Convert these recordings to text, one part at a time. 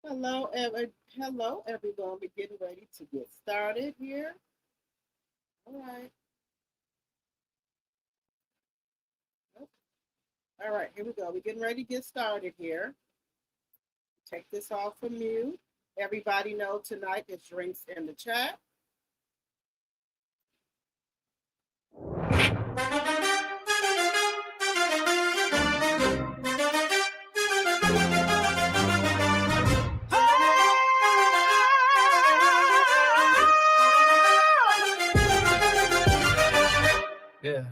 Hello, everyone. We're getting ready to get started here. All right. All right, here we go. We're getting ready to get started here. Take this off from you. Everybody know tonight is drinks in the chat. Yeah.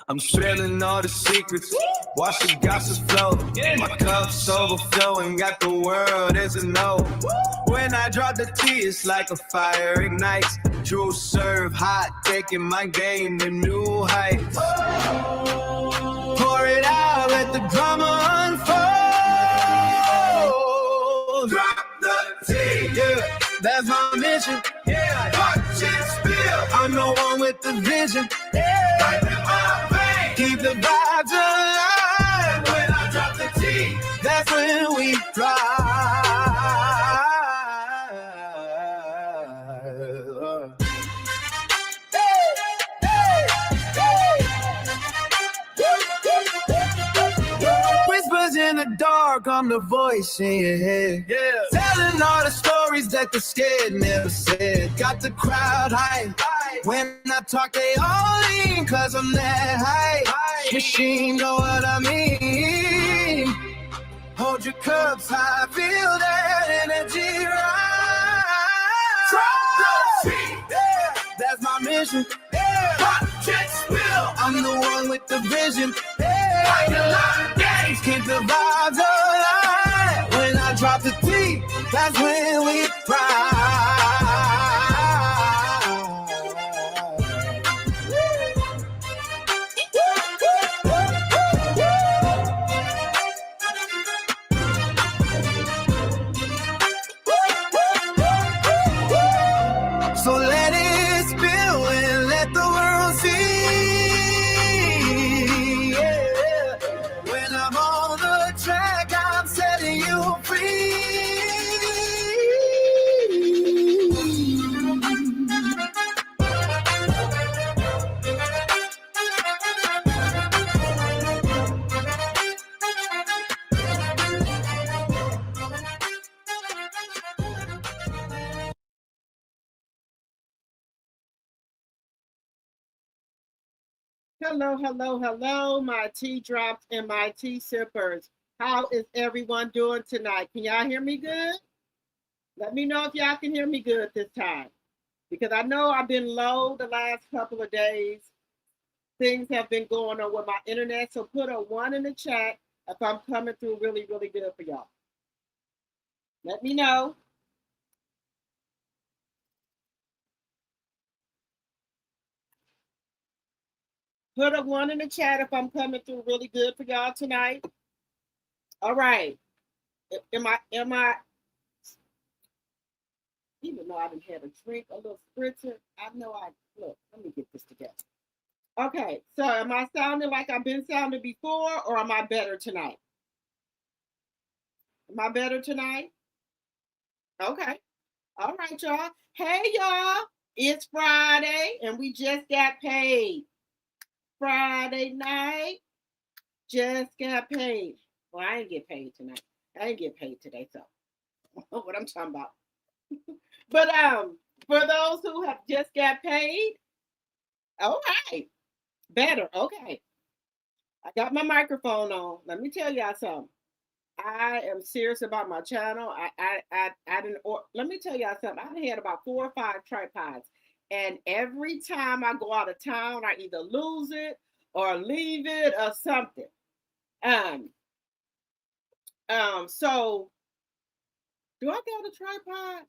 I'm spilling all the secrets, watch the gossip flow. My cup's overflowing, got the world as a no. When I drop the tea, it's like a fire ignites. True serve hot, taking my game to new heights. Pour it out, let the drama unfold. Drop the tea, yeah, that's my mission. Yeah, watch it spill. I'm the one with the vision. Yeah, right in my veins. Keep the vibes alive. When I drop the tea, that's when we fly. Whispers in the dark, I'm the voice in your head. Yeah. Telling all the stories that the scared never said. Got the crowd hype. When I talk, they all lean, cause I'm that high. Machine, know what I mean? Hold your cups high, feel that energy rise. Yeah, that's my mission. Yeah. Watch it spill. I'm the one with the vision. Yeah. Like a lot of games, keep the vibes alive. When I drop the tea, that's when we fly. So let it spill and let the world see. Yeah. When I'm on the track, I'm setting you free. Hello, my tea drops and my tea sippers. How is everyone doing tonight? Can y'all hear me good? Let me know if y'all can hear me good this time. Because I know I've been low the last couple of days. Things have been going on with my internet. So put a 1 in the chat if I'm coming through really, really good for y'all. Let me know. Put a 1 in the chat if I'm coming through really good for y'all tonight. All right. Am I, even though I didn't have a drink, a little spritzer, look, let me get this together. Okay, so am I sounding like I've been sounding before, or am I better tonight? Am I better tonight? Okay. All right, y'all. Hey, y'all. It's Friday, and we just got paid. Friday night, just got paid. Well, I didn't get paid tonight. I didn't get paid today, so what I'm talking about. But for those who have just got paid, all right, better. Okay, I got my microphone on. Let me tell y'all something. I am serious about my channel. I didn't. Let me tell y'all something. I've had about 4 or 5 tripods, and every time I go out of town, I either lose it or leave it or something. So do I got a tripod?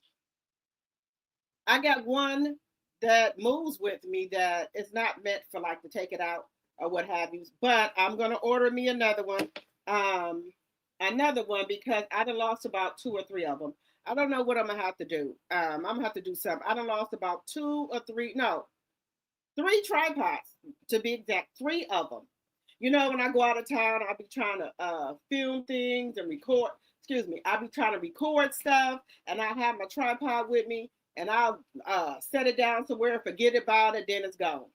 I got one that moves with me that is not meant for like to take it out or what have you. But I'm gonna order me another one. Because I done lost about 2 or 3 of them. I don't know what I'm gonna have to do. I'm gonna have to do something. I done lost about 2 or 3, no, 3 tripods to be exact, 3 of them. You know, when I go out of town, I'll be trying to film things and record. Excuse me, I'll be trying to record stuff, and I have my tripod with me, and I'll set it down somewhere and forget about it. Then it's gone.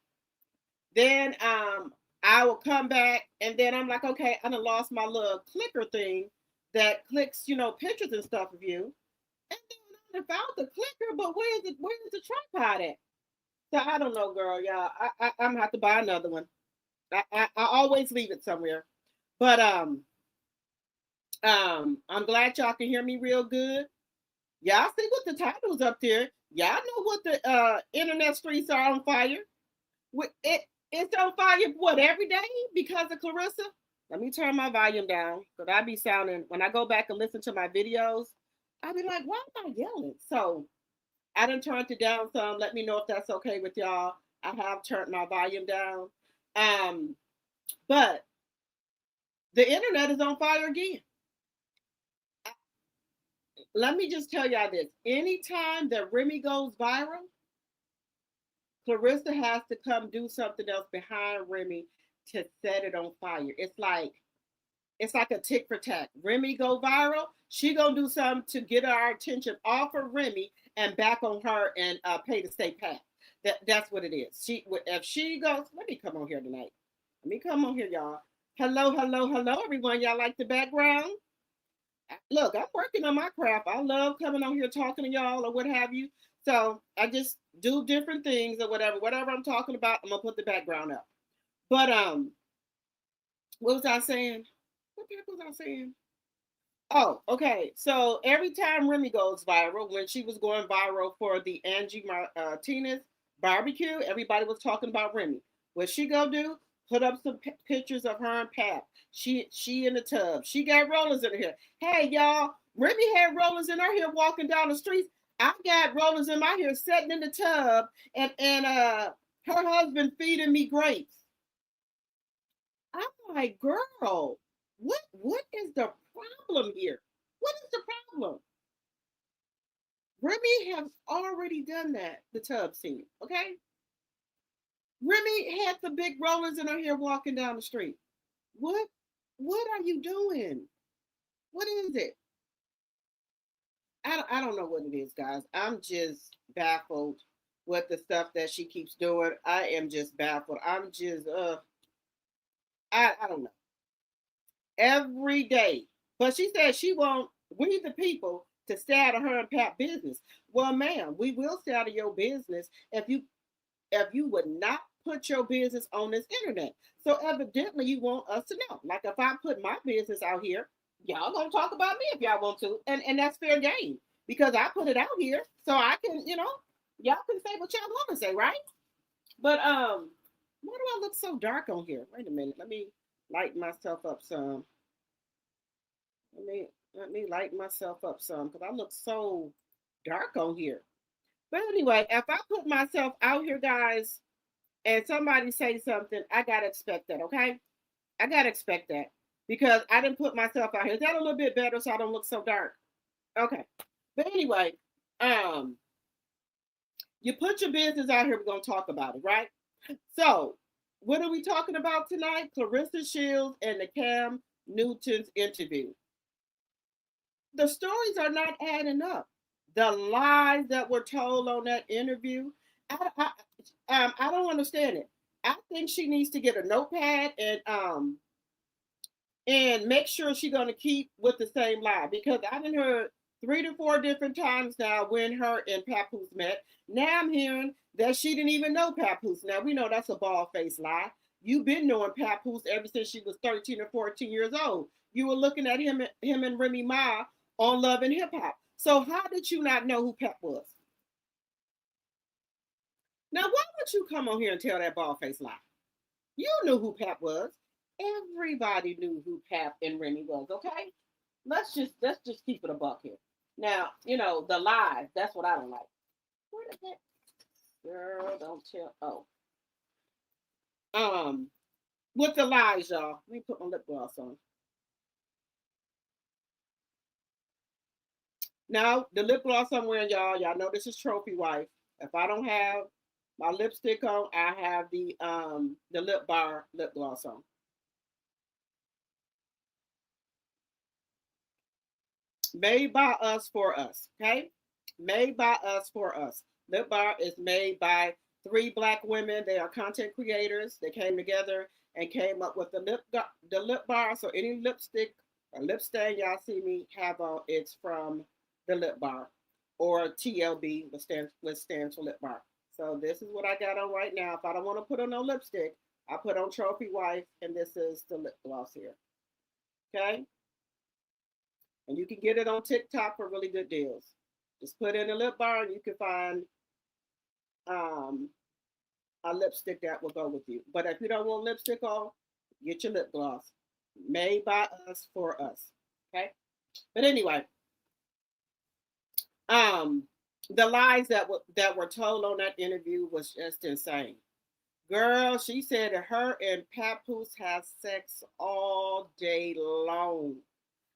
Then I will come back, and then I'm like, okay, I done lost my little clicker thing that clicks, you know, pictures and stuff of you. And then I found the clicker, but where's it? Where's the tripod at? So I don't know, girl. Yeah, I'm gonna have to buy another one. I always leave it somewhere. But I'm glad y'all can hear me real good. Y'all see what the title's up there. Y'all know what the internet streets are on fire. It's on fire what every day because of Claressa. Let me turn my volume down because I be sounding when I go back and listen to my videos. I be like, why am I yelling? So I done turned it down some. Let me know if that's okay with y'all. I have turned my volume down. But the internet is on fire again. Let me just tell y'all this. Anytime that Remy goes viral, Claressa has to come do something else behind Remy to set it on fire. It's like a tick for tack. Remy go viral, she gonna do something to get our attention off of Remy and back on her and pay the state path. That's what it is. If she goes, let me come on here tonight. Let me come on here, y'all. Hello, hello, hello, everyone. Y'all like the background? Look, I'm working on my craft. I love coming on here talking to y'all or what have you. So I just do different things or whatever. Whatever I'm talking about, I'm gonna put the background up. But what was I saying? What the heck was I saying? Oh, okay. So every time Remy goes viral, when she was going viral for the Angie Martinez barbecue, everybody was talking about Remy. What she go do? Put up some pictures of her and Pap. She in the tub. She got rollers in her hair. Hey y'all, Remy had rollers in her hair walking down the streets. I got rollers in my hair sitting in the tub, and her husband feeding me grapes. I'm like, girl, what is the problem here? What is the problem? Remy has already done that, the tub scene, okay? Remy had the big rollers in her hair walking down the street. What are you doing? What is it? I don't know what it is, guys. I'm just baffled with the stuff that she keeps doing. I am just baffled. I'm just I don't know. Every day. But she said she won't we the people to stay out of her and Pat business. Well, ma'am, we will stay out of your business if you would not put your business on this internet. So evidently you want us to know. Like if I put my business out here, y'all gonna talk about me if y'all want to. And that's fair game. Because I put it out here. So I can, y'all can say what y'all want to say, right? But why do I look so dark on here? Wait a minute. Let me lighten myself up some. Let me lighten myself up some because I look so dark on here. But anyway, if I put myself out here, guys, and somebody say something, I gotta expect that, okay? I gotta expect that because I didn't put myself out here. Is that a little bit better so I don't look so dark? Okay. But anyway, you put your business out here, we're gonna talk about it, right? So, what are we talking about tonight? Claressa Shields and the Cam Newton's interview. The stories are not adding up. The lies that were told on that interview, I don't understand it. I think she needs to get a notepad and make sure she's gonna keep with the same lie because I done heard 3 to 4 different times now when her and Papoose met. Now I'm hearing that she didn't even know Papoose. Now we know that's a bald-faced lie. You've been knowing Papoose ever since she was 13 or 14 years old. You were looking at him and Remy Ma on Love and Hip Hop. So how did you not know who Pep was? Now, why would you come on here and tell that bald-faced lie? You knew who Pep was. Everybody knew who Pep and Remy was, okay? Let's just keep it a buck here. Now, the lies, that's what I don't like. Where the heck? Girl, don't tell. Oh. With the lies, y'all. Let me put my lip gloss on. Now, the lip gloss I'm wearing, y'all know this is Trophy Wife. If I don't have my lipstick on, I have the lip bar lip gloss on. Made by us for us. Okay? Made by us for us. Lip bar is made by three black women. They are content creators. They came together and came up with the lip bar. So any lipstick or lip stain y'all see me have on, it's from the lip bar, or TLB, which stands for lip bar. So this is what I got on right now. If I don't want to put on no lipstick, I put on Trophy Wife, and this is the lip gloss here. Okay, and you can get it on TikTok for really good deals. Just put in a lip bar, and you can find um, a lipstick that will go with you. But if you don't want lipstick on, get your lip gloss. Made by us for us. Okay. But anyway, um, the lies that were told on that interview was just insane. Girl, she said that her and Papoose have sex all day long.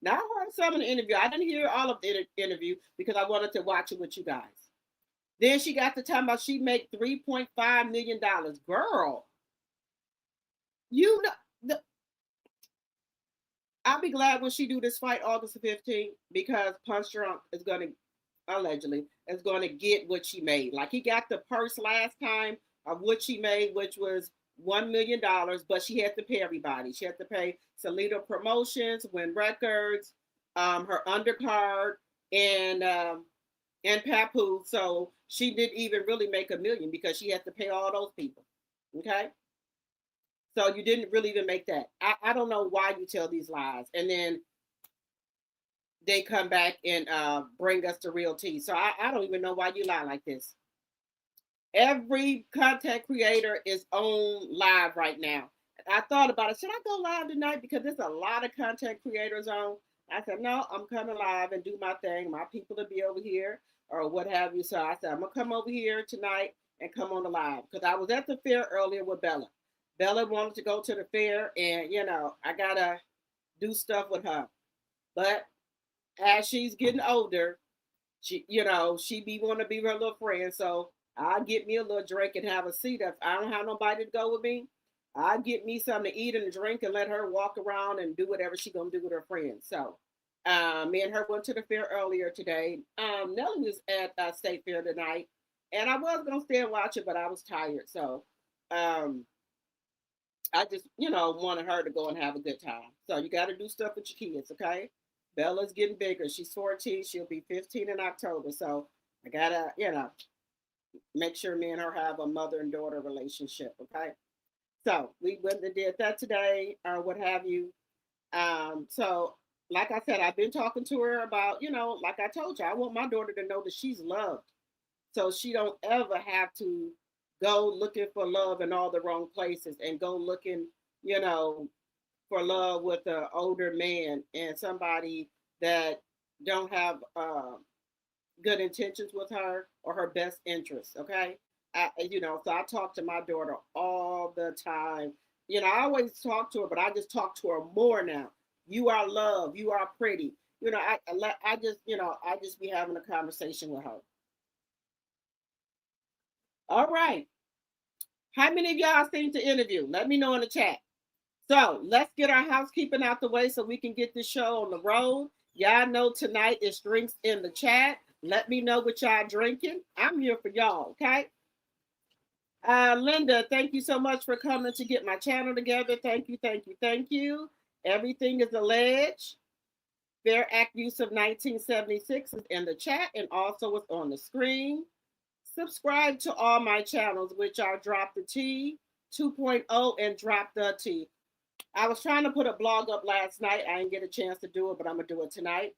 Now I heard some of the interview. I didn't hear all of the interview because I wanted to watch it with you guys. Then she got to talking about she make $3.5 million. Girl, you know, I'll be glad when she do this fight August the 15th, because Punch Drunk is gonna allegedly is gonna get what she made. Like, he got the purse last time of what she made, which was $1 million, but she had to pay everybody. She had to pay Salida Promotions, Win Records, her undercard, and Papoose. So she didn't even really make $1 million because she had to pay all those people. Okay. So you didn't really even make that. I don't know why you tell these lies. And then they come back and bring us the real tea. So I don't even know why you lie like this. Every content creator is on live right now. I thought about it. Should I go live tonight? Because there's a lot of content creators on. I said, no, I'm coming live and do my thing. My people will be over here or what have you. So I said, I'm going to come over here tonight and come on the live. Because I was at the fair earlier with Bella. Bella wanted to go to the fair, and, I got to do stuff with her. But as she's getting older, she be want to be her little friend. So I'll get me a little drink and have a seat. If I don't have nobody to go with me, I'll get me something to eat and drink and let her walk around and do whatever she gonna do with her friends. So me and her went to the fair earlier today. Nelly was at State Fair tonight, and I was gonna stay and watch it, but I was tired. So I just, wanted her to go and have a good time. So you got to do stuff with your kids, okay? Bella's getting bigger. She's 14. She'll be 15 in October. So I got to, make sure me and her have a mother and daughter relationship, okay? So we went and did that today, or what have you. So like I said, I've been talking to her about, like I told you, I want my daughter to know that she's loved. So she don't ever have to go looking for love in all the wrong places and go looking, you know, for love with an older man and somebody that don't have good intentions with her or her best interests. Okay, so I talk to my daughter all the time. I always talk to her, but I just talk to her more now. You are loved. You are pretty. I just be having a conversation with her. All right. How many of y'all seen the interview? Let me know in the chat. So let's get our housekeeping out the way so we can get this show on the road. Y'all know tonight is drinks in the chat. Let me know what y'all drinking. I'm here for y'all, okay? Linda, thank you so much for coming to get my channel together. Thank you, thank you, thank you. Everything is alleged. Fair Act use of 1976 is in the chat and also is on the screen. Subscribe to all my channels, which are Drop the T 2.0 and Drop the T. I was trying to put a blog up last night. I didn't get a chance to do it, but I'm going to do it tonight.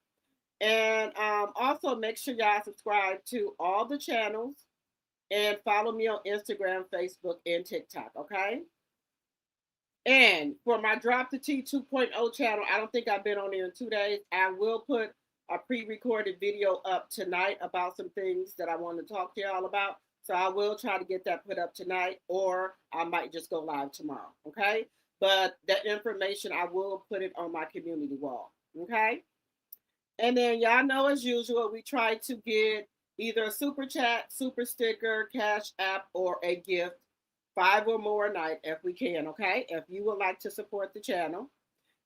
And also make sure y'all subscribe to all the channels and follow me on Instagram, Facebook, and TikTok, okay? And for my Drop the T 2.0 channel, I don't think I've been on there in 2 days. I will put a pre-recorded video up tonight about some things that I want to talk to y'all about. So I will try to get that put up tonight, or I might just go live tomorrow, okay? But that information, I will put it on my community wall, okay? And then y'all know, as usual, we try to get either a super chat, super sticker, cash app, or a gift, 5 or more a night if we can, okay? If you would like to support the channel,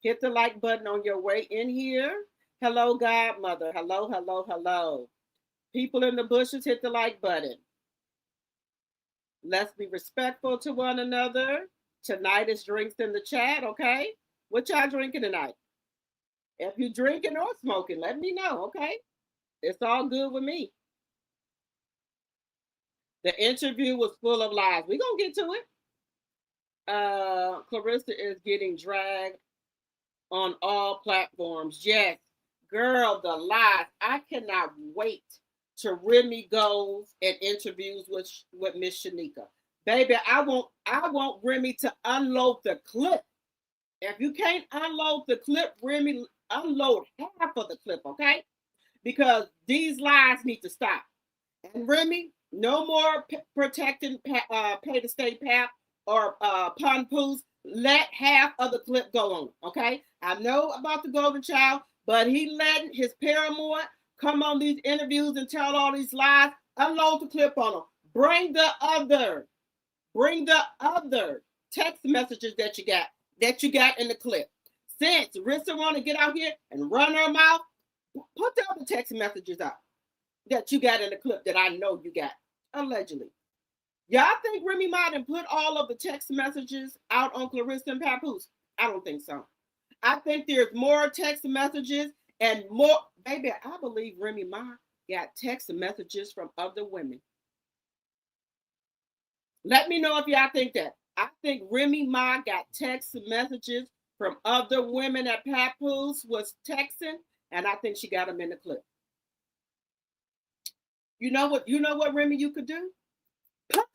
hit the like button on your way in here. Hello, Godmother. Hello, hello, hello. People in the bushes, hit the like button. Let's be respectful to one another. Tonight is drinks in the chat, okay? What y'all drinking tonight? If you drinking or smoking, let me know, okay? It's all good with me. The interview was full of lies. We're gonna get to it. Claressa is getting dragged on all platforms. Yes, girl, the lies. I cannot wait to Remy goes and interviews with Miss Shanika. Baby, I want Remy to unload the clip. If you can't unload the clip, Remy, unload half of the clip, okay? Because these lies need to stop. And Remy, no more protecting pay to stay pap or ponpoos. Let half of the clip go on, okay? I know about the golden child, but he letting his paramour come on these interviews and tell all these lies. Unload the clip on him. Bring the other text messages that you got in the clip. Since Rissa want to get out here and run her mouth, put the other text messages out that you got in the clip that I know you got, allegedly. Y'all think Remy might have put all of the text messages out on Claressa and Papoose? I don't think so. I think there's more text messages and more. Baby, I believe Remy Ma got text messages from other women. Let me know if y'all think that. I think Remy Ma got text messages from other women that Papoose was texting, and I think she got them in the clip. You know what, Remy, you could do? Put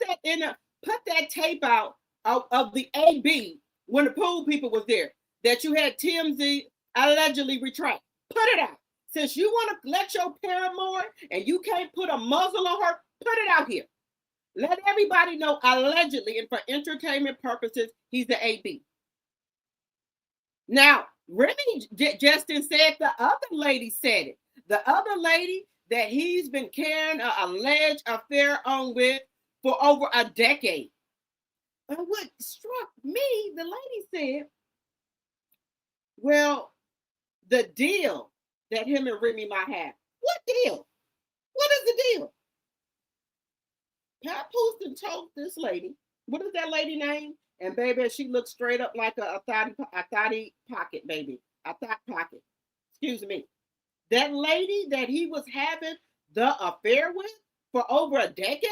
that tape out of the AB when the pool people was there that you had TMZ allegedly retract. Put it out. Since you want to let your paramour and you can't put a muzzle on her, put it out here. Let everybody know allegedly and for entertainment purposes, he's the AB. Now, Remy Justin said the other lady said it. The other lady that he's been carrying an alleged affair on with for over a decade. And what struck me, the lady said, well, the deal that him and Remy might have. What deal? What is the deal? Pat Pouston told this lady, what is that lady name? And baby, she looked straight up like a thotty pocket, baby. A thought pocket. Excuse me. That lady that he was having the affair with for over a decade,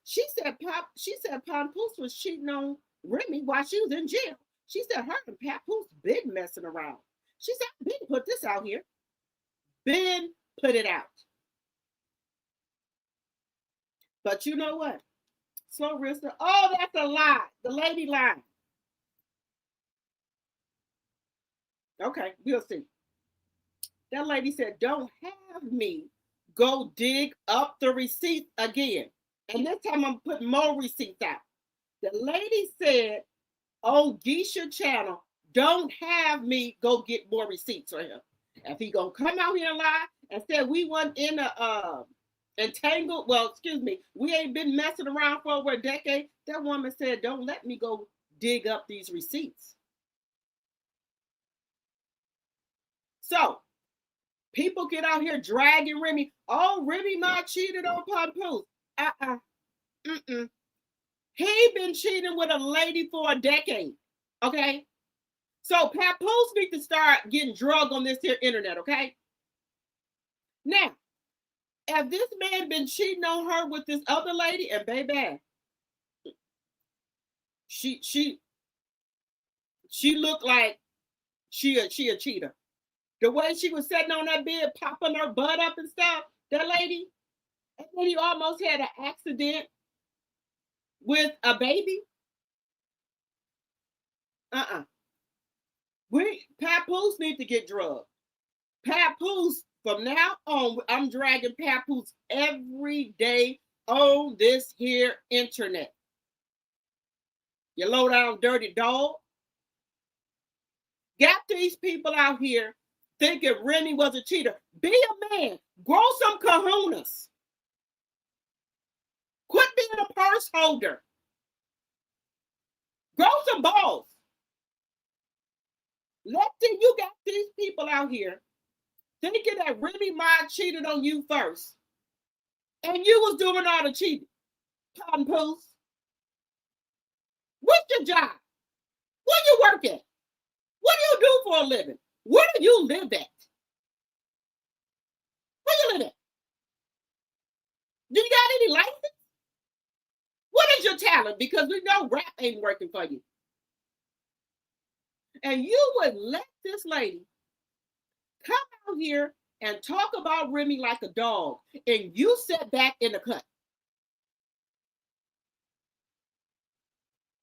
she said Papoose was cheating on Remy while she was in jail. She said her and Papoose been messing around. She said, Ben put this out here. Ben put it out. But you know what? So Rissa, oh, that's a lie. The lady lied. Okay, we'll see. That lady said, don't have me go dig up the receipts again. And this time I'm putting more receipts out. The lady said on Geisha channel, don't have me go get more receipts for him. If he gonna come out here and lie and say we wasn't in a entangled, well, excuse me, we ain't been messing around for over a decade. That woman said, don't let me go dig up these receipts. So people get out here dragging Remy. Oh, Remy Ma cheated on Papoose. He been cheating with a lady for a decade. Okay. So Papoose need to start getting drugged on this here internet, okay? Now, if this man been cheating on her with this other lady, and baby, she looked like she a cheater. The way she was sitting on that bed, popping her butt up and stuff, that lady, and then he almost had an accident with a baby. Papoose need to get drugged. Papoose, from now on, I'm dragging Papoose every day on this here internet. You low down dirty dog. Got these people out here thinking Remy was a cheater. Be a man. Grow some kahunas. Quit being a purse holder. Grow some balls. You got these people out here thinking that Remy Ma cheated on you first. And you was doing all the cheating. Cotton Poos. What's your job? Where you work at? What do you do for a living? Where do you live at? Where you live at? Do you got any license? What is your talent? Because we know rap ain't working for you. And you would let this lady come out here and talk about Remy like a dog, and you sat back in the cut.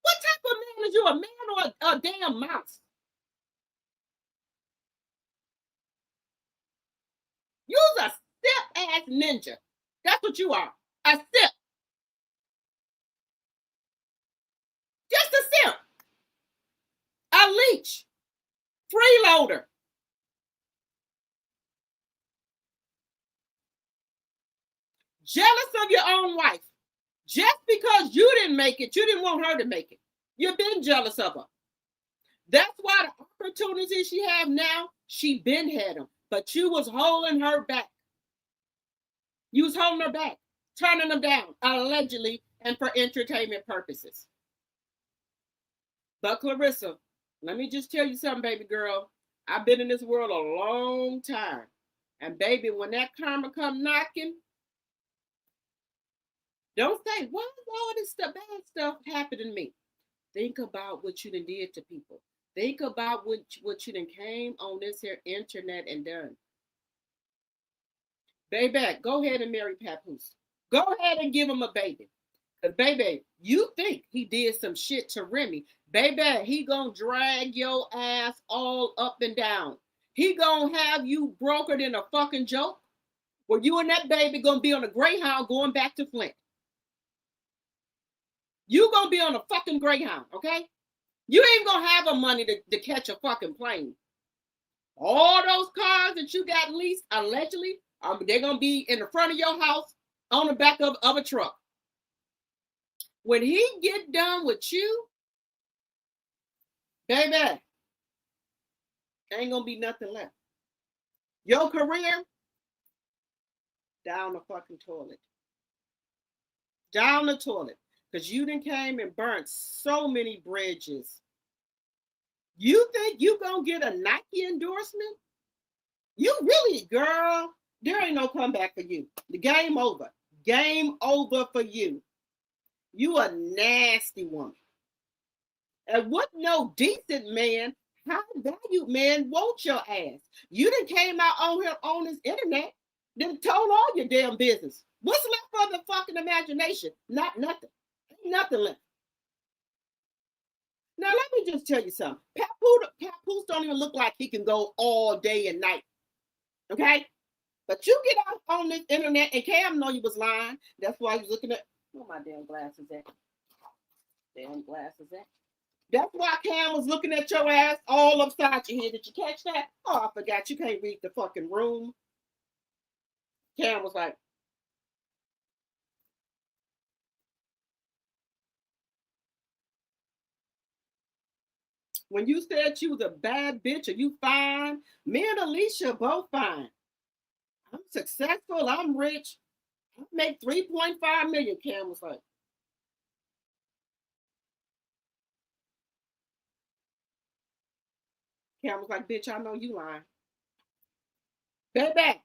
What type of man is you, a man or a damn mouse? You's a step-ass ninja. That's what you are, a simp. Just a simp. A leech. Freeloader. Jealous of your own wife. Just because you didn't make it, you didn't want her to make it. You've been jealous of her. That's why the opportunities she have now, she been had them. But you was holding her back. You was holding her back, turning them down, allegedly, and for entertainment purposes. But Claressa, let me just tell you something, baby girl. I've been in this world a long time. And baby, when that karma come knocking, don't say, why is all this bad stuff happening to me? Think about what you done did to people. Think about what you done came on this here internet and done. Baby, go ahead and marry Papoose. Go ahead and give him a baby. Because, baby, you think he did some shit to Remy. Baby, he gonna drag your ass all up and down. He gonna have you brokered in a fucking joke where you and that baby gonna be on a Greyhound going back to Flint. You gonna be on a fucking Greyhound, okay? You ain't gonna have the money to catch a fucking plane. All those cars that you got leased, allegedly, they're gonna be in the front of your house on the back of a truck. When he get done with you, baby, ain't gonna be nothing left. Your career, down the fucking toilet. Down the toilet. Because you done came and burnt so many bridges. You think you gonna get a Nike endorsement? You really, girl, there ain't no comeback for you. The game over. Game over for you. You a nasty woman. And what no decent man, high value man wants your ass. You done came out on here on this internet, then told all your damn business. What's left for the fucking imagination? Not nothing. Ain't nothing left. Now let me just tell you something. Papoose don't even look like he can go all day and night. Okay? But you get out on this internet, and Cam know you was lying. That's why he's looking at, where my damn glasses at? Damn glasses at? That's why Cam was looking at your ass all upside your head. Did you catch that? Oh, I forgot. You can't read the fucking room. Cam was like, when you said you was a bad bitch or you fine, me and Alicia both fine. I'm successful. I'm rich. I make 3.5 million. Cam was like, bitch, I know you lying. Baby,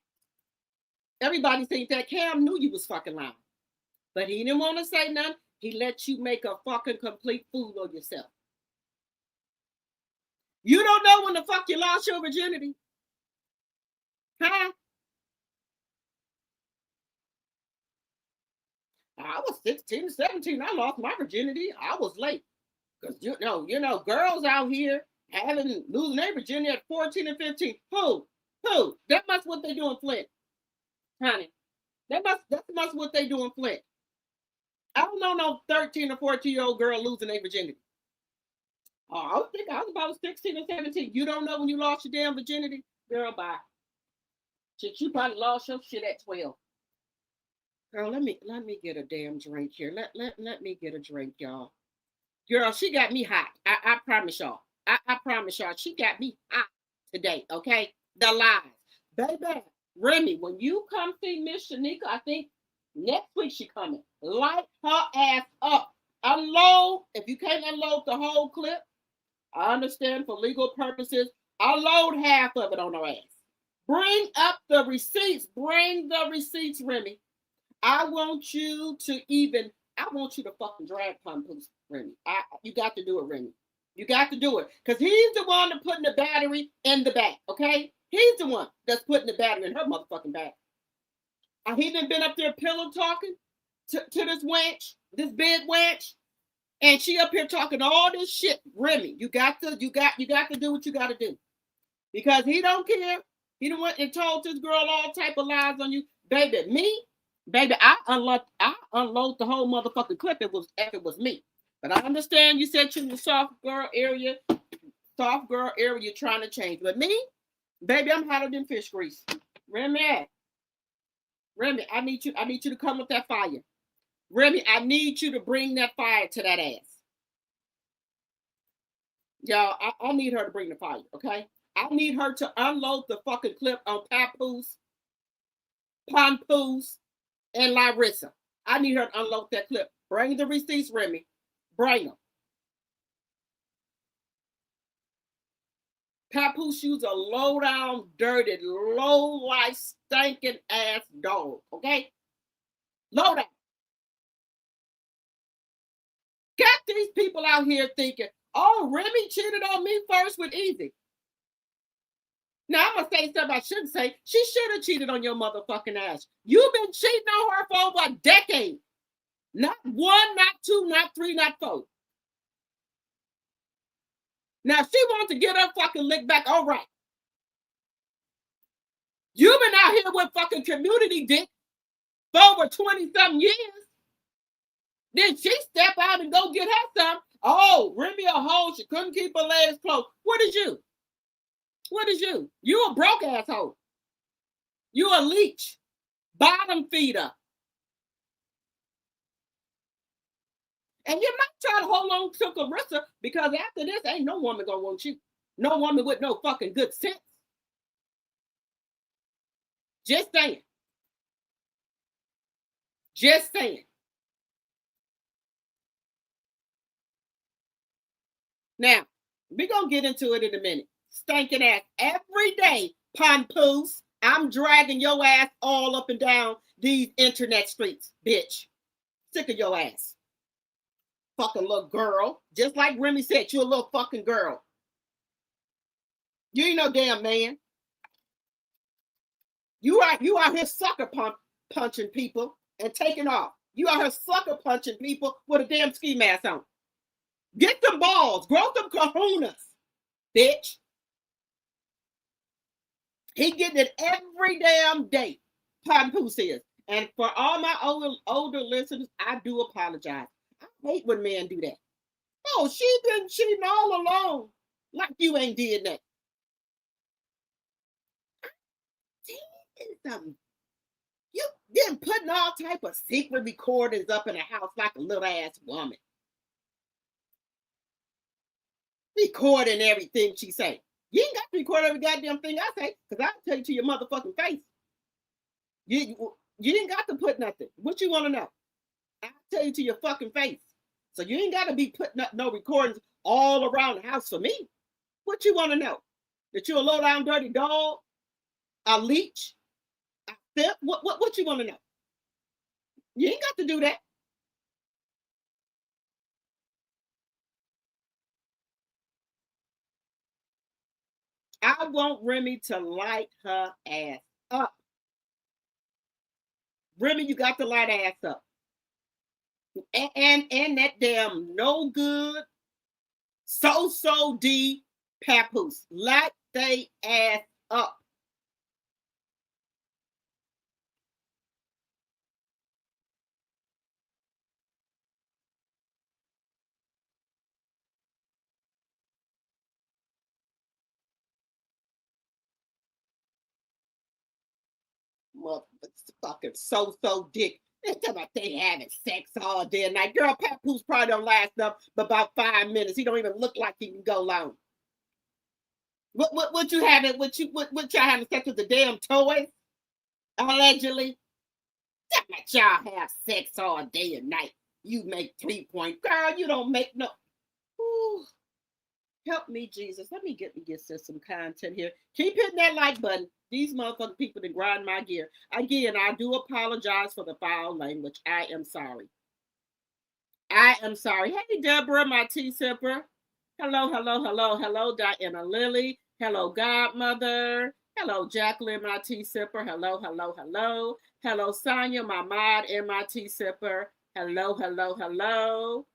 everybody think that Cam knew you was fucking lying. But he didn't want to say nothing. He let you make a fucking complete fool of yourself. You don't know when the fuck you lost your virginity? Huh? I was 16, 17. I lost my virginity. I was late. Because, you know, girls out here losing their virginity at 14 and 15. Who? That must what they do in Flint. Honey. That's what they do in Flint. I don't know no 13 or 14-year-old girl losing their virginity. Oh, I think I was about 16 or 17. You don't know when you lost your damn virginity? Girl, bye. Shit, you probably lost your shit at 12. Girl, let me get a damn drink here. Let me get a drink, y'all. Girl, she got me hot. I promise y'all. I promise y'all, she got me hot today, okay? The lies. Baby, Remy, when you come see Miss Shanika, I think next week she coming. Light her ass up. Unload. If you can't unload the whole clip, I understand for legal purposes. Unload half of it on her ass. Bring up the receipts. Bring the receipts, Remy. I want you to fucking drag Papoose, Remy. You got to do it, Remy. You got to do it. Because he's the one that's putting the battery in the back, okay? He's the one that's putting the battery in her motherfucking back. He done been up there pillow talking to this wench, this big wench, and she up here talking all this shit. Remy, you got to do what you got to do. Because he don't care. He done went and told this girl all type of lies on you. Baby, I unload the whole motherfucking clip if it was me. But I understand you said you're in the soft girl area trying to change. But me, baby, I'm hotter than fish grease. Remy, I need you to come with that fire. Remy, I need you to bring that fire to that ass. Y'all, I need her to bring the fire, okay? I need her to unload the fucking clip on Papoose, and Claressa. I need her to unload that clip. Bring the receipts, Remy. Bring them. Papoose, you's a low down, dirty, low life, stinking ass dog, okay? Low down. Got these people out here thinking, oh, Remy cheated on me first with Easy. Now, I'm going to say something I shouldn't say. She should have cheated on your motherfucking ass. You've been cheating on her for over a decade. Not one, not two, not three, not four. Now, she wants to get her fucking lick back. All right. You've been out here with fucking community dick for over 20-something years. Then she step out and go get her some. Oh, Remy a hoe. She couldn't keep her legs closed. What is you? What is you? You a broke asshole. You a leech. Bottom feeder. And you might try to hold on to Claressa because after this, ain't no woman gonna want you. No woman with no fucking good sense. Just saying. Just saying. Now, we're gonna get into it in a minute. Stinking ass every day, Papoose. I'm dragging your ass all up and down these internet streets, bitch. Sick of your ass. Fucking little girl. Just like Remy said, you're a little fucking girl. You ain't no damn man. You out here sucker punching people and taking off. You out here sucker punching people with a damn ski mask on. Get them balls. Grow them kahunas, bitch. He getting it every damn day. Papoose is. And for all my older listeners, I do apologize. I hate when men do that. Oh, she been cheating all along. Like you ain't did that. Something. You been putting all type of secret recordings up in the house like a little ass woman. Recording everything she say. You ain't got to record every goddamn thing I say, because I'll tell you to your motherfucking face. You ain't got to put nothing. What you want to know? I'll tell you to your fucking face. So you ain't got to be putting up no recordings all around the house for me. What you want to know? That you're a low down dirty dog? A leech? A simp? What you want to know? You ain't got to do that. I want Remy to light her ass up. Remy, you got to light ass up. And that damn no good, so D Papoose. Light they ass up. Motherfucking so dick. They talking about they having sex all day and night. Girl, Papoose probably don't last up but about 5 minutes. He don't even look like he can go long. What you having? What y'all having sex with the damn toys? Allegedly. That let y'all have sex all day and night. You make 3 point. Girl, you don't make no. Ooh. Help me, Jesus. Let me get some content here. Keep hitting that like button. These motherfucking people that grind my gear. Again, I do apologize for the foul language. I am sorry. I am sorry. Hey, Deborah, my tea sipper. Hello, Diana Lily. Hello, Godmother. Hello, Jacqueline, my tea sipper. Hello. Hello, Sonia, my mod and my tea sipper. Hello.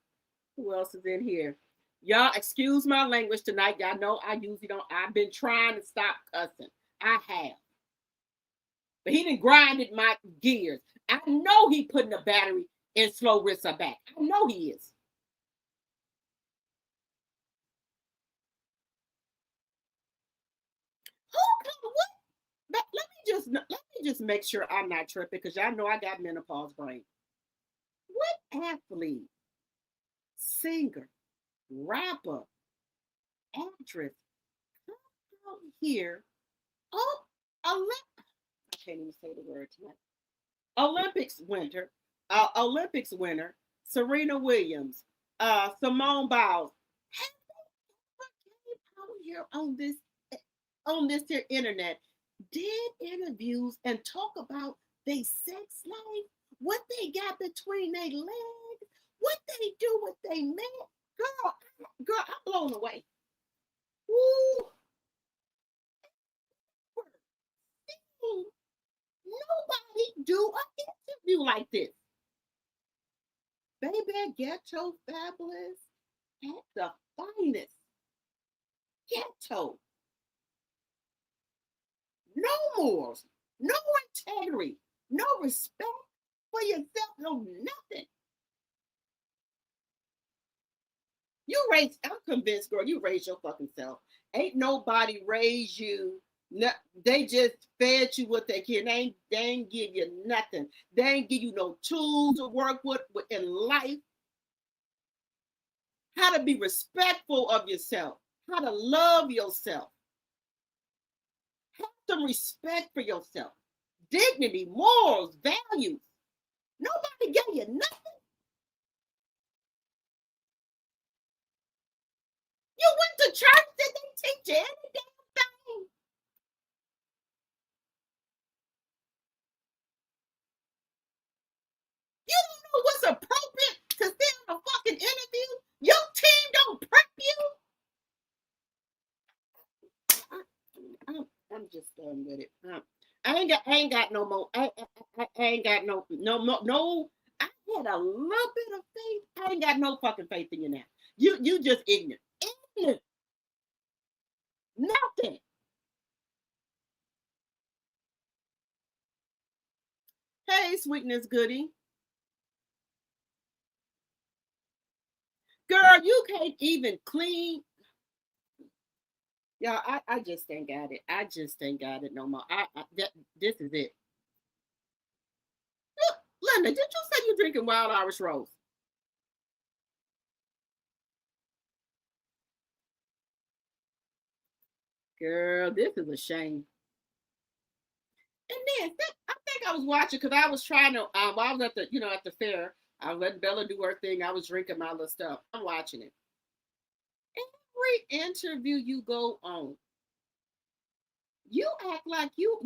Who else is in here? Y'all, excuse my language tonight. Y'all know I usually don't. I've been trying to stop cussing. I have. But he done grinded my gears. I know he putting a battery in Claressa back. I know he is. What? Let me just make sure I'm not tripping because y'all know I got menopause brain. What athlete, singer, rapper, actress come out here? Oh, I can't even say the word tonight. Olympics winner, Serena Williams, Simone Biles. Have they ever came out here on this here internet, did interviews and talk about their sex life, what they got between their legs, what they do with their man? Girl, I'm blown away. Woo! Nobody do an interview like this. Baby, ghetto fabulous at the finest. Ghetto. No morals, no integrity, no respect for yourself, no nothing. I'm convinced, girl, you raised your fucking self. Ain't nobody raised you. No, they just fed you what they can. They ain't give you nothing. They ain't give you no tools to work with in life. How to be respectful of yourself. How to love yourself. Have some respect for yourself. Dignity, morals, values. Nobody gave you nothing. You went to church, did they teach you any damn thing? You don't know what's appropriate to sit on a fucking interview? Your team don't prep you? I'm just done with it. I ain't got no more. I ain't got no more. I had a little bit of faith. I ain't got no fucking faith in you now. You just ignorant. Nothing. Hey, sweetness goodie. Girl, you can't even clean. Yeah, I just ain't got it. I just ain't got it no more. This is it. Look, Linda, did you say you're drinking Wild Irish Rose? Girl, this is a shame. And then I think I was watching because I was trying to. I was at the fair. I was letting Bella do her thing. I was drinking my little stuff. I'm watching it. Every interview you go on, you act like you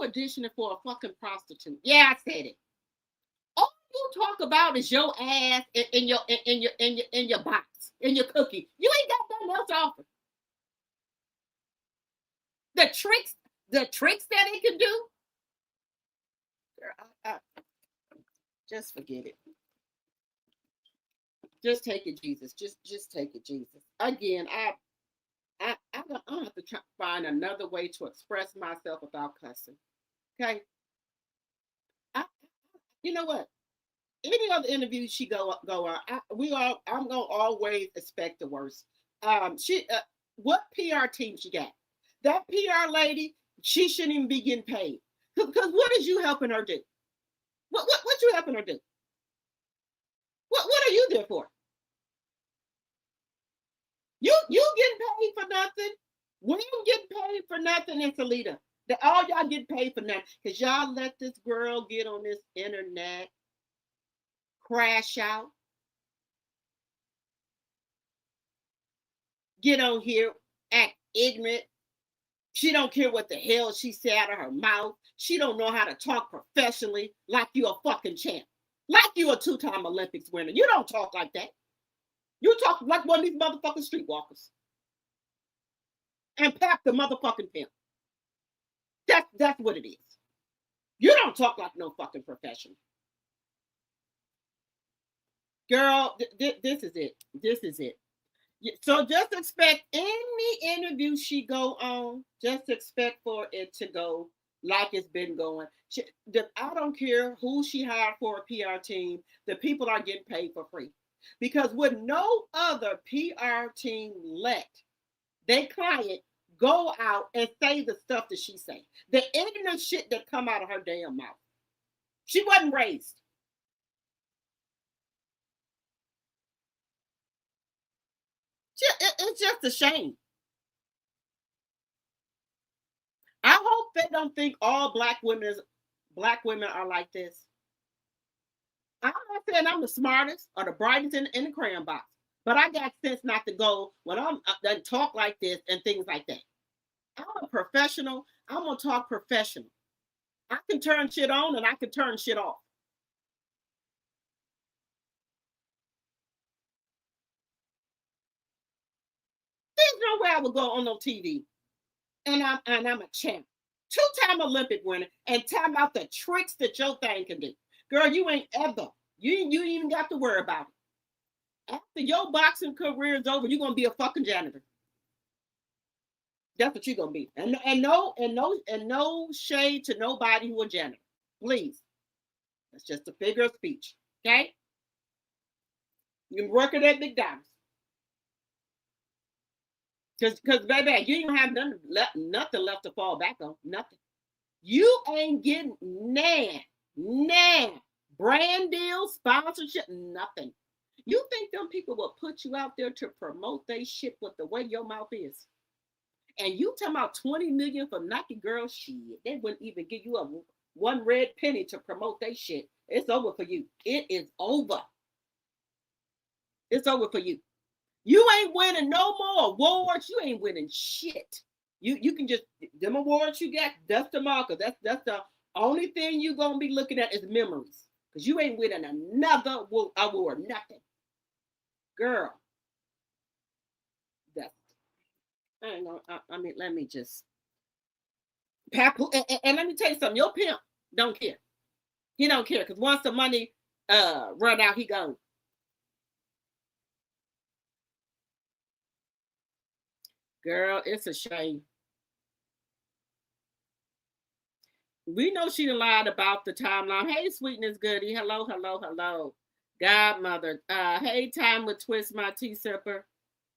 auditioning for a fucking prostitute. Yeah, I said it. All you talk about is your ass in your box, in your cookie. You ain't got nothing else to offer. The tricks that it can do. Girl, just forget it. Just take it, Jesus. Just take it, Jesus. Again, I'm gonna have to try to find another way to express myself without cussing. Okay. You know what? Any other interview she go on, I'm gonna always expect the worst. What PR team she got? That PR lady, she shouldn't even be getting paid. Because what is you helping her do? What you helping her do? What are you there for? You getting paid for nothing? We ain't getting paid for nothing in Salida. All y'all get paid for nothing because y'all let this girl get on this internet, crash out, get on here, act ignorant. She don't care what the hell she said out of her mouth. She don't know how to talk professionally like you a fucking champ. Like you a two-time Olympics winner. You don't talk like that. You talk like one of these motherfucking streetwalkers. And pap the motherfucking pimp. That's what it is. You don't talk like no fucking professional. Girl, this is it. This is it. So just expect any interview she go on, just expect for it to go like it's been going. I don't care who she hired for a PR team. The people are getting paid for free. Because with no other PR team let their client go out and say the stuff that she say, the ignorant shit that come out of her damn mouth. She wasn't raised. It's just a shame. I hope they don't think all black women are like this. I'm not saying I'm the smartest or the brightest in the crayon box, but I got sense not to go when I'm talk like this and things like that. I'm a professional. I'm gonna talk professional. I can turn shit on and I can turn shit off. There's no way I would go on no TV and I'm a champ. Two-time Olympic winner and tell about the tricks that your thing can do. Girl, you ain't ever. You even got to worry about it. After your boxing career is over, you're gonna be a fucking janitor. That's what you're gonna be. And no shade to nobody who a janitor. Please. That's just a figure of speech. Okay? You can work it at McDonald's. Because baby, you don't have nothing left to fall back on. Nothing. You ain't getting brand deal, sponsorship, nothing. You think them people will put you out there to promote their shit with the way your mouth is? And you talking about 20 million for Nike girl shit. They wouldn't even give you a one red penny to promote their shit. It's over for you. It is over. It's over for you. You ain't winning no more awards. You ain't winning shit. You can just, them awards you got, that's the marker. That's the only thing you gonna be looking at is memories. Because you ain't winning another award, nothing. Girl. That's, I mean, let me just, and let me tell you something, your pimp don't care. He don't care, because once the money run out, he gone. Girl, it's a shame. We know she lied about the timeline. Hey, sweetness goodie. Hello, hello, hello. Godmother. Hey, time with twist my tea sipper.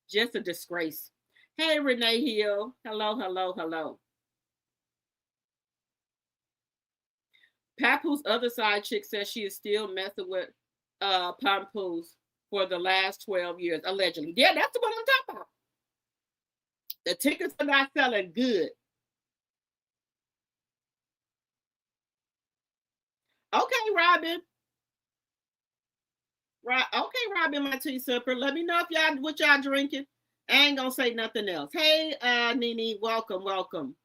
Just a disgrace. Hey, Renee Hill. Hello, hello, hello. Papoose other side chick says she is still messing with Papoose for the last 12 years, allegedly. Yeah, that's what I'm talking about. The tickets are not selling good. Okay, Robin. Right. Okay, Robin, my tea sipper. Let me know if y'all what y'all drinking. I ain't gonna say nothing else. Hey, Nene, welcome, welcome.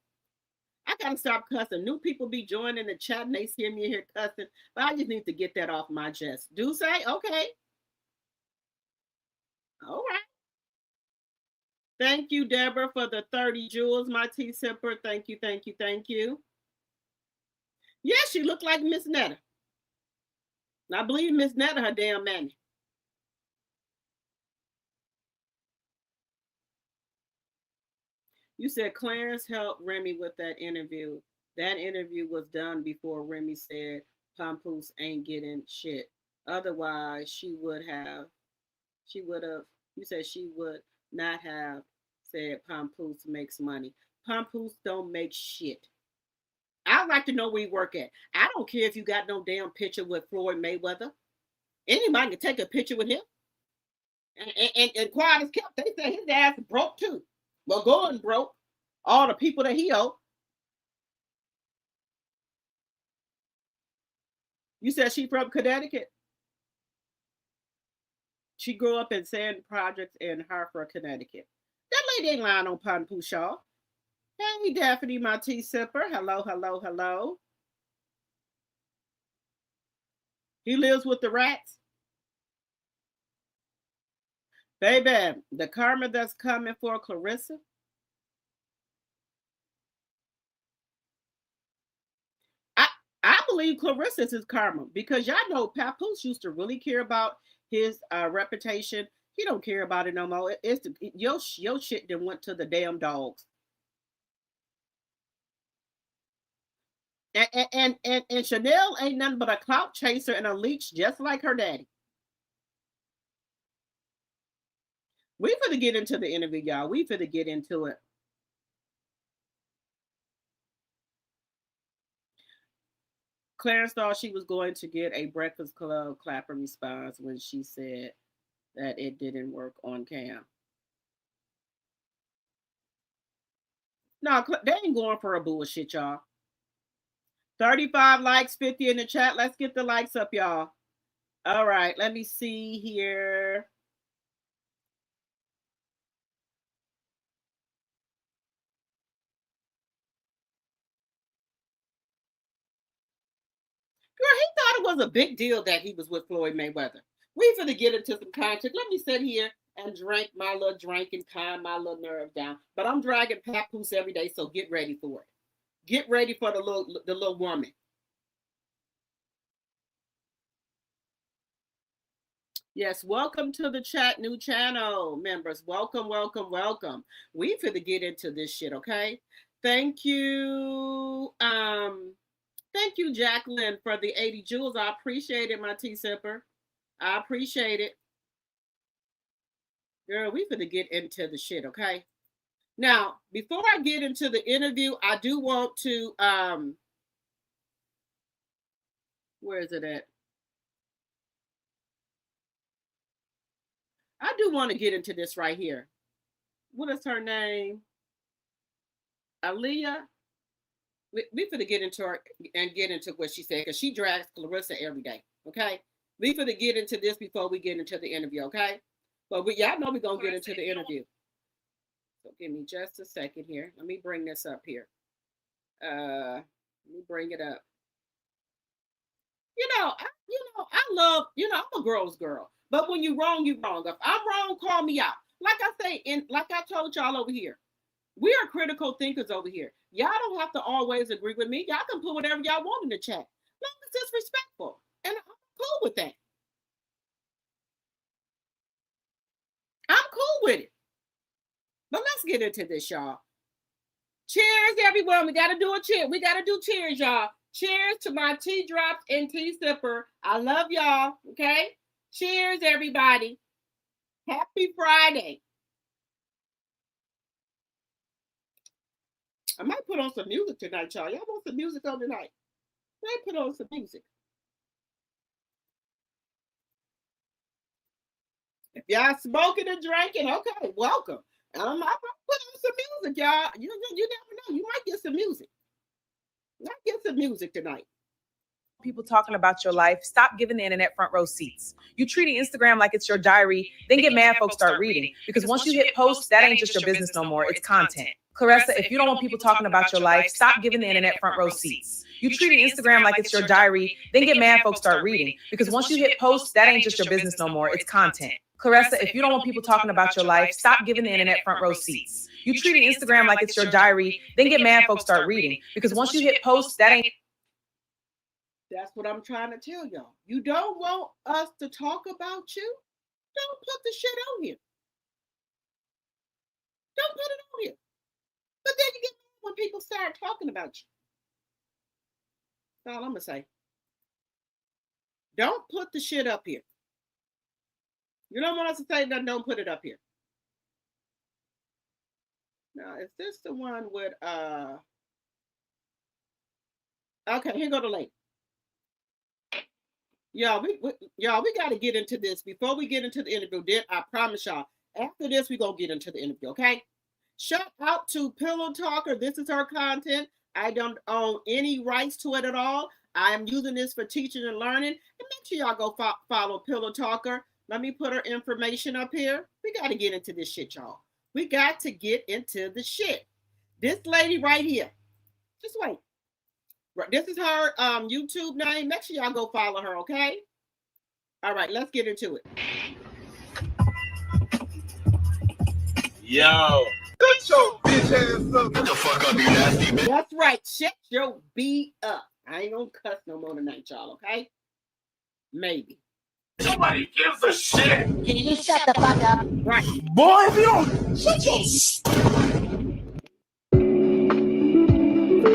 I gotta stop cussing. New people be joining the chat and they see me here cussing, but I just need to get that off my chest. Do say, okay. All right. Thank you, Deborah, for the 30 jewels, my tea sipper. Thank you, thank you, thank you. Yeah, she looked like Miss Netta. I believe Miss Netta, her damn mammy. You said Clarence helped Remy with that interview. That interview was done before Remy said Papoose ain't getting shit. Otherwise, she would have, you said she would not have said Papoose makes money. Papoose don't make shit. I'd like to know where you work at. I don't care if you got no damn picture with Floyd Mayweather. Anybody can take a picture with him. And quiet as kept, they say his ass broke too. Well, going broke. all the people that he owed. You said she from Connecticut. She grew up in Sand Projects in Hartford, Connecticut. That lady ain't lying on Pun Pushaw. Hey, Daphne, my tea sipper. Hello, hello, hello. He lives with the rats. Baby, the karma that's coming for Claressa. I believe Claressa is his karma because y'all know Papoose used to really care about his reputation. He don't care about it no more. Your shit then went to the damn dogs. And Chanel ain't nothing but a clout chaser and a leech just like her daddy. We finna get into the interview, y'all. We finna get into it. Clarence thought she was going to get a Breakfast Club clapper response when she said that it didn't work on cam. No, they ain't going for a bullshit, y'all. 35 likes, 50 in the chat. Let's get the likes up, y'all. All right, let me see here. Girl, he thought it was a big deal that he was with Floyd Mayweather. We finna get into some content. Let me sit here and drink my little drink and calm my little nerve down. But I'm dragging Papoose every day, so get ready for it. Get ready for the little woman. Yes, welcome to the chat, new channel members. Welcome, welcome, welcome. We finna get into this shit, okay? Thank you. Thank you, Jacqueline, for the 80 jewels. I appreciate it, my tea sipper. I appreciate it. Girl, we finna get into the shit, okay? Now, before I get into the interview, I do want to where is it at? I do want to get into this right here. What is her name? Aaliyah. We finna get into her and get into what she said because she drags Claressa every day. Okay, we finna get into this before we get into the interview. Okay, but y'all know we're gonna get into the interview. So give me just a second here. Let me bring this up here. Let me bring it up. I love. I'm a girl's girl. But when you're wrong, you're wrong. If I'm wrong, call me out. Like I say, and like I told y'all over here, we are critical thinkers over here. Y'all don't have to always agree with me. Y'all can put whatever y'all want in the chat. Long as it's respectful. And I'm cool with that. I'm cool with it. But let's get into this, y'all. Cheers, everyone. We got to do a cheer. We got to do cheers, y'all. Cheers to my tea drops and tea sipper. I love y'all. Okay? Cheers, everybody. Happy Friday. I might put on some music tonight, y'all. Y'all want some music on tonight? I might put on some music. If y'all smoking and drinking, okay, welcome. I put on some music, y'all. You never know. You might get some music. Might get some music tonight. People talking about your life, stop giving the internet front row seats. You treating Instagram like it's your diary, then get mad folks start reading. Because once you hit post, that ain't just your business no more, it's content. Claressa, if you don't want people talking about your life, stop giving the internet front row seats. You treating Instagram like it's your diary, then get mad folks start reading. Because once you hit post, that ain't just your business no more, it's content. Claressa, if you don't want people talking about your life, stop giving the internet front row seats. You treating Instagram like it's your diary, then get mad folks start reading. Because once you hit post, that ain't. That's what I'm trying to tell y'all. You don't want us to talk about you? Don't put the shit on here. Don't put it on here. But then you get mad when people start talking about you. That's all I'm going to say. Don't put the shit up here. You don't want us to say nothing, don't put it up here. Now, is this the one with, okay, here go the link. Y'all, we got to get into this before we get into the interview. Then I promise y'all, after this, we're going to get into the interview, okay? Shout out to Pillow Talker. This is her content. I don't own any rights to it at all. I am using this for teaching and learning. And make sure y'all go follow Pillow Talker. Let me put her information up here. We got to get into this shit, y'all. We got to get into the shit. This lady right here. Just wait. This is her YouTube name. Make sure y'all go follow her, okay? All right, let's get into it. Yo. Shut your bitch ass up. Get the fuck up, you nasty bitch. That's right. Shut your B up. I ain't gonna cuss no more tonight, y'all, okay? Maybe. Nobody gives a shit. Can you shut the fuck up? Right. Boy, if you don't shut your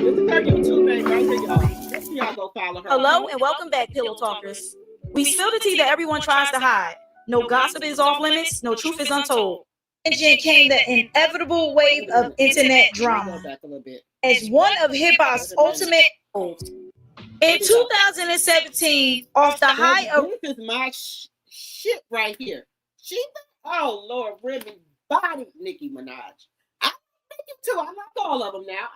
This is her YouTube name right here, y'all. Make sure y'all go follow her. Hello and welcome back, Pillow Talkers. We spill the tea that everyone tries to hide. No gossip is off limits. No truth is untold. Attention came the inevitable wave of internet drama as one of hip hop's ultimate goals. In 2017, off the high of this is my shit right here. Oh Lord, Remy body Nicki Minaj. I like it too. I like all of them now.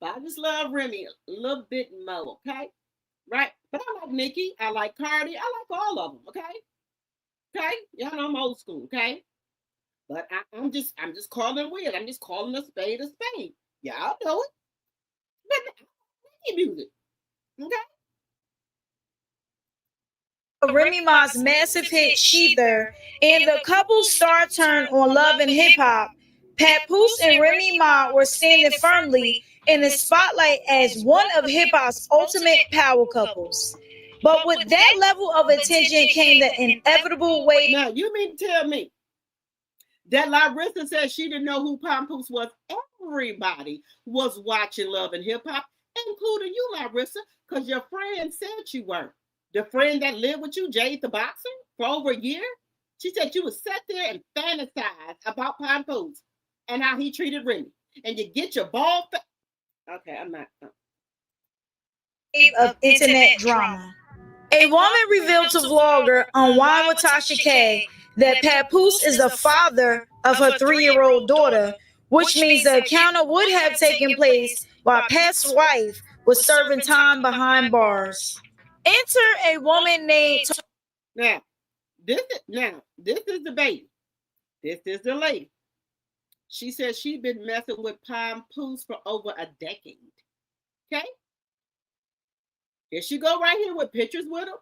But I just love Remy a little bit more. Okay, right? But I like Nicki. I like Cardi. I like all of them. Okay. Y'all know I'm old school. Okay. But I'm just calling it weird. I'm just calling a spade a spade. Y'all know it. But Nicki music. Okay. Remy Ma's massive hit Sheether, and the couple star turn on Love and Hip Hop. Papoose and Remy Ma were standing firmly in the spotlight as one of hip hop's ultimate power couples. But with that level of attention came the inevitable wave. Now, you mean to tell me that Larissa said she didn't know who Papoose was? Everybody was watching Love and Hip Hop, including you, Larissa, because your friend said you were. The friend that lived with you, Jade the Boxer, for over a year, she said you would sit there and fantasize about Papoose and how he treated Remy. And you get your ball. Okay, I'm not. Of internet drama. A woman revealed to vlogger on Wine with Tasha K that Papoose is the father of her 3-year-old daughter, which means the encounter would have taken place while Pat's wife was serving time behind bars. Enter a woman named. Now, this is the baby. This is the lady. She says she's been messing with Papoose for over a decade. Okay? Here she go right here with pictures with him.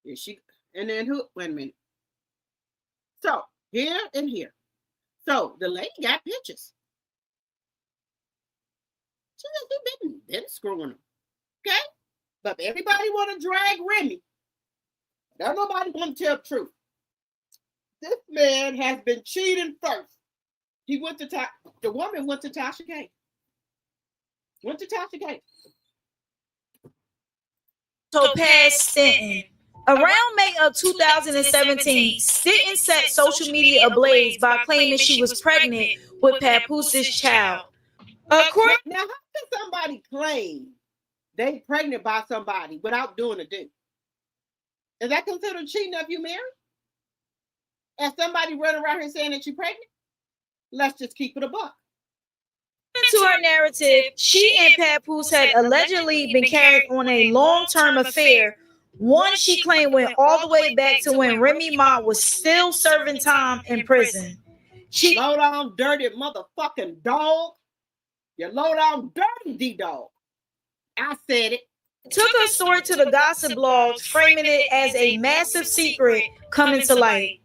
Here she, and then who? Wait a minute. So, here and here. So, the lady got pictures. She said she been screwing him. Okay? But everybody want to drag Remy. Don't nobody want to tell the truth. This man has been cheating first. He went to the woman went to Tasha K. Topaz Stanton. Around May of 2017, Stanton set social media ablaze by claiming she was pregnant with Papoose's child. Now, how can somebody claim they pregnant by somebody without doing a do? Is that considered cheating if you married? And somebody running around here saying that you're pregnant? Let's just keep it a buck. To her narrative, she and Papoose had allegedly been carried on a long-term affair. One she claimed went all the way back to when Remy Ma was still serving time in prison. She low down dirty motherfucking dog. You low down dirty D-dog. I said it. Took her story to the gossip blogs, framing it as a massive secret coming to light.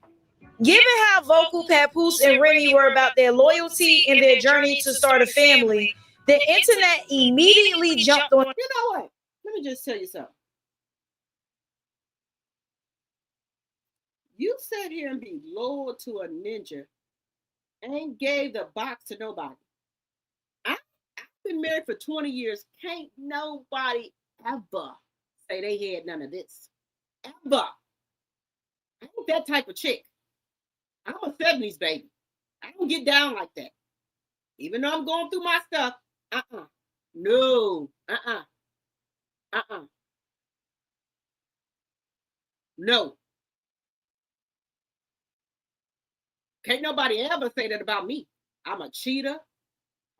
Given how vocal Papoose and Remy were about their loyalty and their journey to start a family, the internet immediately jumped on. You know what? Let me just tell you something. You sat here and be loyal to a ninja and gave the box to nobody. I've been married for 20 years. Can't nobody ever say they had none of this. Ever. I ain't that type of chick. I'm a 70s baby. I don't get down like that. Even though I'm going through my stuff, no, no. Can't nobody ever say that about me. I'm a cheater,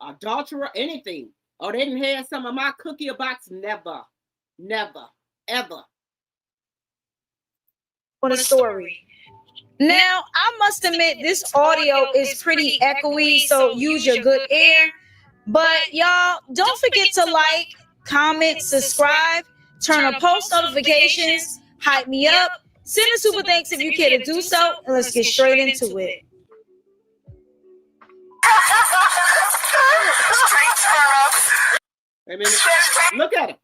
adulterer, anything. Or they didn't have some of my cookie box. Never, never, ever. For the story. Now, I must admit, this audio is pretty echoey, so use your good ear. But y'all, don't forget to like, comment, subscribe, turn on post notifications, hype me up, send a super thanks if you care to do so, and let's get straight into it. Wait a minute. Look at it.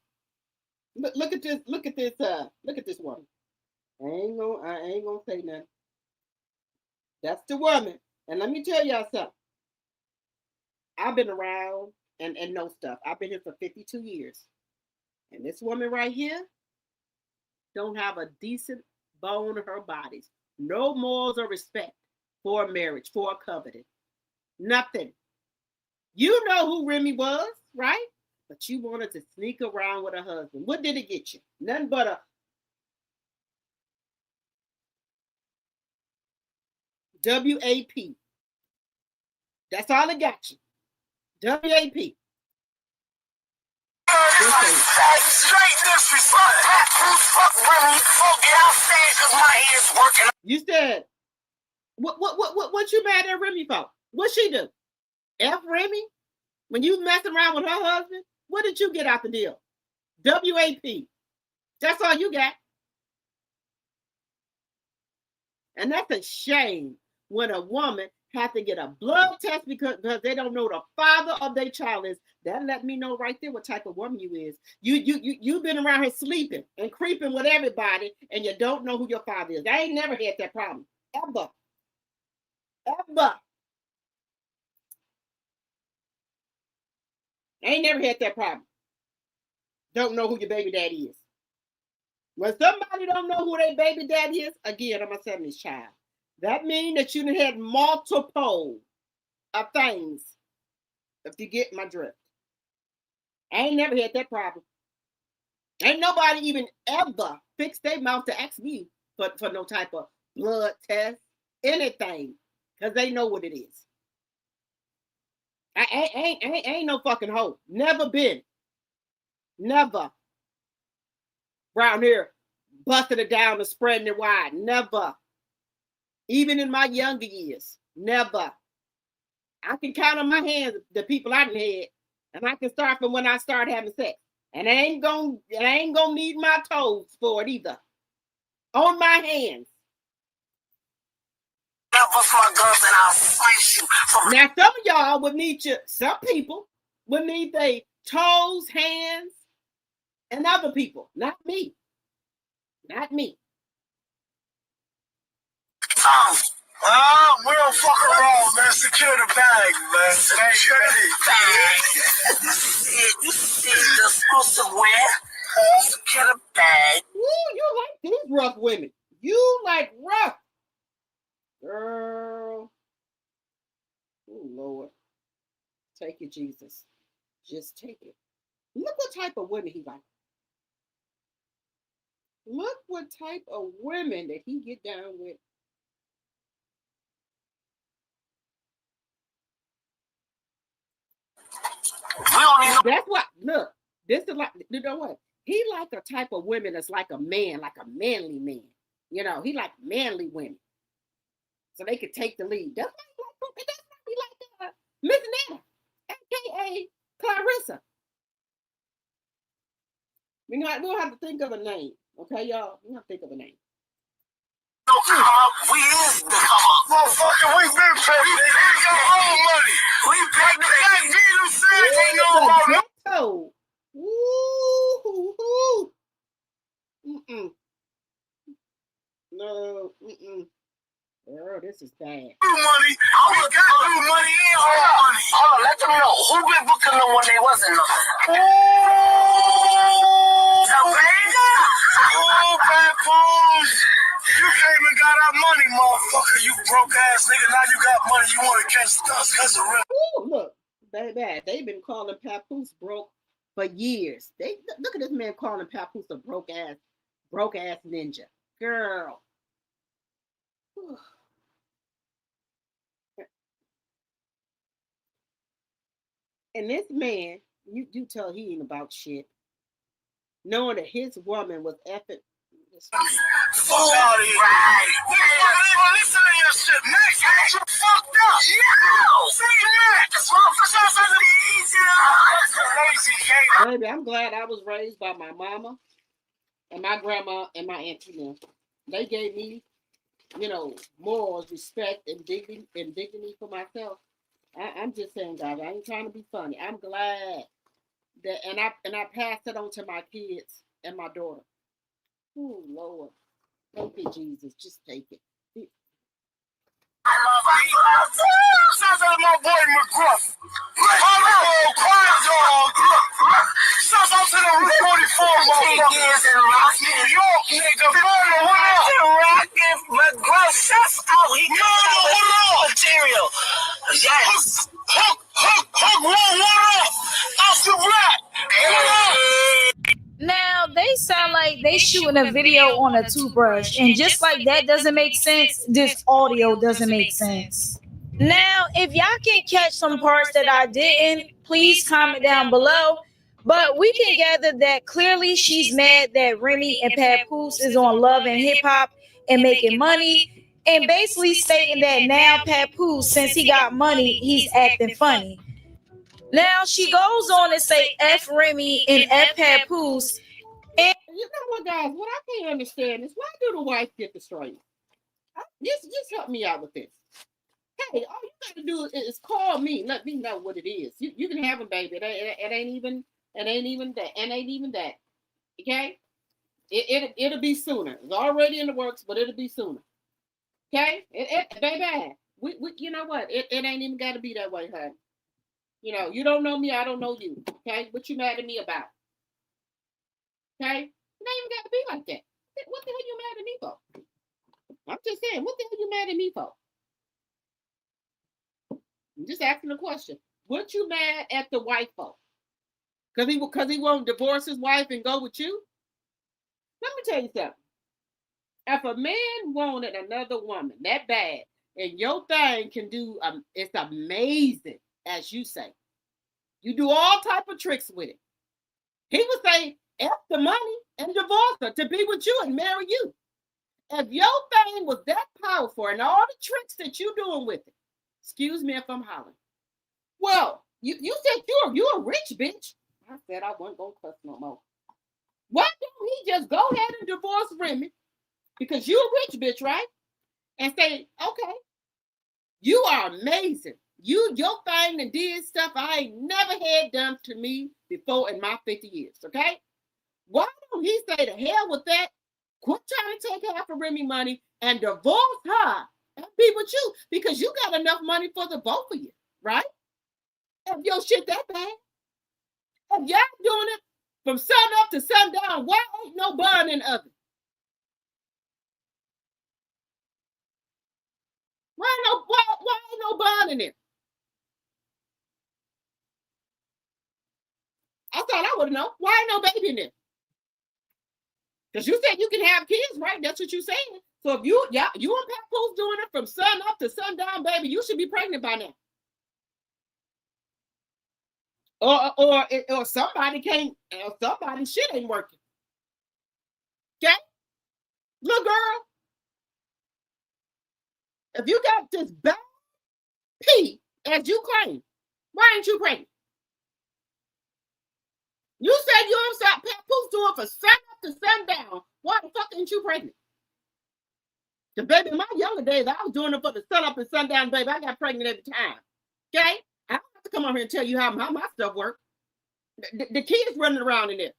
Look at this. Look at this. Look at this woman. I ain't gonna say nothing. That's the woman. And let me tell y'all something. I've been around and know stuff. I've been here for 52 years. And this woman right here don't have a decent bone in her body. No morals or respect for a marriage, for a covenant. Nothing. You know who Remy was, right? But you wanted to sneak around with her husband. What did it get you? Nothing but a WAP. That's all it got you. WAP. You said, what you mad at Remy for? What she do? F Remy? When you mess around with her husband, what did you get out the deal? WAP. That's all you got. And that's a shame when a woman has to get a blood test because they don't know the father of their child is. That let me know right there what type of woman you is. You've been around here sleeping and creeping with everybody, and you don't know who your father is. I ain't never had that problem. Ever. Ever. I ain't never had that problem. Don't know who your baby daddy is. When somebody don't know who their baby daddy is, again, I'm a 70s child. That means that you had multiple of things, if you get my drift. I ain't never had that problem. Ain't nobody even ever fixed their mouth to ask me for no type of blood test, anything, because they know what it is. I ain't no fucking hoe. Never been. Never. Brown hair, busting it down and spreading it wide. Never. Even in my younger years. Never. I can count on my hands the people I done had, and I can start from when I started having sex. And I ain't gonna need my toes for it either. On my hands. Now, some of y'all would need some people would need their toes, hands, and other people. Not me. Not me. We don't fuck around, man. Secure the bag, man. Secure the bag. You see the exclusive wear. Secure the bag. Ooh, you like these rough women. You like rough. Girl. Oh, Lord. Take it, Jesus. Just take it. Look what type of women he like. Look what type of women that he get down with. That's what, look, this is like, you know what? He like a type of women that's like a man, like a manly man. You know, he like manly women. So they could take the lead. That's why he like Miss Nana, a.k.a. Claressa. We don't have to think of a name. Okay, y'all? We don't have to think of a name. We is the motherfucker. We been paid. We got all money. We paid the back. You said they know about ghetto. Woo. No. Girl, this is bad. Money. I got new money and hard money. Hold on, let them know who been booking them when they wasn't nothing. Oh, Papoose. You came and got our money, motherfucker. You broke ass nigga. Now you got money. You want to catch us because of real. Ooh, look, bad. They've been calling Papoose broke for years. Look at this man calling Papoose a broke ass ninja. Girl. And this man, you tell he ain't about shit, knowing that his woman was effing. Fuck out of here. Right. We ain't even listen to your shit. Next, you fucked up. Yo! See you next. Baby, I'm glad I was raised by my mama and my grandma and my auntie now. They gave me, morals, respect, and dignity for myself. I'm just saying, guys, I ain't trying to be funny. I'm glad that, and I passed it on to my kids and my daughter. Oh Lord, thank you, Jesus. Just take it. Sounds like my boy McGruff. Hello, Quad Dog. Sounds like to the 44 motherfucker. New York, nigga. Rockin' McGruff. Shouts out. He got material. Yes. Hook, what up? Off the rap. Now they sound like they shooting a video on a toothbrush, and just like that doesn't make sense, this audio doesn't make sense. Now, if y'all can catch some parts that I didn't, please comment down below. But we can gather that clearly she's mad that Remy and Papoose is on Love and Hip Hop and making money, and basically stating that now Papoose, since he got money, he's acting funny. Now she goes on to say F Remy and F Papoose. And you know what, guys? What I can't understand is, why do the wife get the straight? Just help me out with this. Hey, all you gotta do is call me. Let me know what it is. You can have a baby. It ain't even that. Okay? It'll be sooner. It's already in the works, but it'll be sooner. Okay? Baby, we you know what? It ain't even got to be that way, honey. You don't know me, I don't know you. Okay? What you mad at me about? Okay? It ain't even got to be like that. What the hell you mad at me for? I'm just saying, what the hell you mad at me for? I'm just asking a question. What you mad at the wife for? Because he won't divorce his wife and go with you? Let me tell you something. If a man wanted another woman that bad, and your thing can do, it's amazing, as you say. You do all type of tricks with it. He would say, F the money and divorce her to be with you and marry you. If your thing was that powerful and all the tricks that you doing with it, excuse me if I'm hollering. Well, you said you're a rich bitch. I said I wasn't gonna cuss no more. Why don't he just go ahead and divorce Remy? Because you're a rich bitch, right? And say, okay, you are amazing. Your thing and did stuff I ain't never had done to me before in my 50 years, okay? Why don't he say to hell with that? Quit trying to take half of Remy money and divorce her and be with you, because you got enough money for the both of you, right? If your shit that bad, if y'all doing it from sun up to sundown, why ain't no bun in the oven? Why ain't no bun in there? I thought I would know. Why ain't no baby in there? Because you said you can have kids, right? That's what you're saying. So if you and Papoose doing it from sun up to sundown, baby, you should be pregnant by now. Or somebody can't, or somebody shit ain't working. Okay? Little girl, if you got this bad pee as you claim, why ain't you pregnant? You said you don't stop Papoose doing for sun up to sundown. Why the fuck ain't you pregnant? The baby, in my younger days, I was doing it for the sun up and sundown, baby. I got pregnant every time. Okay? I don't have to come over here and tell you how my stuff works. The kids running around in there.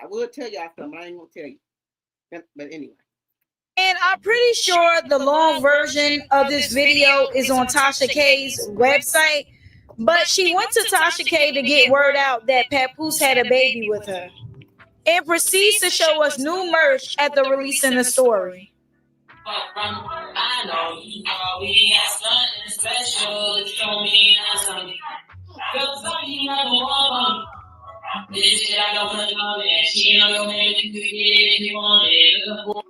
I would tell y'all something, I ain't gonna tell you. But anyway. And I'm pretty sure the long version of this video is on Tasha K's website, but she went to Tasha K to get word out that Papoose had a baby with her, and proceeds to show us new merch after releasing the story. I know you probably have something special. Show me something. Cause I'm not one. This shit I don't know, and she don't know if you want it.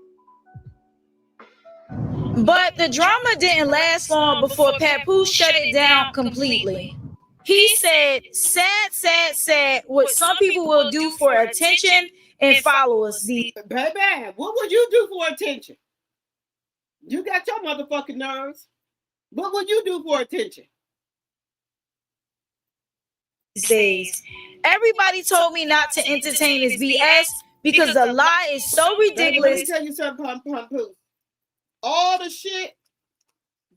But the drama didn't last long before Papoose shut it down completely. He said, sad, sad, sad, what some people will do for attention and followers. Baby, what would you do for attention? You got your motherfucking nerves. What would you do for attention? Days. Everybody told me not to entertain his BS because the lie is so ridiculous. Let me tell you something, Papoose. All the shit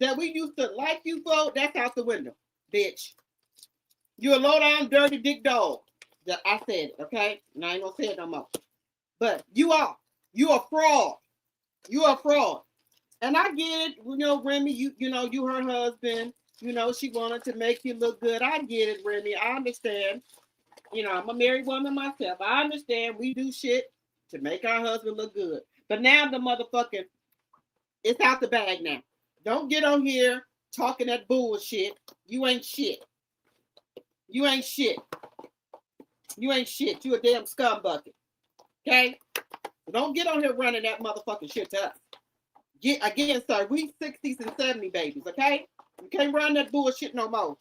that we used to like you for, that's out the window, bitch. You're a low down, dirty dick dog. I said it, okay? And I ain't gonna say it no more. But you are a fraud. You are a fraud. And I get it, you know, Remy, you know, you her husband, you know, she wanted to make you look good. I get it, Remy. I understand. You know, I'm a married woman myself. I understand we do shit to make our husband look good. But now the motherfucking, it's out the bag now. Don't get on here talking that bullshit. You ain't shit. You ain't shit. You ain't shit. You a damn scumbucket. Okay? Don't get on here running that motherfucking shit to us. Again, sir, we 60s and 70 babies, okay? You can't run that bullshit no more.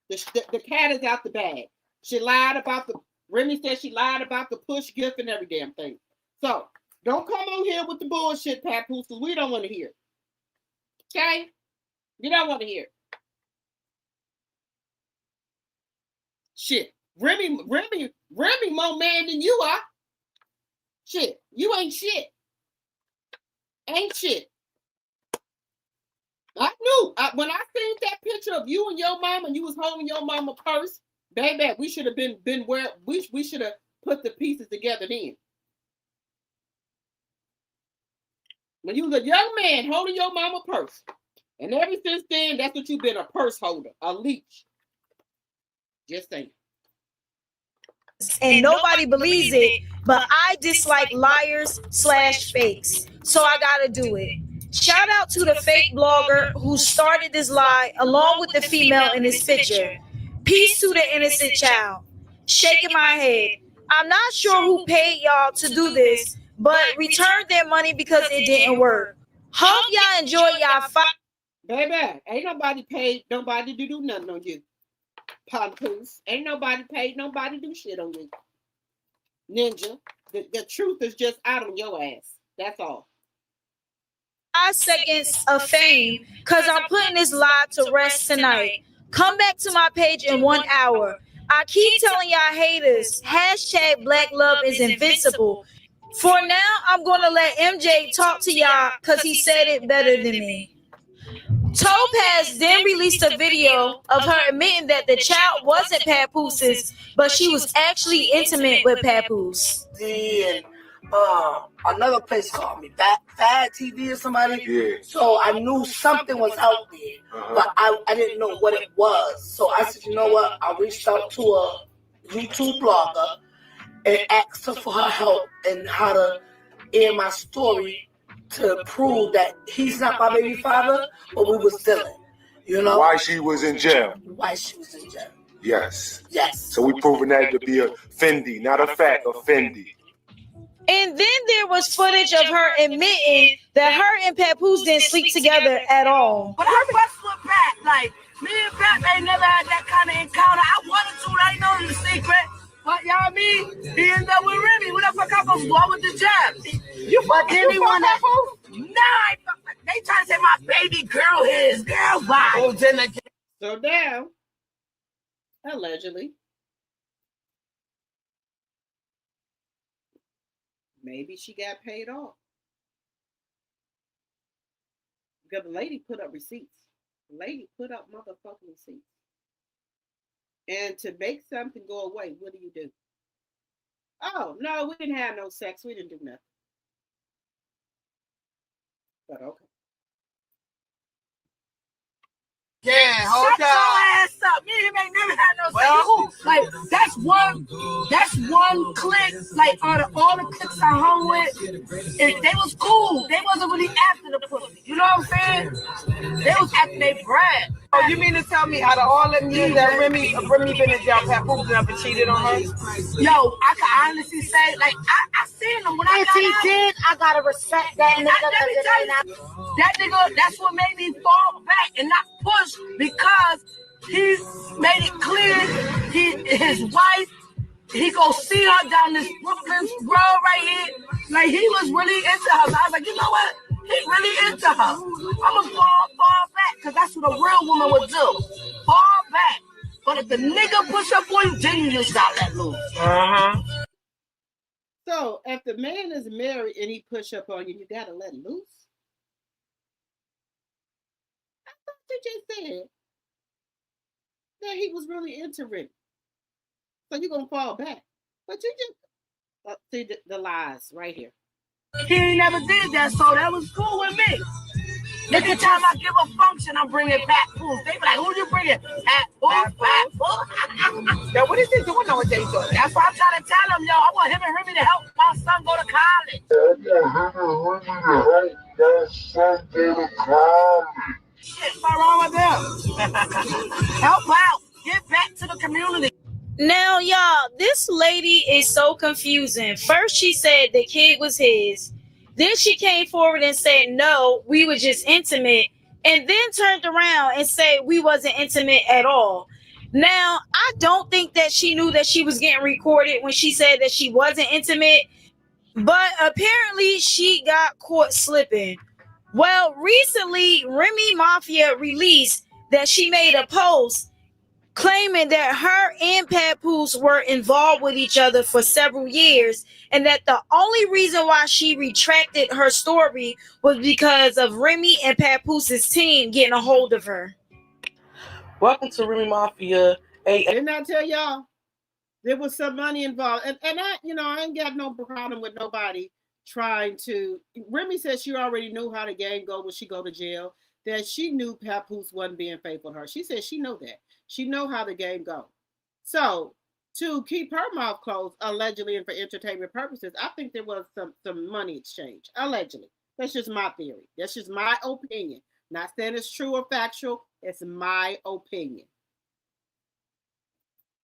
The cat is out the bag. She lied about Remy said she lied about the push gift and every damn thing. So, don't come on here with the bullshit, Papoose, because we don't want to hear it. Okay? You don't want to hear it. Shit. Remy more man than you are. Shit. You ain't shit. Ain't shit. I knew. When I seen that picture of you and your mama and you was holding your mama purse, baby, we should have been where we should have put the pieces together then. When you was a young man holding your mama purse. And ever since then, that's what you've been, a purse holder, a leech. Just saying. And nobody believes it, but I dislike liars/fakes. So I gotta do it. Shout out to the fake blogger who started this lie along with the female in this picture. Peace to the innocent child. Shaking my head. I'm not sure who paid y'all to do this, but returned their money because it didn't work. Hope y'all enjoy y'all Baby, ain't nobody paid nobody to do nothing on you. Papoose. Ain't nobody paid nobody to do shit on you. Ninja. The truth is just out on your ass. That's all. 5 seconds of fame because I'm putting this lie to rest tonight. Come back to my page in 1 hour. I keep telling y'all haters, hashtag Black Love is invincible. For now, I'm going to let MJ talk to y'all because he said it better than me. Topaz then released a video of her admitting that the child wasn't Papooses, but she was actually intimate with Papoose. And another place called me, Fad TV or somebody. Yeah. So I knew something was out there, but I didn't know what it was. So I said, you know what? I reached out to a YouTube blogger and asked her for her help and how to air my story to prove that he's not my baby father, but we was dealing. You know? Why she was in jail. Why she was in jail. Yes. Yes. So we proving that to be a Fendi, not a fact, a Fendi. And then there was footage of her admitting that her and Papoose didn't sleep together at all. But I fussed with Pat. Like, me and Pat ain't never had that kind of encounter. I wanted to, I know the secret. But y'all mean, he ended up with Remy. What the fuck I supposed to do? I with the jabs. You fuck anyone that nah, they trying to say my baby girl is girl vibe. So now, allegedly, maybe she got paid off. Because the lady put up receipts. The lady put up motherfucking receipts. And to make something go away, what do? Oh, no, we didn't have no sex. We didn't do nothing. But okay. Yeah, hold Shut your ass up. me and him ain't never had no sex. Like that's one clique. Like all the cliques I hung with, if they was cool, they wasn't really after the pussy. You know what I'm saying? They was after their bread. Oh, you mean to tell me out of all them years that Remy been in jail, Papoose never cheated on her? Yo, I can honestly say, like, I seen him when I got out. did, I gotta respect that nigga. That nigga, that's what made me fall back and not push, because he made it clear his wife, he go see her down this Brooklyn road right here. Like, he was really into her. So I was like, you know what? He really into her. I'm gonna fall back, because that's what a real woman would do. Fall back. But if the nigga push up on you, then you just got let loose. So if the man is married and he push up on you, you gotta let loose? I thought you just said that he was really into Rick. So you're gonna fall back. But you just see the lies right here. He ain't never did that, so that was cool with me. Every time I give a function, I'm bringing Papoose. They be like, who you bringing? Papoose. Yo, what is this doing nowadays? That's why I'm trying to tell him, yo, I want him and Remy to help my son go to college. Shit, what's wrong with them? Help out. Get back to the community. Now, y'all, this lady is so confusing. First, she said the kid was his. Then she came forward and said, no, we were just intimate. And then turned around and said we wasn't intimate at all. Now, I don't think that she knew that she was getting recorded when she said that she wasn't intimate. But apparently, she got caught slipping. Well, recently, Remy Mafia released that she made a post claiming that her and Papoose were involved with each other for several years, and that the only reason why she retracted her story was because of Remy and Papoose's team getting a hold of her. Welcome to Remy Mafia. Didn't I tell y'all there was some money involved? And I, I ain't got no problem with nobody trying to. Remy said she already knew how the game go when she go to jail, that she knew Papoose wasn't being faithful to her. She said she know that. She know how the game goes. So to keep her mouth closed, allegedly and for entertainment purposes, I think there was some money exchange. Allegedly. That's just my theory. That's just my opinion. Not saying it's true or factual. It's my opinion.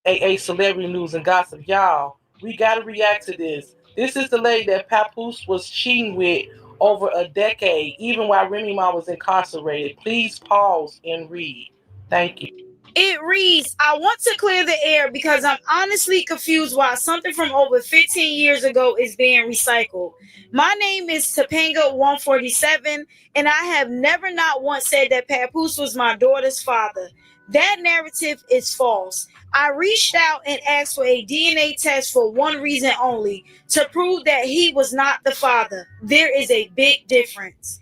AA celebrity news and gossip. Y'all, we got to react to this. This is the lady that Papoose was cheating with over a decade, even while Remy Ma was incarcerated. Please pause and read. Thank you. It reads, I want to clear the air because I'm honestly confused why something from over 15 years ago is being recycled. My name is Topanga147, and I have never not once said that Papoose was my daughter's father. That narrative is false. I reached out and asked for a DNA test for one reason only, to prove that he was not the father. There is a big difference.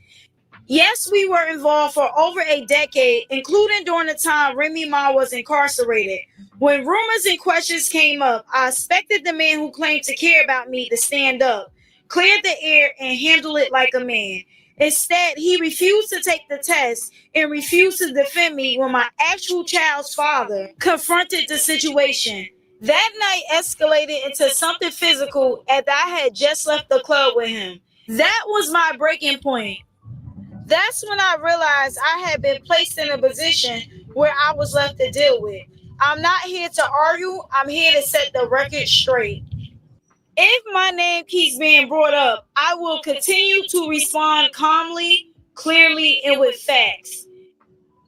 Yes, we were involved for over a decade, including during the time Remy Ma was incarcerated. When rumors and questions came up, I expected the man who claimed to care about me to stand up, clear the air, and handle it like a man. Instead, he refused to take the test and refused to defend me when my actual child's father confronted the situation. That night escalated into something physical as I had just left the club with him. That was my breaking point. That's when I realized I had been placed in a position where I was left to deal with. I'm not here to argue. I'm here to set the record straight. If my name keeps being brought up, I will continue to respond calmly, clearly, and with facts.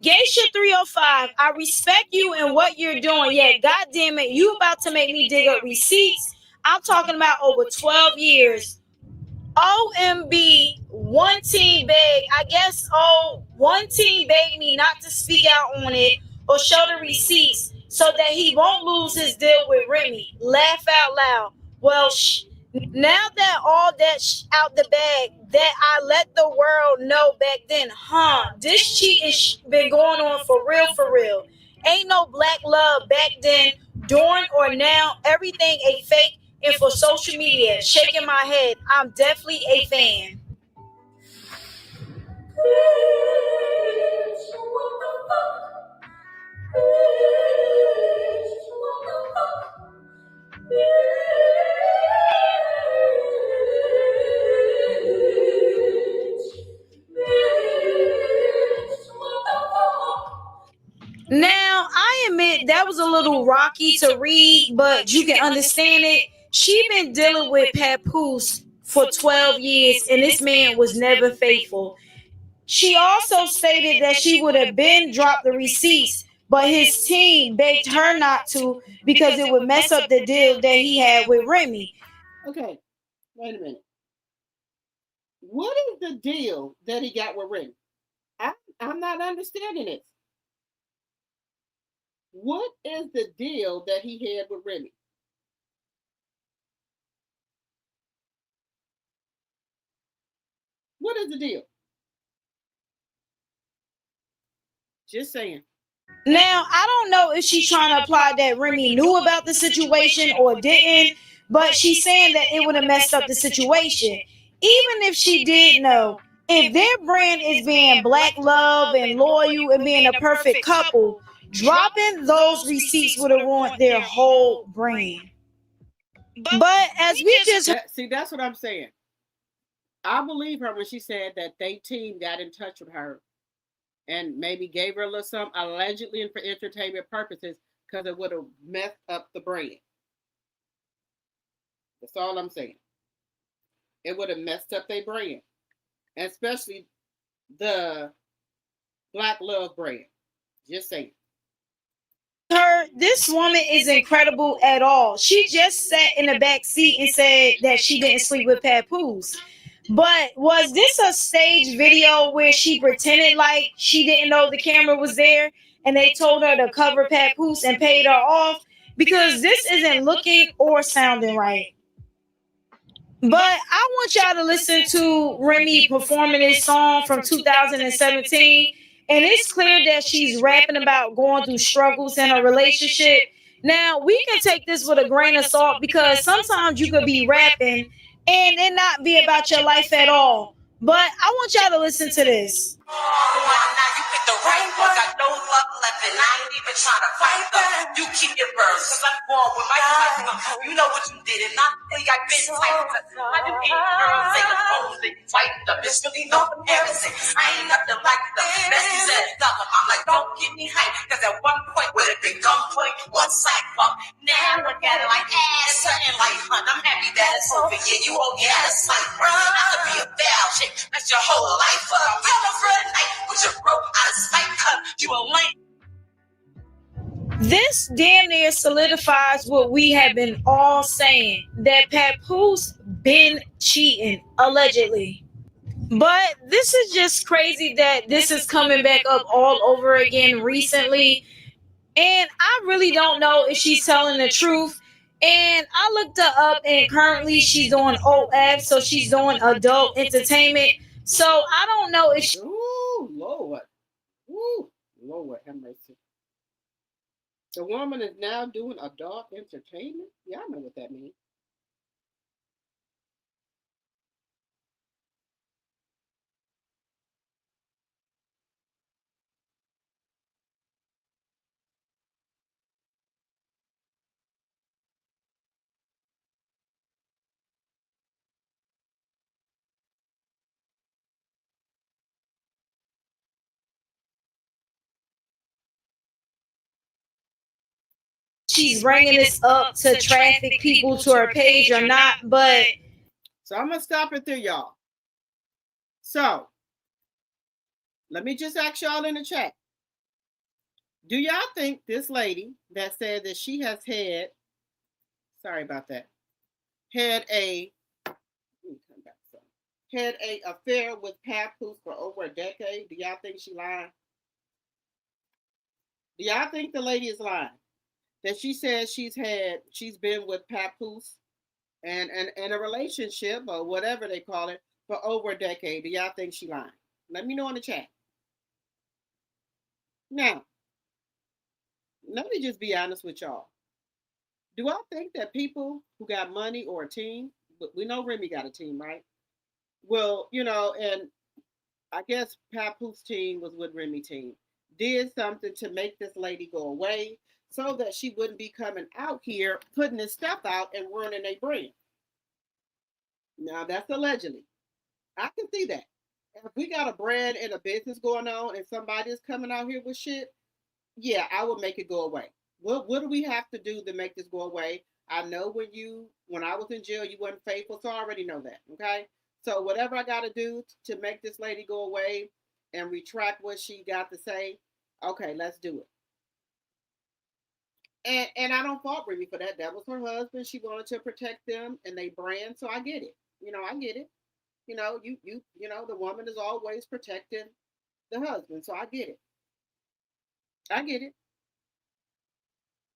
Geisha 305, I respect you and what you're doing, yet goddamn it, you about to make me dig up receipts. I'm talking about over 12 years. OMB, one team begged, one team begged me not to speak out on it or show the receipts so that he won't lose his deal with Remy. Laugh out loud. Well, now that all that's out the bag, that I let the world know back then, this cheating been going on for real. Ain't no black love back then, during or now, everything a fake. And for social media, shaking my head, I'm definitely a fan. I admit that was a little rocky to read, but you can understand it. She been dealing with Papoose for 12 years, and this man was never faithful. She also stated that she would have been dropped the receipts, but his team begged her not to because it would mess up the deal that he had with Remy. Okay, wait a minute. What is the deal that he got with Remy? I'm not understanding it. What is the deal that he had with Remy? What is the deal? Just saying. Now, I don't know if she's trying to apply that Remy knew about the situation or didn't, but she's saying that it would have messed up the situation. Even if she did know, if their brand is being black love and loyal and being a perfect couple, dropping those receipts would have ruined their whole brand. But as we just See, that's what I'm saying. I believe her when she said that they team got in touch with her and maybe gave her a little something, allegedly and for entertainment purposes, because it would have messed up the brand. That's all I'm saying. It would have messed up their brand, and especially the Black Love brand. Just saying. her, this woman is incredible at all. She just sat in the back seat and said that she didn't sleep with Papoose. But was this a stage video where she pretended like she didn't know the camera was there and they told her to cover Papoose and paid her off? Because this isn't looking or sounding right. But I want y'all to listen to Remy performing this song from 2017. And it's clear that she's rapping about going through struggles in a relationship. Now, we can take this with a grain of salt because sometimes you could be rapping and it not be about your life at all. But I want y'all to listen to this. Now you pick the right one, got no luck left, and I ain't even trying to fight them. You keep your birds, cause I'm born with my type. You know what you did, and I think I've been typed. I do hate girls, they oppose it, fight them. It's really no comparison. I ain't nothing like them. Bessie said, stop them. I'm like, don't get me hyped, cause at one point, with a big gunpoint, one sack bump. Now I look at it like, something like, I'm happy that it's over. Yeah, you only had a slight break. Not to be a bad chick, that's your whole life. I'm for a night with your broke out of spite, cut. You a lame. This damn near solidifies what we have been all saying, that Papoose been cheating, allegedly. But this is just crazy that this is coming back up all over again recently. And I really don't know if she's telling the truth. And I looked her up, and currently she's doing OF, so she's doing adult entertainment. So I don't know if she. Ooh, Lord. Ooh, Lord, have mercy. The woman is now doing adult entertainment. Y'all know what that means. She's bringing this up to traffic people to her page or not, but so I'm gonna stop it there, y'all. So let me just ask y'all in the chat. Do y'all think this lady that said that she has had, sorry about that, had a affair with Papoose for over a decade? Do y'all think she lied? Do y'all think the lady is lying? That she says she's been with Papoose and in a relationship or whatever they call it for over a decade. Do y'all think she lying? Let me know in the chat. Now, let me just be honest with y'all. Do I think that people who got money or a team, we know Remy got a team, right? Well, and I guess Papoose team was with Remy team, did something to make this lady go away so that she wouldn't be coming out here putting this stuff out and ruining their brand. Now, that's allegedly. I can see that. If we got a brand and a business going on and somebody is coming out here with shit, yeah, I will make it go away. What do we have to do to make this go away? I know when I was in jail, you weren't faithful, so I already know that. Okay, so whatever I got to do to make this lady go away and retract what she got to say, okay, let's do it. And I don't fault Remy for that. That was her husband. She wanted to protect them and they brand, so I get it. I get it. The woman is always protecting the husband, so I get it. I get it.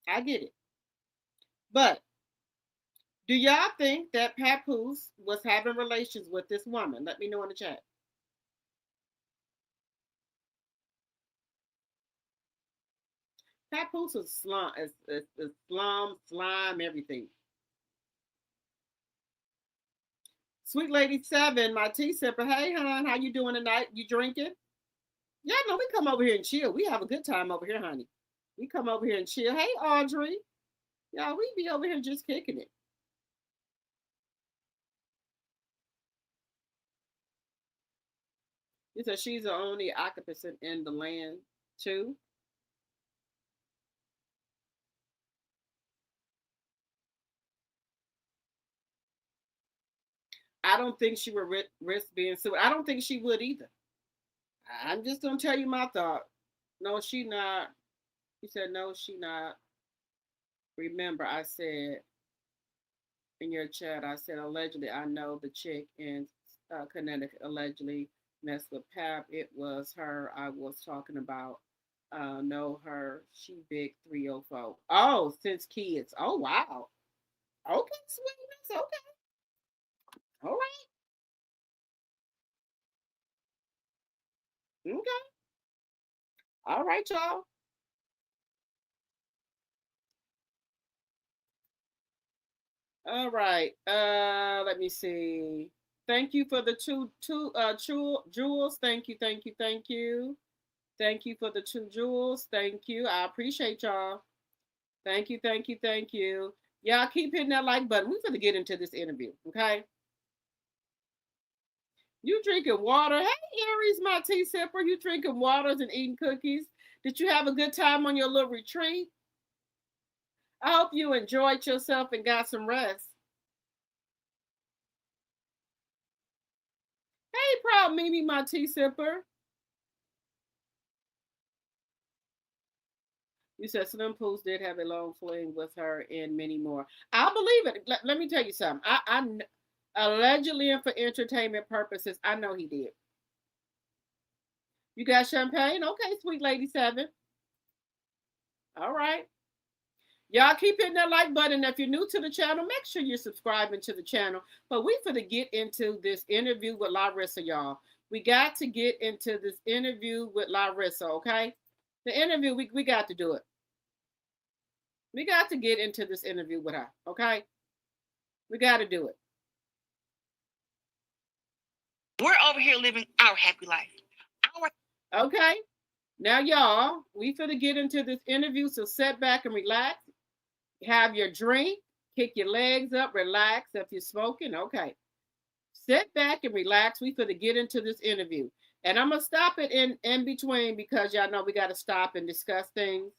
I get it. But do y'all think that Papoose was having relations with this woman? Let me know in the chat. Papoose is slime, everything. Sweet Lady 7, my tea sipper. Hey, hon, how you doing tonight? You drinking? Yeah, no, we come over here and chill. We have a good time over here, honey. We come over here and chill. Hey, Audrey. Y'all, we be over here just kicking it. You said she's the only occupant in the land, too? I don't think she would risk being sued. I don't think she would either. I'm just going to tell you my thought. No, she not. He said, no, she not. Remember, I said in your chat, I said, allegedly, I know the chick in Connecticut allegedly messed with Pap. It was her I was talking about. Know her. She big 304. Oh, since kids. Oh, wow. Okay, sweetness. Okay. All right. Okay. All right, y'all. All right. Let me see. Thank you for the two jewels. Thank you, thank you, thank you. Thank you for the 2 jewels. Thank you. I appreciate y'all. Thank you, thank you, thank you. Y'all keep hitting that like button. We're gonna get into this interview, okay? You drinking water. Hey, Aries, my tea sipper. You drinking waters and eating cookies. Did you have a good time on your little retreat? I hope you enjoyed yourself and got some rest. Hey, proud Mimi, my tea sipper. You said Slim Pools did have a long fling with her and many more. I believe it. Let me tell you something. I allegedly and for entertainment purposes, I know he did. You got champagne? Okay, Sweet Lady 7. All right. Y'all keep hitting that like button. If you're new to the channel, make sure you're subscribing to the channel. But we finna get into this interview with Claressa, y'all. We got to get into this interview with Claressa, okay? The interview, we got to do it. We got to get into this interview with her, okay? We got to do it. We're over here living our happy life. Okay. Now, y'all, we finna get into this interview, so sit back and relax. Have your drink, kick your legs up, relax. If you're smoking, okay. Sit back and relax. We finna get into this interview. And I'm gonna stop it in between because y'all know we gotta stop and discuss things.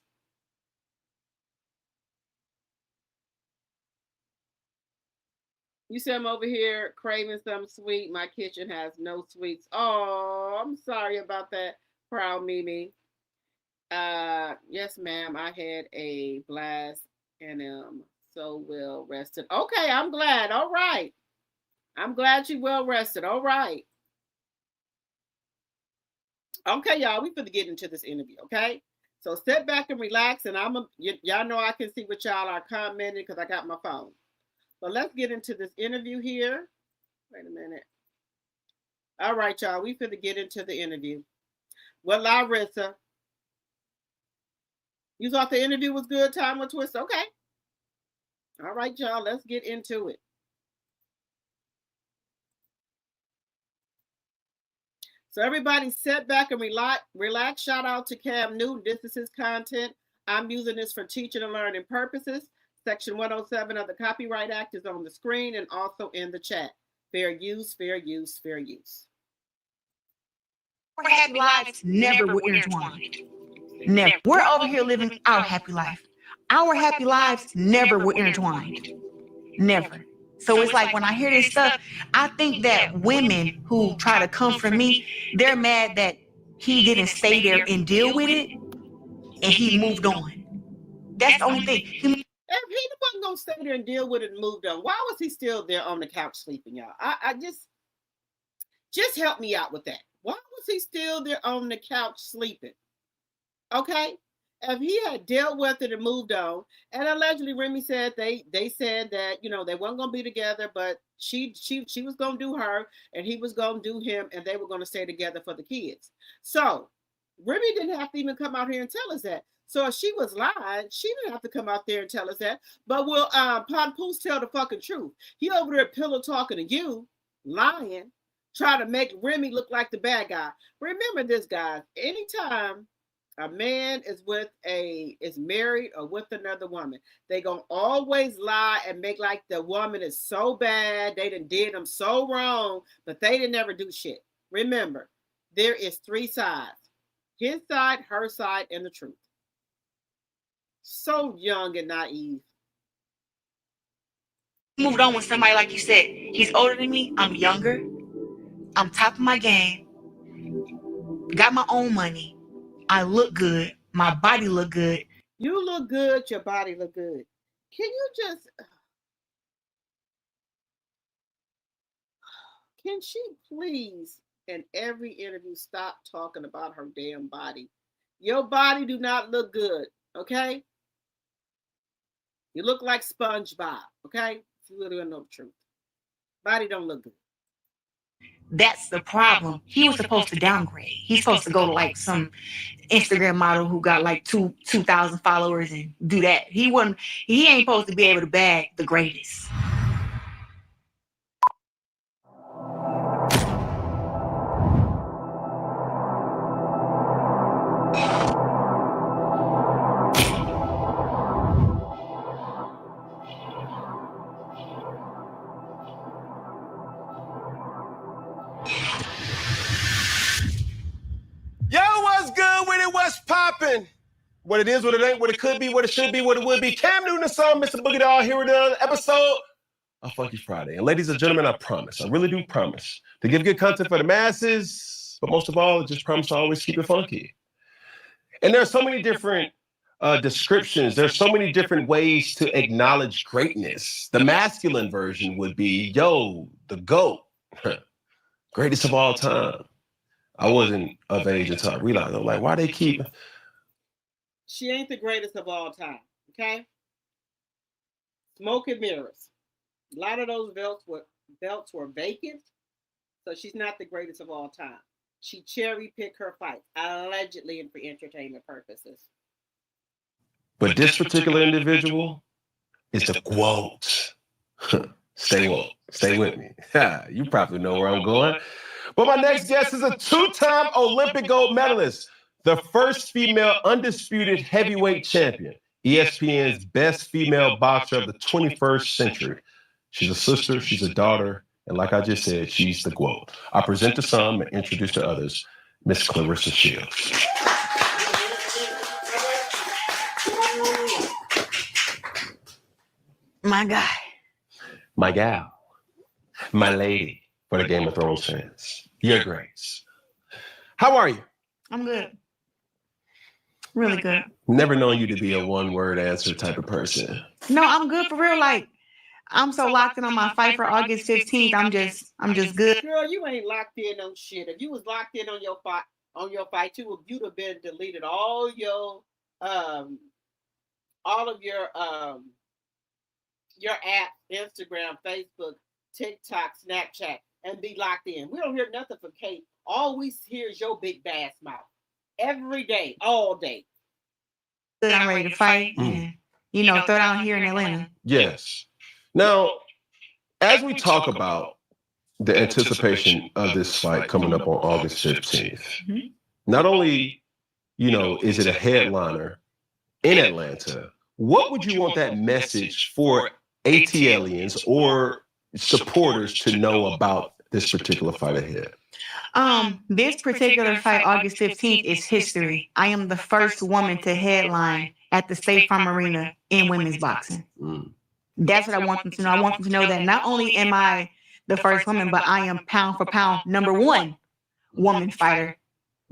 You see I'm over here craving something sweet. My kitchen has no sweets. Oh, I'm sorry about that, proud Mimi. Yes, ma'am. I had a blast and am so well rested. Okay, I'm glad. All right. I'm glad you well rested. All right. Okay, y'all, we finna get into this interview, okay? So sit back and relax, and y'all know I can see what y'all are commenting because I got my phone. But let's get into this interview here. Wait a minute. All right, y'all, we finna get into the interview. Well, Claressa, you thought the interview was good, Time with Twist? Okay. All right, y'all, let's get into it. So everybody sit back and relax. Shout out to Cam Newton. This is his content. I'm using this for teaching and learning purposes. Section 107 of the Copyright Act is on the screen and also in the chat. Fair use, fair use, fair use. Our happy lives never were intertwined. Never. We're over here living our happy life. Our happy lives never were intertwined. Never. So it's like when I hear this stuff, I think that women who try to come for me, they're mad that he didn't stay there and deal with it, and he moved on. That's the only thing. If he wasn't gonna stay there and deal with it and moved on, why was he still there on the couch sleeping, y'all? I just help me out with that. Why was he still there on the couch sleeping? Okay. If he had dealt with it and moved on, and allegedly Remy said they said that, you know, they weren't gonna be together, but she was gonna do her and he was gonna do him, and they were gonna stay together for the kids. So Remy didn't have to even come out here and tell us that. So if she was lying, she didn't have to come out there and tell us that. But will Ponpoose tell the fucking truth? He over there pillow talking to you, lying, trying to make Remy look like the bad guy. Remember this, guys. Anytime a man is married or with another woman, they gonna always lie and make like the woman is so bad, they did them so wrong, but they didn't ever do shit. Remember, there is 3 sides: his side, her side, and the truth. So young and naive. Moved on with somebody, like you said. He's older than me. I'm younger. I'm top of my game. Got my own money. I look good. My body look good. You look good. Your body look good. Can you just... Can she please, in every interview, stop talking about her damn body? Your body do not look good, okay? You look like SpongeBob, okay? You really don't know the truth. Body don't look good. That's the problem. He was supposed to downgrade. He's supposed to go to like some Instagram model who got like 2,000 followers and do that. He ain't supposed to be able to bag the greatest. Popping. What it is, what it ain't, what it could be, what it should be, what it would be. Cam Newton, the song, Mr. Boogie Doll, here it is, episode of Funky Friday. And ladies and gentlemen, I promise, I really do promise, to give good content for the masses, but most of all, I just promise to always keep it funky. And there are so many different descriptions. There's so many different ways to acknowledge greatness. The masculine version would be, yo, the GOAT, greatest of all time. I wasn't of age until I realized, I'm like, why they keep... She ain't the greatest of all time, okay? Smoke and mirrors. A lot of those belts were vacant, so she's not the greatest of all time. She cherry-picked her fights, allegedly and for entertainment purposes. But this particular individual is the GOAT. Stay woke. Stay with me. You probably know where I'm going. But my next guest is a 2-time Olympic gold medalist, the first female undisputed heavyweight champion, ESPN's best female boxer of the 21st century. She's a sister, she's a daughter, and like I just said, she's the GOAT. I present to some and introduce to others, Miss Claressa Shields. My guy. My gal. My lady. For the Game of Thrones fans. Your Grace. How are you? I'm good. Really good. Never known you to be a one-word answer type of person. No, I'm good for real. Like, I'm so locked in on my fight for August 15th. I'm just good. Girl, you ain't locked in on shit. If you was locked in on your fight, you'd have been deleted all of your apps, Instagram, Facebook, TikTok, Snapchat, and be locked in. We don't hear nothing from Kate. All we hear is your big bass mouth. Every day, all day. I'm ready to fight and, throw down here in Atlanta. Yes. Now, as we talk about the anticipation of this fight coming up on August 15th, not only, is it a headliner in Atlanta, what would you want that message for ATLians or supporters to know about this particular fight ahead? This particular fight, August 15th, is history. I am the first woman to headline at the State Farm Arena in women's boxing. That's what I want them to know. I want them to know that not only am I the first woman, but I am pound for pound #1 woman fighter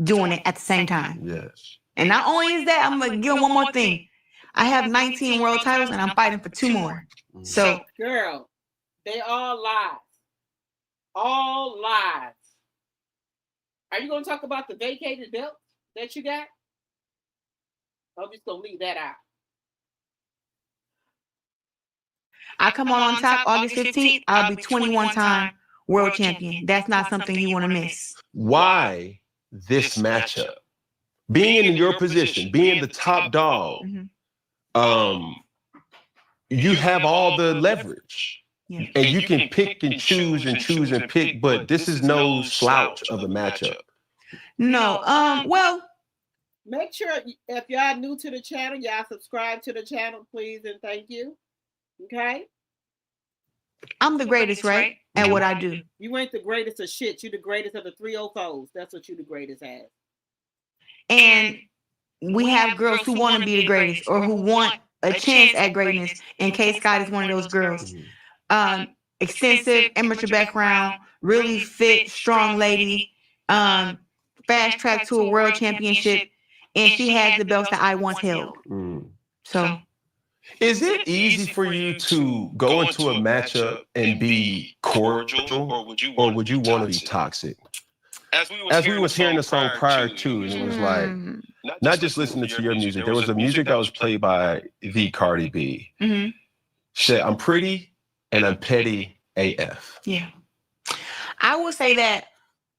doing it at the same time. Yes. And not only is that, I'm gonna give them one more thing. I have 19 world titles and I'm fighting for 2 more. So, girl, they all lies. All lies. Are you going to talk about the vacated belt that you got? I'm just going to leave that out. I come on top August 15th, I'll be 21-time world champion. That's not something you want to miss. Why this matchup? Being in your position, being the top dog, you have all the leverage. Yeah. And you can pick and choose and pick, but this is no slouch of a matchup. No. Well, make sure if y'all new to the channel, y'all subscribe to the channel, please, and thank you. Okay? I'm the greatest, right? At what I do. You ain't the greatest of shit. You the greatest of the 304s. That's what you the greatest at. And we have girls who want to be the greatest or who want a chance at greatness, in case Scott is one of those girls. Extensive amateur background, really fit, strong lady, fast track to a world championship, and she has the belts that I once held. So, is it easy for you to go into a matchup and be cordial, or would you want to be toxic? As we was hearing the song prior to, and it was like, not just listening to your music, there was a music that was played by the Cardi B. She said, I'm pretty and I'm petty AF. Yeah. I will say that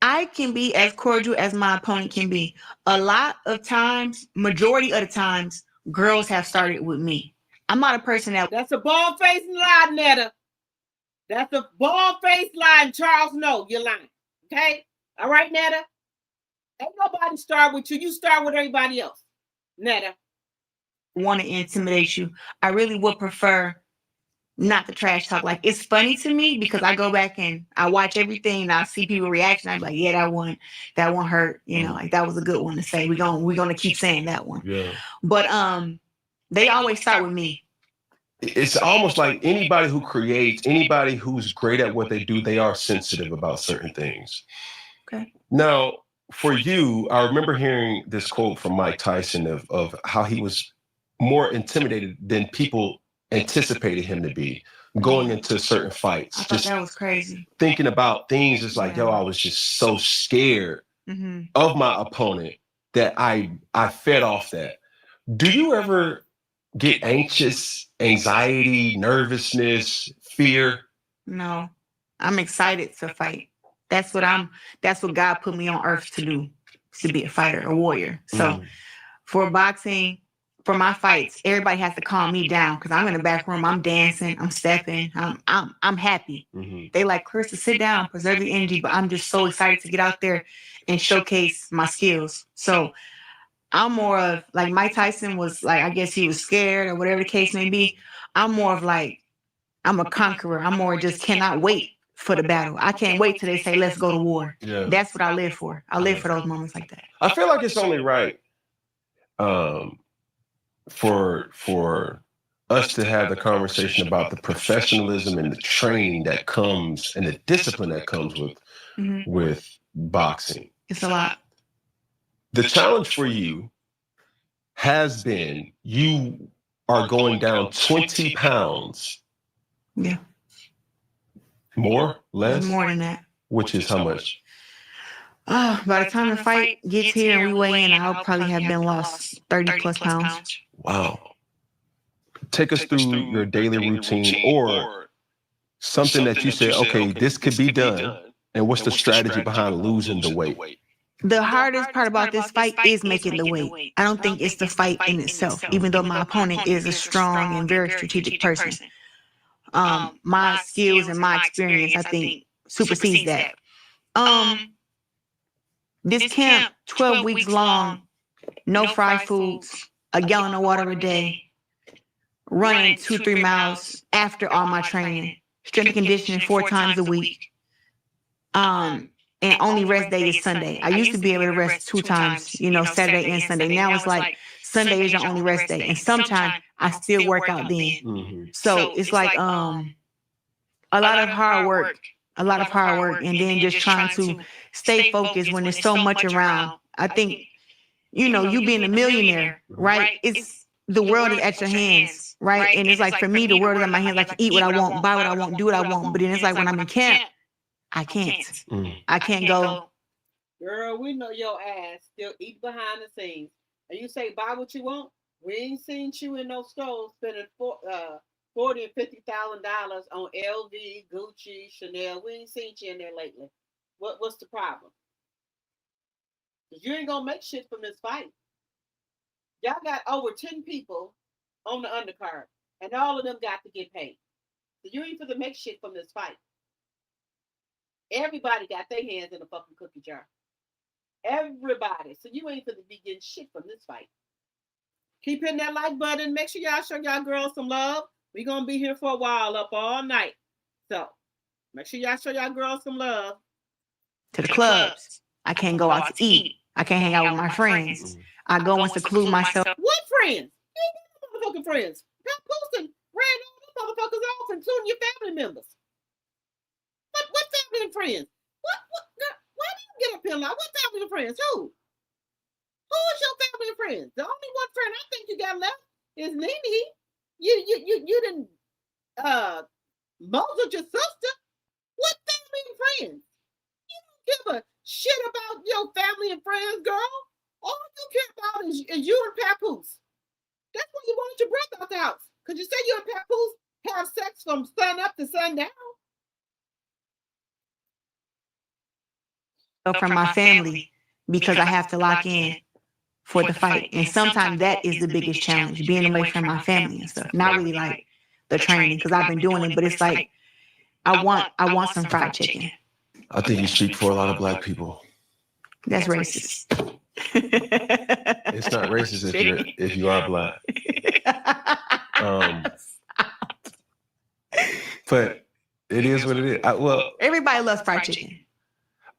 I can be as cordial as my opponent can be. A lot of times, majority of the times, girls have started with me. I'm not a person that... That's a bald-faced lie, Netta. That's a bald-faced lie, and Charles, no, you're lying. Okay? All right, Netta? Ain't nobody start with you. You start with everybody else. Netta. Want to intimidate you. I really would prefer not the trash talk. Like, it's funny to me because I go back and I watch everything and I see people reaction. I'm like, yeah, that one hurt. You know, like that was a good one to say. We're gonna keep saying that one. Yeah. But they always start with me. It's almost like anybody who creates, anybody who's great at what they do, they are sensitive about certain things. Okay. Now, for you, I remember hearing this quote from Mike Tyson of how he was more intimidated than people anticipated him to be going into certain fights. I thought that was crazy. Thinking about things, it's like, yo, I was just so scared of my opponent that I fed off that. Do you ever get anxious, anxiety, nervousness, fear? No, I'm excited to fight. That's what God put me on earth to do, to be a fighter, a warrior. So for boxing, for my fights, everybody has to calm me down because I'm in the back room. I'm dancing, I'm stepping, I'm happy. They like, Claressa, sit down, preserve your energy. But I'm just so excited to get out there and showcase my skills. So I'm more of like Mike Tyson was like, I guess he was scared or whatever the case may be. I'm more of like, I'm a conqueror. I'm more just cannot wait for the battle. I can't wait till they say, let's go to war. Yeah. That's what I live for. I live for those moments like that. I feel like it's only right for us to have the conversation about the professionalism and the training that comes and the discipline that comes with boxing. It's a lot. The challenge for you has been you are going down 20 pounds. Yeah. More? Less? More than that. Which is how much? By the time the fight gets here and we weigh in, I'll probably have been lost 30 plus pounds. Wow. Take us through your daily routine or something that you said, okay, this could be done. And what's the strategy behind losing the weight? The hardest part about this fight is making the weight. I don't think it's the fight in itself, even though my opponent is a strong and very strategic person. My skills and my experience, I think, supersedes that. This camp, 12 weeks long, no fried foods, a gallon of water a day, running 2-3 miles after all my training, strength and conditioning 4 times a week. and only rest day is Sunday. I used to be able to rest 2 times, Saturday and Sunday. Now it's like Sunday is your only rest day. And sometimes I still work out then. Mm-hmm. So it's like a lot of hard work. A lot of hard work. And then just trying to stay focused when there's so much around. I think, you being a millionaire, right? It's the world is at your hands, right? And it's like for me, the world is at my hands. I can eat what I want, buy what I want, do what I want. But then it's like when I'm in camp, I can't. I can't go. Girl, we know your ass still eat behind the scenes. And you say buy what you want. We ain't seen you in no stores spending $40,000 and $50,000 on LV, Gucci, Chanel. We ain't seen you in there lately. What's the problem? Because you ain't gonna make shit from this fight. Y'all got over 10 people on the undercard, and all of them got to get paid. So you ain't for to make shit from this fight. Everybody got their hands in a fucking cookie jar. Everybody. So you ain't for to be getting shit from this fight. Keep hitting that like button. Make sure y'all show y'all girls some love. We're going to be here for a while, up all night. So make sure y'all show y'all girls some love. To the clubs. I can't go out to eat. I can't hang out with my friends. I go and seclude myself. What friends? You ain't got no motherfucking friends. Pat Pouston ran all them motherfuckers off, including your family members. What family and friends? What why do you get up here like what family and friends? Who is your family and friends? The only one friend I think you got left is Nene. You didn't muzzle your sister. What family and friends? You don't give a shit about your family and friends, girl. All you care about is you and Papoose. That's why you wanted your brother out the house. Because you say you and Papoose have sex from sun up to sundown. From my family because I have to lock in for the fight. And sometimes that is the biggest challenge, being away from my family and stuff. Not really like the training because I've been doing it, but it's like I want some fried chicken. I think you speak for a lot of Black people. That's racist. It's not racist if you are Black. But it is what it is. Everybody loves fried chicken.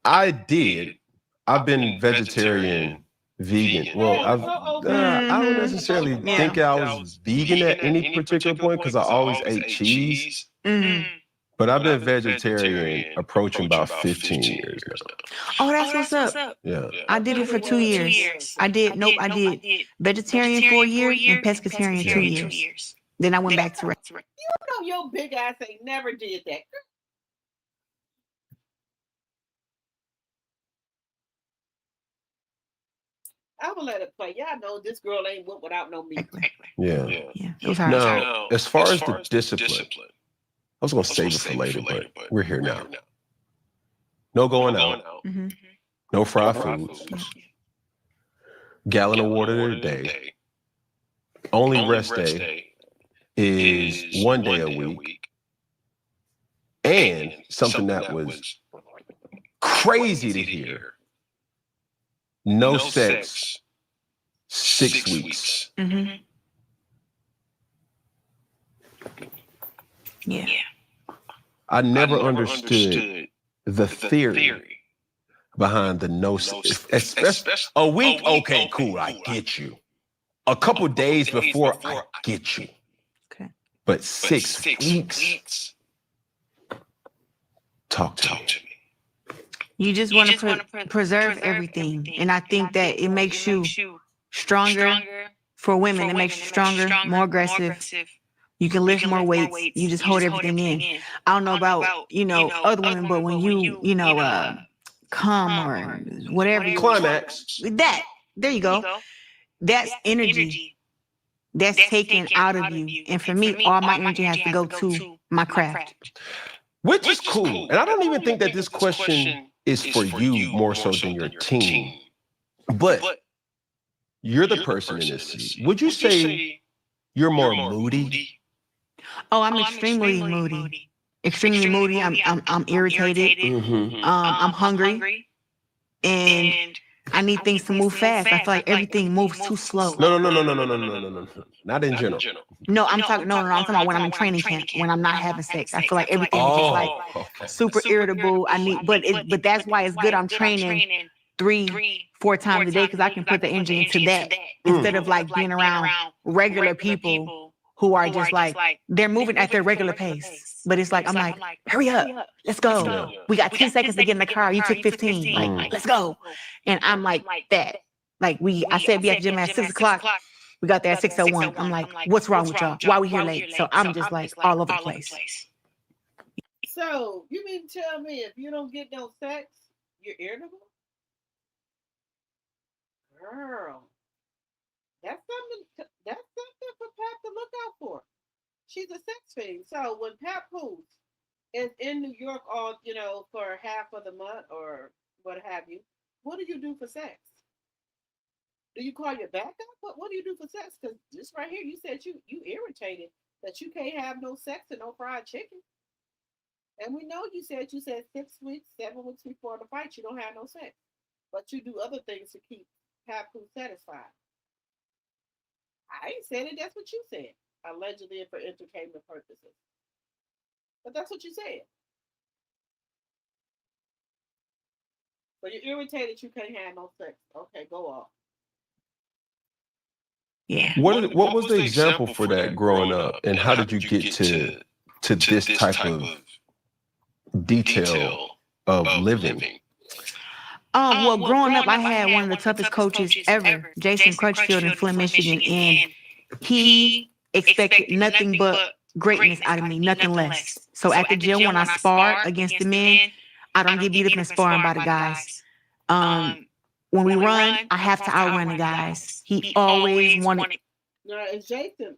I did. I've been vegetarian, vegan. Well, I don't necessarily think I was vegan at any particular point because I always ate cheese. But I've been vegetarian approaching about 15 years now. Oh, that's what's up. Yeah. I did it for 2 years. I did vegetarian for a year and pescatarian 2 years. Then I went back to You know your big ass ain't never did that. I'm gonna let it play. Y'all know this girl ain't went without no meat. Yeah. It was hard. Now, as far as the discipline, I was gonna save it for later, but we're here now. No going out. No fried foods. Gallon of water a day. Only rest day is 1 day a week. And something that was crazy to hear. No sex, 6 weeks. Yeah. I never understood the theory behind the no sex. Especially a week, okay, cool, I get you. A couple days before, I get you. Okay. But 6 weeks, talk to me. You just want to preserve everything. And I think that it makes you stronger for women. It makes you stronger, more aggressive. You can lift more weights. You just hold everything in. I don't know about, other women, but when you come or whatever. Climax. There you go. That's energy that's taken out of you. And for me, all my energy has to go to my craft. Which is cool. And I don't even think that this question is for you more so than your team. But you're the person in this seat. Would you say you're more moody? Oh, I'm extremely moody. Extremely moody. I'm irritated. I'm hungry. And I need things to move fast. I feel like everything moves too slow. No. Not in general. No, I'm talking. No, I'm talking about when I'm in training camp. When I'm not having sex, I feel like everything is just like okay. super irritable. I need, but that's why it's good. I'm training 3-4 times a day because I can put the energy into that instead of like being around regular people who are just like they're moving at their regular pace. But it's like I'm like, hurry up, let's go. Yeah. We got 10 seconds to get in the car. You took 15. Like, let's go. And I'm like that. Like I said, be at the gym at 6:00. We got there at 6:01. I'm like, what's wrong with y'all? Why we here late? So I'm just like all over the place. So you mean to tell me if you don't get no sex, you're irritable? Girl, that's something for Pat to look out for. She's a sex fiend. So when Pat Poos is in New York all, for half of the month or what have you, what do you do for sex? Do you call your backup? What do you do for sex? Because this right here, you said you irritated that you can't have no sex and no fried chicken. And we know you said 6 weeks, 7 weeks before the fight, you don't have no sex. But you do other things to keep Papu satisfied. I ain't said it, that's what you said. Allegedly for entertainment purposes. But that's what you said. So you're irritated you can't have no sex. Okay, go off. Yeah. What was the example for that growing up, and how did you get to this type of detail of living? Well, growing up, I had one of the toughest coaches ever, Jason Crutchfield in Flint, Michigan, and he expected nothing but greatness out of me, nothing less. So at the gym, when I spar against the men, I don't get beat up in sparring by the guys. When we run, I have to outrun the guys. He always wanted. Now, is Jason,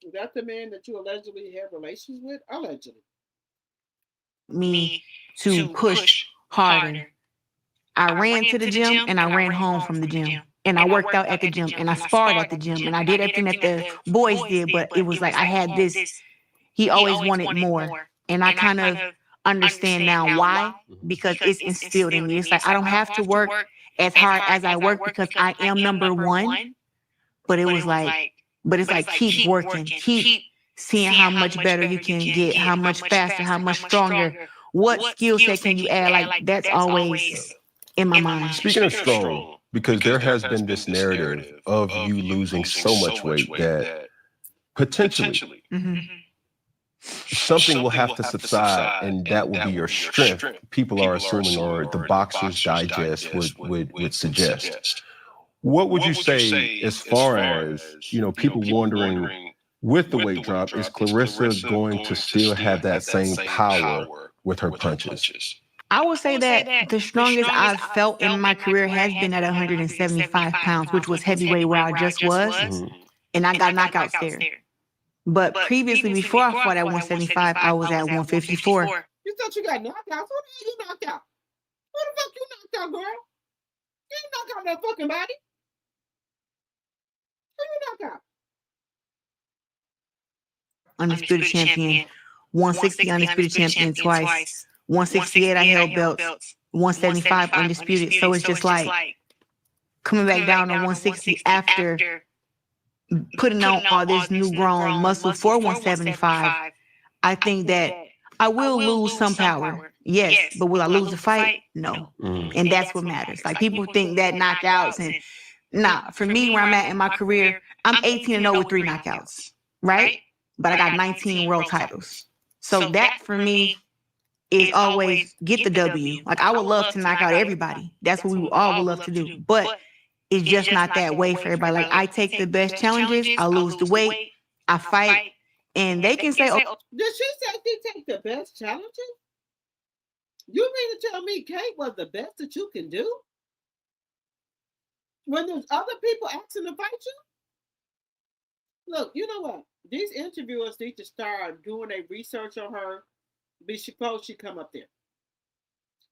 is that the man that you allegedly had relations with? Allegedly. Me to push harder. I ran to the gym and I ran home from the gym. And I worked out at the gym and I sparred at the gym and I did everything that the boys did, but it was like I had this. He always wanted more. And I kind of understand now why, because it's instilled in me. It's like I don't have to work as hard as I work because I am number one. But it was like, it's like keep working, keep seeing how much better you can get, how much faster, how much stronger. What skill set can you add? Like that's always in my mind. Speaking of strong, because there has been this narrative of you losing so much weight that potentially something will have to subside, and that will be your strength. People are assuming, or the Boxer's Digest would suggest. What would you say as far as, people wondering with the weight drop, is Claressa going to still have that same power with her punches? I would say that the strongest I've felt in my career has been at 175 pounds, which was heavyweight where I just was. And I got knockouts there. But previously, before I fought at 175, I was at 154. You thought you got knocked out? Who the hell you knocked out? Who the fuck you knocked out, girl? You didn't knock out that fucking body. Who you knocked out? Undisputed champion. 160 undisputed champion twice. 168 I held belts. 175 undisputed. So it's just like coming back down to 160 after putting on all this new grown muscle for 175. I think that I will lose some power. Yes, but will I lose the fight? No. And that's what matters. Like people think that knockouts and nah, for me, where I'm at in my career, I'm 18-0 with 3 knockouts, right? But I got 19 world titles. So that for me is always get the W. Like I would love to knock out everybody. That's what we all would love to do. But it's just not that way for everybody. Like I take the best challenges, I lose the weight, I fight, and they can say, oh. Did she say she take the best challenges? You mean to tell me Kate was the best that you can do? When there's other people asking to fight you? Look, you know what? These interviewers need to start doing a research on her before she come up there.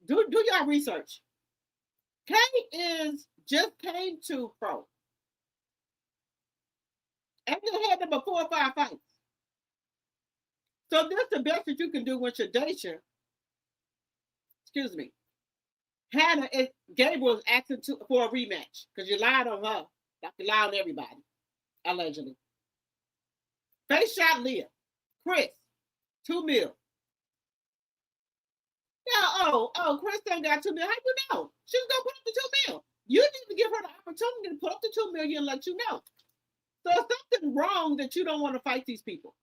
Do y'all research. Kate just came to pro. And they had number 4 or 5 fights. So that's the best that you can do with your Dacia. Excuse me. Hannah and Gabriel was asking for a rematch because you lied on her like you lied on everybody, allegedly. Face shot Leah. Chris, $2 million. Yeah, Chris don't got $2 million. How you know? She's gonna put up the $2 million. You need to give her the opportunity to put up the $2 million and let you know. So it's something wrong that you don't want to fight these people.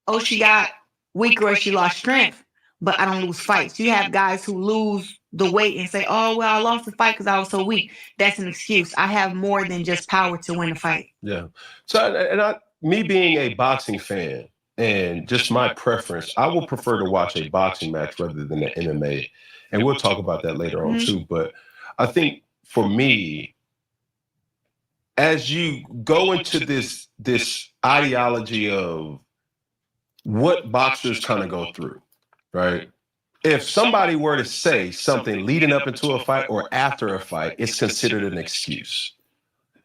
Oh, she got weaker or she lost strength, but I don't lose fights. You have guys who lose the weight and say, oh, well, I lost the fight because I was so weak. That's an excuse. I have more than just power to win a fight. Yeah. So, me being a boxing fan and just my preference, I would prefer to watch a boxing match rather than an MMA. And we'll talk about that later on too. But I think for me, as you go into this ideology of what boxers kind of go through, right? If somebody were to say something leading up into a fight or after a fight, it's considered an excuse.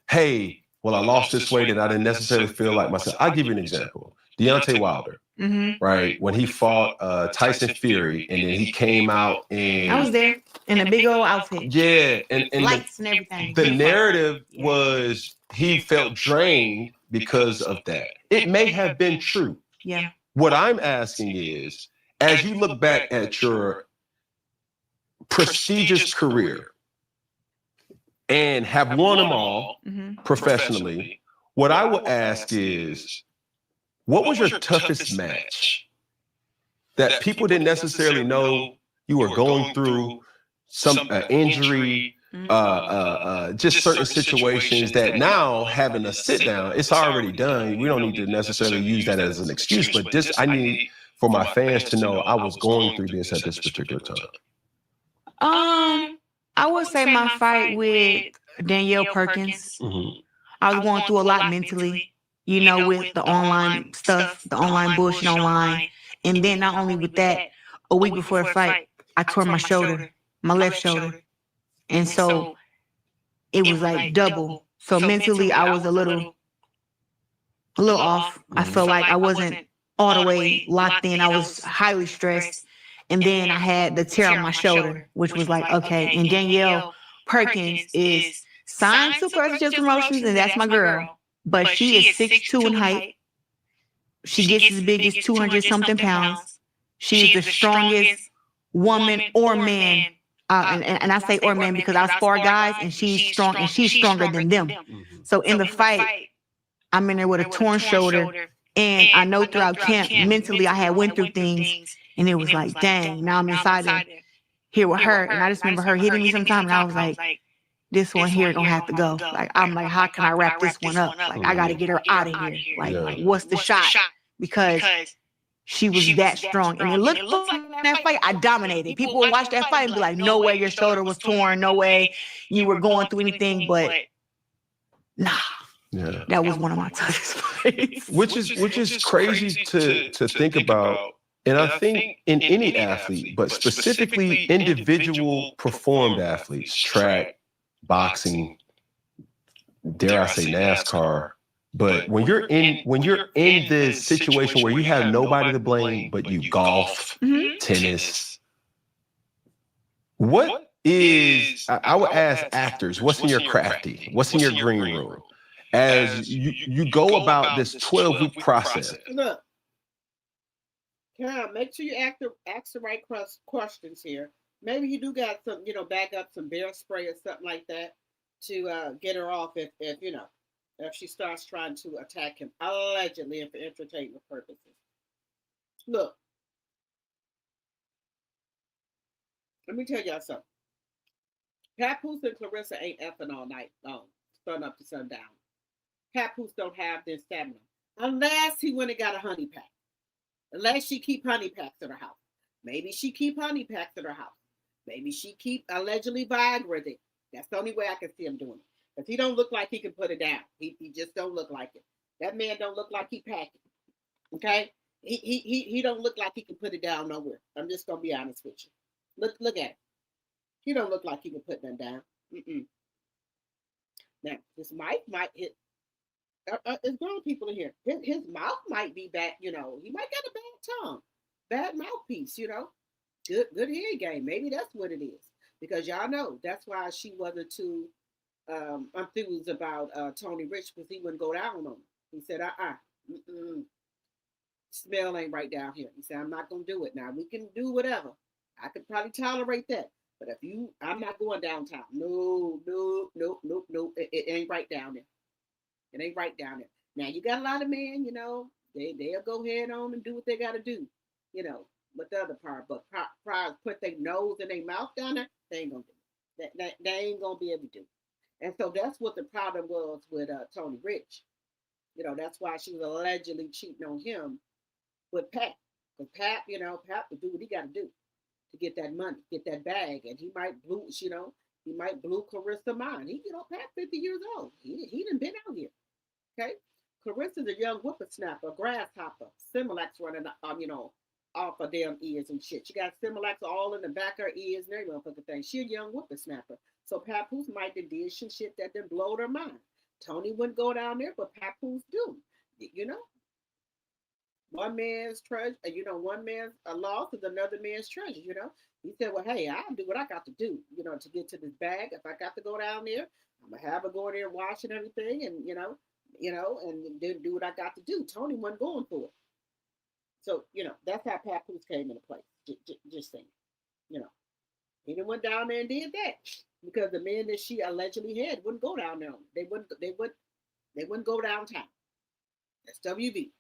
Hey, well, I lost this weight and I didn't necessarily feel like myself. I'll give you an example. Deontay Wilder, right? When he fought Tyson Fury and then he came out and... I was there in a big old outfit. Yeah. And lights and everything. The narrative was he felt drained because of that. It may have been true. Yeah. What I'm asking is, as you look back at your prestigious career and have won them all professionally, what I would ask is, what was your toughest match that people didn't necessarily know you were going through some injury, just certain situations that now having a sit down, it's already done. We don't need to necessarily use that as an excuse, but I need for my fans to know I was going through this at this particular time. I would say my fight with Danielle Perkins. I was going through a lot mentally, with the online stuff, the online bullshit online. And then not only with that, a week before the fight, I tore my shoulder, my left shoulder. And so it was like double. So mentally, I was a little off. I felt like I wasn't all the way locked in. I was highly stressed. And then I had the tear on my shoulder, which was like, okay. And Danielle Perkins is signed to Claressa Promotions, and that's my girl. But she is 6'2" in height. She gets as big as 200-something pounds. She's the strongest woman or man. And I say or man because I spar guys, and she's strong, and she's stronger than them. So in the fight, I'm in there with a torn shoulder. And I know throughout camp, mentally, I had went through things, and it was like, dang, now I'm inside here with her. And I just remember her hitting me sometime, and I was like, this one here gonna have to go. Like, I'm like, how can I wrap this one up? Like, I gotta get her out of here. Like, what's the shot? Because she was that strong. And it looked like in that fight, I dominated. People would watch that fight and be like, no way your shoulder was torn. No way you were going through anything. But nah. Yeah. That was one of my toughest fights. Which is crazy to think about. And I think in any athlete, but specifically individual performed athletes, track, boxing, dare I say NASCAR. But when you're in this situation where you have nobody to blame but you, golf, tennis, what is, I would ask actors, what's in your crafty? What's in your green room? As you go about this 12-week process. Look, Karen, make sure you ask the right questions here. Maybe you do got some, back up some bear spray or something like that to get her off if she starts trying to attack him, allegedly and for entertainment purposes. Look, let me tell y'all something. Papoose and Claressa ain't effing all night long, sun up to sundown. Papoose don't have this stamina unless he went and got a honey pack. Unless she keep honey packs at her house. Maybe she keep honey packs at her house. Maybe she keep allegedly Viagra there. That's the only way I can see him doing it. Because he don't look like he can put it down. He just don't look like it. That man don't look like he packing. Okay? He don't look like he can put it down nowhere. I'm just gonna be honest with you. Look at him. He don't look like he can put that down. Now, his mic might hit. There's grown people in here. His mouth might be bad, he might got a bad tongue, bad mouthpiece, Good hearing game. Maybe that's what it is. Because y'all know that's why she wasn't too enthused about Tony Rich because he wouldn't go down on him. He said, smell ain't right down here. He said, I'm not gonna do it now. We can do whatever. I could probably tolerate that. But if I'm not going downtown. No, no, no, no, no. It ain't right down there. It ain't right down there. Now you got a lot of men, they'll go head on and do what they gotta do, with the other part. But prior put their nose and their mouth down there, they ain't gonna do it. They ain't gonna be able to do it. And so that's what the problem was with Tony Rich. That's why she was allegedly cheating on him with Pat. Because Pat would do what he got to do to get that money, get that bag, and he might blew Claressa mind. Pat 50 years old. He done been out here. Okay, Claressa's a young whippersnapper, a grasshopper, Similac running off of damn ears and shit. She got Similac all in the back of her ears and every motherfucking thing. She a young whippersnapper. So Papoose might have did some shit that done blowed her mind. Tony wouldn't go down there, but Papoose do. One man's treasure, one man's loss is another man's treasure, He said, well, hey, I'll do what I got to do, to get to this bag. If I got to go down there, I'm going to have her go in there and wash and everything and, and then do what I got to do. Tony wasn't going for it. So, that's how Papoose came into play. Just saying, He didn't went down there and did that because the men that she allegedly had wouldn't go down there. They wouldn't go downtown. SWV.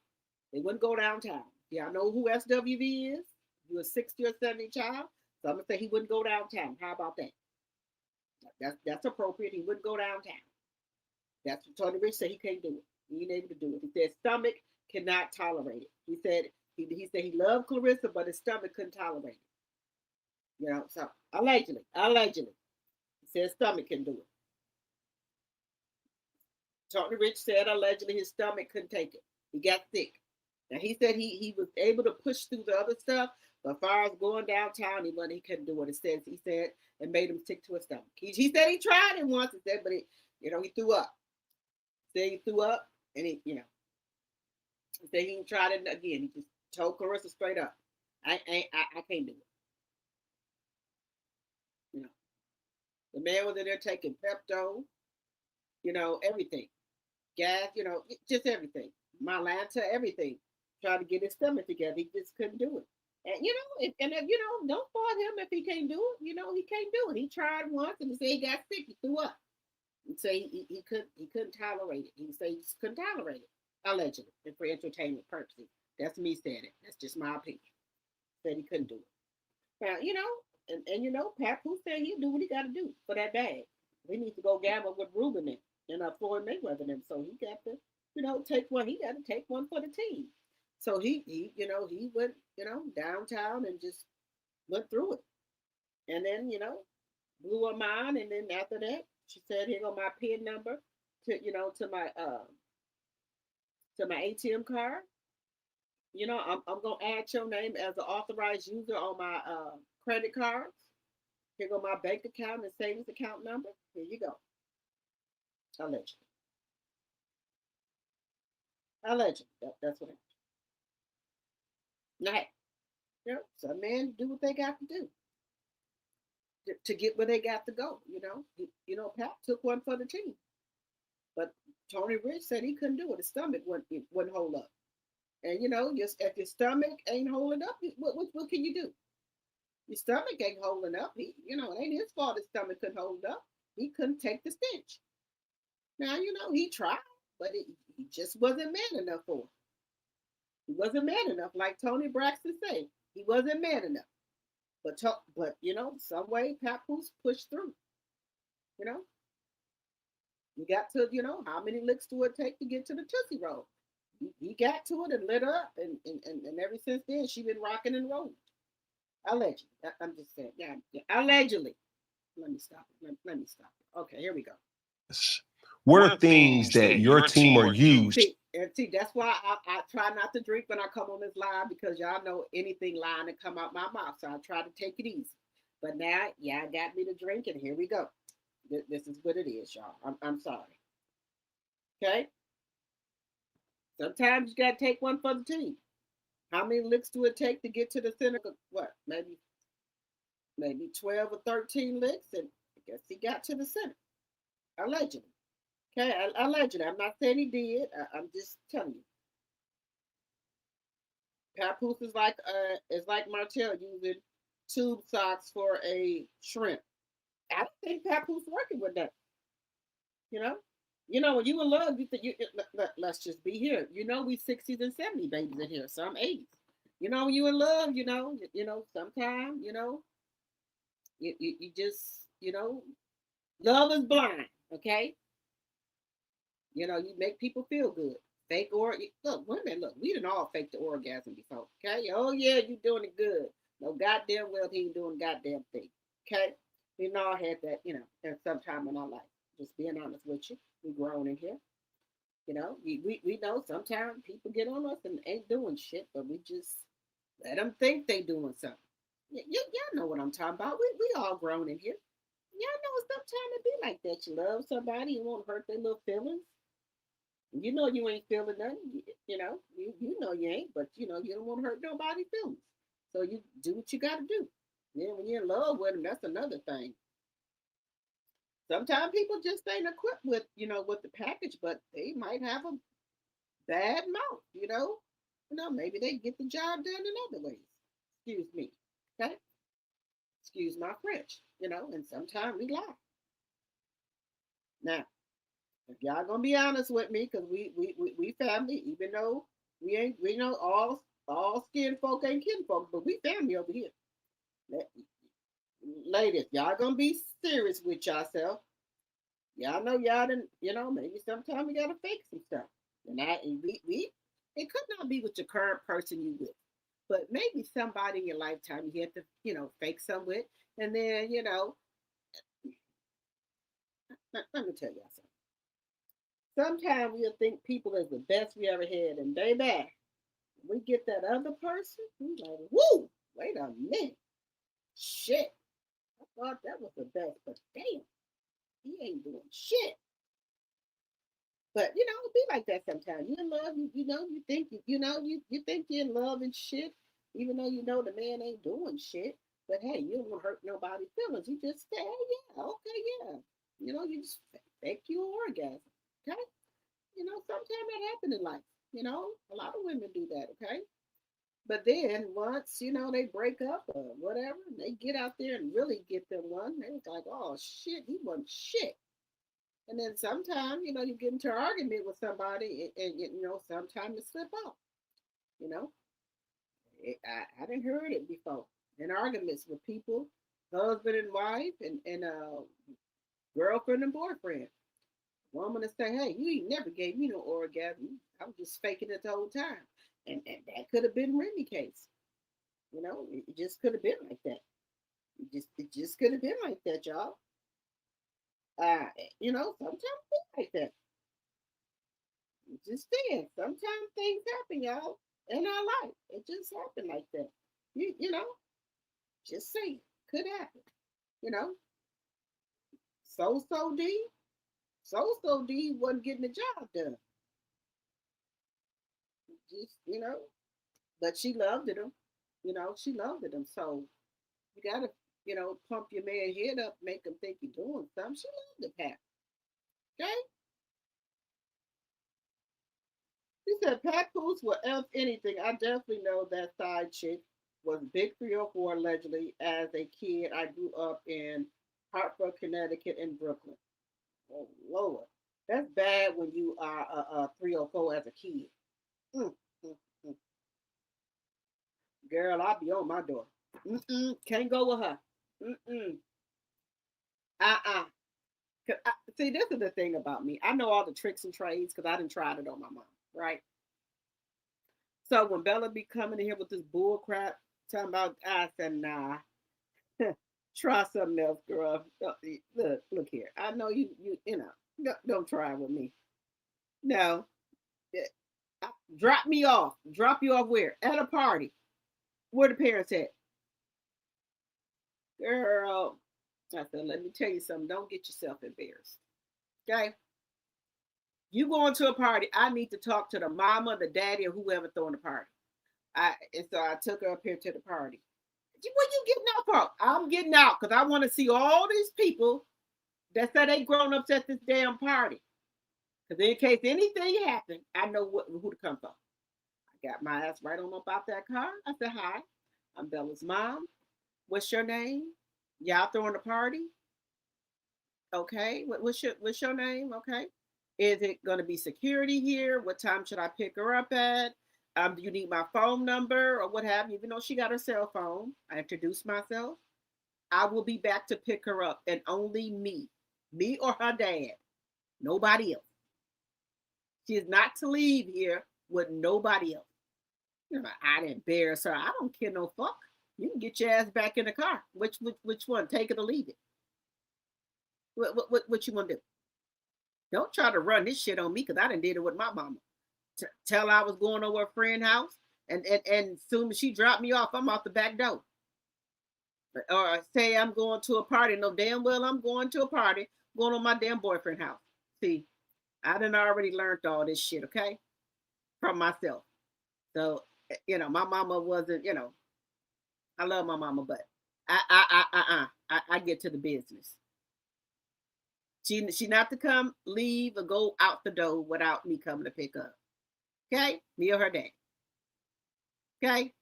They wouldn't go downtown. Y'all know who SWV is? You a 60 or 70 child? So I'm gonna say he wouldn't go downtown. How about that? That's appropriate. He wouldn't go downtown. That's what Tony Rich said he can't do it. He ain't able to do it. He said stomach cannot tolerate it. He said he loved Claressa, but his stomach couldn't tolerate it. So allegedly. He said stomach can do it. Tony Rich said allegedly his stomach couldn't take it. He got sick. Now he said he was able to push through the other stuff, but as far as going downtown, he couldn't do it. He said it made him sick to his stomach. He said he tried it once, but he threw up. He said he threw up, and he said he tried it again. He just told Claressa straight up, I can't do it. The man was in there taking Pepto, everything, gas, just everything, Mylanta, everything. Trying to get his stomach together. He just couldn't do it. And don't fault him if he can't do it. He can't do it. He tried once and he said he got sick. He threw up. He say he couldn't tolerate it. He say he couldn't tolerate it, allegedly, and for entertainment purposes. That's me saying it. That's just my opinion. Said he couldn't do it. Now, Papoose said he'll do what he got to do for that bag. He needs to go gamble with Ruben and Floyd Mayweather and them. So he got to, take one. He got to take one for the team. So he went, downtown and just went through it. And then, blew her mind. And then after that, she said, here go my PIN number to my ATM card. I'm going to add your name as an authorized user on my credit cards. Here go my bank account and savings account number. Here you go. Allegedly. That's what happened. Now, some men do what they got to do to get where they got to go. Pat took one for the team, but Tony Rich said he couldn't do it. His stomach wouldn't hold up, and if your stomach ain't holding up, what can you do? Your stomach ain't holding up. It ain't his fault his stomach couldn't hold up. He couldn't take the stench. Now he tried, but he just wasn't man enough for it. He wasn't man enough, like Tony Braxton said. He wasn't man enough. But some way Papoose pushed through. You got to, how many licks do it take to get to the Tootsie Roll? He got to it and lit her up, and ever since then she been rocking and rolling. Allegedly, I'm just saying, yeah, allegedly. Let me stop it. Let me stop it. Okay, here we go. What are things that your team or you? See, that's why I try not to drink when I come on this live, because y'all know anything lying to come out my mouth. So I try to take it easy. But now, y'all got me to drink, and here we go. This is what it is, y'all. I'm sorry. Okay? Sometimes you got to take one for the team. How many licks do it take to get to the center? What? Maybe 12 or 13 licks, and I guess he got to the center. Allegedly. Okay, allegedly. I'm not saying he did. I'm just telling you. Papoose is like Martell using tube socks for a shrimp. I don't think Papoose working with that. You know, when you in love, you think let's just be here. We 60s and 70s babies in here, some 80s. When you in love, sometimes, you just, love is blind. Okay, you make people feel good. Fake or look, women, look, we didn't all fake the orgasm before. Okay, oh yeah, you doing it good. No goddamn well he ain't doing goddamn thing. Okay, we all had that, at some time in our life. Just being honest with you, we grown in here. We know sometimes people get on us and ain't doing shit, but we just let them think they doing something. Y'all know what I'm talking about. We all grown in here. Y'all know sometimes it be like that. You love somebody, you won't hurt their little feelings. You know you ain't feeling nothing. You know you ain't, but you don't want to hurt nobody's feelings. So you do what you got to do. Then when you're in love with them, that's another thing. Sometimes people just ain't equipped with the package, but they might have a bad mouth. Maybe they get the job done in other ways. Excuse me, okay? Excuse my French. And sometimes we lie. Now, if y'all gonna be honest with me, because we family, even though we know all skin folk ain't kin folk, but we family over here. Ladies, y'all gonna be serious with yourself. Y'all know y'all didn't, maybe sometimes we gotta fake some stuff. And we it could not be with your current person you with, but maybe somebody in your lifetime you had to, fake some with, and then, let me tell y'all something. Sometimes we'll think people is the best we ever had, and baby, we get that other person, we like, woo, wait a minute. Shit. I thought that was the best, but damn, he ain't doing shit. But it be like that sometimes. You in love, you think you think you're in love and shit, even though the man ain't doing shit. But hey, you don't want to hurt nobody's feelings. You just say, hey, yeah, okay, yeah. You just fake your orgasm. Okay? Sometimes that happens in life. A lot of women do that, okay? But then once, they break up or whatever, and they get out there and really get them one, they was like, oh shit, he wasn't shit. And then sometimes, you get into an argument with somebody and sometimes it slip off. I didn't heard it before. In arguments with people, husband and wife and girlfriend and boyfriend. Woman to say, hey, you ain't never gave me no orgasm. I was just faking it the whole time. And that could have been Remy case. It just could have been like that. It just could have been like that, y'all. Sometimes it's like that. Just saying, sometimes things happen, y'all, in our life. It just happened like that. Just saying, could happen. You know, So D, So D wasn't getting the job done. Just but she loved him. She loved him. So you gotta, pump your man head up, make him think you're doing something. She loved the Pat. Okay. He said, Papoose will F anything. I definitely know that side chick was Big 304 allegedly as a kid. I grew up in Hartford, Connecticut, and Brooklyn. Oh, Lord. That's bad when you are a 304 as a kid. Mm, mm, mm. Girl, I'll be on my door. Can't go with her. Uh-uh. See, this is the thing about me. I know all the tricks and trades because I didn't try it on my mom, right? So when Bella be coming in here with this bull crap, talking about, I said, nah, try something else, girl. Look here. I know don't try with me. No, drop me off. Drop you off where? At a party. Where the parents at? Girl, I said, let me tell you something. Don't get yourself embarrassed. Okay? You going to a party, I need to talk to the mama, the daddy, or whoever throwing the party. And so I took her up here to the party. What you getting out for? I'm getting out because I want to see all these people That's how they grown ups at this damn party. Because in case anything happened, I know who to come for. I got my ass right on up out that car. I said, hi, I'm Bella's mom. What's your name? Y'all throwing a party? Okay. What's your name? Okay. Is it going to be security here? What time should I pick her up at? Do you need my phone number or what have you? Even though she got her cell phone, I introduced myself. I will be back to pick her up, and only me or her dad, nobody else. She is not to leave here with nobody else. You know, I didn't embarrass her. I don't care no fuck. You can get your ass back in the car. Which one? Take it or leave it. What you want to do? Don't try to run this shit on me because I done did it with my mama. Tell I was going over a friend's house, and soon as she dropped me off, I'm out the back door. Or say I'm going to a party. No, damn well I'm going to a party, going on my damn boyfriend's house. See, I done already learned all this shit, okay? From myself. So, you know, my mama wasn't, you know, I love my mama, but I get to the business. She not to come, leave, or go out the door without me coming to pick up. Okay? Me or her dad. Okay?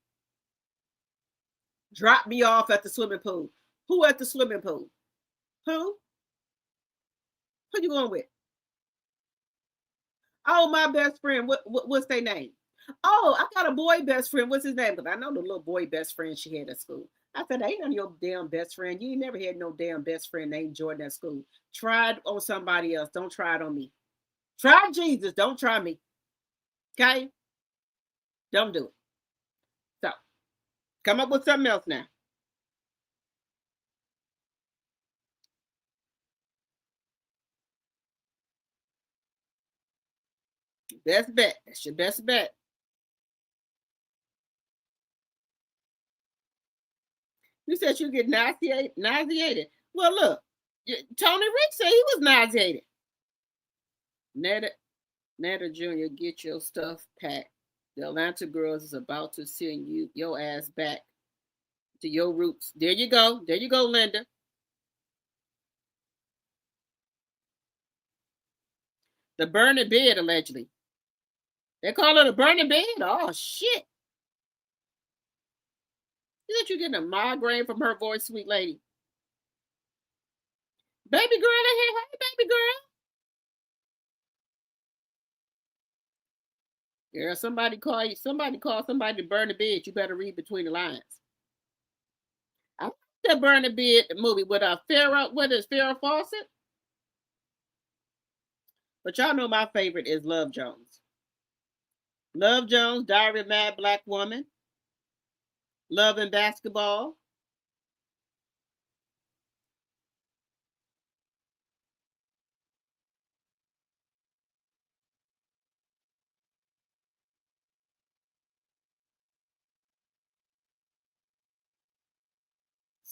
Drop me off at the swimming pool. Who at the swimming pool? Who? Who you going with? Oh, my best friend. What's their name? Oh, I got a boy best friend. What's his name? Because I know the little boy best friend she had at school. I said, ain't none of your damn best friend. You ain't never had no damn best friend named Jordan at school. Try it on somebody else. Don't try it on me. Try Jesus. Don't try me. Okay? Don't do it. So, come up with something else now. Best bet. That's your best bet. You said you get nauseated. Well, look, Tony Rick said he was nauseated. Netta Jr., get your stuff packed. The Atlanta girls is about to send your ass back to your roots. There you go. There you go, Linda. The burning bed, allegedly. They call it a burning bed? Oh, shit. You that you're getting a migraine from her voice, sweet lady. Baby girl in here. Hey, baby girl. Girl, somebody call somebody to burn the bed. You better read between the lines. I like that burn the bed movie with Farrah Fawcett. But y'all know my favorite is Love Jones. Love Jones, Diary of a Mad Black Woman. Love and Basketball.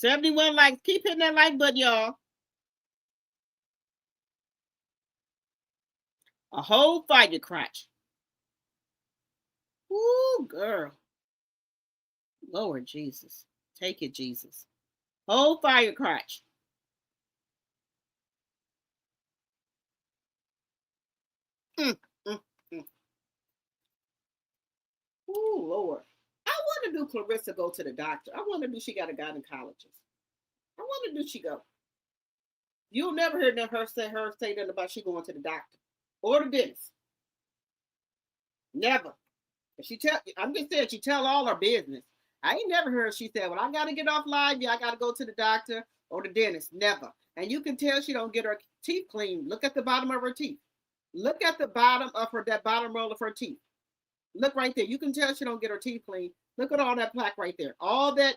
$71 likes. Keep hitting that like button, y'all. A whole fire crotch. Ooh, girl. Lord Jesus. Take it, Jesus. Whole fire crotch. Mm. Ooh, Lord. I wonder do Claressa go to the doctor? I wonder do she got a gynecologist? I wonder do she go? You'll never hear her say that about she going to the doctor or the dentist. Never. I'm just saying she tell all her business. I ain't never heard she said, well, I gotta get off live. Yeah, I gotta go to the doctor or the dentist. Never. And you can tell she don't get her teeth clean. Look at the bottom of her teeth. Look at the bottom of that bottom roll of her teeth. Look right there. You can tell she don't get her teeth clean. Look at all that plaque right there. All that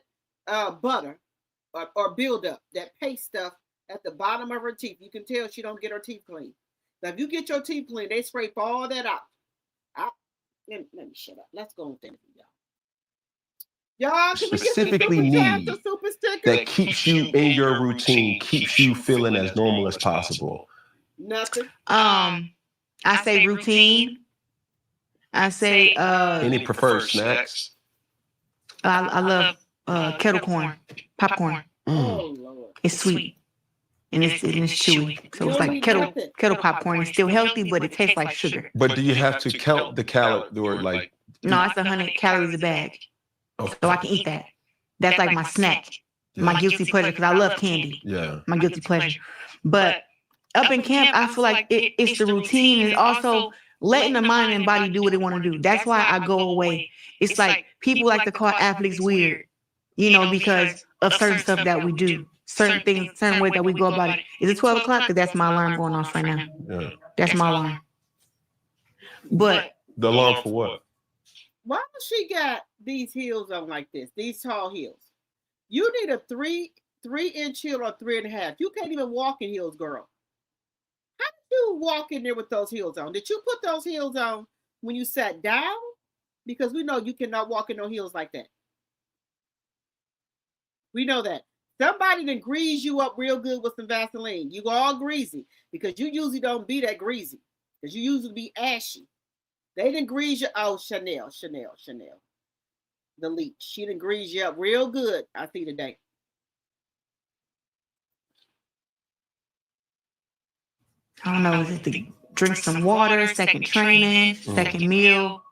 butter or buildup, that paste stuff at the bottom of her teeth. You can tell she don't get her teeth clean. Now, if you get your teeth clean, they scrape all that out. Let me shut up. Let's go on therapy, y'all. Y'all, specifically need that keeps you in your routine, keeps you feeling as normal as possible? Nothing. I say routine. I say Any preferred snacks? I love kettle corn, popcorn. Oh Lord. It's sweet. and it's chewy. So You it's don't like need kettle nothing. popcorn. It's still healthy, but it tastes like sugar. But do you have to count the calorie or like? No, it's 100 calories a bag, so I can eat that. That's like my snack, my guilty pleasure, because I love candy. Yeah. My guilty pleasure. But up in camp, I feel like it's the routine. It's also letting the mind and body do what they want to do. That's why I go away. It's like people like to call athletes weird, because of certain stuff that we do, certain things, certain way that we go about it. Is it 12 o'clock? Because that's my alarm going off right now. Yeah. That's my alarm. But The alarm for what? Why does she got these heels on like this? These tall heels. You need a 3-inch heel or 3.5. You can't even walk in heels, girl. How did you walk in there with those heels on? Did you put those heels on when you sat down? Because we know you cannot walk in no heels like that. We know that. Somebody done grease you up real good with some Vaseline. You all greasy because you usually don't be that greasy because you usually be ashy. They didn't grease you. Oh, Chanel. The leech. She done grease you up real good. I see today. I don't know, is it to drink some water, second training, second meal?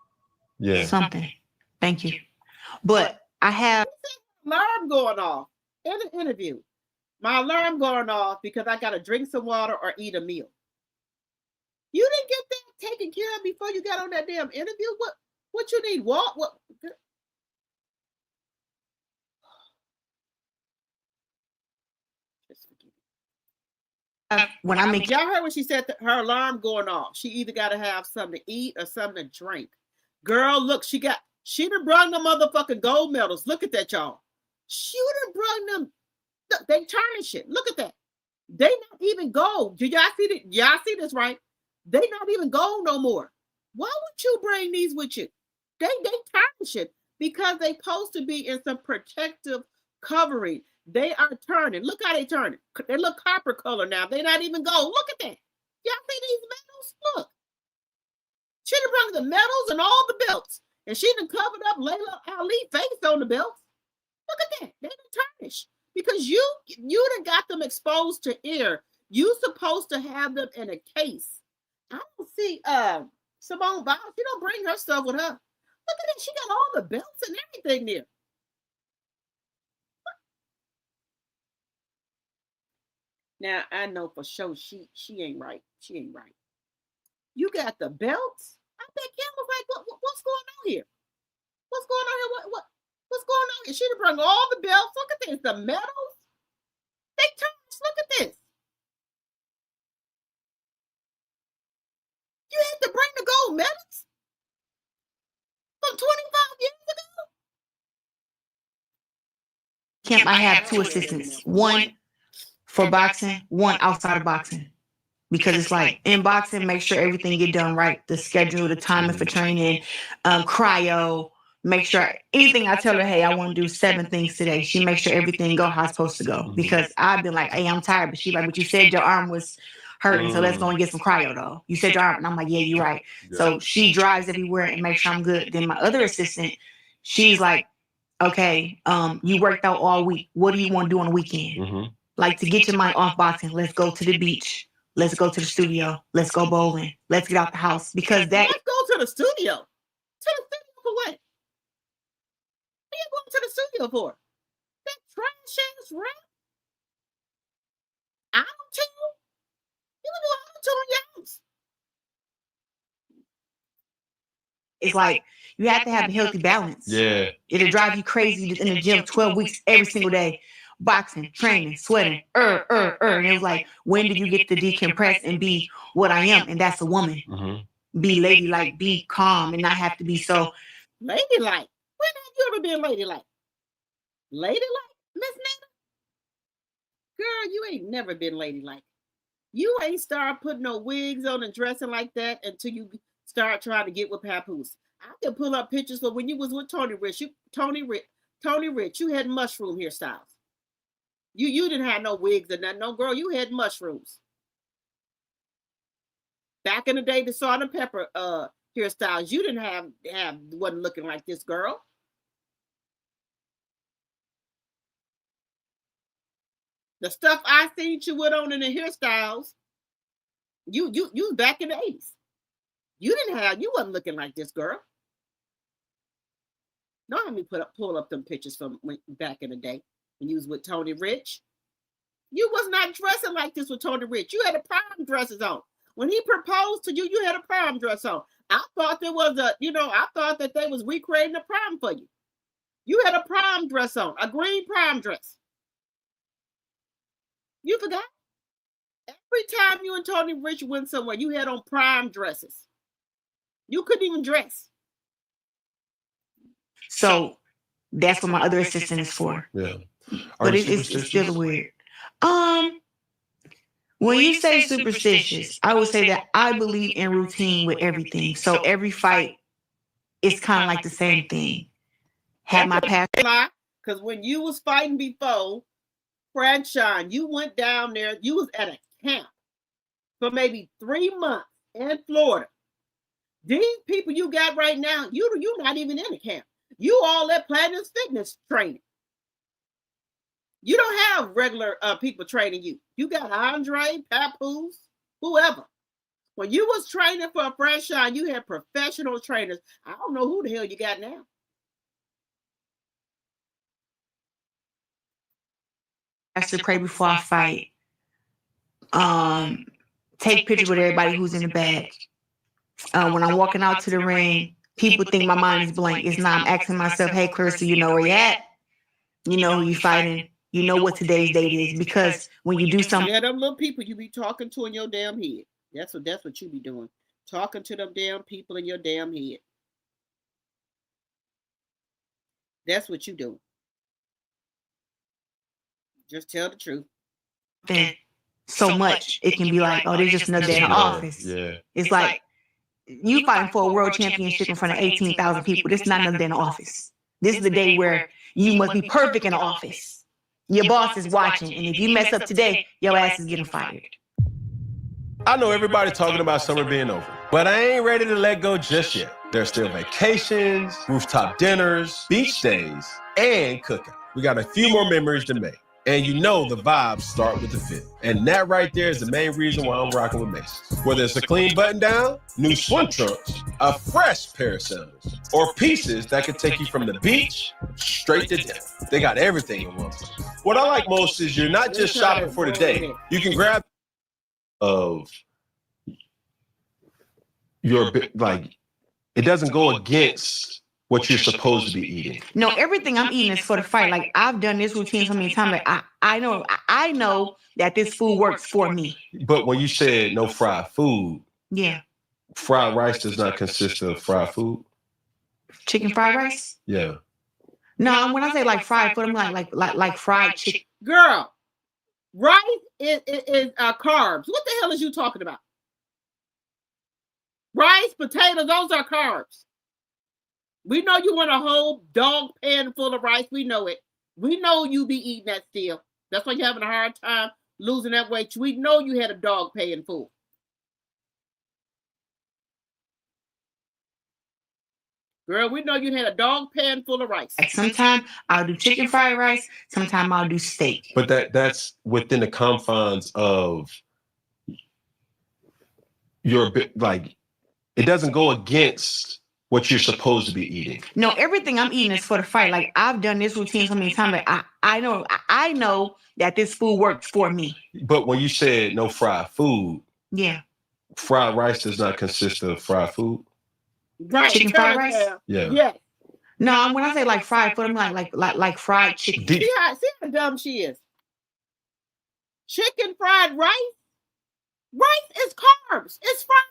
Yeah. Something. Thank you. But I have alarm going off in an interview. My alarm going off because I got to drink some water or eat a meal. You didn't get that taken care of before you got on that damn interview? What you need? What? when I make y'all heard when she said that her alarm going off. She either got to have something to eat or something to drink. Girl, look, she done brought them motherfucking gold medals. Look at that, y'all. She done brought them. Look, they tarnish it. Look at that. They not even gold. Do y'all see that? Y'all see this, right? They not even gold no more. Why would you bring these with you? They tarnish it because they supposed to be in some protective covering. They are turning. Look how they turning. They look copper color now. They not even gold. Look at that. Y'all see these medals? Look. She done brought the medals and all the belts. And she done covered up Layla Ali face on the belts. Look at that. They done tarnished. Because you done got them exposed to air. You supposed to have them in a case. I don't see Simone Biles. She don't bring her stuff with her. Look at it. She got all the belts and everything there. Now I know for sure she ain't right. She ain't right. You got the belts? I bet Kim was like, what's going on here? What's going on here? What's going on here? She done bring all the belts. Look at this. The medals. They tarnished. Look at this. You had to bring the gold medals from 25 years ago? camp, I have 2 assistants. One for boxing, one outside of boxing. Because it's like in boxing, make sure everything get done right. The schedule, the timing for training, cryo, make sure anything I tell her, hey, I want to do 7 things today. She makes sure everything go how it's supposed to go. Because I've been like, hey, I'm tired. But she's like, but you said your arm was hurting, so let's go and get some cryo though. You said your arm, and I'm like, yeah, you're right. So she drives everywhere and makes sure I'm good. Then my other assistant, she's like, okay, you worked out all week. What do you want to do on the weekend? Like to get your mind off boxing, let's go to the beach. Let's go to the studio. Let's go bowling. Let's get out the house. Because that. Let's go to the studio. To the studio for what? What are you going to the studio for? That trash ass rap? Auto-tune? You can do auto-tune in your house. It's like you have to have a healthy balance. Yeah. It'll drive you crazy in the gym 12 weeks every single day. Boxing, training, sweating, And it was like, when did you get to decompress and be what I am? And that's a woman. Be ladylike, be calm, and not have to be so. Ladylike? When have you ever been ladylike? Ladylike, Miss Nana? Girl, you ain't never been ladylike. You ain't start putting no wigs on and dressing like that until you start trying to get with Papoose. I can pull up pictures of when you was with Tony Rich. Tony Rich, you had mushroom hairstyles. You didn't have no wigs or nothing. No, girl, you had mushrooms. Back in the day, the salt and pepper hairstyles, you didn't have wasn't looking like this, girl. The stuff I seen you with on in the hairstyles, you was back in the 80s. You wasn't looking like this, girl. Don't let me pull up them pictures from back in the day when you was with Tony Rich. You was not dressing like this with Tony Rich. You had a prom dresses on. When he proposed to you, you had a prom dress on. I thought there was I thought that they was recreating a prom for you. You had a prom dress on, a green prom dress. You forgot? Every time you and Tony Rich went somewhere, you had on prom dresses. You couldn't even dress. So that's what my other assistant is for. Yeah. But it's still weird. When you say superstitious, I would say that I believe in routine with everything. So every fight is kind of like the same thing. Had my past. Because when you was fighting before, Franchon, you went down there, you was at a camp for maybe 3 months in Florida. These people you got right now, you're not even in a camp. You all at Platinum Fitness training. You don't have regular people training you. You got Andre, Papoose, whoever. When you was training for a franchise, you had professional trainers. I don't know who the hell you got now. I have to pray before I fight. Take pictures with everybody who's in the bag. When I'm walking out to the ring, people think my mind is blank. It's not. I'm asking myself, hey, Claressa, you know where you at? You know who you fighting? You know what today's date is, because when you do something, yeah, them little people you be talking to in your damn head. That's what you be doing. Talking to them damn people in your damn head. That's what you do. Just tell the truth. So much it can be like, oh, there's just another day in the office. Yeah. It's like you fighting for a world championship in front of 18,000 people. This is not another day in the office. This is the day where you must be perfect in the office. Your boss is watching, and if you mess up today, your ass is getting fired. I know everybody talking about summer being over, but I ain't ready to let go just yet. There's still vacations, rooftop dinners, beach days, and cookout. We got a few more memories to make. And you know the vibes start with the fit. And that right there is the main reason why I'm rocking with Macy's. Whether it's a clean button down, new swim trunks, a fresh pair of sandals, or pieces that could take you from the beach straight to dinner. They got everything in one place. What I like most is you're not just shopping for the day. You can grab of your, like, it doesn't go against what you're supposed to be eating. No, everything I'm eating is for the fight. Like, I've done this routine so many times. Like, I know that this food works for me. But when you said no fried food, yeah, fried rice does not consist of fried food. Chicken fried rice? Yeah. No, when I say like fried food, I'm like fried chicken. Girl, rice is carbs. What the hell is you talking about? Rice, potatoes, those are carbs. We know you want a whole dog pan full of rice. We know it. We know you be eating that still. That's why you're having a hard time losing that weight. We know you had a dog pan full. Girl, we know you had a dog pan full of rice. Sometimes I'll do chicken fried rice. Sometimes I'll do steak. But that's within the confines of your, like, it doesn't go against what you're supposed to be eating. No, everything I'm eating is for the fight. Like, I've done this routine so many times. Like, I know that this food works for me. But when you said no fried food, yeah, fried rice does not consist of fried food. Right. Chicken fried rice? Yeah. Yeah. No, when I say like fried food, I'm like fried chicken. See how dumb she is. Chicken fried rice? Rice is carbs. It's fried.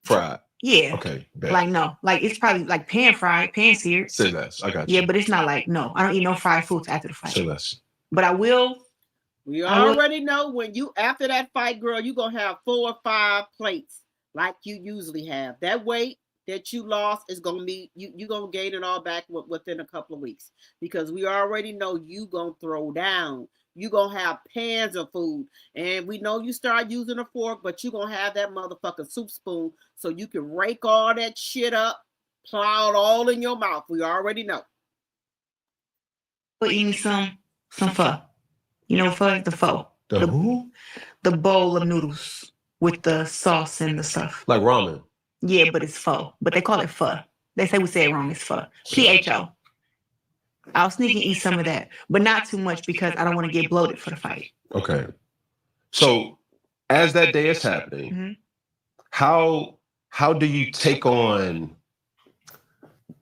Fried. Yeah. Okay. Bet. Like, no. Like, it's probably like pan fried, pan seared. Say less. I got you. Yeah, but it's not like, no. I don't eat no fried foods after the fight. Say less. But I will. We already know when you, after that fight, girl, you're going to have 4 or 5 plates like you usually have. That weight that you lost is going to be, you're going to gain it all back within a couple of weeks. Because we already know you going to throw down. You're going to have pans of food. And we know you start using a fork, but you're going to have that motherfucking soup spoon so you can rake all that shit up, plow it all in your mouth. We already know. But eat me some pho. You know pho is the pho. The who? The bowl of noodles with the sauce and the stuff. Like ramen. Yeah, but it's pho. But they call it pho. They say we say it wrong. It's pho. PHO. I'll sneak and eat some of that, but not too much because I don't want to get bloated for the fight. Okay. So as that day is happening, Mhm. how do you take on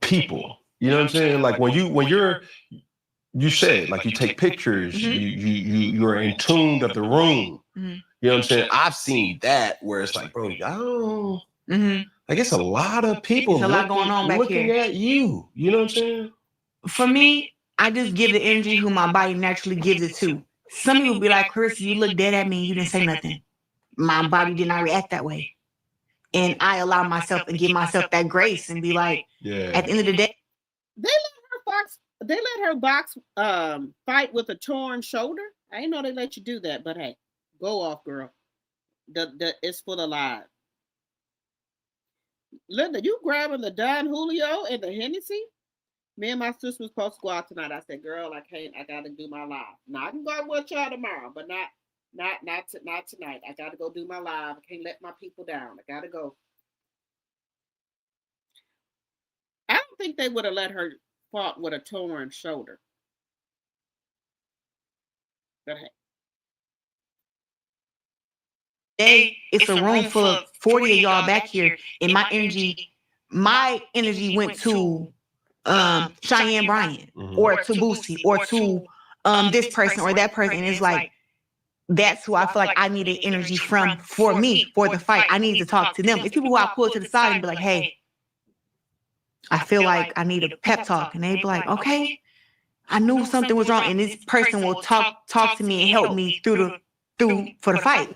people? You know what I'm saying? Like when you said like you take pictures, you're in tune of the room. Mhm. You know what I'm saying? I've seen that where it's like, bro, y'all, like it's a lot of people There's a lot going on back looking here. at you. You know what I'm saying? For me, I just give the energy who my body naturally gives it to. Some people be like, Claressa, you look dead at me, you didn't say nothing. My body did not react that way. And I allow myself and give myself that grace and be like, at the end of the day, They let her box fight with a torn shoulder. I didn't know they let you do that, but hey, go off, girl. It's full of lies. Linda, you grabbing the Don Julio and the Hennessy? Me and my sister was supposed to go out tonight. I said, "Girl, I can't. I gotta do my live. Now I can go out with y'all tomorrow, but not tonight. I gotta go do my live. I can't let my people down. I gotta go." I don't think they would have let her fought with a torn shoulder. But hey, it's a room full of 40 of y'all back here, and my energy went to Cheyenne Bryant or to Boosie or to this person or that person. And it's like that's who I feel like I needed energy from for me for the fight. I need to talk to them. It's people who I pull to the side and be like, hey, I feel like I need a pep talk. And they'd be like, okay, I knew something was wrong. And this person will talk to me and help me through for the fight.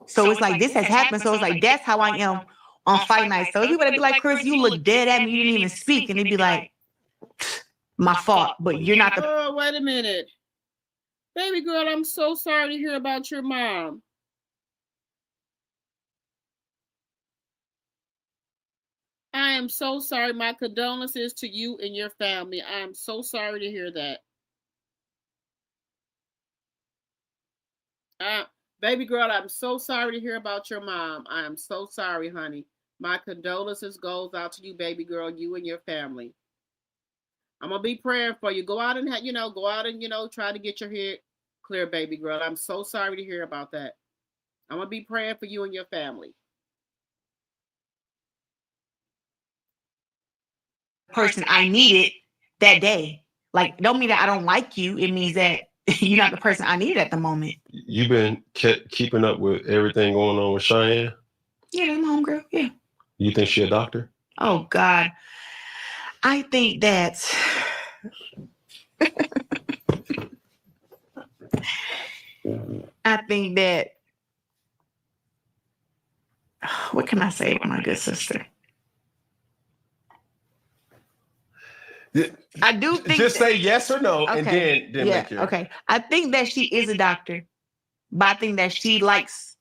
So it's like this has happened. So it's like that's how I am on fight night. So people would be like, Chris, you look dead at me. You didn't even speak. And they'd be like, my fault, but you're not the. Oh, wait a minute. Baby girl, I'm so sorry to hear about your mom. I am so sorry. My condolences to you and your family. I am so sorry to hear that. Baby girl, I'm so sorry to hear about your mom. I am so sorry, honey. My condolences goes out to you, baby girl, you and your family. I'm gonna be praying for you. Go out and try to get your head clear, baby girl. I'm so sorry to hear about that. I'm gonna be praying for you and your family. Person I needed that day. Like, don't mean that I don't like you. It means that you're not the person I need at the moment. You've been keeping up with everything going on with Cheyenne? Yeah, I'm homegirl. Yeah. You think she a doctor? Oh God. I think that what can I say about my good sister? I do think just say yes or no, and then make your. Okay. I think that she is a doctor, but I think that she likes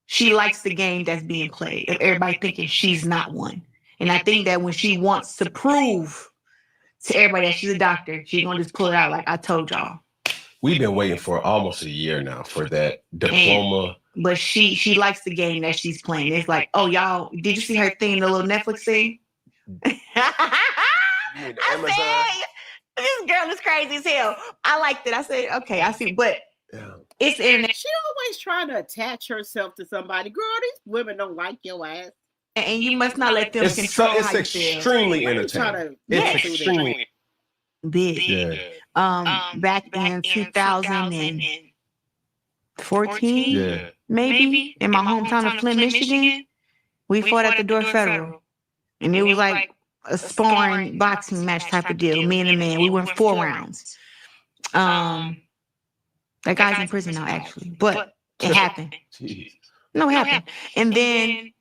the game that's being played. If everybody thinking she's not one, and I think that when she wants to prove to everybody that she's a doctor, she's gonna just pull it out like I told y'all. We've been waiting for almost a year now for that diploma. But she likes the game that she's playing. It's like, oh y'all, did you see her thing, the little Netflix thing? I said, this girl is crazy as hell. I liked it. I said, okay, I see, but it's internet. She always trying to attach herself to somebody. Girl, these women don't like your ass. And you must not let them control how you feel. Extremely entertaining. It's extremely big. Yeah. Back in 2014, maybe, in my hometown of Flint, Michigan, we fought at the Door Federal. And it was like a sparring boxing match type of deal, man to man. We went 4 rounds. That guy's in prison now, actually, but it happened. No, it happened. And then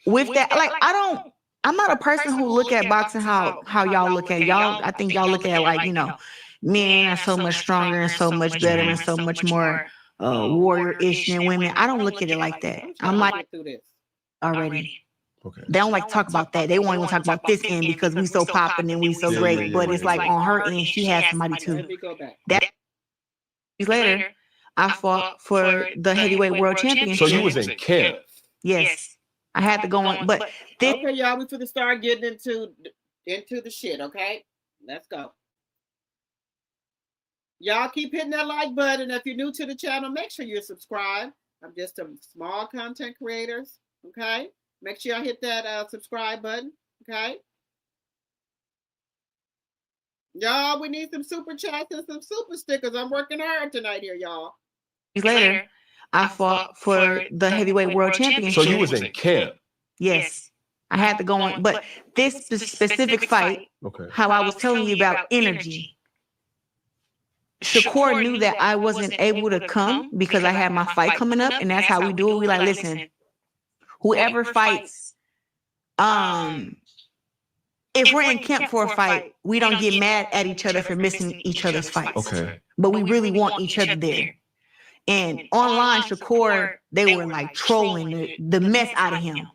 with that, like, I'm not a person who look at boxing how y'all look at it. Y'all. I think y'all look at it like, men are so much stronger and so much better and so much more warrior-ish than women. I don't look at it like that. I'm like, already. Okay. They don't like to talk about that. They won't even talk about this end because we so popping and we so great. But it's like on her end, she has somebody too. Let me go back. That later, I fought for the heavyweight world championship. So you was in camp. Yes, I had to go on, but this. Okay, y'all, we finna start getting into the shit. Okay, let's go. Y'all keep hitting that like button. If you're new to the channel, make sure you're subscribed. I'm just a small content creators. Okay, make sure y'all hit that subscribe button. Okay, y'all, we need some super chats and some super stickers. I'm working hard tonight here, y'all. Later, I fought for the heavyweight world championship. So you was in camp. Yes, I had to go on, but this specific fight, how I was telling you about energy. Shakur knew that I wasn't able to come because I had my fight coming up, and that's how we do it. We like, listen, whoever fights, if we're in camp for a fight, we don't get mad at each other for missing each other's fights. Okay. But we really want each other there. And online, Shakur, they were like trolling the mess out of him.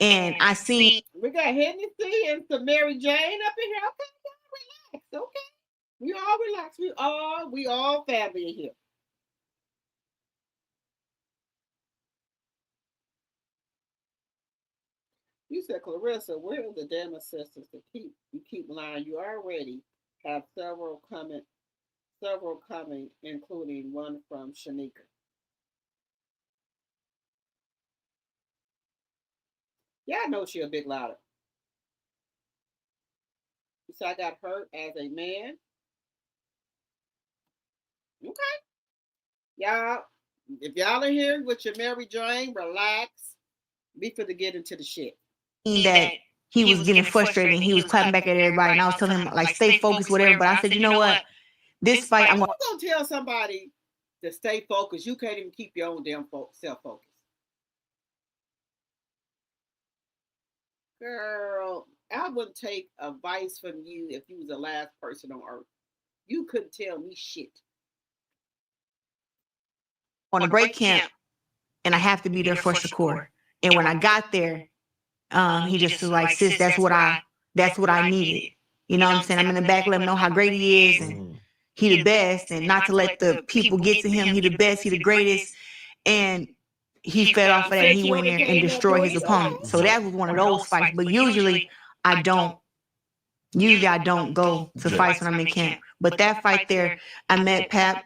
And I seen. We got Hennessy and some Mary Jane up in here. Okay, y'all relax. Okay. We all relax. We all family in here. You said, Claressa, where are the damn assistants to keep? You keep lying. You already have several coming, including one from Shanika. Yeah, I know she a big louder. You said I got hurt as a man. Okay. Y'all, if y'all are here with your Mary Jane, relax. Be for to get into the shit. That he was getting frustrated and he was clapping back at everybody. And I was telling him, like, stay focused, whatever. But I said, you know what? This fight, I'm going to tell somebody to stay focused. You can't even keep your own damn self-focus. Girl, I wouldn't take advice from you if you was the last person on earth. You couldn't tell me shit. On a break camp, and I have to be there for Shakur. And when I got there, he just was like, sis, that's what I needed. You know what I'm saying? I'm in the back, let him know how great he is, and he the best, and not to let the people get to him. He the best, he the greatest. And he fed off of that, and he went there and destroyed his opponent. So that was one of those fights. But usually I don't go to fights when I'm in camp. But that fight there, I met Pap.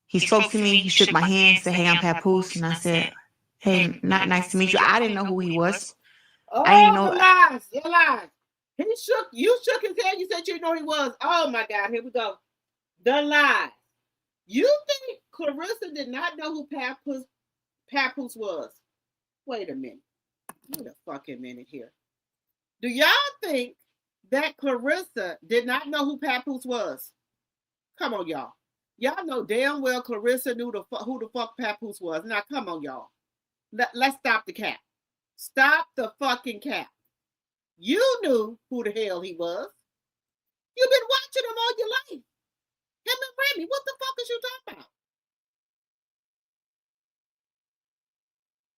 He spoke to me, he shook my hand, said, hey, I'm Papoose. And I said, hey, not nice to meet you. I didn't know who he was. Oh, I didn't know. You're lies. You shook his hand, you said you know he was. Oh my God, here we go. The lies. You think Claressa did not know who Papoose was? Wait a minute. Wait a fucking minute here. Do y'all think that Claressa did not know who Papoose was? Come on, y'all. Y'all know damn well Claressa knew who the fuck Papoose was. Now, come on, y'all. Let's stop the cap. Stop the fucking cap. You knew who the hell he was. You've been watching him all your life. Him and Remy, what the fuck is you talking about?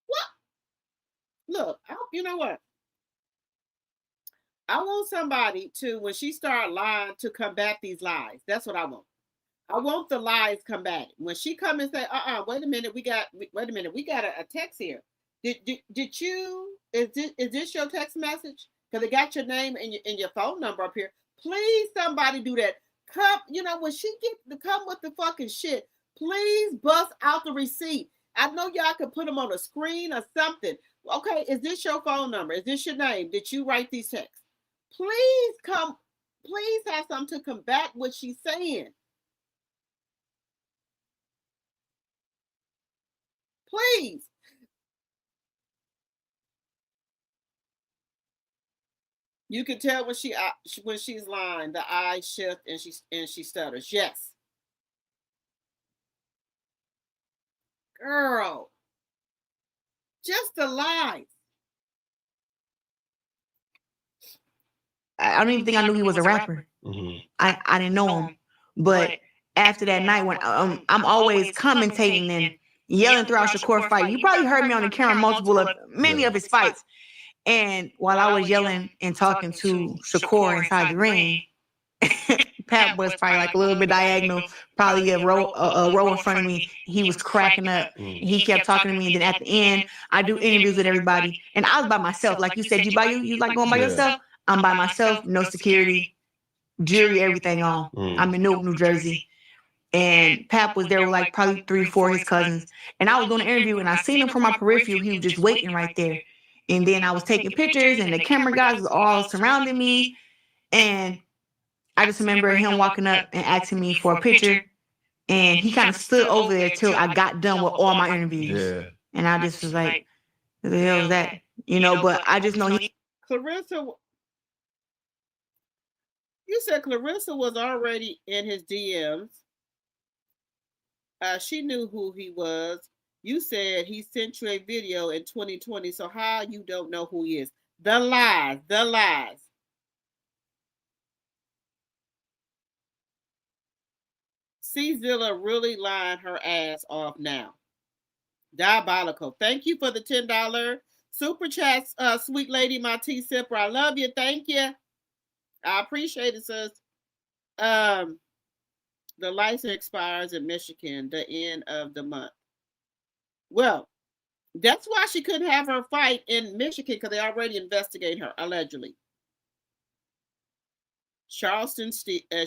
What? Look, you know what? I want somebody to, when she start lying, to combat these lies. That's what I want. I want the lies combated. When she come and say, wait a minute, we got a text here. Did you, is this your text message? Because it got your name and your phone number up here. Please, somebody do that. Come, when she get to come with the fucking shit, please bust out the receipt. I know y'all can put them on a screen or something. Okay, is this your phone number? Is this your name? Did you write these texts? Please have something to combat what she's saying. Please. You can tell when she's lying, the eyes shift and she stutters. Yes. Girl. Just the lies. I don't even think I knew he was a rapper. Mm-hmm. I didn't know him. But after that night, when I'm always commentating and yelling throughout Shakur fight. You probably heard me on the camera many of his fights. And while I was yelling and talking to Shakur inside the ring, Pat was probably like a little bit diagonal, probably a row in front of me. He was cracking up. He kept talking to me, and then at the end, I do interviews with everybody, and I was by myself. Like you said, you like going by yourself. I'm by myself, no security, jury, everything on. I'm in Newark, New Jersey, and Pap was there with like probably 3, 4 of his cousins, and I was doing an interview, and I seen him from my peripheral. He was just waiting right there, and then I was taking pictures, and the camera guys was all surrounding me, and I just remember him walking up and asking me for a picture, and he kind of stood over there till I got done with all my interviews. Yeah. And I just was like, "Who the hell is that?" But I just know Claressa, you said Claressa was already in his DMs. She knew who he was. You said he sent you a video in 2020. So how you don't know who he is? The lies. C-Zilla really lying her ass off now. Diabolical. Thank you for the $10 super chat, sweet lady, my tea sipper. I love you. Thank you. I appreciate it, sis. The license expires in Michigan the end of the month. Well, that's why she couldn't have her fight in Michigan, because they already investigate her, allegedly. Charleston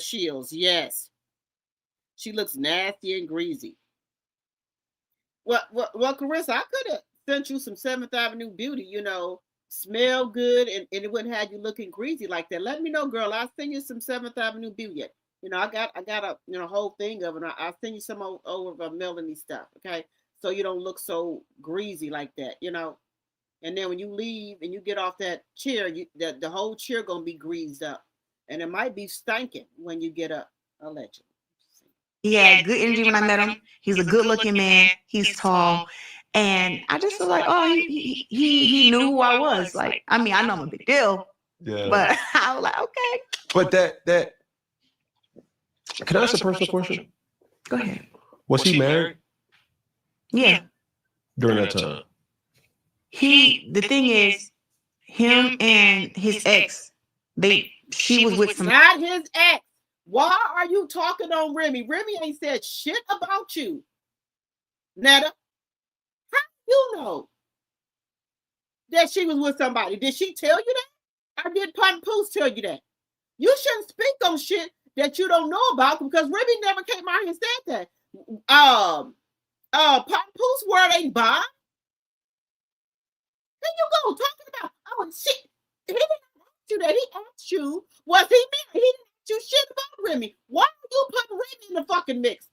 Shields, yes. She looks nasty and greasy. Well, Claressa, I could have sent you some 7th Avenue Beauty, smell good, and it wouldn't have you looking greasy like that. Let me know, girl. I'll send you some 7th Avenue Beauty. I got a whole thing of it. I'll send you some over of Melanie stuff, okay? So you don't look so greasy like that, And then when you leave and you get off that chair, the whole chair gonna be greased up, and it might be stinking when you get up, allegedly. He had good energy when I met him. He's a good-looking man. He's tall, and I just was like, oh, he knew who I was. Like, I mean, I know I'm a big deal, but I was like, okay. But that. Can I ask a personal question? Go ahead. Was he married? Yeah. During that time. The thing is, him and his ex, she was with some. Not his ex. Why are you talking on Remy? Remy ain't said shit about you. Netta, how do you know that she was with somebody? Did she tell you that? Or did Papoose tell you that? You shouldn't speak on shit that you don't know about, because Remy never came out and said that. Papoose word ain't bond. There you go, talking about, oh shit. He didn't ask you that. He asked you, was he married? He didn't ask you shit about Remy. Why are you putting Remy in the fucking mix?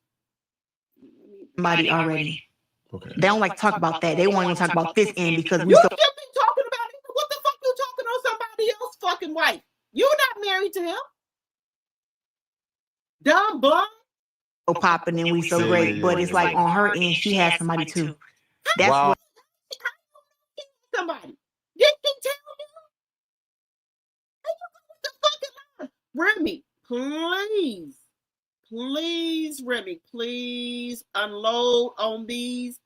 Somebody already. Okay. They don't like to talk about that. They want to talk about this end because you should be talking about it. What the fuck you talking on somebody else's fucking wife? You're not married to him. Dumb blonde. So popping and we so great, but it's like on her end, she has somebody too. That's what. Somebody. Did she tell you? What the fucking line? Remy, please, Remy, please unload on these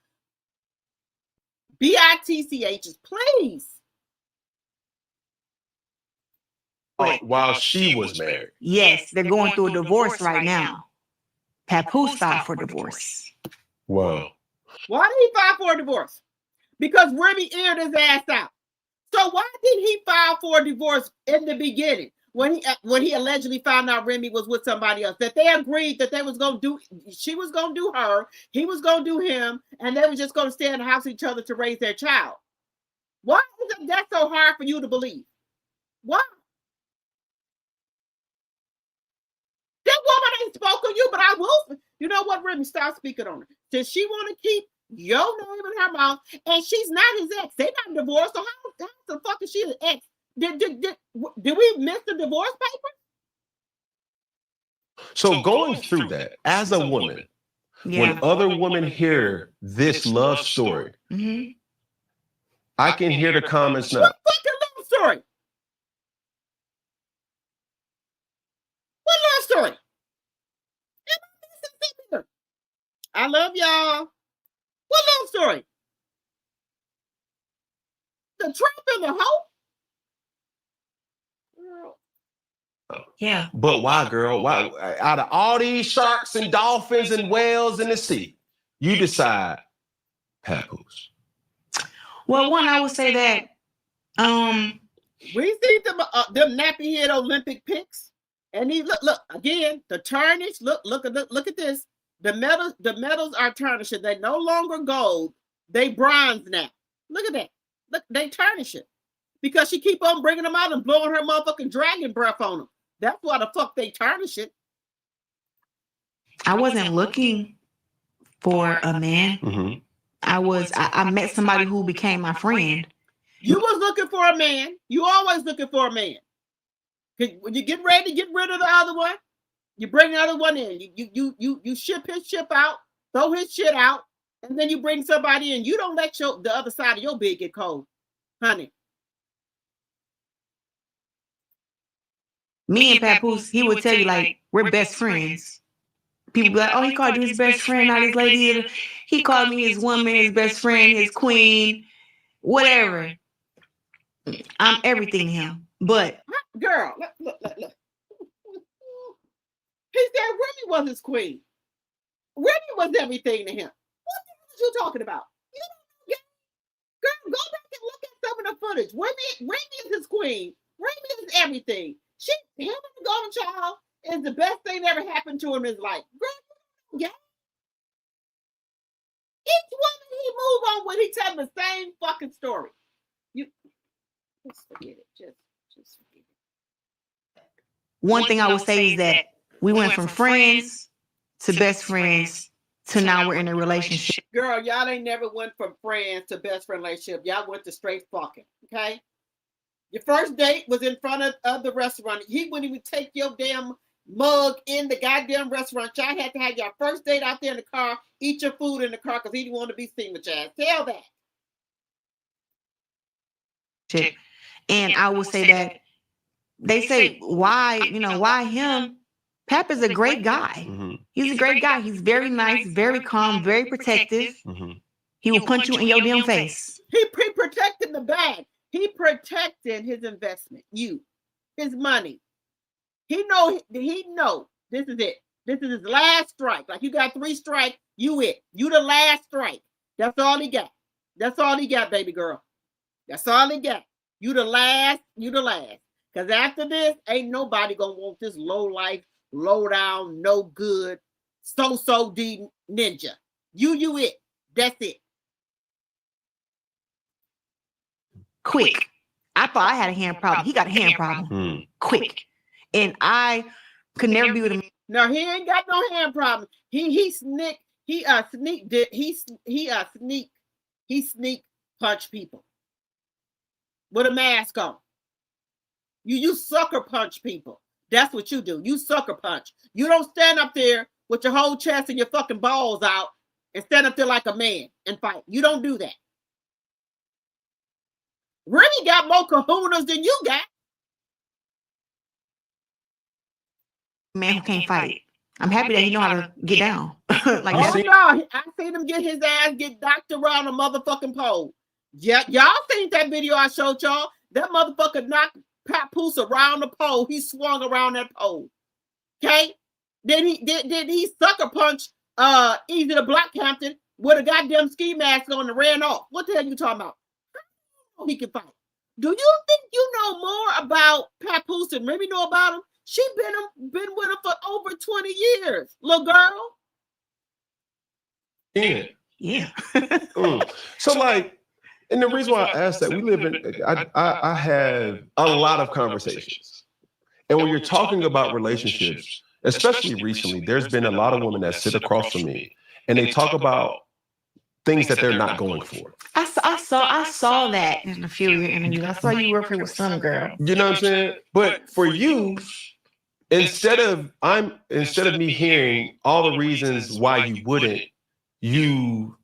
bitchs, please. While she was married. Yes, they're going through a divorce right now. Papoose filed for divorce. Wow. Why did he file for a divorce? Because Remy aired his ass out. So why did he file for a divorce in the beginning when he allegedly found out Remy was with somebody else? That they agreed that they was gonna do, she was gonna do her, he was gonna do him, and they were just gonna stay in the house with each other to raise their child. Why is that so hard for you to believe? Why? That woman ain't spoke on you, but I will. You know what, Remy? Stop speaking on her. Does she want to keep your name in her mouth? And she's not his ex. They not divorced. So how the fuck is she an ex? Did we miss the divorce paper? So going through that as a woman, when other women hear this love story, I can hear the comments now. What fucking love story? What love story? I love y'all. What love story? The trap and the hoe? Yeah. But why, girl? Why? Out of all these sharks and dolphins and whales in the sea, you decide papoose. Well, one, I would say that We see them nappy head Olympic pics, and he look again the tarnish. Look at this. The metals are tarnished. They no longer gold. They bronze now. Look at that. Look, they tarnish it because she keep on bringing them out and blowing her motherfucking dragon breath on them. That's why the fuck they tarnish it. I wasn't looking for a man. Mm-hmm. I met somebody who became my friend. You was looking for a man. You always looking for a man. When you get ready to get rid of the other one, you bring the other one in. You ship his ship out, throw his shit out, and then you bring somebody in. You don't let the other side of your bed get cold, honey. Me and Papoose, he would tell you like we're best friends. People be like, oh, he called you his best friend, not his lady. He called me his woman, his best friend, his queen, whatever. I'm everything to him. But girl, look. He said Remy was his queen. Remy was everything to him. What the hell are you talking about? Girl, go back and look at some of the footage. Remy is his queen. Remy is everything. Him and the golden child is the best thing that ever happened to him in his life. Girl, yeah. Each woman he move on with, he tell the same fucking story. You just forget it. Just forget it. One thing I would say is that we went from friends to best friends to now we're in a relationship. Girl, y'all ain't never went from friends to best friend relationship. Y'all went to straight fucking, okay? Your first date was in front of the restaurant. He wouldn't even take your damn mug in the goddamn restaurant. Y'all had to have your first date out there in the car, eat your food in the car because he didn't want to be seen with y'all. Tell that. And I will say that they say, why him? Pap is a great guy. Mm-hmm. He's a great guy. He's very nice, very calm, very protective. Mm-hmm. He will punch you in your damn face. He protected the bag. He protected his investment, his money. He know this is it. This is his last strike. Like you got 3 strikes, you the last strike. That's all he got. That's all he got, baby girl. That's all he got. You the last. Because after this, ain't nobody gonna want this low life, low down, no good, so D ninja. You it. That's it. Quick. I thought I had a hand problem. He got a hand problem. Quick. And I could never be with him. No, he ain't got no hand problem. He sneak punch people with a mask on. You sucker punch people. That's what you do. You sucker punch. You don't stand up there with your whole chest and your fucking balls out and stand up there like a man and fight. You don't do that. Remy got more kahunas than you got. Man who can't fight. I'm happy that he know how to get down. No, I seen him get his ass get knocked around a motherfucking pole. Yeah, y'all seen that video I showed y'all? That motherfucker knocked Papoose around the pole. He swung around that pole. Okay? Then he sucker punched Easy the Black Captain with a goddamn ski mask on and ran off. What the hell you talking about? He can fight. Do you think you know more about Papoose than Remy know about him? She been with him for over 20 years, little girl. Yeah. So like, and the reason why I asked that, we live in, I have a lot of conversations. And when you're talking about relationships, especially recently, there's been a lot of women that sit across from me and they talk about things that they're not going for. I saw that in a few of your interviews. I saw you working with some girl. You know what I'm saying? But for you, instead of me hearing all the reasons why you wouldn't, you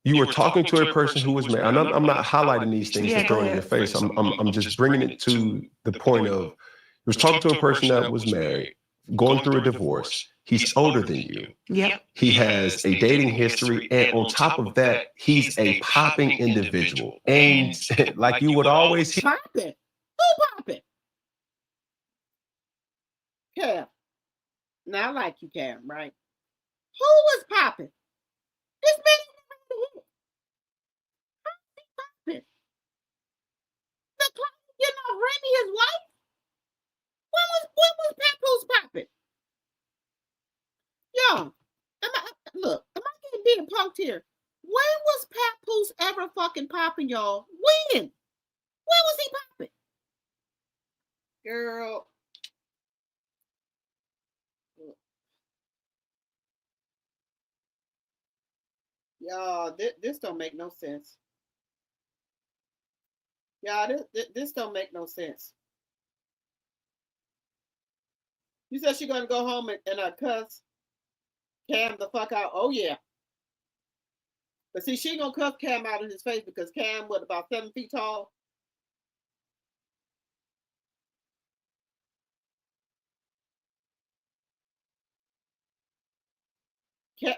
were talking to a person who was married. And I'm not highlighting these things to throw in your face. I'm just bringing it to the point of, you was talking to a person that was married, going through a divorce. He's older than you. Yep. He has a dating history. And on top of that, he's a popping individual. And like you would always hear. Popping? Who popping? Cam. Now, I like you, Cam, right? Who was popping? This man the hit. How's he popping? The client getting off Remy, his wife? When was Papoose popping? Yo, am I getting being punked here? When was Papoose ever fucking popping, y'all? When? When was he popping? Girl. Y'all, this don't make no sense. Y'all, this don't make no sense. You said she's gonna go home and cuss Cam the fuck out. Oh yeah. But see, she gonna cuss Cam out in his face because Cam was about 7 feet tall.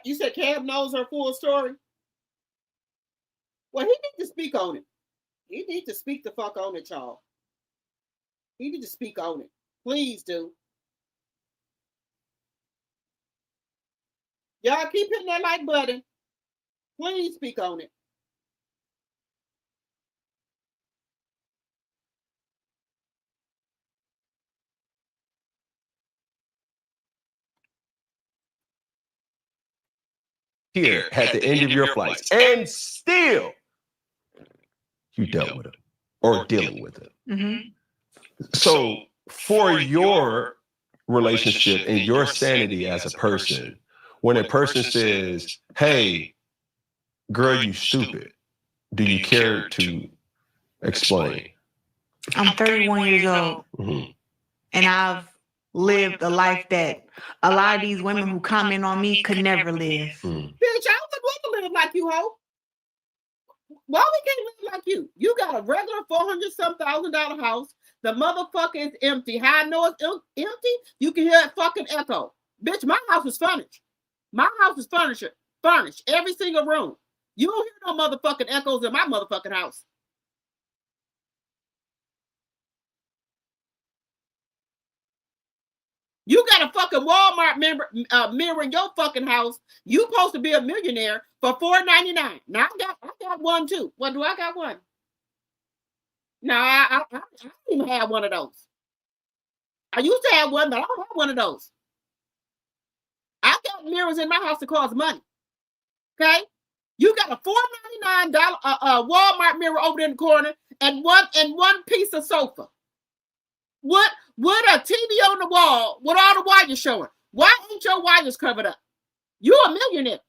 You said Cam knows her full story? Well, he needs to speak on it. He needs to speak the fuck on it, y'all. He needs to speak on it. Please do. Y'all keep hitting that like button. Please speak on it. Here at the end of your flights, and still you dealt with it or dealing with it. Mm-hmm. So for your relationship and your sanity as a person, when a person says, hey, girl, you stupid, do you care to explain? I'm 31 years old, and I've lived a life that a lot of these women who comment on me could never live. Bitch, I would want to live like you, ho. Why we can't live like you? You got a regular $400,000 house. The motherfucker is empty. How I know it's empty? You can hear that fucking echo. Bitch, my house is furnished. My house is furnished. Every single room. You don't hear no motherfucking echoes in my motherfucking house. You got a fucking Walmart mirror in your fucking house. You supposed to be a millionaire for $4.99. Now I got one too. What do I got one? No, I don't even have one of those. I used to have one, but I don't have one of those. I got mirrors in my house that cost money. Okay? You got a $4.99 Walmart mirror over there in the corner and one piece of sofa. What a TV on the wall with all the wires showing? Why ain't your wires covered up? You a millionaire.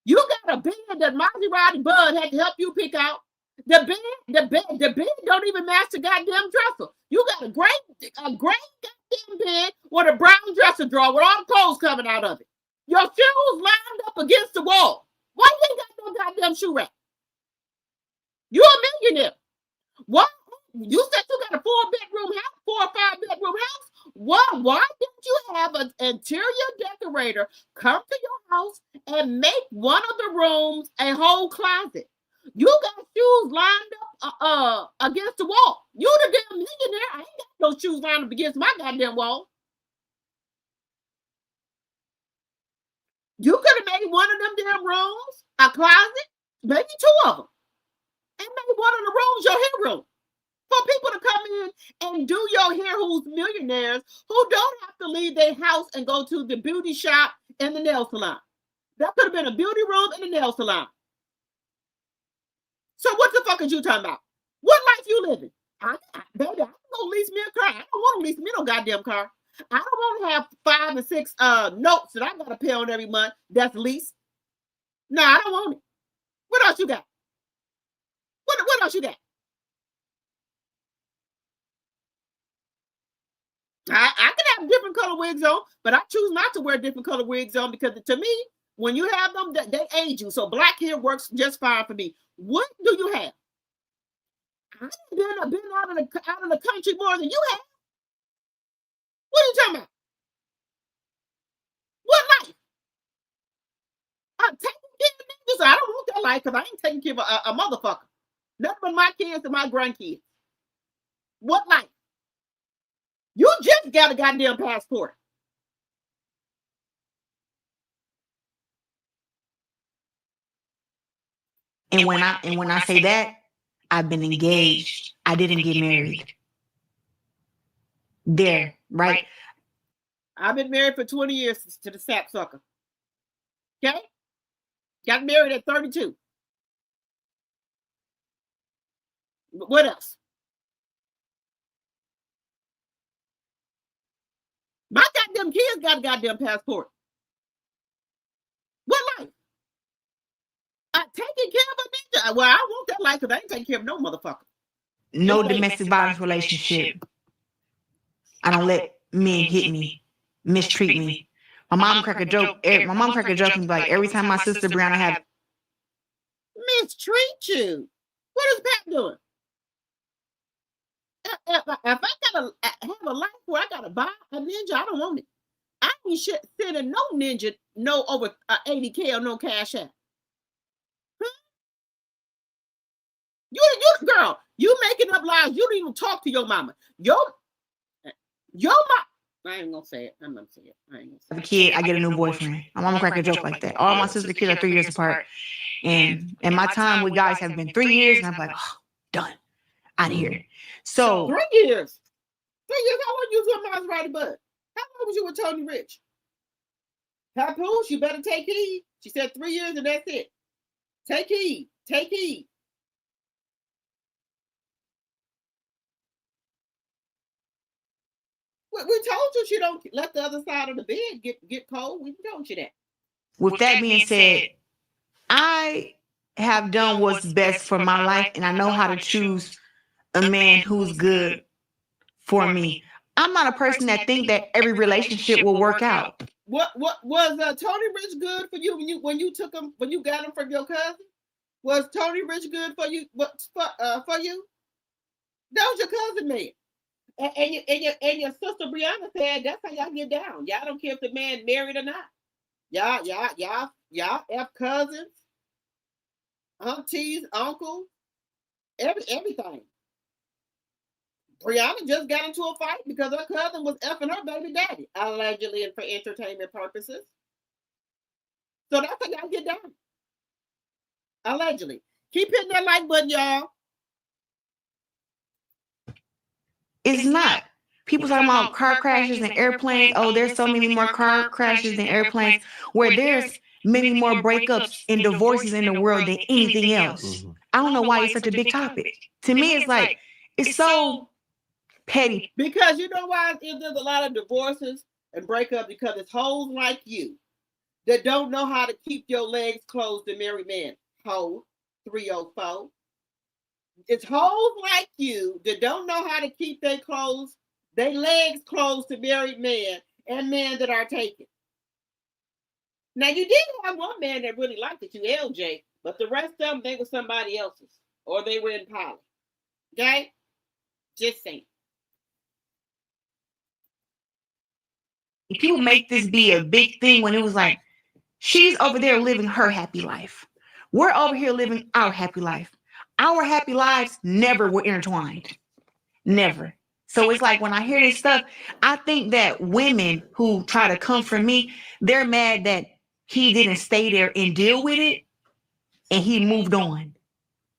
You got a bed that Maserati Bud had to help you pick out. The bed don't even match the goddamn dresser. You got a great goddamn bed with a brown dresser drawer with all the clothes coming out of it. Your shoes lined up against the wall. Why you ain't got no goddamn shoe rack? You a millionaire. What? You said you got a 4-bedroom house, 4 or 5 bedroom house. Why didn't you have an interior decorator come to your house and make one of the rooms a whole closet? You got shoes lined up against the wall. You the damn millionaire. I ain't got no shoes lined up against my goddamn wall. You could have made one of them damn rooms a closet, maybe 2 of them, and made one of the rooms your hair room. For people to come in and do your hair, who's millionaires, who don't have to leave their house and go to the beauty shop and the nail salon. That could have been a beauty room and a nail salon. So what the fuck is you talking about? What life you living? Baby, I don't gonna lease me a car. I don't want to lease me no goddamn car. I don't want to have 5 and 6 notes that I gotta pay on every month. That's lease. No, I don't want it. What else you got? What else you got? I can have different color wigs on, but I choose not to wear different color wigs on because to me, when you have them, they age you. So black hair works just fine for me. What do you have? I've been out in the country more than you have. What are you talking about? What life? I'm taking care of niggas. I don't want that life because I ain't taking care of a motherfucker. Nothing but my kids and my grandkids. What life? You just got a goddamn passport. And when I say that, I've been engaged. I didn't get married. There, right? I've been married for 20 years to the sapsucker. Okay? Got married at 32. What else? My goddamn kids got a goddamn passport. What life? I'm taking care of a ninja. Well, I want that life because I ain't taking care of no motherfucker. No domestic violence relationship. I don't let men hit me, mistreat me. My mom crack a joke. My mom crack a joke and be like, every time my sister Brianna have mistreat you. What is Pat doing? If I gotta have a life where I gotta buy a ninja, I don't want it. I ain't sending no ninja no over 80K or no cash out. You girl, you making up lies. You don't even talk to your mama. Your mom. I ain't gonna say it. I'm gonna say it. I ain't gonna say it. a kid, I get a new boyfriend. My mama crack a joke like that. All my sister kids are 3 years apart. And my time with guys have been 3 years, and I'm like, oh, done. Out of here. So 3 years. 3 years. How long you was with Miles Riding Bud? How long was you with Tony Rich? Papoose, you better take heed. She said 3 years and that's it. Take heed. Take heed. We told you she don't let the other side of the bed get cold. We told you that. With that being said, I have done what's best for my life, and I know how to choose a man who's good for me. I'm not a person that think that every relationship will work out. What was Tony Rich good for you when you took him, when you got him from your cousin? Was Tony Rich good for you? For you? That was your cousin man. And your sister Brianna said that's how y'all get down. Y'all don't care if the man married or not. Y'all F cousins, aunties, uncles, everything. Brianna just got into a fight because her cousin was effing her baby daddy, allegedly and for entertainment purposes. So that's how y'all get down. Allegedly. Keep hitting that like button, y'all. It's not. People talking about car crashes and airplanes. Oh, there's so many more car crashes than airplanes, where there's many more breakups and divorces in the world than anything else. I don't know why it's such a big topic. To me, it's like, it's so petty. Because you know why there's a lot of divorces and breakups? Because it's hoes like you that don't know how to keep your legs closed to married men. Hoe 304. It's hoes like you that don't know how to keep their legs closed to married men and men that are taken. Now you did have one man that really liked it, you LJ, but the rest of them, they were somebody else's, or they were in poly. Okay? Just saying. People make this be a big thing when it was like, she's over there living her happy life. We're over here living our happy life. Our happy lives never were intertwined. Never. So it's like when I hear this stuff, I think that women who try to come for me, they're mad that he didn't stay there and deal with it, and he moved on.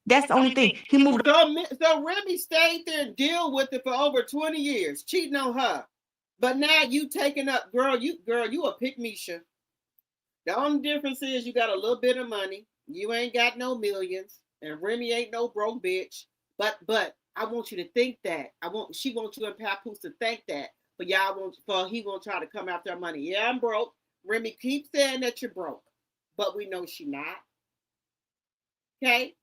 That's the only thing. He moved on. So Remy stayed there and deal with it for over 20 years, cheating on her. But now you taking up, girl, you a pick-me-sha. The only difference is you got a little bit of money. You ain't got no millions. And Remy ain't no broke bitch. But I want you to think that. She wants you and Papoose to think that. But he won't try to come after her money. Yeah, I'm broke. Remy keeps saying that you're broke. But we know she not. Okay?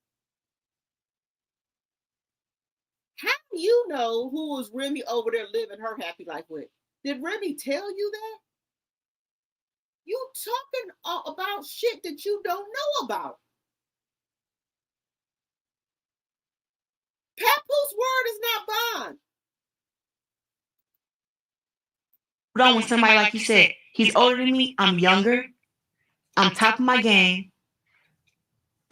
How do you know who was Remy over there living her happy life with? Did Remy tell you that? You talking about shit that you don't know about. Papoose word is not bond. on with somebody like you said. He's older than me. I'm younger. I'm top of my game.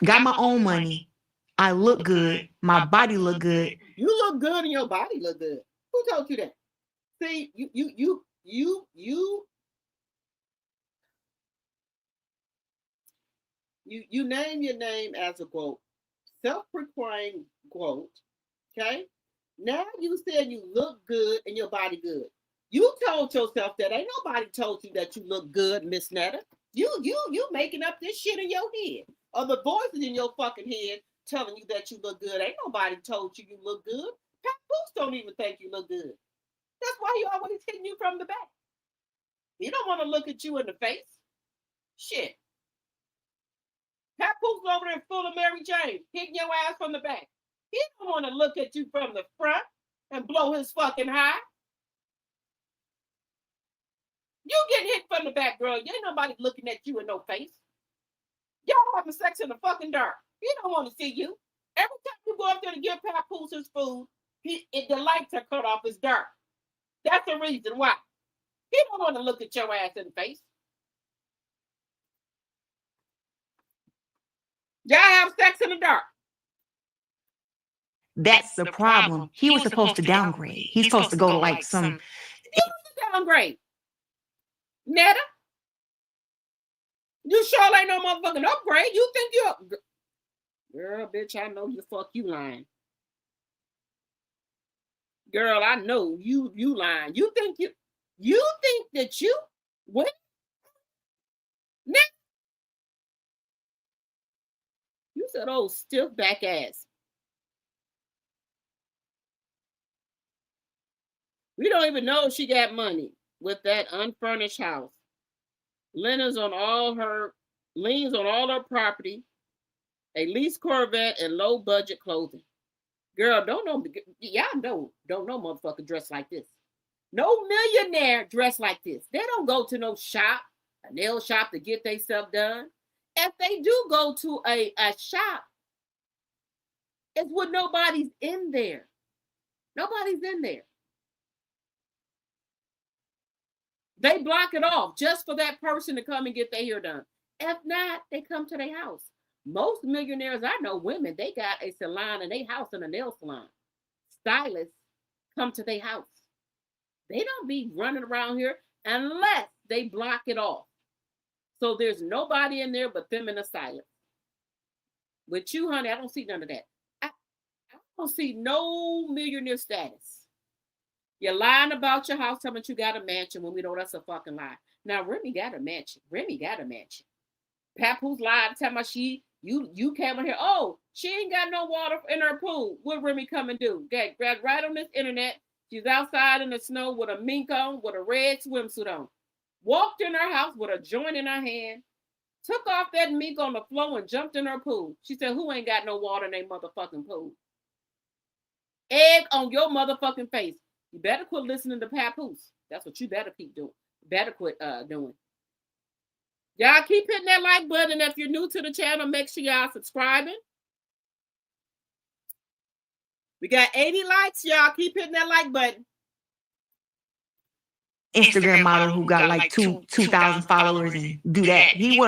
Got my own money. I look good. My body look good. You look good and your body look good. Who told you that? See, you name your name as a quote, self-proclaimed quote. Okay. Now you said you look good and your body good. You told yourself that. Ain't nobody told you that you look good, Miss Netta. You making up this shit in your head. Or the voices in your fucking head telling you that you look good. Ain't nobody told you look good. Pat Boots don't even think you look good. That's why he always hitting you from the back. He don't want to look at you in the face. Shit. Pat Boots over there full of Mary Jane, hitting your ass from the back. He don't want to look at you from the front and blow his fucking high. You getting hit from the back, girl. Ain't nobody looking at you in no face. Y'all having sex in the fucking dark. He don't want to see you. Every time you go up there to give Papoose his food, the lights are cut off. It's dark. That's the reason why. He don't want to look at your ass in the face. Y'all have sex in the dark. That's the problem. He was supposed to downgrade. He's supposed to go to like some. He was to downgrade. Netta, you sure ain't no motherfucking upgrade. You think you're girl, bitch? I know you fuck you lying. Girl, I know you lying. You think that you what? Netta, you said, oh, stiff back ass. We don't even know if she got money with that unfurnished house. Liens on all her property, a leased Corvette, and low budget clothing. Girl, don't know motherfucker dressed like this. No millionaire dressed like this. They don't go to no shop, a nail shop to get their stuff done. If they do go to a shop, it's when nobody's in there. Nobody's in there. They block it off just for that person to come and get their hair done. If not, they come to their house. Most millionaires I know, women, they got a salon in their house and a nail salon. Stylists come to their house. They don't be running around here unless they block it off. So there's nobody in there but them and a stylist. With you, honey, I don't see none of that. I don't see no millionaire status. You're lying about your house, telling you got a mansion when we know that's a fucking lie. Now, Remy got a mansion. Papoose lied, telling me you came in here. Oh, she ain't got no water in her pool. What Remy come and do? Get right on this internet. She's outside in the snow with a mink on, with a red swimsuit on. Walked in her house with a joint in her hand. Took off that mink on the floor and jumped in her pool. She said, who ain't got no water in their motherfucking pool? Egg on your motherfucking face. You better quit listening to Papoose. That's what you better keep doing. Better quit doing. Y'all keep hitting that like button. If you're new to the channel, make sure y'all subscribing. We got 80 likes, y'all. Keep hitting that like button. Instagram model who got like 2,000 followers and do that. He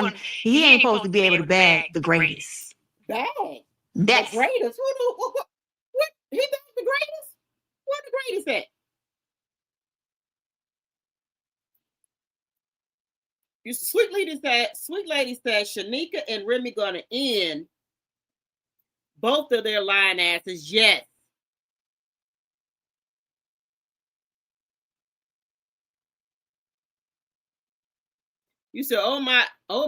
ain't supposed to be able to bag the greatest. Bag? That's the greatest? What? He bagged the greatest? Where the greatest at? Sweet lady said Shanika and Remy gonna end both of their lying asses. Yes. You said, oh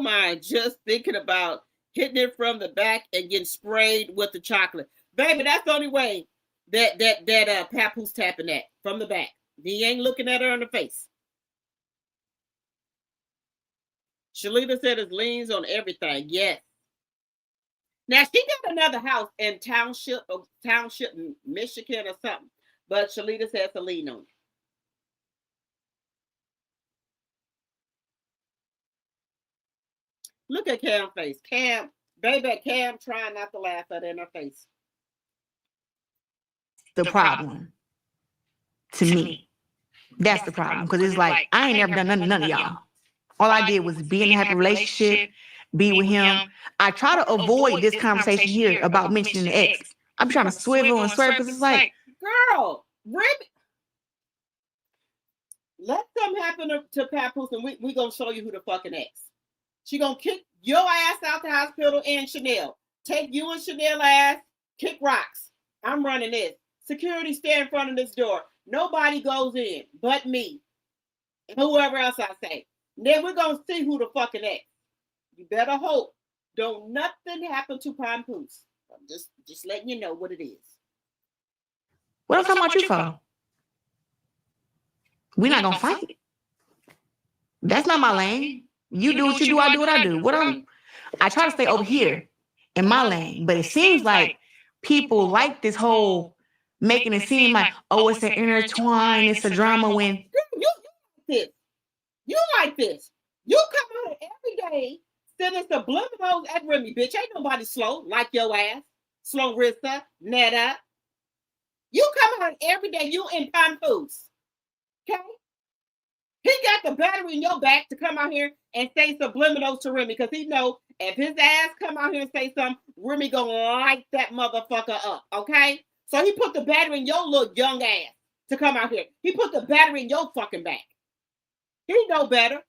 my, just thinking about hitting it from the back and getting sprayed with the chocolate. Baby, that's the only way that Papoose tapping that from the back. He ain't looking at her in the face. Shalita said his liens on everything. Yes. Now she got another house in Township, Michigan or something. But Shalita says a lien on it. Look at Cam's face. Cam trying not to laugh at her in her face. The problem to me. That's the problem. Because it's like, I ain't never done none of y'all. All I did was be in a happy relationship, be with him. I try to avoid this conversation here about mentioning the ex. I'm trying to swivel and swerve because it's like, girl, Remy, let something happen to Papoose and we gonna show you who the fucking ex. She gonna kick your ass out the hospital and Chanel. Take you and Chanel ass, kick rocks. I'm running this. Security stay in front of this door. Nobody goes in but me. And whoever else I say. Then we're gonna see who the fucking ex. You better hope don't nothing happen to Papoose. I'm just letting you know what it is. what I'm talking about you for? We're not gonna fight. That's not my lane. You do what you do, I do what I do. I try to stay over here in my lane, but it seems like people like this whole making it seem like, oh, it's an intertwine, it's a drama when you like this. You come out every day sending subliminals at Remy, bitch. Ain't nobody slow like your ass. Slow Rissa, Netta. You come out every day, you in Papoose. Okay? He got the battery in your back to come out here and say subliminals to Remy because he know if his ass come out here and say something, Remy gonna light that motherfucker up, okay? So he put the battery in your little young ass to come out here. He put the battery in your fucking back. He know better.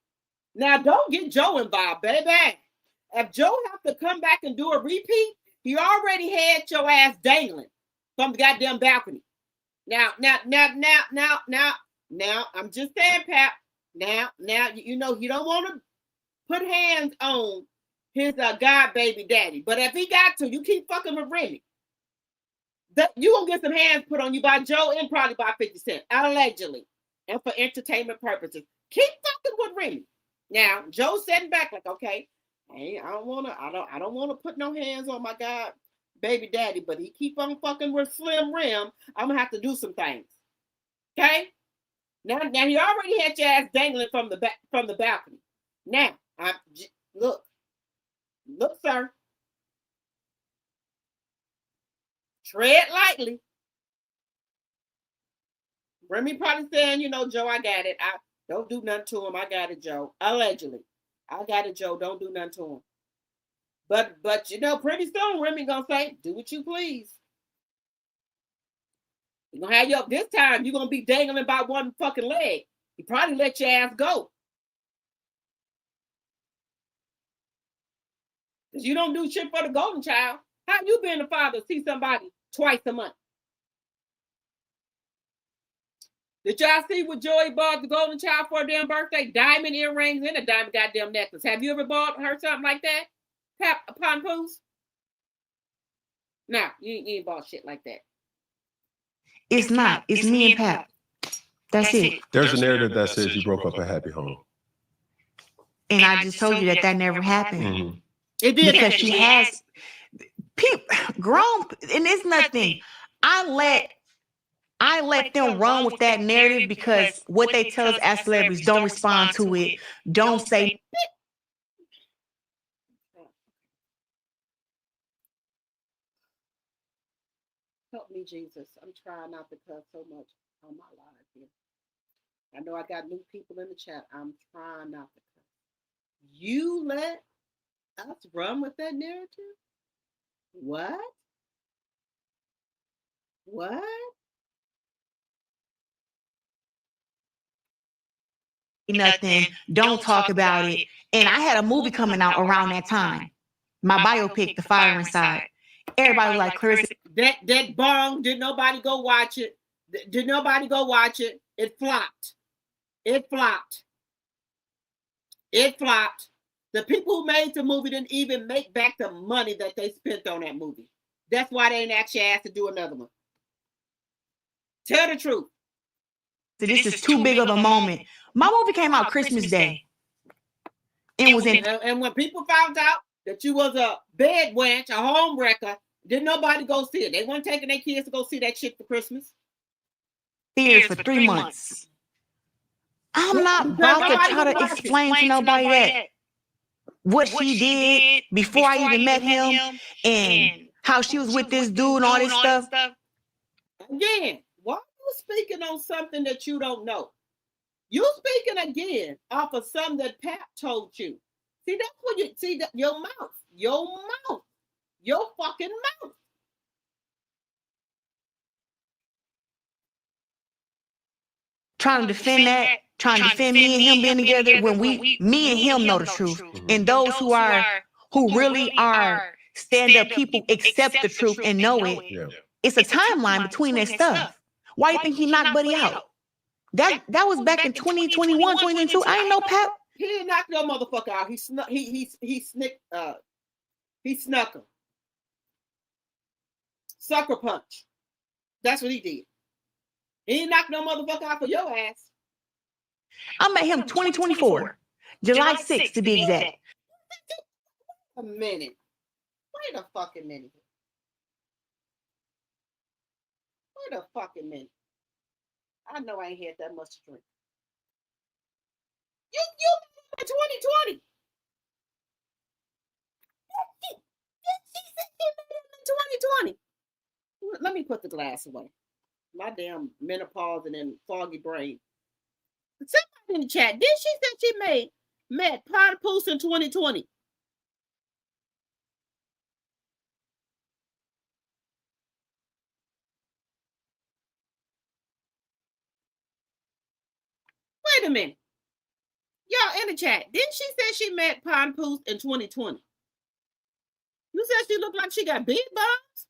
Now don't get Joe involved, baby. If Joe have to come back and do a repeat, he already had your ass dangling from the goddamn balcony. Now, I'm just saying, Pap. Now, you know you don't want to put hands on his god baby daddy. But if he got to, you keep fucking with Remy. You gonna get some hands put on you by Joe and probably by 50 Cent, allegedly, and for entertainment purposes. Keep fucking with Remy. Now, Joe's sitting back like, okay, hey, I don't wanna put no hands on my god baby daddy, but he keep on fucking with Slim Rim. I'm gonna have to do some things. Okay? Now he already had your ass dangling from the balcony. Now, look, sir. Tread lightly. Remy probably saying, you know, Joe, I got it. I don't do nothing to him. I got it, Joe. Allegedly. I got it, Joe. Don't do nothing to him. But you know, pretty soon Remy gonna say, do what you please. You're gonna have this time, you're gonna be dangling by one fucking leg. He probably let your ass go. Because you don't do shit for the golden child. How you being a father see somebody twice a month? Did y'all see what Joey bought the golden child for a damn birthday? Diamond earrings and a diamond goddamn necklace. Have you ever bought her something like that? Papoose? No, you ain't bought shit like that. it's not. It's me and Pap. That's it. There's a narrative that says you broke up a happy home. And I just told you that never happened. Mm-hmm. It did because she has people grown, and it's nothing. I let them run with that narrative because what they tell us as celebrities, don't respond to it. Don't say. Help me, Jesus. I'm trying not to cuss so much on my live here. I know I got new people in the chat. I'm trying not to cuss. You let us run with that narrative? What? What? Nothing. Don't talk about it. And I had a movie coming out around that time. My biopic, The Fire Inside. Everybody was like, Claressa. That bong, did nobody go watch it? Did nobody go watch it? It flopped. It flopped. It flopped. The people who made the movie didn't even make back the money that they spent on that movie. That's why they ain't actually asked to do another one. Tell the truth. So this is too big of a moment. My movie came out Christmas Day. It was in. And when people found out that you was a bed wench, a home wrecker, didn't nobody go see it. They weren't taking their kids to go see that shit for Christmas. Theaters for 3 months. I'm not about to try to explain to nobody that what she did before I even met him and how she was with this dude and all this stuff. Again, why are you speaking on something that you don't know? You speaking again off of something that Pap told you. See, that's what you see that your fucking mouth. Trying to defend that, trying to defend me and him being together when me and him know the truth. And those who really are stand-up people accept the truth and know it. Yeah. It's a timeline between that stuff. Why you think he knocked Buddy out? That was back in 2021, 2022. I ain't know Pap. He didn't knock no motherfucker out. He snuck him. Sucker punch. That's what he did. He ain't knocked no motherfucker out for your ass. I met him 2024, July 6th to be exact. A minute. Wait a fucking minute. Wait a fucking minute. I know I ain't had that much to drink. You in 2020. She said in 2020. Let me put the glass away. My damn menopause and then foggy brain. Somebody in the chat, did she say she met Pontoose in 2020? Wait a minute. Y'all in the chat, didn't she say she met Pontoose in 2020? You said she looked like she got big bugs?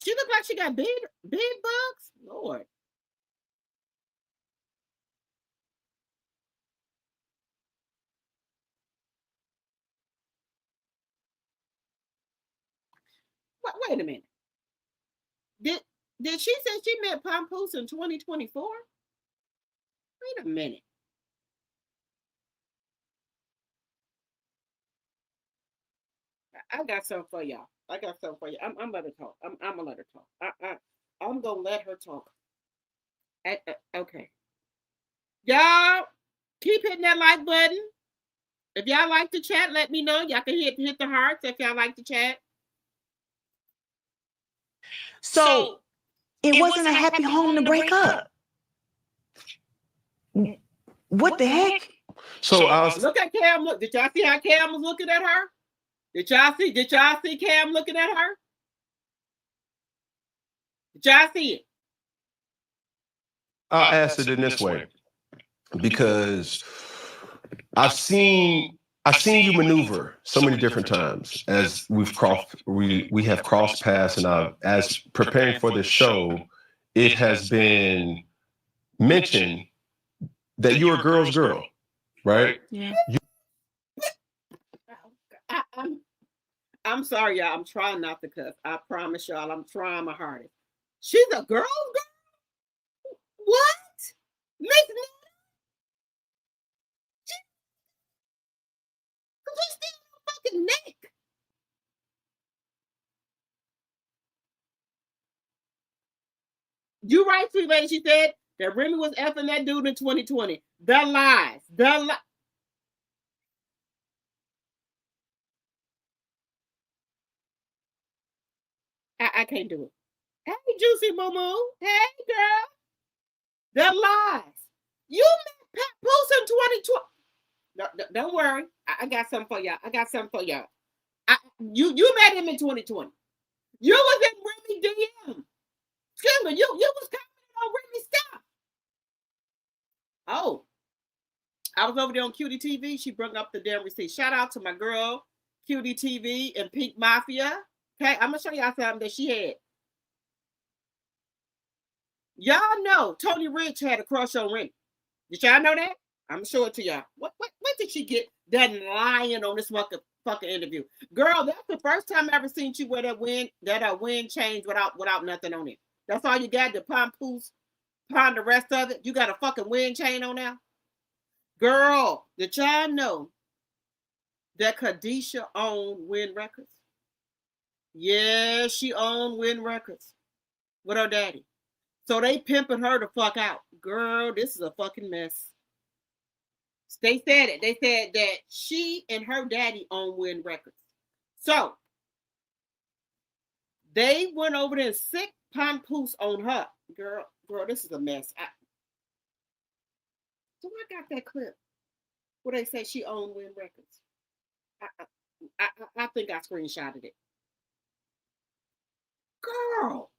She looked like she got big bugs? Lord. Wait a minute. Did she say she met Pontoose in 2024? Wait a minute. I got something for y'all. I'm gonna let her talk. I'm gonna let her talk. I'm gonna let her talk. Okay. Y'all keep hitting that like button. If y'all like the chat, let me know. Y'all can hit the hearts if y'all like the chat. So it wasn't a happy home to break up. What the heck? So I was look at Cam. Look, did y'all see how Cam was looking at her? Did y'all see Cam looking at her? Did y'all see it? I'll ask it in this way, because I've seen you maneuver so many different times as we have crossed paths, and as preparing for this show, it has been mentioned that you're a girl's girl, right? Yeah. I'm sorry, y'all. I'm trying not to cuss. I promise y'all, I'm trying my hardest. She's a girl's girl? What? Miss Nina? She's still on her fucking neck. You right, sweet lady. She said that Remy was effing that dude in 2020. The lies. I can't do it. Hey, Juicy Moo Moo. Hey, girl. The lies. You met Papoose in 2020. No, don't worry. I got something for y'all. You met him in 2020. You was in Remy DM. Excuse me, you was commenting on Remy stuff. Oh, I was over there on Cutie TV. She brought up the damn receipt. Shout out to my girl, Cutie TV and Pink Mafia. Okay, I'm gonna show y'all something that she had. Y'all know Tony Rich had a crush on Remy. Did y'all know that? I'm gonna show it to y'all. What did she get done lying on this fucking interview? Girl, that's the first time I ever seen you wear that wind change without nothing on it. That's all you got, the Pontoose, the rest of it. You got a fucking wind chain on now? Girl, did y'all know that Khadisha owned Wind Records? Yeah, she owned Wind Records with her daddy. So they pimping her the fuck out. Girl, this is a fucking mess. They said it. They said that she and her daddy own Wind Records. So they went over there and sick Pontoose on her. Girl, this is a mess. So I got that clip where they say she owned Win Records. I think I screenshotted it. Girl.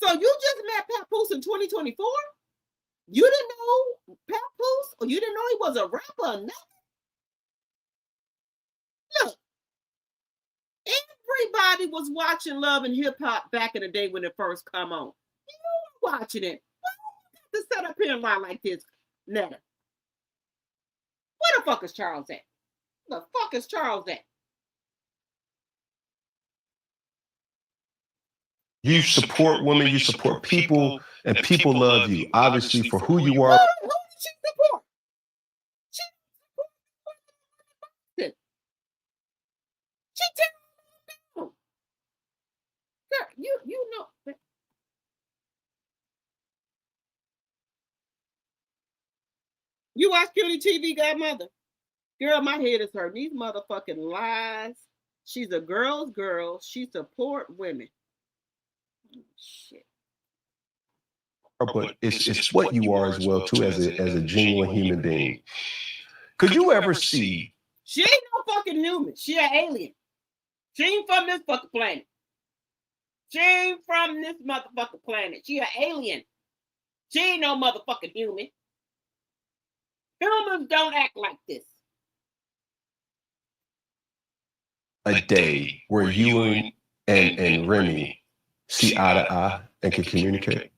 So you just met Papoose in 2024? You didn't know Papoose? Or you didn't know he was a rapper or nothing? Look, everybody was watching Love and Hip Hop back in the day when it first come on. You were watching it. Why do you have to set up here and lie like this, Netta? Where the fuck is Charles at? Where the fuck is Charles at? You support women, you support people, and people love you, obviously, for who you are. Who did she support? She supported. She did. Girl, you know. You watch Cutie TV, Godmother? Girl, my head is hurting. These motherfucking lies. She's a girl's girl. She support women. Shit. But it's what you are as well, too, as a genuine human being. Could you ever see? She ain't no fucking human. She an alien. She ain't from this fucking planet. She ain't from this motherfucking planet. She an alien. She ain't no motherfucking human. Humans don't act like this. A day where you and Remy see eye to eye and can communicate.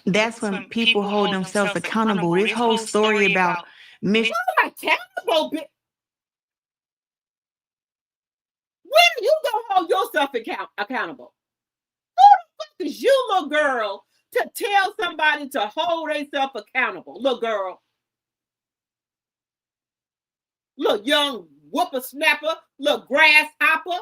That's when people hold themselves accountable. This whole story about What am I accountable, bitch? When are you gonna hold yourself accountable? Who the fuck is you, little girl, to tell somebody to hold themselves accountable, little girl? Little young whippersnapper, little grasshopper,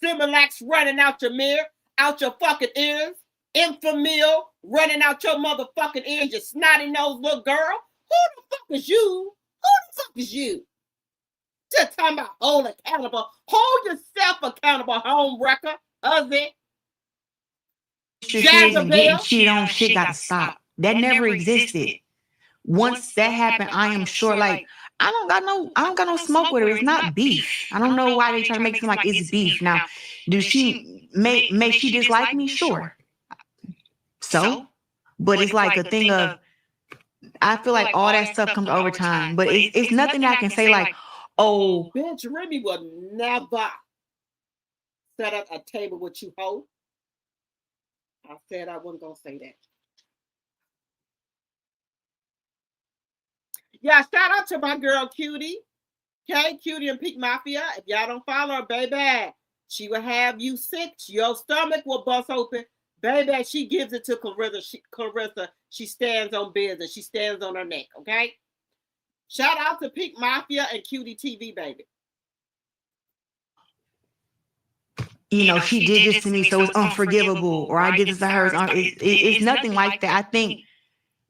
Similax running out your mirror, out your fucking ears, Infamil running out your motherfucking ears, you snotty nose little girl. Who the fuck is you? Who the fuck is you? Just talking about hold accountable. Hold yourself accountable, home wrecker, husband. and getting cheated on shit gotta stop. That never existed. Once that happened, I am sure, like, I don't got no smoke with her. It's not beef. I don't know why they try to make it seem like it's beef. Now, do she may she dislike me? Sure. So, but it's like a thing of, I feel like all that stuff comes over time. But it's nothing I can say like, oh, bitch, Remy will never set up a table with you, hoe. I said I wasn't gonna say that. Yeah, shout out to my girl Cutie. Okay, Cutie and Peak Mafia. If y'all don't follow her, baby, she will have you sick. Your stomach will bust open. Baby, she gives it to Claressa. She stands on business. She stands on her neck, okay? Shout out to Peak Mafia and Cutie TV, baby. You know, she did this to me, so it's unforgivable. Or I did this to her. It's nothing like that. I think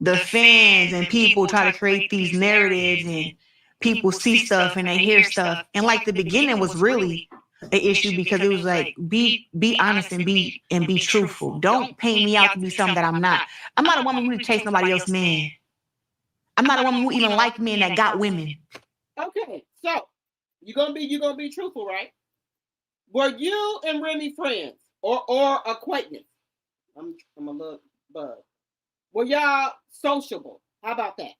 the fans and people try to create these narratives, and people see stuff and they hear stuff. And like the beginning was really an issue because it was like, be honest and be truthful. Don't paint me out to be something that I'm not. I'm not a woman who chase nobody else's man. I'm not a woman who even like men that got women. Okay, so you're gonna be truthful, right? Were you and Remy friends or acquaintance? I'm a little buzzed. Were y'all sociable? How about that?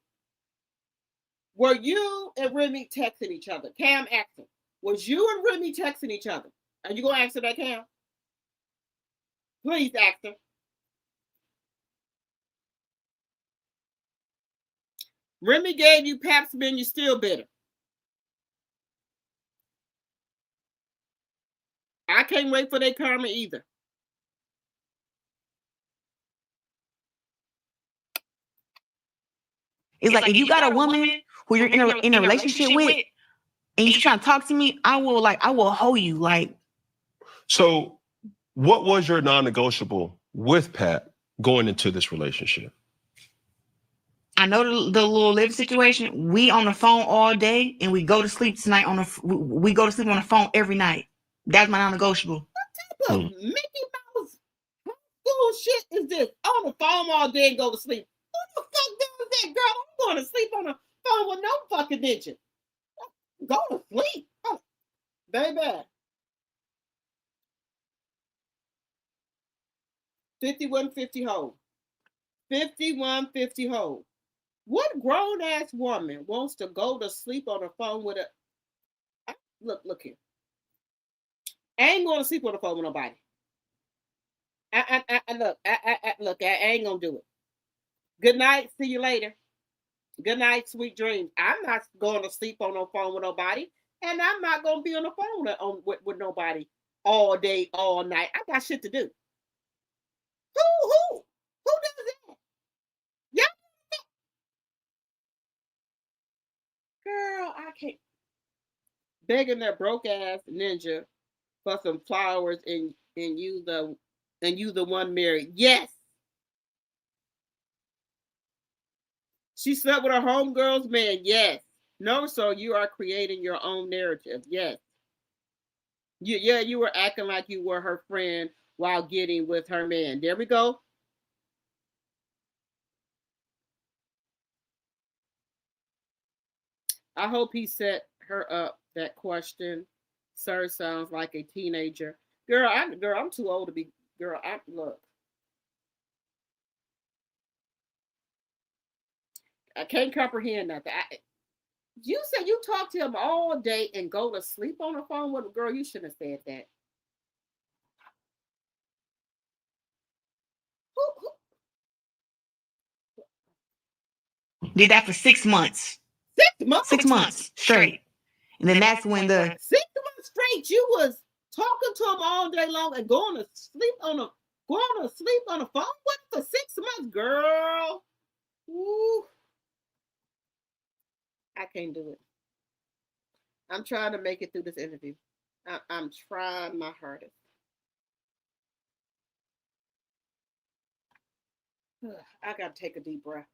Were you and Remy texting each other? Cam asking. Was you and Remy texting each other? Are you gonna answer that, Cam? Please answer. Remy gave you Pap Smear, you still bitter. I can't wait for their karma either. It's like if you got a woman who you're in a relationship with and you're trying to talk to me, I will hold you. Like, so what was your non-negotiable with Pat going into this relationship? I know the little live situation. We on the phone all day and we go to sleep tonight we go to sleep on the phone every night. That's my non-negotiable. What type of Mickey Mouse bullshit is this? On the phone all day and go to sleep. Who the fuck does that, girl? I'm going to sleep on the phone with no fucking ninja. Go to sleep. Oh, baby. 5150 hold. 5150 hold. What grown ass woman wants to go to sleep on the phone with a look here. I ain't going to sleep on the phone with nobody. Look, I ain't gonna do it. Good night. See you later. Good night, sweet dreams. I'm not going to sleep on no phone with nobody, and I'm not going to be on the phone with nobody all day, all night. I got shit to do. Who does that? Yeah, girl, I can't. Begging that broke ass ninja for some flowers and you the one married. Yes. She slept with her homegirl's man. Yes. No, so you are creating your own narrative. Yes. You were acting like you were her friend while getting with her man. There we go. I hope he set her up. That question, sir, sounds like a teenager. Girl, I'm too old to be. Girl, look. I can't comprehend nothing. You said you talk to him all day and go to sleep on the phone with a girl. You shouldn't have said that. Did that for 6 months. 6 months? 6 months straight. And then that's when the 6 months straight you was talking to him all day long and going to sleep on the phone with for 6 months, girl. Ooh. I can't do it. I'm trying to make it through this interview. I'm trying my hardest. I gotta take a deep breath.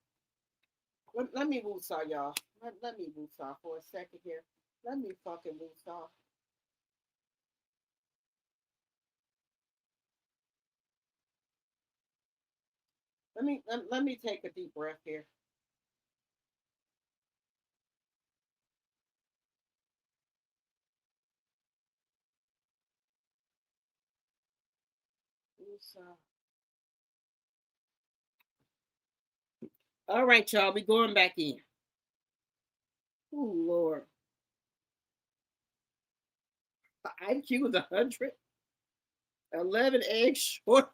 Let me woosah, y'all. Let me woosah for a second here. Let me fucking woosah. Let me take a deep breath here. Woosah. All right, y'all. We going back in. Oh Lord. IQ was 100. 11 eggs short.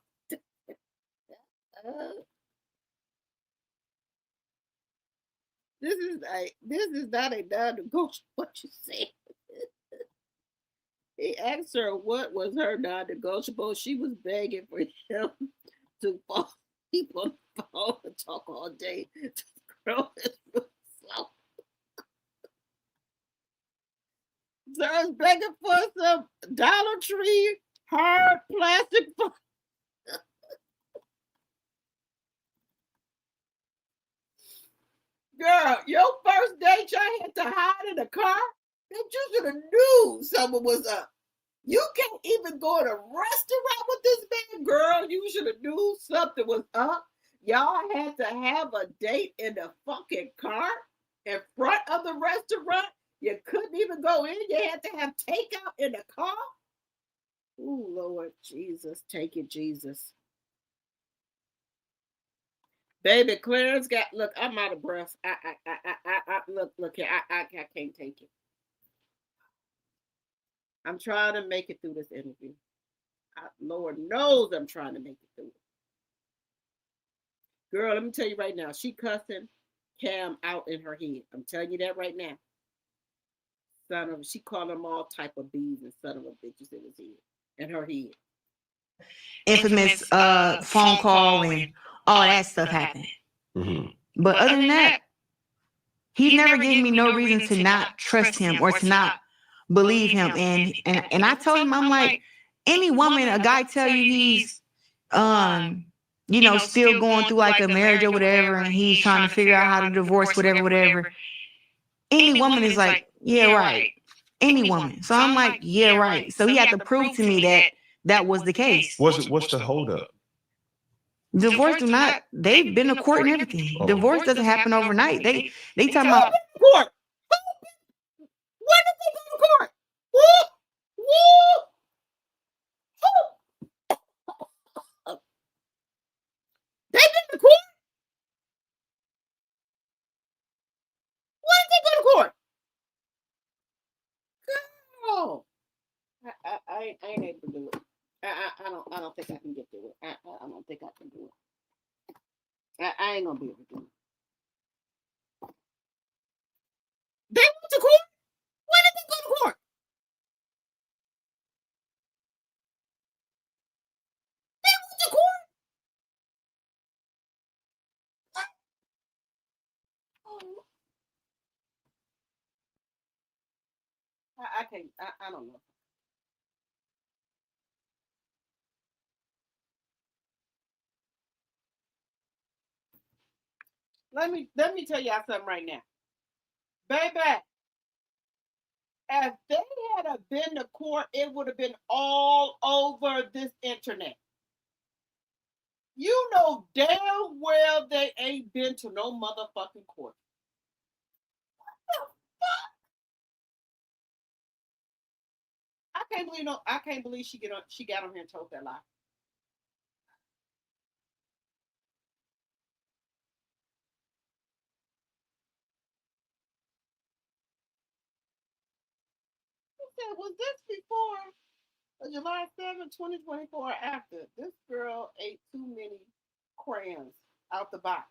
This is not a non-negotiable. What you say? He asked her what was her non-negotiable. She was begging for him to fall asleep on the phone and talk all day. The girl is real slow. So I was begging for some Dollar Tree hard plastic phone. Girl, your first date y'all had to hide in the car? You should have knew someone was up. You can't even go to a restaurant with this man, girl. You should have knew something was up. Y'all had to have a date in the fucking car in front of the restaurant. You couldn't even go in. You had to have takeout in the car. Oh, Lord Jesus. Take it, Jesus. Baby, Clarence got, look, I'm out of breath. Look here. I can't take it. I'm trying to make it through this interview. Lord knows I'm trying to make it through. Girl, let me tell you right now, she cussing Cam out in her head. I'm telling you that right now. She called them all type of bees and son of a bitches in his head, in her head. infamous phone call and all that stuff happened. Mm-hmm. But other than that, he never gave me no reason to not trust him or to not believe him. And I told him, I'm like, any woman, a guy tell you he's still going through like a marriage or whatever, and he's trying to figure out how to divorce, whatever. Any woman is like, yeah, right. Any woman. So I'm like, yeah, right. So he had to prove to me that was the case. What's the holdup? Divorce do not. They've been to court and everything. Oh. Divorce doesn't happen overnight. They talking Who about. been to court? When did they go to court? Woo! They been to court? When did they go to court? Girl. I ain't able to do it. I don't think I can get through it. I don't think I can do it. I ain't gonna be able to do it. They went to court? When did they go to court? They went to court? I can't. I don't know. Let me tell y'all something right now, baby. If they had been to court, it would have been all over this internet. You know damn well they ain't been to no motherfucking court. I can't believe she got on here and told that lie. He said, was this before July 7, 2024 or after? This girl ate too many crayons out the box.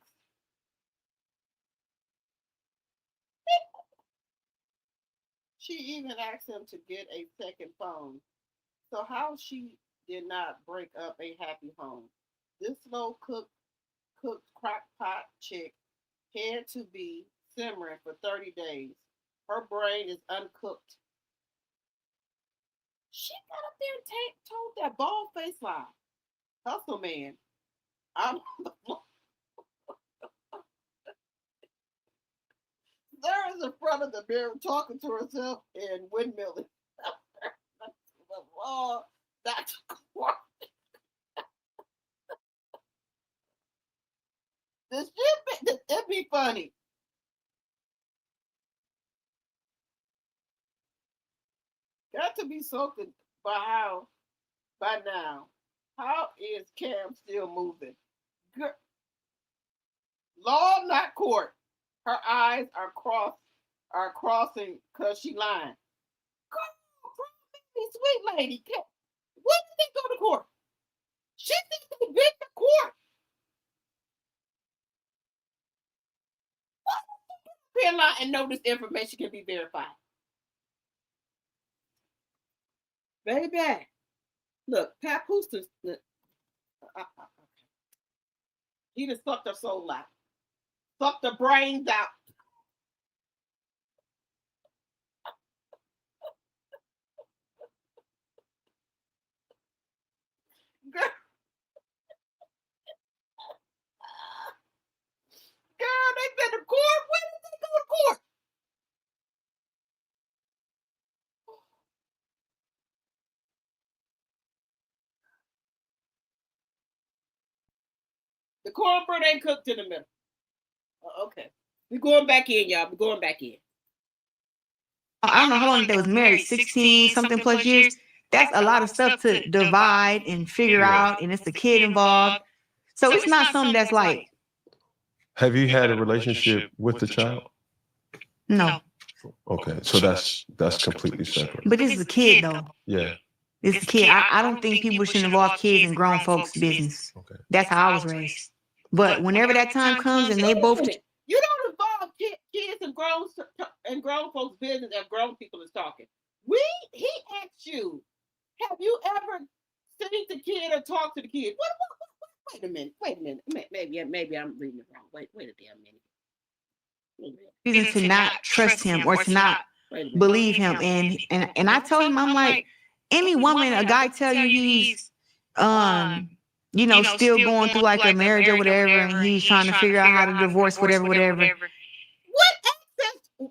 She even asked him to get a second phone. So how she did not break up a happy home. This slow cooked crock pot chick had to be simmering for 30 days. Her brain is uncooked. She got up there and told that bald face lie. Hustle man. I'm there is in front of the mirror talking to herself and windmilling. Oh, that's it'd be funny. Got to be something by now. How is Cam still moving? Girl, law, not court. Her eyes are crossing because she lying. Girl, sweet lady. When did they go to court? She thinks they been to court. What? Lie and know this information can be verified. Baby, look, Papoose, he just sucked her soul out, sucked her brains out. Girl, they been to court. When did they go to court? The cornbread ain't cooked in the middle. Okay. We're going back in, y'all. We're going back in. I don't know how long they was married, 16 something plus years. That's a lot of stuff to divide and figure out, and it's the kid involved. So it's not something that's like. Have you had a relationship with the child? No. Okay, so that's completely separate. But this is a kid, though. Yeah. This is a kid. I don't think people should involve kids in grown folks' business. Okay. That's how I was raised. But whenever that time comes and they both. You don't involve kids in grown folks' business if grown people is talking. He asked you, have you ever seen the kid or talked to the kid? Wait a minute. Maybe I'm reading it wrong. Wait a damn minute. Reason to not trust him or to not believe him. And I told him, I'm like, any woman, a guy tell you he's still going through like a marriage or whatever, and he's trying to figure out how to divorce, whatever. What access?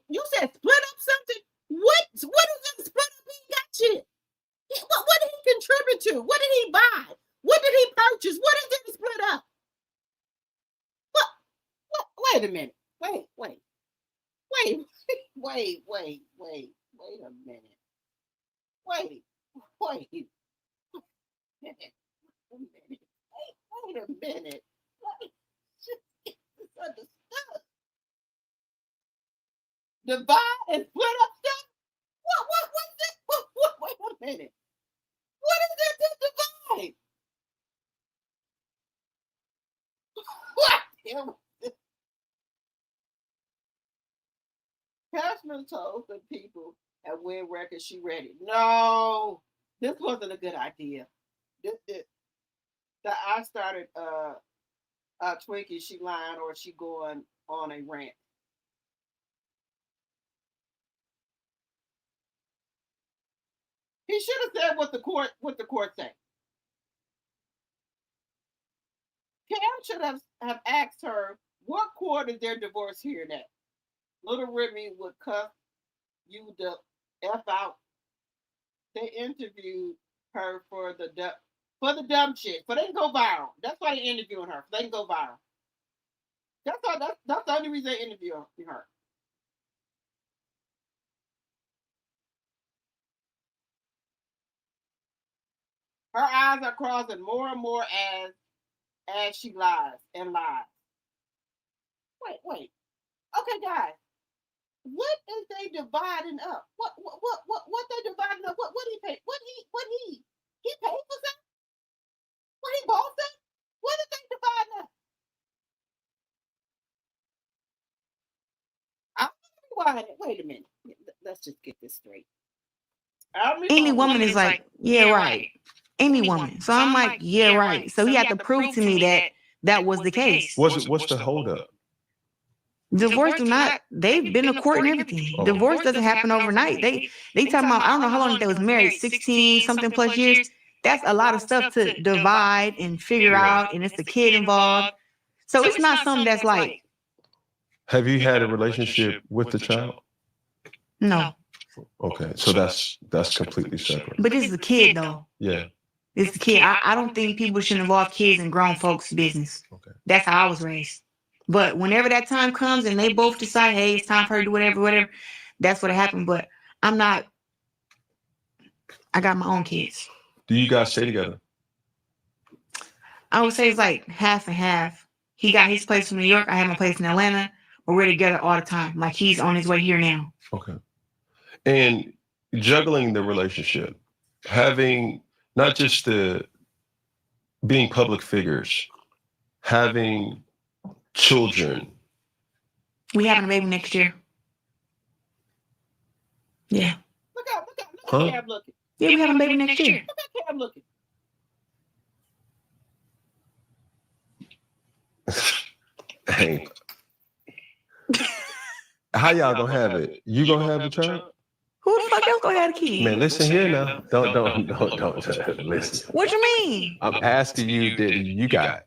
You said split up something? What is that split up? He got shit. What did he contribute to? What did he buy? What did he purchase? What is it to split up? Wait a minute. Wait a minute. Wait a minute. Wait a minute. Understood. Divide and split up stuff? What's this? Wait a minute. What is this to divide? What? Cashman told the people at Win Records she ready. No, this wasn't a good idea. I started Twinkie, she lying or she going on a rant. He should have said what the court said. Cam should have asked her what court is their divorce hearing at. Little Remy would cuff you the F out. They interviewed her for the dumb shit. For they can go viral. That's why they're interviewing her. They can go viral. That's the only reason they interview her. Her eyes are crossing more and more as she lies and lies. Wait. Okay, guys. What is they dividing up? What they dividing up? What he paid? He paid for that? What he bought that? What is they dividing up? Wait a minute. Let's just get this straight. Any woman is like, yeah, right. Any woman. So I'm like, yeah, right. So he had to prove to me that was the case. What's the holdup? Divorce do not, they've been to court and everything. Oh. Divorce doesn't happen overnight. They talking about, I don't know how long they was married, 16 something plus years. That's a lot of stuff to divide and figure out, and it's the kid involved. So it's not something that's like. Have you had a relationship with the child? No. Okay, so that's completely separate. But this is a kid though. Yeah. It's the kid. I don't think people should involve kids in grown folks' business. Okay. That's how I was raised. But whenever that time comes and they both decide, hey, it's time for her to do whatever, that's what happened. But I got my own kids. Do you guys stay together? I would say it's like half and half. He got his place in New York. I have my place in Atlanta. But we're together all the time. Like he's on his way here now. Okay. And juggling the relationship, having not just being public figures, having children. We having a baby next year. Yeah. Look at Cam looking. Yeah, we having a baby next year. Look at Cam looking. Hey. How y'all gonna have it? You gonna have the child? Who the fuck else gonna have a kid? Man, listen here now. Don't listen. What you mean? I'm asking you, did you got it?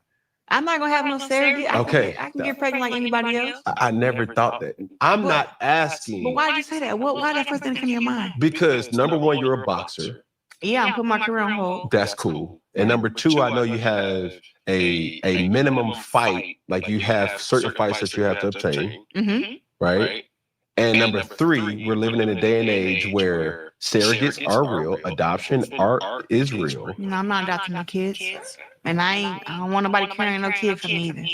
I'm not gonna have no surrogate. Okay. I can get pregnant like anybody else. I never thought that. I'm not asking. But why did you say that? Why that first thing come to your mind? Because number one, you're a boxer. Yeah, I'm putting my career on hold. That's cool. And number two, I know you have a minimum fight, like you have certain fights that you have to obtain. Mm-hmm. Right? And number three, we're living in a day and age where surrogates are real, adoption is real. You know, I'm not adopting no kids. And I don't want nobody carrying no kid for me either.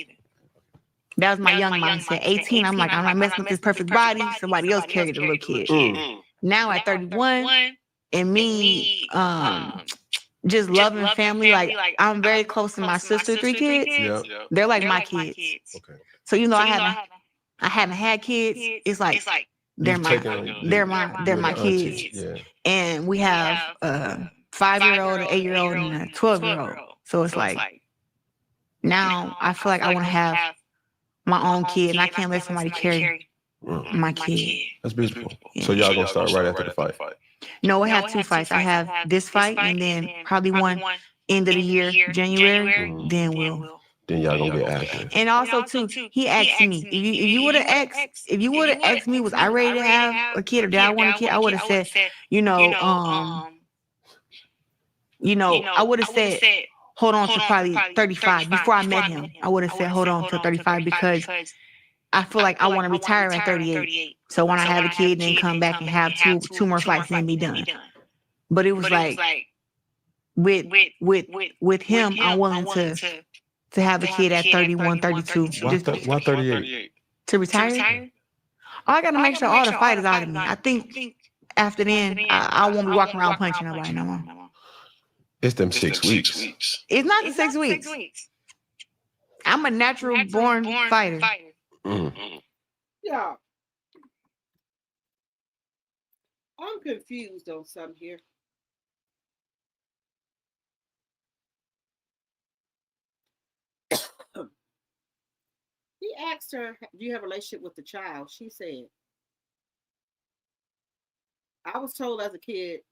That was my young mindset. 18, I'm like, I'm not messing with this perfect body. Somebody else carried a little kid. Now at 31, and me just loving family, like I'm very close to my sister, 3 kids. Yep. They're like my kids. Okay. So you know, I haven't had kids. It's like they're my kids. Yeah. And we have a 5-year-old, an 8-year-old, and a 12-year-old. So it's like now I feel like I want to have my own kid, and I can't let somebody carry my kid. That's beautiful. Yeah. So y'all gonna start right after the fight? No, I have 2 fights. I have this fight, and then probably one end of the year, January. Then y'all gonna get active. And also too, he asked me if you would have asked me, was I ready to have a kid or did I want a kid? I would have said, I would have said, hold on to probably 35 before I met him. I would have said, hold on to 35 because I feel like I want to retire at 38. So when I have a kid, then come back and have two more flights and then be done. But it was like with him, I'm willing to have a kid at 31, 32. Why 38? To retire? I got to make sure all the fight is out of me. I think after then, I won't be walking around punching nobody no more. It's them 6 weeks. It's not the 6 weeks. I'm a natural born fighter. Yeah. I'm confused on something here. He asked her, "Do you have a relationship with the child?" She said, "I was told as a kid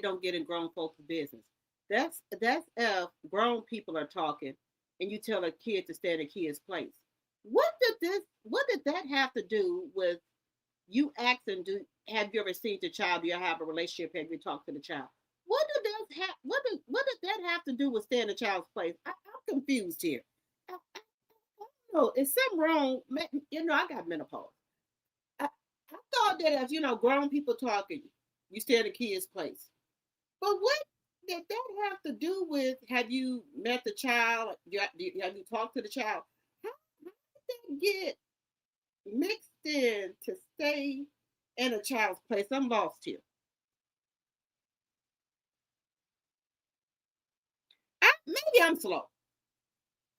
don't get in grown folks' business." That's if grown people are talking and you tell a kid to stay in a kid's place. What did that have to do with you asking, do have you ever seen the child? Do you have a relationship? Have you talked to the child? What did that have to do with staying in a child's place? I'm confused here. I know, is something wrong? I got menopause. I thought that as grown people talking, you stay in a kid's place. But what did that have to do with? Have you met the child? Have you talked to the child? How did that get mixed in to stay in a child's place? I'm lost here. Maybe I'm slow.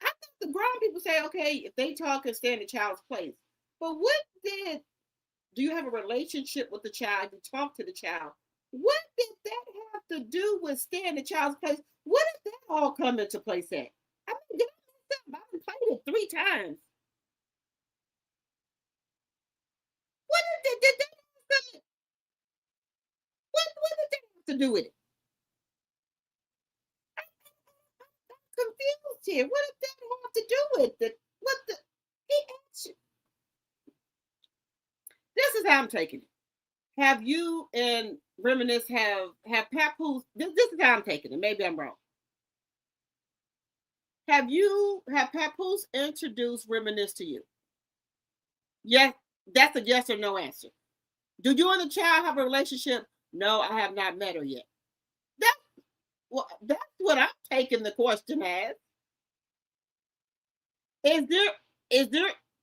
I think the grown people say, okay, if they talk and stay in a child's place. But do you have a relationship with the child? You talk to the child. What did that have to do with staying in the child's place? What did that all come into place at? I mean, I've played it 3 times. What did that have to do with it? I'm confused here. What did that have to do with it? This is how I'm taking it. Have you and Reminisce have Papoose? This is how I'm taking it. Maybe I'm wrong. Have Papoose introduced Reminisce to you? Yes, that's a yes or no answer. Do you and the child have a relationship? No, I have not met her yet. That's what I'm taking the question as. Is there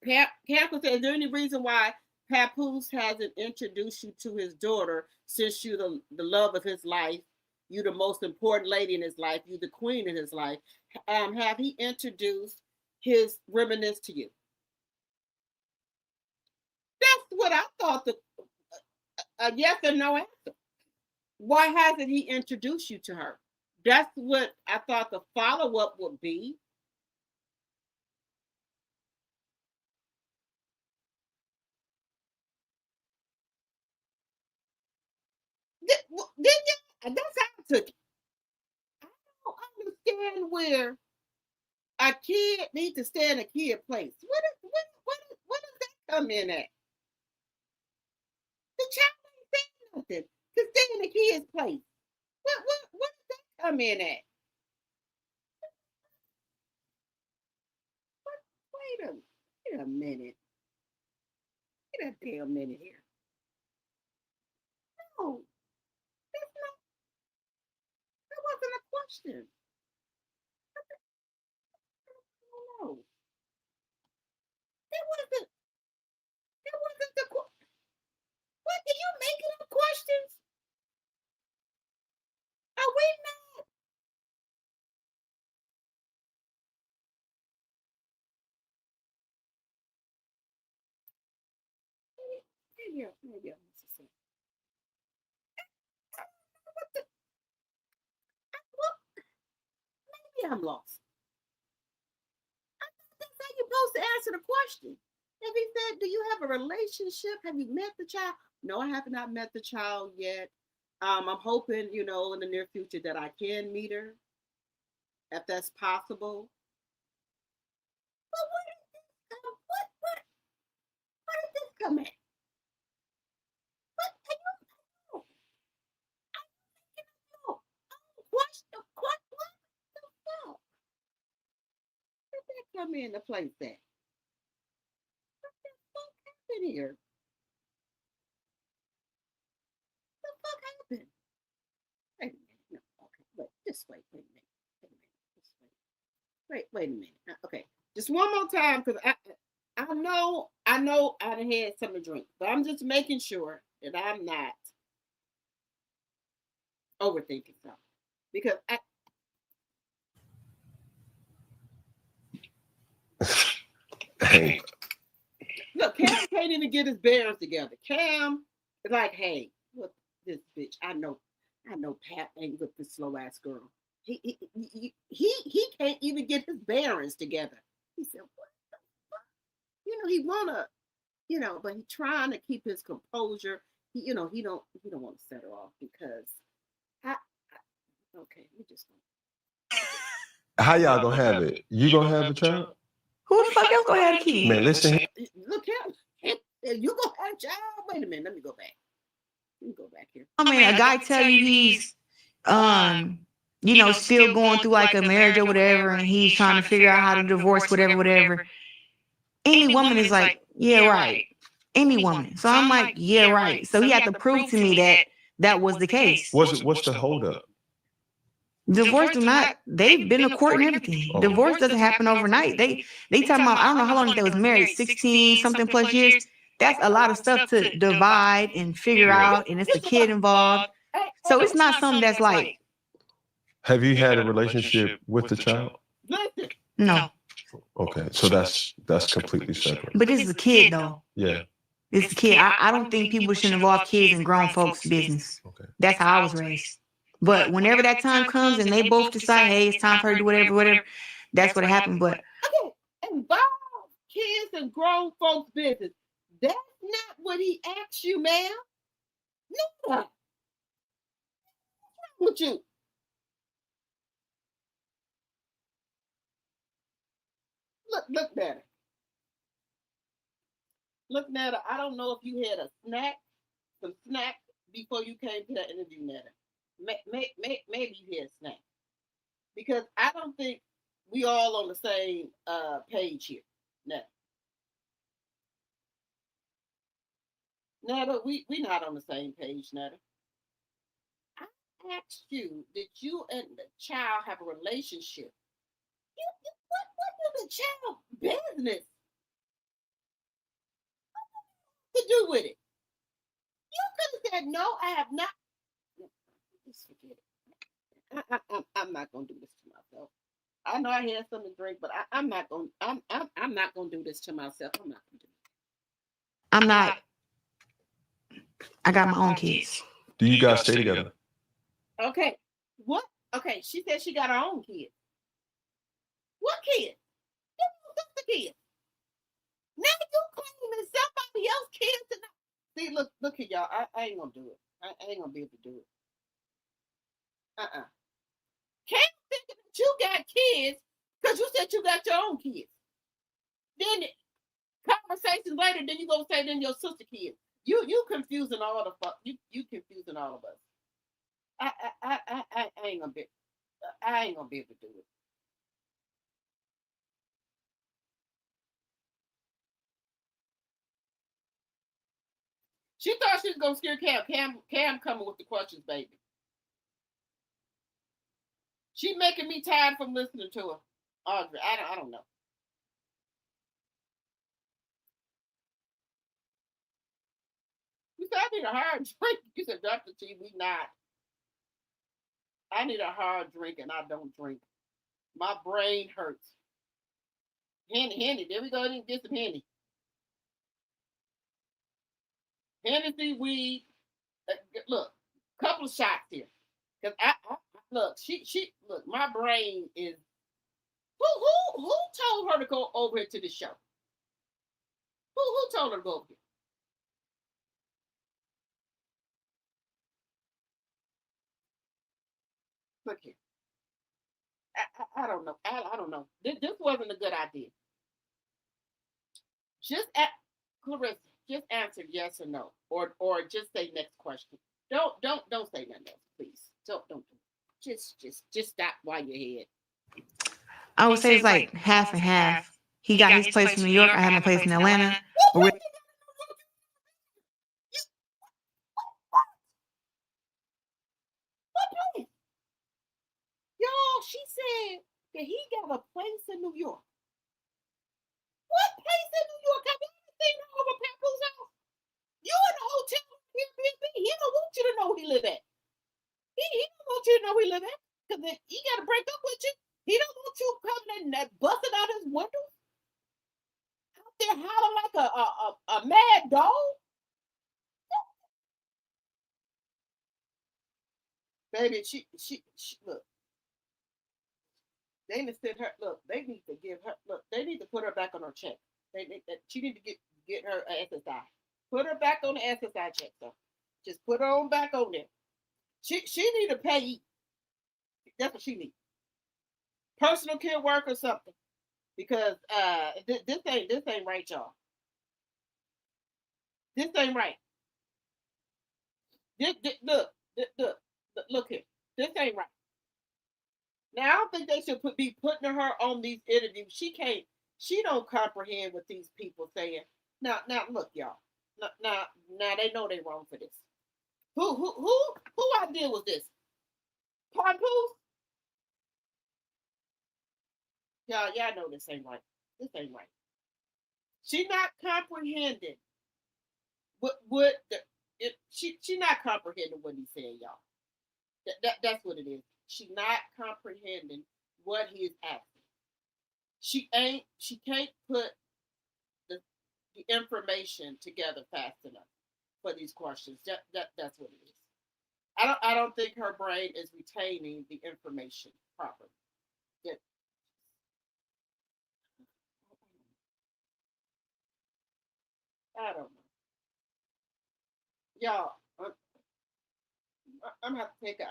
any reason why Papoose hasn't introduced you to his daughter since you the love of his life, you the most important lady in his life, you the queen in his life? Have he introduced his Reminisce to you? That's what I thought a yes or no answer. Why hasn't he introduced you to her? That's what I thought the follow-up would be. That's how I took it. I don't understand where a kid needs to stay in a kid place. What does that come in at? The child ain't saying nothing to stay in a kid's place. What does that come in at? Wait a minute. Wait a damn minute here. No, that wasn't a question. No, that wasn't. That wasn't the question. What are you making up questions? Are we not? Maybe I'm necessary. Maybe I'm lost. That's how you're supposed to answer the question. If he said, "Do you have a relationship? Have you met the child?" No, I have not met the child yet. I'm hoping, in the near future that I can meet her, if that's possible. But where did this come at? What? No. Question? What the fuck? Where did that come into place at? in here? What the fuck happened? Wait a minute. No, okay. Wait, just wait. Wait a minute. Wait a minute. Just wait. Wait a minute. Okay. Just one more time, because I know I done had something to drink, but I'm just making sure that I'm not overthinking something. Because Hey, look, Cam can't even get his bearings together. Cam is like, hey, look, this bitch, I know Pat ain't with this slow ass girl. He can't even get his bearings together. He said, what the fuck? He wanna, but he trying to keep his composure. He don't want to set her off because okay, we just how y'all gonna have it? You gonna have a child? Who the fuck else gonna have a kid? Man, listen. look here. You gonna have a child? Wait a minute, let me go back. Let me go back here. I mean, a guy tell you he's still going through like a marriage or whatever, and he's trying to figure out how to divorce whatever. Any woman is like, yeah, right. Any woman. So I'm like, yeah, right. So he had to prove to me that was the case. What's the holdup? Divorce do not, they've been to court and everything. Oh. Divorce doesn't happen overnight. They talking about, I don't know how long they was married, 16 something plus years. That's a lot of stuff to divide and figure out, and it's a kid involved. So it's not something that's like. Have you had a relationship with the child? No. Okay, so that's completely separate. But this is a kid though. Yeah. It's a kid. I don't think people should involve kids in grown folks' business. Okay. That's how I was raised. But whenever that time comes and they both decide, hey, it's time for her to do whatever, that's what happened. But okay, involve kids and grown folks' business. That's not what he asked you, ma'am. No. What's wrong with you? Look at her. Look, Netta, I don't know if you had some snack before you came to that interview, Netta. Maybe you had a snack. Because I don't think we all on the same page here, Netta. Netta, we not on the same page, Netta. I asked you, did you and the child have a relationship? What do the child business to do with it? You could have said, no, I have not. Just forget it. I'm not gonna do this to myself. I know I had something to drink, but I'm not gonna do this to myself. I'm not gonna do it. I'm not. I got my own kids. Do you guys stay together? Okay. What? Okay, she said she got her own kids. What kids? What's the kids? Now you claiming somebody else's kids tonight. See, look here, y'all. I ain't gonna do it. I ain't gonna be able to do it. Can't think that you got kids because you said you got your own kids. Then conversations later, then you gonna say then your sister kids. You confusing all the fuck. You confusing all of us. I ain't gonna be. I ain't gonna be able to do it. She thought she was gonna scare Cam. Cam coming with the questions, baby. She making me tired from listening to her. Audrey, I don't know. You said I need a hard drink. You said, Dr. T, we not. I need a hard drink and I don't drink. My brain hurts. Henny. There we go. Didn't get some Henny. Hennessy, weed. Look, couple of shots here. Cause I look, she look. My brain is. Who told her to go over here to the show? Who told her to go over here? Look here. I don't know. I don't know. This wasn't a good idea. Just Claressa, just answer yes or no, or just say next question. Don't say nothing else, please. Don't do it. Just stop while you're ahead. I would say it's like half and half. He got his place in New York. I have my place in Atlanta. He got a place in New York. What place in New York? Have you ever seen over Papoose house? You in the hotel Airbnb. He don't want you to know where he live at. He don't want you to know where he live at. Because he got to break up with you. He don't want you coming in and busting out his window. Out there hollering like a mad dog. Baby, she look. They need to send her. Look, they need to give her. Look, they need to put her back on her check. She need to get her SSI. Put her back on the SSI check, though. Just put her on back on there. She need to pay. That's what she needs. Personal care work or something, because this ain't right, y'all. This ain't right. Look here. This ain't right. Now I don't think they should be putting her on these interviews. She don't comprehend what these people saying. Now look, y'all. Now they know they wrong for this. Who idea was this? Papoose? Y'all know this ain't right. This ain't right. She not comprehending she not comprehending what he's saying, y'all. That's what it is. She not comprehending what he is asking. She can't put the information together fast enough for these questions. That's what it is. I don't think her brain is retaining the information properly. I don't know. Y'all, I'm gonna have to take a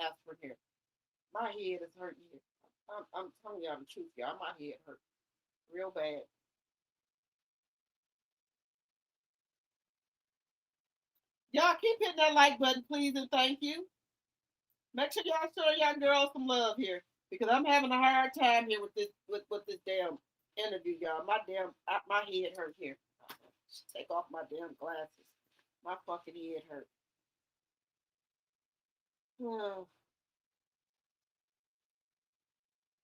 aspirin here. My head is hurting here. I'm telling y'all the truth, y'all. My head hurt real bad. Y'all keep hitting that like button, please, and thank you. Make sure y'all show y'all girls some love here, because I'm having a hard time here with this damn interview, y'all. My head hurt here. Take off my damn glasses. My fucking head hurt. Oh.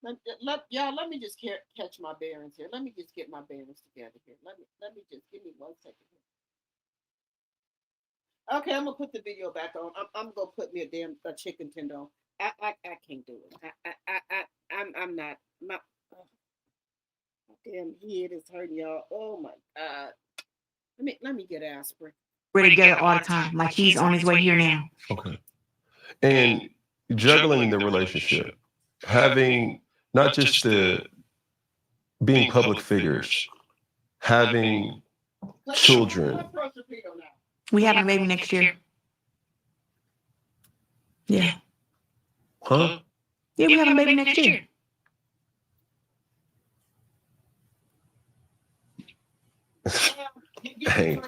Let me just catch my bearings here. Let me just get my bearings together here. Let me just give me 1 second here. Okay, I'm gonna put the video back on. I'm gonna put me a chicken tender on. I can't do it. I'm not. My damn head is hurting, y'all. Oh my god. Let me get aspirin. We're together all the time. Like he's on his way here now. Okay. And juggling the relationship, having not just being public figures, having children. We having a baby next year. Yeah. Huh? Yeah, we having a baby next year. Dang.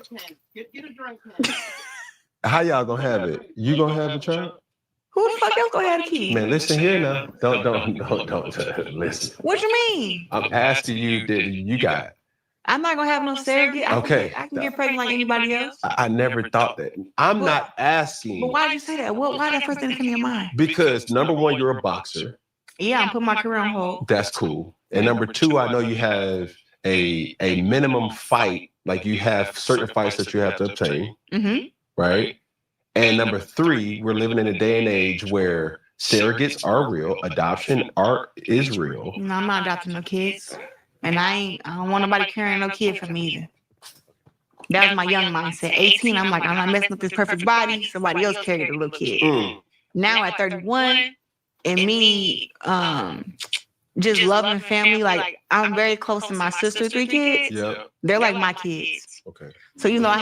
Get a drink. How y'all gonna have it? You gonna have a child? Who the fuck else gonna have a kid? Man, listen here now. Don't listen. What you mean? I'm asking you that you got. I'm not gonna have no surrogate. Okay. I can get pregnant like anybody else. I never thought that. I'm not asking. But why did you say that? Why that first thing come to your mind? Because number one, you're a boxer. Yeah, I'm putting my career on hold. That's cool. And number two, I know you have a minimum fight. Like you have certain fights that you have to obtain. Mm-hmm. Right? And number three, we're living in a day and age where surrogates are real, adoption is real. No, I'm not adopting no kids. And I don't want nobody carrying no kid for me either. That was my young mindset. 18, I'm like, I'm not messing with this perfect body. Somebody else carried a little kid. Now at 31, and me just loving family, like I'm very close to my sister, 3 kids. Yep. They're like my kids. Okay. So you know I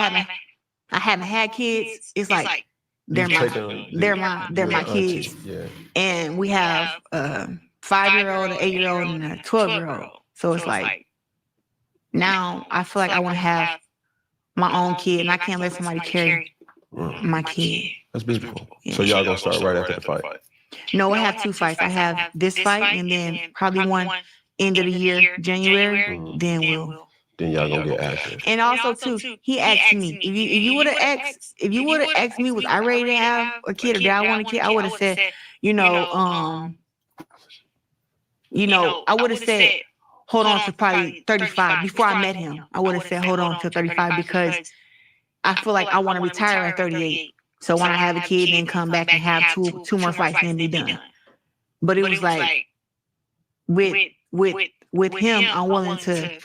haven't had kids. It's like they're my kids. Yeah. And we have a 5-year-old, an 8-year-old, and a 12-year-old. So it's like now I feel like I want to have my own kid, and I can't let somebody carry my kid. That's beautiful. Yeah. So y'all gonna start right after the fight? No, I have 2 fights. I have this fight, and then probably one end of the year, January. Then y'all gonna get active. And also too, he asked me if you would have asked me, was I ready to have a kid or did I want a kid? I would have said, I would have said, hold on to probably 35 before I met him. I would have said, hold on till 35 because I feel like I want to retire at 38. So when I have a kid, then come back and have two more fights, and then be done. But it was like with him, I'm willing to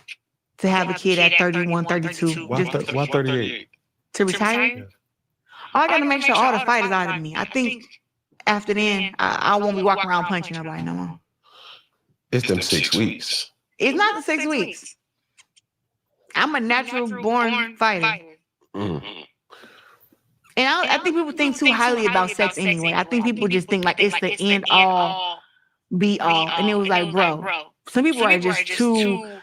have a kid at 31, 32. Why 38? To retire. I got to make sure all the fight is out of me. I think after then, I won't be walking around punching nobody no more. It's them 6 weeks. It's not the 6 weeks. I'm a natural born fighter. Mm. And I think people think too highly about sex anyway. I think people just think like it's the end all be all. And it was like, bro, some people are just too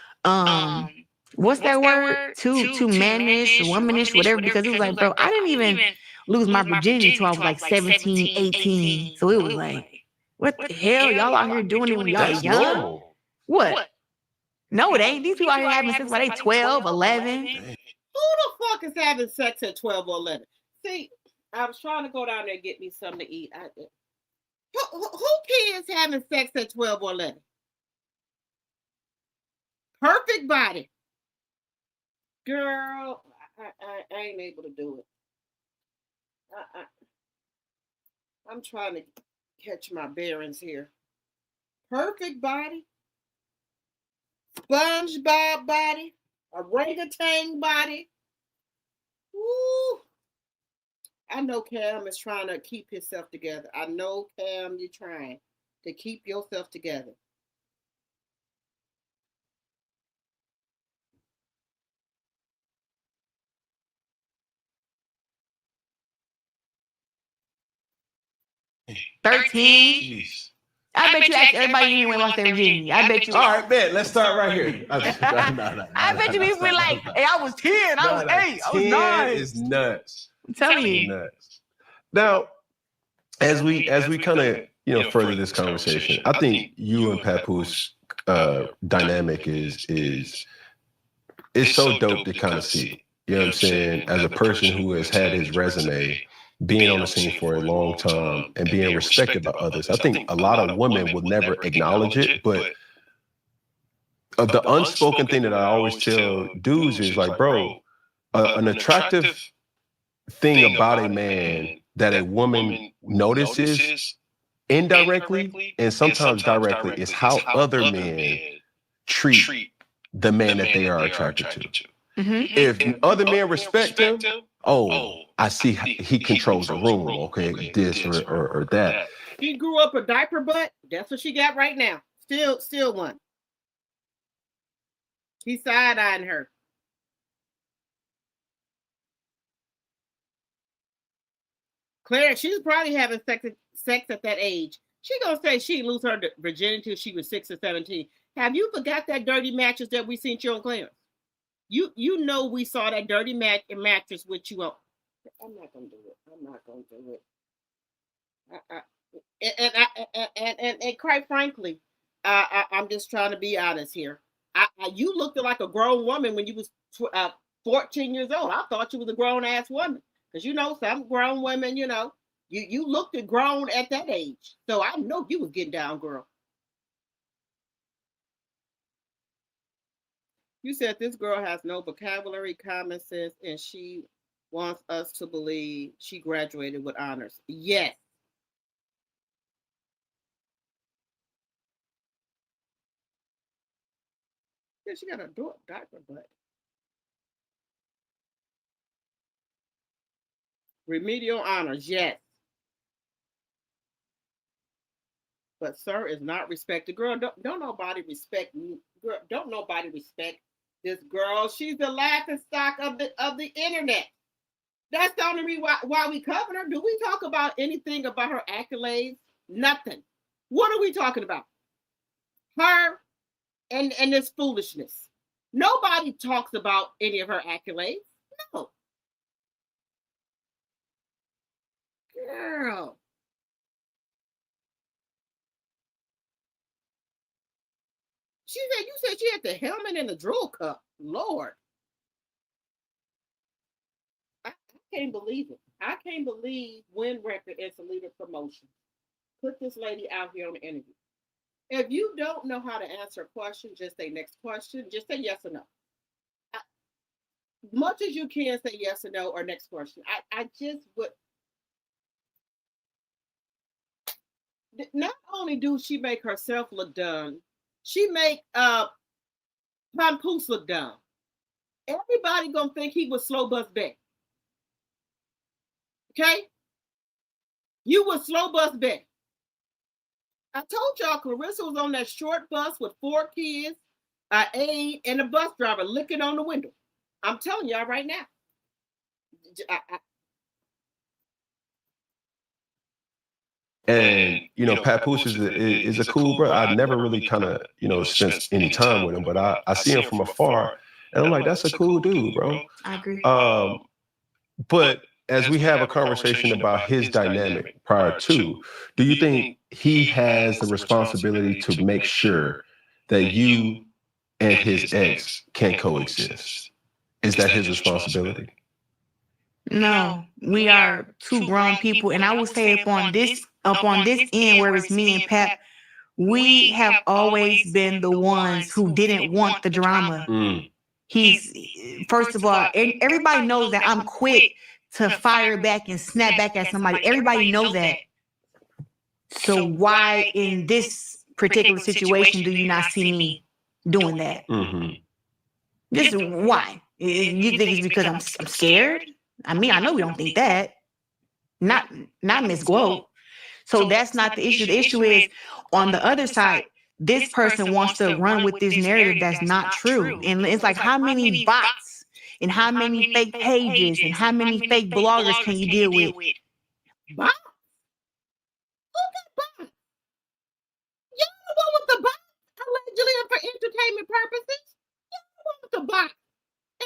what's that word? Too mannish, womanish, whatever, because it was like, bro, I didn't even lose my virginity until I was like 17, 18. So it was like, what the hell? Y'all out here doing it when y'all That's young? normal. What? No, it ain't. These people out here having sex when they 12, 11. Who the fuck is having sex at 12 or 11? See, I was trying to go down there and get me something to eat. Who kids having sex at 12 or 11? Perfect body. Girl, I ain't able to do it. I'm trying to catch my bearings here. Perfect body. SpongeBob body. Orangutan body. Woo. I know Cam is trying to keep himself together. I know, Cam, you're trying to keep yourself together. Jeez. I bet you ask everybody anyway lost their virginity. I bet you. All right, bet. Let's start right here. I bet you people be like, hey, I was 10, I was 8, I was 9. It's nuts. I'm telling you. Nuts. Now, as we kind of further this conversation, I think you and Papoose dynamic is so dope to kind of see. You know what I'm saying? As a person who has had his resume, being on the scene for a long time and being respected by others. I think a lot of women will never acknowledge it, but the unspoken thing that I always tell dudes is like, bro, an attractive thing about a man that a woman notices indirectly and sometimes directly is how other men treat the man that they are attracted to. Mm-hmm. If other men respect him, I see he controls the room. Okay, this or that. She grew up a diaper butt. That's what she got right now. Still one. He's side-eyeing her. Claire, she's probably having sex at that age. She gonna say she lose her virginity until she was 6 or 17. Have you forgot that dirty mattress that we seen you on Clarence? You know we saw that dirty mattress with you on. I'm not gonna do it. I'm not gonna do it. And quite frankly, I'm just trying to be honest here. You looked like a grown woman when you was 14 years old. I thought you was a grown ass woman because some grown women, you looked grown at that age. So I know you was getting down, girl. You said this girl has no vocabulary, common sense, and she wants us to believe she graduated with honors. Yes. Yeah, she got a diaper butt. Remedial honors, yes. But sir is not respected. Girl, don't nobody respect me. Girl, don't nobody respect this girl. She's the laughing stock of the internet. That's the only reason why we cover her. Do we talk about anything about her accolades? Nothing. What are we talking about? Her and this foolishness. Nobody talks about any of her accolades. No. Girl. You said she had the helmet and the drool cup. Lord. I can't believe it. I can't believe Win Record and Salida Promotion put this lady out here on the interview. If you don't know how to answer a question, just say next question. Just say yes or no. Much as you can say yes or no or next question. I just would. Not only do she make herself look dumb, she make Papoose look dumb. Everybody gonna think he was slow bus Betty. Okay? You was slow bus Betty. I told y'all Claressa was on that short bus with 4 kids, an aide, and a bus driver licking on the window. I'm telling y'all right now. And Papoose is a cool bro. I never really kind of spent any time with him, but I see him from afar, and I'm like, that's a cool dude, bro. I agree. But as we have a conversation about his dynamic prior to, do you think he has the responsibility to make sure that you and his ex can coexist? Is that his responsibility? No, we are two grown people, and I would say upon this end where it's me and Pap, we have always been the ones who didn't want the drama. He's first of all, everybody knows that I'm quick to fire back and snap back at somebody. Everybody knows that. So why in this particular situation do you not see me doing that? Just why? You think it's because I'm scared? I mean, I know we don't think that. Not Miss Glow. So that's not the issue. The issue is on the other side, this person wants to run with this narrative that's not true. And it's like, how many bots and how many fake pages and how many fake bloggers can you deal with? Bots? Who got bots? Y'all the one with the bots allegedly and for entertainment purposes? Y'all the one with the bots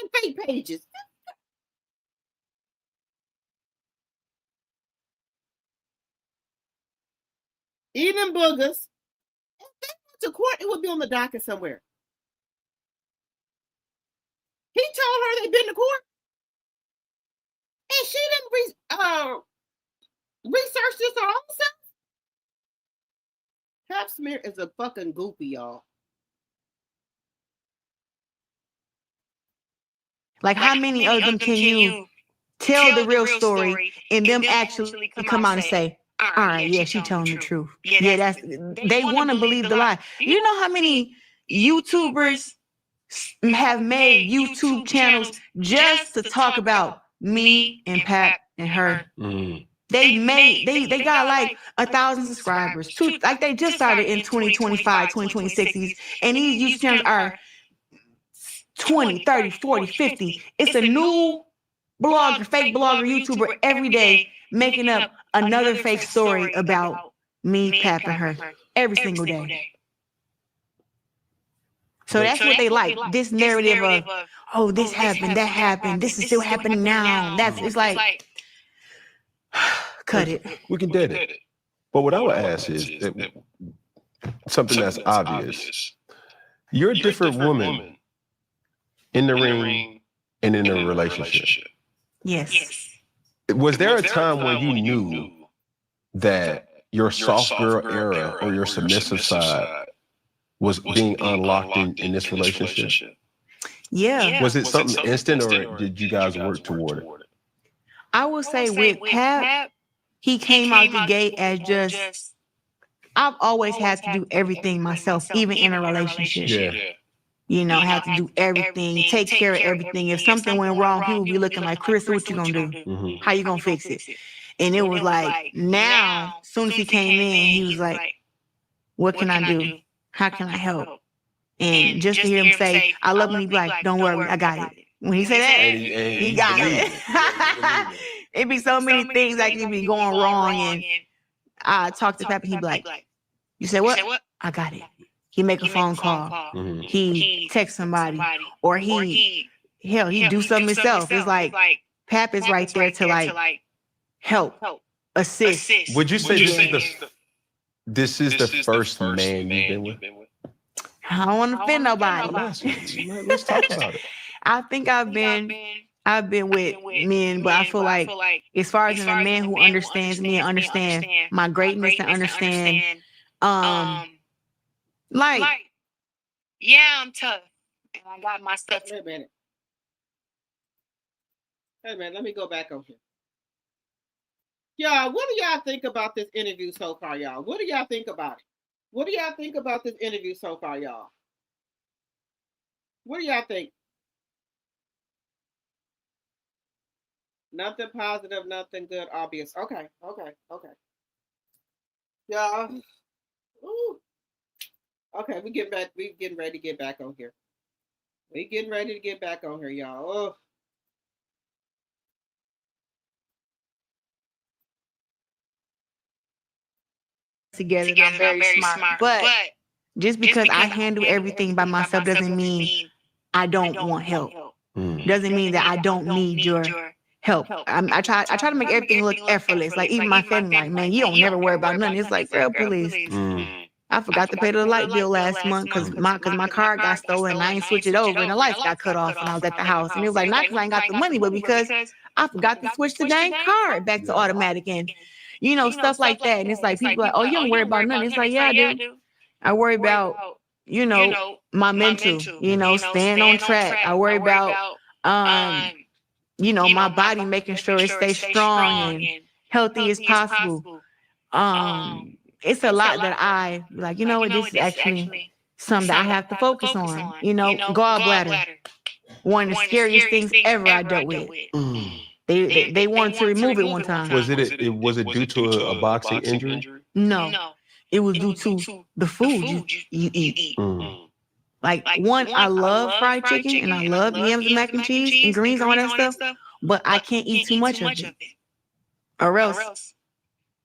and fake pages. Even boogers. If they went to court, it would be on the docket somewhere. He told her they'd been to court. And she didn't research this her own self. Pap Smear is a fucking goofy, y'all. Like, how many of them can you tell the real story and them actually come out and say, all right, yeah, she telling the truth. Yeah, that's they want to believe the lie. You know how many YouTubers have made YouTube channels just to talk about me and Pat and her? They got like 1,000 subscribers. Like they just started in 2025, 2026. And these YouTube channels are 20, 30, 40, 50. It's a new blogger, fake blogger, YouTuber every day making up another fake story about me, Pap, and her every single day. So that's what they like. This narrative of, oh, this happened, that happened, this is still happening now. It's like, cut it. We can dead it. But what I would ask is something that's obvious. You're a different woman in the ring and in a relationship. Yes. Was there a time when you knew that your soft girl era or your submissive side was being unlocked in this relationship? Yeah. Was it something instant or did you guys work toward it? I would say with Pap, he came out the gate as just, I've always had to do everything myself, even in a relationship. Yeah. You know, have to do everything, take care of everything. If something went wrong, he would be looking like, Claressa, what you gonna do? How you gonna fix it? And it was like, now, as soon as he came in, he was like, what can I do? How can I help? And just to hear him say, I love him, he be like, don't worry, I got it. When he say that, he got it. It'd be so many things that could be going wrong. And I talk to Pap and he'd be like, you said what? I got it. He make a phone call. He text somebody, or he do something himself. It's like Pap is right there to like help, assist. Would you say this is the first man you've been with? I don't want to offend nobody. Let's talk about it. I think I've been with men, but I feel like as far as a man who understands me and understand my greatness and understand Like, yeah, I'm tough. And I got my stuff. Wait a minute. Hey man, let me go back over here. Y'all, what do y'all think about this interview so far, y'all? What do y'all think about it? What do y'all think about this interview so far, y'all? What do y'all think? Nothing positive, nothing good, obvious. Okay. Y'all. Ooh. Okay, we getting ready to get back on here. We getting ready to get back on here, y'all. Oh. together and I'm very smart. But just because I handle everything by myself doesn't mean I don't want help. Doesn't mean that I don't need your help. I try to make everything look effortless. Like even my family, like, man, you don't never worry about nothing. It's like, girl, please. I forgot to pay the light bill last month because my car got stolen and I ain't switch it over and the lights got cut off when I was at the house. And it was like, not because I ain't got the money, but because I forgot to switch the dang car back to automatic and, stuff like that. And it's like, people are like, oh, you don't worry about nothing. It's like, yeah, I do. I worry about, my mental, staying on track. I worry about, my body making sure it stays strong and healthy as possible. It's a lot that I like, this is actually something that I have to focus on. Gallbladder, one of the scariest things ever I dealt with. They wanted to remove it one time. Was it due to a boxing injury? No, it was due to the food you eat. Like one, I love fried chicken and I love yams and mac and cheese and greens and all that stuff, but I can't eat too much of it, or else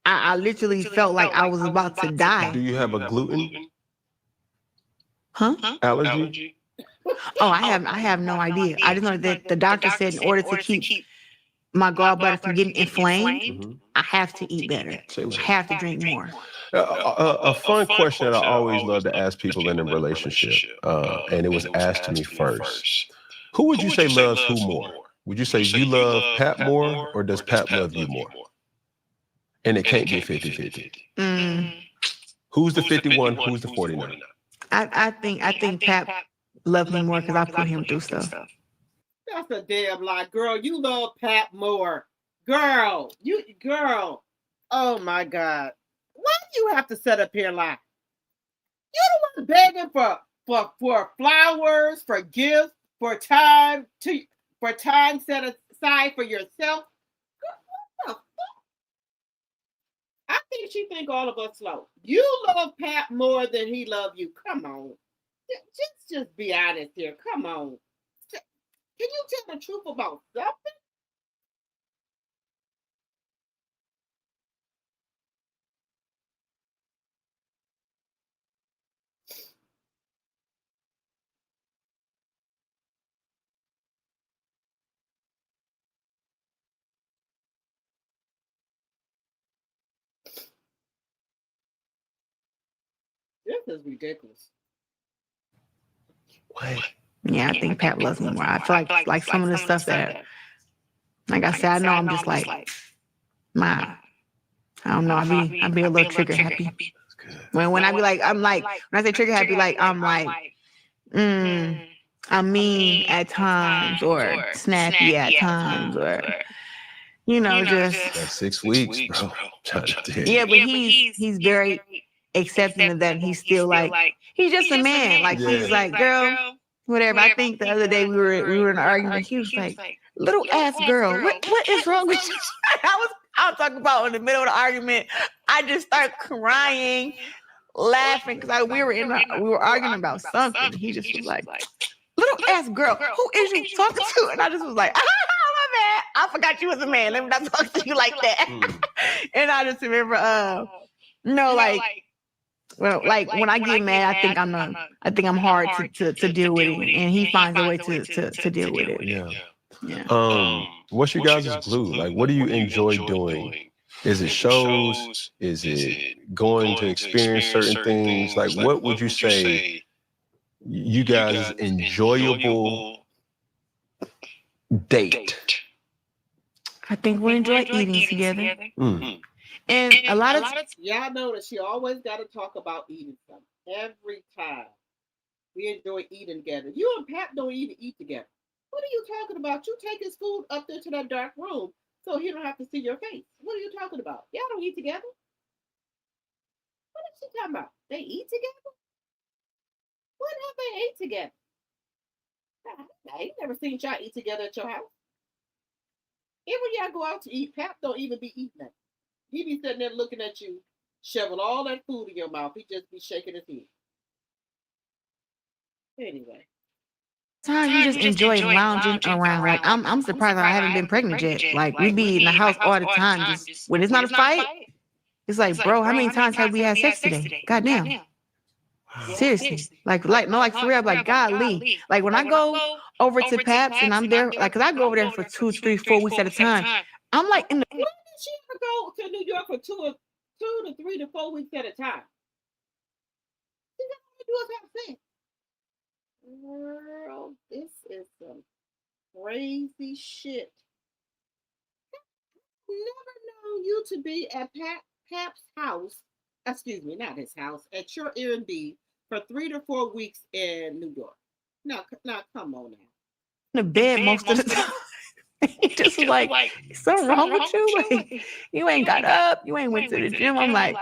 I literally felt like I was about to die. Do you have a gluten Huh? allergy? Oh, I have no idea. I just know that the doctor said in order to keep my gallbladder from getting inflamed, I have to eat better. I have to drink more. A fun question that I always love to ask people in a relationship, and it was asked to me first. Who would you say loves who more? Would you say you love Pat more, or does Pat love you more? And it can't be 50-50. Who's the 51? Who's the 49? I think Pat loves me more because I put him through stuff. That's a damn lie, girl. You love Pat more, girl. Oh my God, why do you have to set up here lie? You the one begging for flowers, for gifts, for time set aside for yourself. What the fuck? I think she think all of us slow. You love Pat more than he love you. Come on, just be honest here. Come on. Can you tell the truth about something? This is ridiculous. What? Yeah, I think Pat loves me more. I feel like some of the stuff that, like I said, I know I'm just like, I don't know. I be a little trigger happy. When I be like, when I say trigger happy, like I'm like, I'm mean at times or snappy at times or, just. That's 6 weeks, bro. Yeah, but he's very accepting of that. He's still like, he's just a man. Like he's like, girl, whatever. I think the other day we were in an argument. He was like, little ass girl, what is wrong with you? I was talking about in the middle of the argument. I just started crying, laughing because we were arguing about something. He just was like, little ass girl, who is you talking to? And I just was like, my bad. I forgot you was a man. Let me not talk to you like that. And I just remember, when I get mad, I think I'm hard to deal with it, and he finds a way to deal with it. Yeah. What's your guys' glue? Like, what do you enjoy doing? Is it shows? Is it going to experience certain things? Like, what would you say you guys' enjoyable date? I think we enjoy eating together. And a lot of y'all know that she always got to talk about eating something every time. We enjoy eating together. You and Pat don't even eat together. What are you talking about? You take his food up there to that dark room so he don't have to see your face. What are you talking about? Y'all don't eat together. What is she talking about? They eat together? What have they ate together? I ain't never seen y'all eat together at your house. Even when y'all go out to eat, Pat don't even be eating that. He be sitting there looking at you, shovel all that food in your mouth. He just be shaking his head. Anyway. Time you just enjoy lounging around. Like I'm surprised I haven't been pregnant yet. Like we be in the house all the time. Just when it's not a fight, it's like, bro, how many times have we had sex today? Goddamn. Seriously. Like for real, like golly. Like when I go over to Paps and I'm there, like, cause I go over there for 2, 3, 4 weeks at a time. I'm like in the. When did she ever go to New York for 2 to 3 to 4 weeks at a time? She got to do is have sex. Girl, this is some crazy shit. Never known you to be at Pap's house. Excuse me, not his house. At your Airbnb for 3 to 4 weeks in New York. Now, come on now. In the bed most of the time. Just like, something wrong with you? Like, you ain't got up. You ain't went to the gym. I'm like,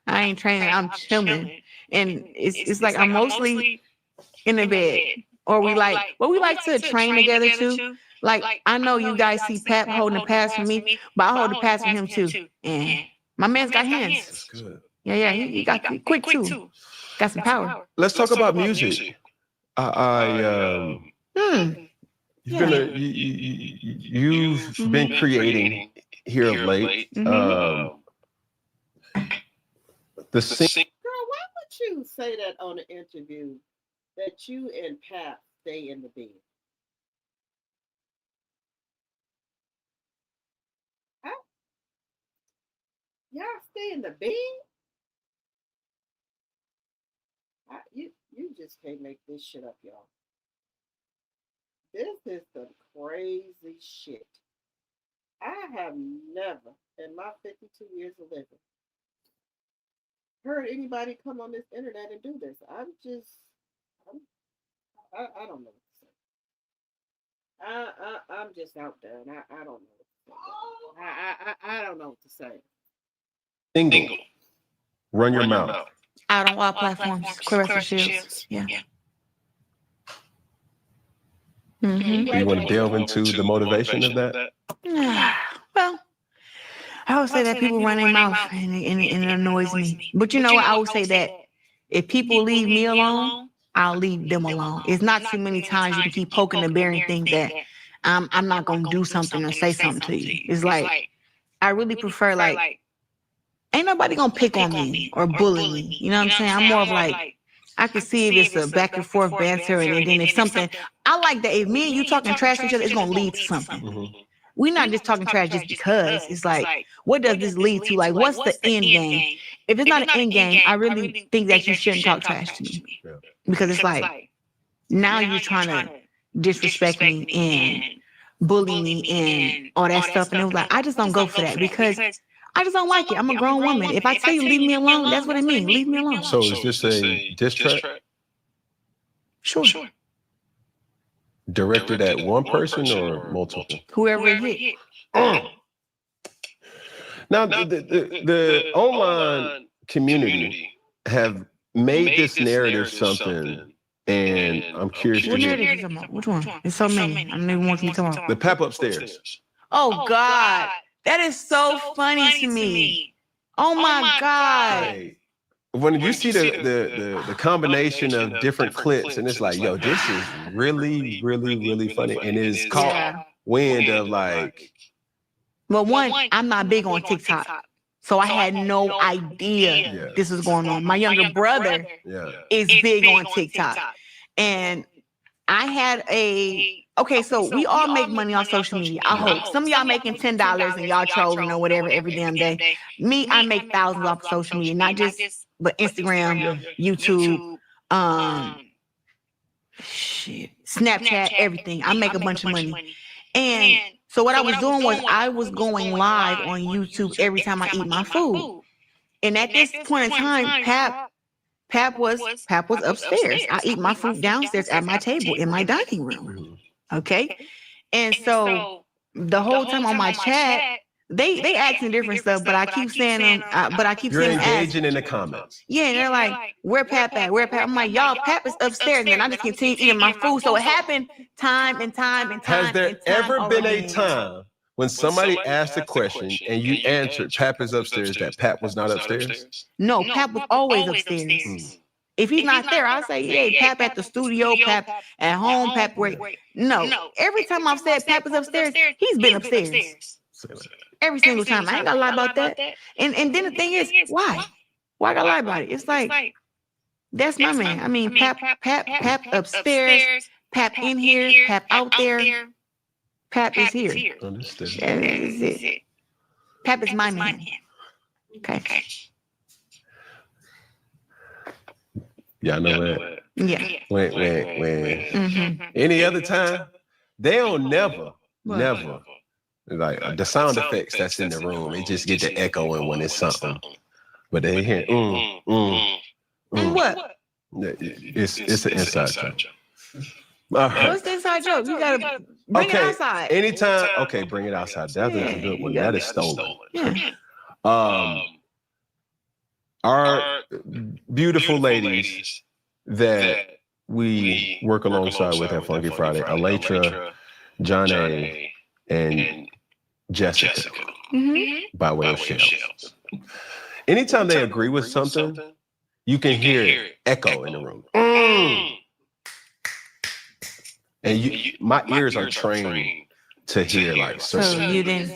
I ain't training. I'm chilling. And it's like I'm mostly in the bed. Or we like to train together too. Like, I know you guys see Pap holding the pass for me, but I hold the pass for him too. And my man's got hands. That's good. Yeah, he got quick too. Got some power. Let's talk about music. You've been creating here of late. The Girl, why would you say that on an interview that you and Pat stay in the bed? Y'all stay in the bed? You just can't make this shit up, y'all. This is some crazy shit. I have never, in my 52 years of living, heard anybody come on this internet and do this. I don't know what to say. I'm just out there, and I don't know what to say. I don't know what to say. Single. Run your mouth. Out on all platforms. Claressa Shields. Yeah. Mm-hmm. Do you want to delve into the motivation of that? Well, I would say that people run their mouth and it annoys me. But you know what? I would say that if people leave me alone, I'll leave them alone. It's not too many times you can keep poking the bear and think that I'm not going to do something or say something to you. It's like, I really prefer, like, ain't nobody going to pick on me or bully me. You know what I'm saying? I'm more of like, I can see if it's a back and forth banter, and then if something, I like that if me and you talking trash to each other, it's going to lead to something. Mm-hmm. We're not just talking trash just because. It's like, what does this lead to? Like, what's the end game? If it's not an end game, I really think that you shouldn't talk trash to me. Yeah. Because it's like, now you're trying to disrespect me and bully me and all that stuff. And it was like, I just don't go for that because I just don't like it. I'm a grown woman. If I tell you leave me alone, that's what it means. Leave me alone. So is this a diss track? Sure. Directed at one person or multiple? Whoever it hit. Now, the online community have made this narrative something, and I'm curious to hear. Which one? There's so many. I don't even want you to talk about. The Pap Upstairs. Oh, God. That is so funny to me. Oh, my God. Hey, when you see the combination of different clips, and it's like, yo, this is really, really, really funny. And it's caught wind of like. Well, one, I'm not big on TikTok. So I had no idea this was going on. My younger brother is big on TikTok. And I had so we all make money on social media. I hope. Some of y'all making $10 and y'all trolling or whatever every damn day. Me, I make thousands off of social media, not just, but Instagram, YouTube, Snapchat, everything. I make a bunch of money. And So what I was doing was I was going live on YouTube every time I eat my food. And at this point in time, Pap was upstairs. I eat my food downstairs at my table in my dining room. Okay. And so the whole time on my chat, they asking different stuff, but I keep saying You're engaging in the comments. yeah, and they're like, where Pap at? Where Pap? I'm like, y'all, Pap is upstairs. And I just continue eating my food. So it happened time and time and time. Has there and time ever been a again. time when somebody asked a question and you answered Pap is upstairs that Pap was not upstairs? No, Pap was always upstairs. If he's not there, I'll say, hey, Pap at the studio, Pap at home, Pap where. No, every time I've said Pap is upstairs, he's been upstairs. Every single time. I ain't gotta lie about that. And then the thing is, why? Why I gotta lie about it? It's like, that's my man. I mean, Pap upstairs, Pap in here, Pap out there. Pap is here. Understood. That is it. Pap is my man. Okay. Yeah, I know that. Yeah. When any other time, they don't never like the sound effects that's in the room. It just get the echoing when it's something, but they hear What? It's an inside joke. All right. What's the inside joke? You gotta bring it outside. Anytime. Okay, bring it outside. That's a good one. That is stolen. Yeah. Our beautiful ladies that we work alongside with at Funky Friday, Elytra, John A, and Jessica, by way of Shells. Anytime they agree with something, you can hear it echo in the room. And my ears are trained to hear like certain. So you didn't.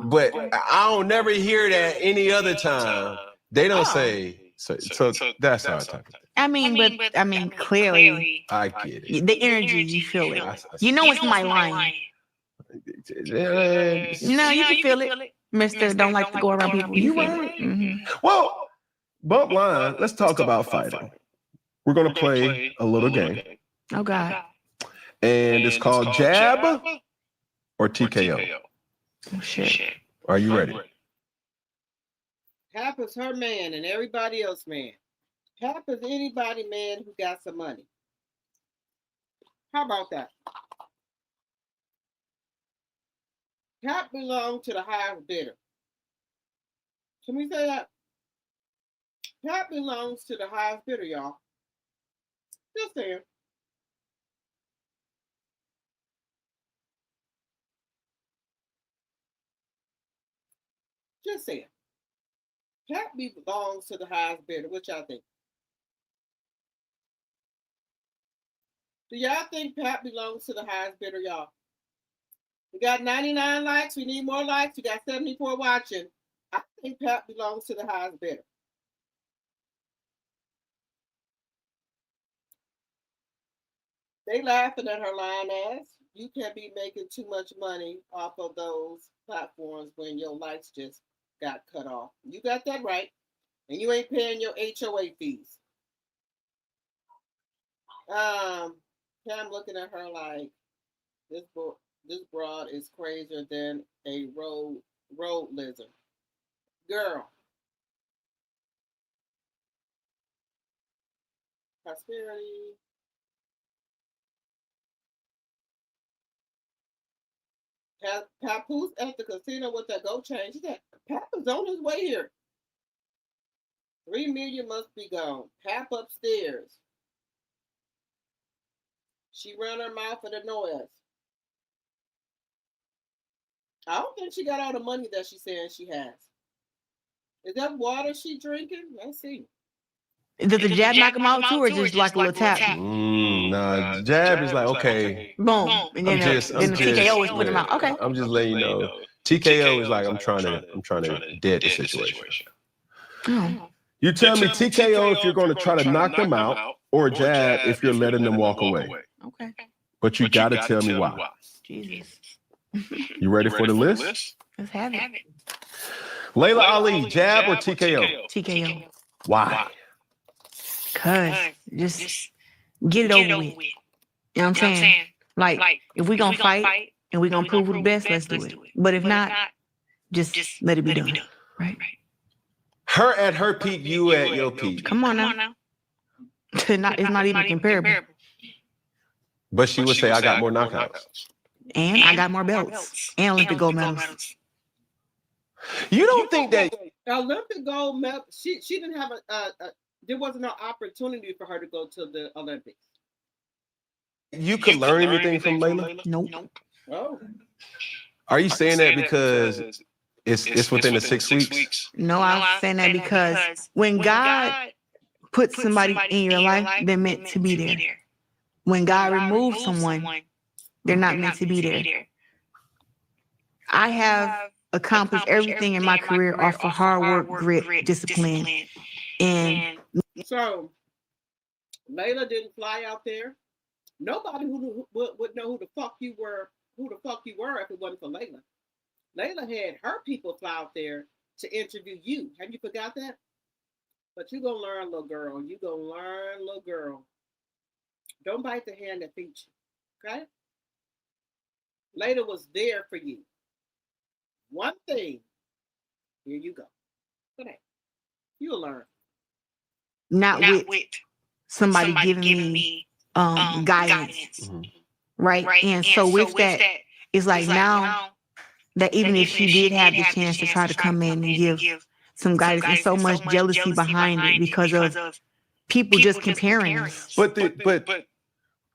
But I don't never hear that any other time. They don't say so that's how I talk. I mean, clearly, I get it. the energy, you feel it. You know it's my line. No, you can feel it. Mister, don't like to go around people. You right. Well, bump line, let's talk about fighting. We're going to play a little game. Oh, God. And it's called Jab or TKO. Oh, shit. Are you ready? Pap is her man and everybody else man. Pap is anybody man who got some money. How about that? Pap belongs to the highest bidder. Can we say that? Pap belongs to the highest bidder, y'all. Just saying. Just saying. Pap belongs to the highest bidder. What y'all think? Do y'all think Pap belongs to the highest bidder, y'all? We got 99 likes. We need more likes. We got 74 watching. I think Pap belongs to the highest bidder. They laughing at her lying ass. You can't be making too much money off of those platforms when your likes just got cut off. You got that right. And you ain't paying your HOA fees. Pam looking at her like, this broad is crazier than a road lizard. Girl. Prosperity. Papoose at the casino with that gold chain. She said, Pap is on his way here. 3 million must be gone. Pap upstairs. She ran her mouth at the noise. I don't think she got all the money that she's saying she has. Is that water she drinking? Let's see. Does the jab knock him out too, or just like a little tap? Nah, jab is like, okay. Boom. And then the TKO is put him out. Okay. I'm just letting you know. TKO is like, I'm trying to dead the situation. Oh. You tell me TKO if you're going to try to knock them out, or jab if you're letting them walk away. Okay. But you got to tell me why. Jesus. You ready for the list? Let's have it. Layla Ali, jab or TKO? TKO. Why? Cause just get it over with. You know what I'm saying? Like, if we gonna fight and we gonna prove who the best, let's do it. But if not, just let it be done. Right? Her at her peak, you at your peak. Come on now. It's not even comparable. But she would say, I got more knockouts. And I got more belts and Olympic gold medals. You don't think that Olympic gold medal? She didn't have there wasn't no opportunity for her to go to the Olympics. you could learn anything from Layla? Nope. Oh, Are you saying that because it's within the 6 weeks? No, I'm saying that because when God puts somebody in your life, they're meant to be there. When God removes someone, they're not meant to be there. I have accomplished everything in my career off of hard work, grit, discipline. And so Layla didn't fly out there. Nobody would know who the fuck you were if it wasn't for Layla. Layla had her people fly out there to interview you. Have you forgot that? But you gonna learn, little girl. You gonna learn, little girl. Don't bite the hand that feeds you. Okay? Layla was there for you. One thing. Here you go. Okay. You'll learn. not with somebody giving me guidance. Mm-hmm. Right? And so with that, it's like now that even if she did have the chance to try to come in and give some guidance, there's so much jealousy behind it because of people just comparing us. But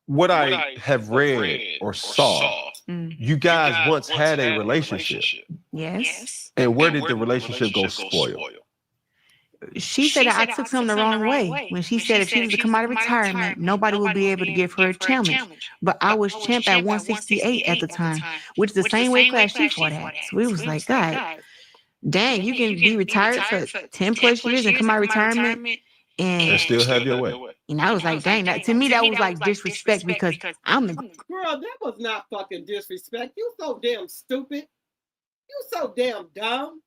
what I have read or saw, you guys once had a relationship. Yes. And where did the relationship go spoil? She said that I took something the wrong way when she said if she was to come out of retirement, nobody would be able to give her a challenge. But I was champ at 168 at the time, which is the same weight class she fought at. So we was like, God, dang, you can be retired for 10 plus years and come out of retirement and still have your way. And I was like, dang, that to me that was like disrespect because I'm the girl. That was not fucking disrespect. You so damn stupid. You so damn dumb.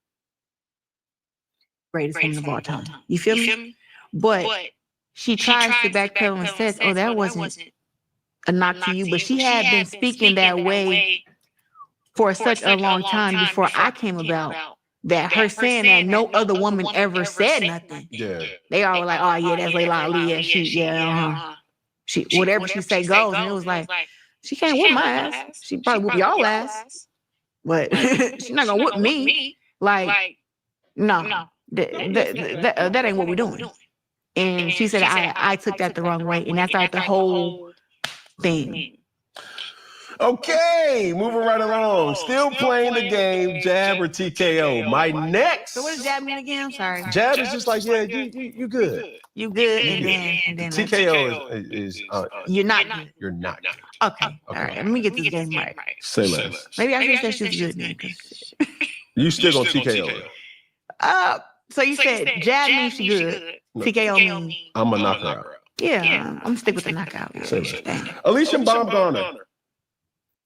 greatest woman of all time. You feel me? But she tries to backpedal and says, oh, that wasn't a knock to you. But she had been speaking that way for such a long time before I came about. That her saying that no other woman ever said nothing. Yeah. They all were like, oh yeah, that's Layla Ali. Yeah, she whatever she say goes. And it was like, she can't whip my ass. She probably whoop y'all ass. But she's not gonna whip me. Like, no. That ain't what we're doing. And she said I took that the wrong way. And that's like the whole thing. Okay, moving right along. Still playing the game, jab or TKO. My next. So what does jab mean again? I'm sorry. Jab is just like, yeah, you good. You good, and then TKO is you're not good. You're not good. Okay. All right. Let me get this game right. Say less. Maybe I should say she was good then. You still gonna TKO her. So you said jab means she good. TKO means I'm gonna knock her out. Yeah, I'm stick with the knockout. Say less. Alicia Baumgartner.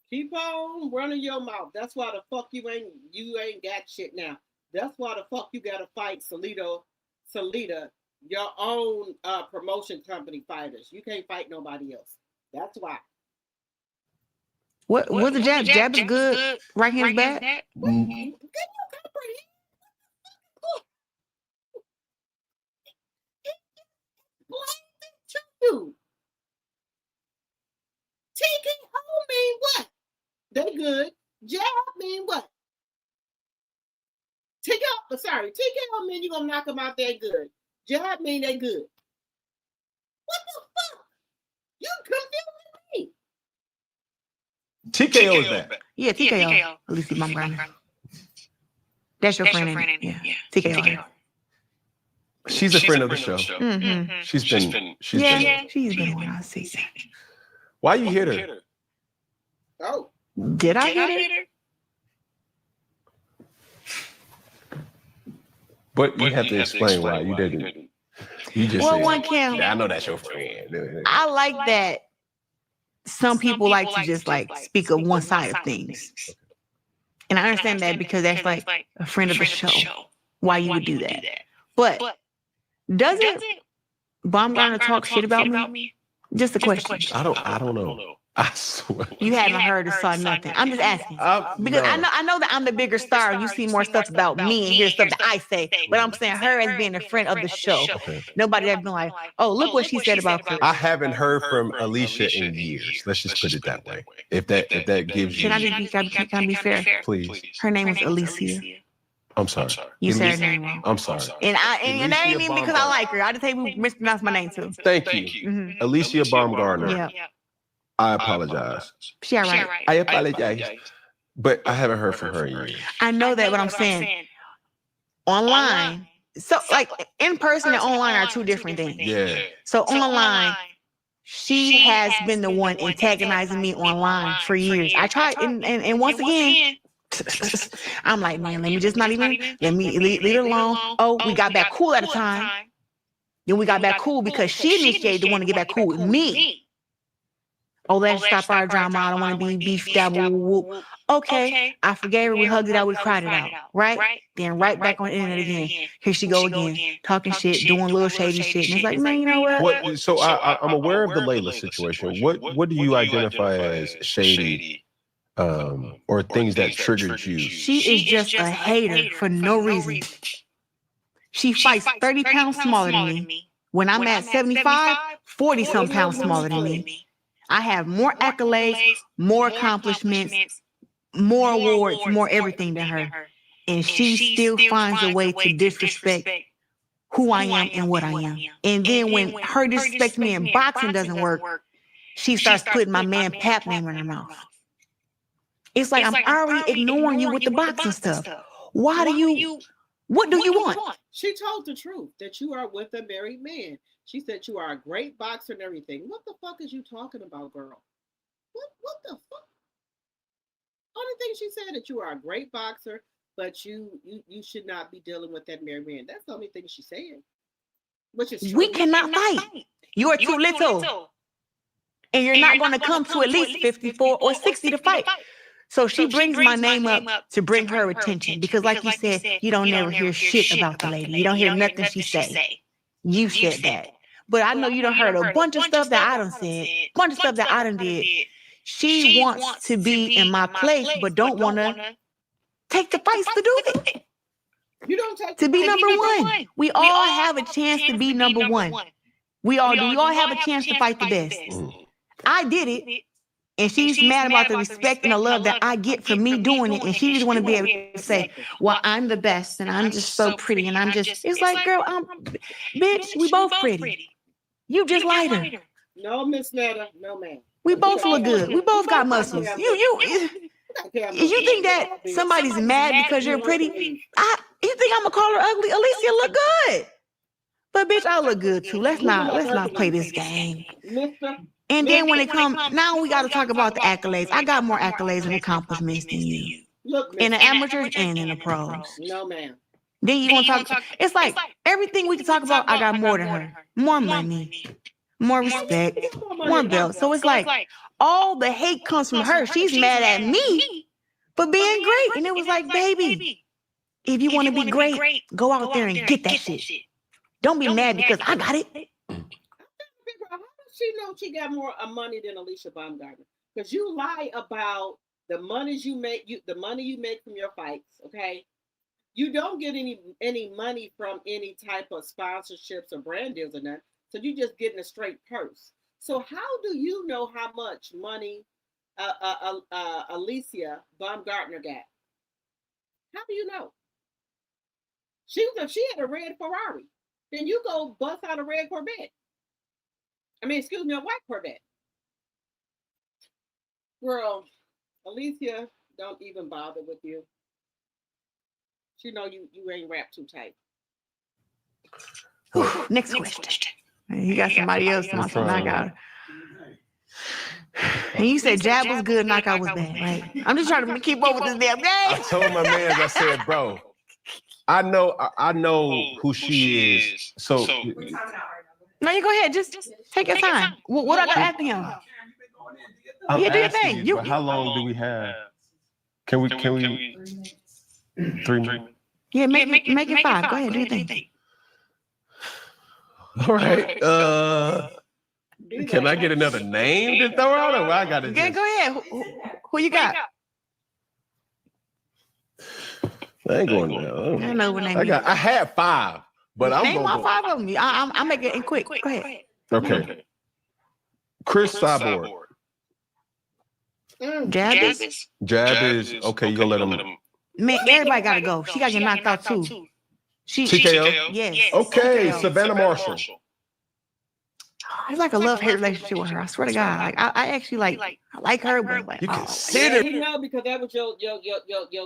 Keep on running your mouth. That's why the fuck you ain't got shit now. That's why the fuck you gotta fight Salida, your own promotion company fighters. You can't fight nobody else. That's why. What the jab? Jab is good. Right hand's bad. Can you comprehend? You. TKO mean what? They good. Jab mean what? TKO mean you gonna knock them out there good. Jab mean they good. What the fuck? You confusing me. TKO is bad. Yeah, TKO. Alicia Baumgartner. That's your friend. Yeah. TKO. She's a friend of the show. Mm-hmm. She's been one I see. Why you hit her? Oh. Did I hit her? But you have to explain why you didn't. You just well, said, one can. Yeah, I know that's your friend. I like that some people like to just like speak of one side of things. And I understand that because that's like a friend of the show. Why you would do that. But doesn't Baumgartner talk shit about me? Just a question. I don't know. I swear. You haven't heard or saw nothing. I'm just asking. Because No. I know that I'm the bigger star. You see more stuff about me and hear stuff that I say. But I'm saying her as being a friend of the show. Okay. Nobody has been like, oh, look what she said about Claressa. I haven't heard from Alicia in years. Let's just put it that way. If that gives you, Can I be fair? please. Her name was Alicia. I'm sorry. You said her name wrong. I'm sorry. And that ain't even because I like her. I just say we mispronounced my name too. Thank you. Mhm. Alicia Baumgartner. Yeah. I apologize. She all right. I apologize. But I haven't heard from her in years. I know that, but I'm saying online. So like in person and online are two different things. Yeah. So online, she has been the one antagonizing me online for years. I tried, and once again, I'm like, man, let me just not even, let me leave it alone. Oh, we got back cool at a time. Then we got back cool because she initiated the one to get back cool with me. Oh, let's stop our drama. I don't want to be beefed out. Whoop. Okay, I forgave her. We hugged it out. We cried it out. Right? Then right back on the internet again. Here she go again, talking shit, doing little shady shit. And it's like, man, you know what? So I'm aware of the Layla situation. What do you identify as shady, or things that triggered you? She is just a hater for no reason. She fights 30 pounds smaller than me. When I'm at 75, 40-some pounds smaller than me. I have more accolades, more accomplishments, more awards, more everything than her. And she still finds a way to disrespect who I am and what I am. And then when her disrespect me in boxing doesn't work, she starts putting my man Pap name in her mouth. It's like I'm already ignoring you with the boxing stuff. Why do you, what do you want? She told the truth that you are with a married man. She said you are a great boxer and everything. What the fuck is you talking about, girl? What the fuck? Only thing she said that you are a great boxer, but you should not be dealing with that married man. That's the only thing she said. Which is true. We cannot fight. You are too little. And you're not going to come to at least 54 or 60 to fight. So she brings my name up to bring her attention because like you said, you don't never hear shit about the lady. You don't hear nothing she say. You said that. But I know you done heard a bunch of stuff that I done said, bunch of stuff that I done did. She wants to be in my place, but don't want to take the fights to do it. You don't take to be number one. We all have a chance to be number one. We all do. We all have a chance to fight the best. I did it. And she's mad about the respect and the love that I get from me doing it. And she just want to be able to say, well, I'm the best and I'm just so pretty. And I'm just, it's like, girl, bitch, we both pretty. You just lighter. No, Miss Netta. No, ma'am. We both look good. We both got muscles. You think that somebody's mad because you're pretty? You think I'm gonna call her ugly? Alicia look good. But bitch, I look good too. Let's not play this game. And then when it comes, now we got to talk about the accolades. I got more accolades and accomplishments than you. In the amateurs and in the pros. No, ma'am. Then you gonna talk, it's like everything we can talk about, I got more than her. More money, more respect, more belts. So it's like all the hate comes from her. She's mad at me for being great. And it was like, baby, if you want to be great, go out there and get that shit. Don't be mad because I got it. She knows she got more money than Alicia Baumgartner because you lie about the money you make from your fights. Okay, you don't get any money from any type of sponsorships or brand deals or nothing. So you just getting a straight purse. So how do you know how much money Alicia Baumgartner got? How do you know? If she had a red Ferrari, then you go bust out a red Corvette. A white Corvette. Girl, Alicia don't even bother with you. She know you ain't wrapped too tight. Next question. You got somebody else to knock out. And you said jab was good, knockout was bad, right? I'm just trying to keep up with this damn game. I told my man, I said, bro, I know who she is. So no, you go ahead. Just take your time. What I got after him? Yeah, do your thing. How long do we have? Can we 3 minutes? Yeah, make it 5. Go ahead, do your thing. All right. Can I get another name to throw out, or I got to Yeah, just? go ahead. Who you got? I ain't going there. I know what name. I had 5, but I'm name gonna all go. 5 of them. I'll make it quick. Go ahead. Okay. Chris Cyborg. Jab is. Jab is okay. You gonna let him? Man, everybody gotta go. She gotta get knocked out too. TKO. Yes. Okay, TKO. Savannah Marshall. It's like a love-hate relationship with her. I swear to God. Like I actually I like her, but like You oh. consider. We know because that was your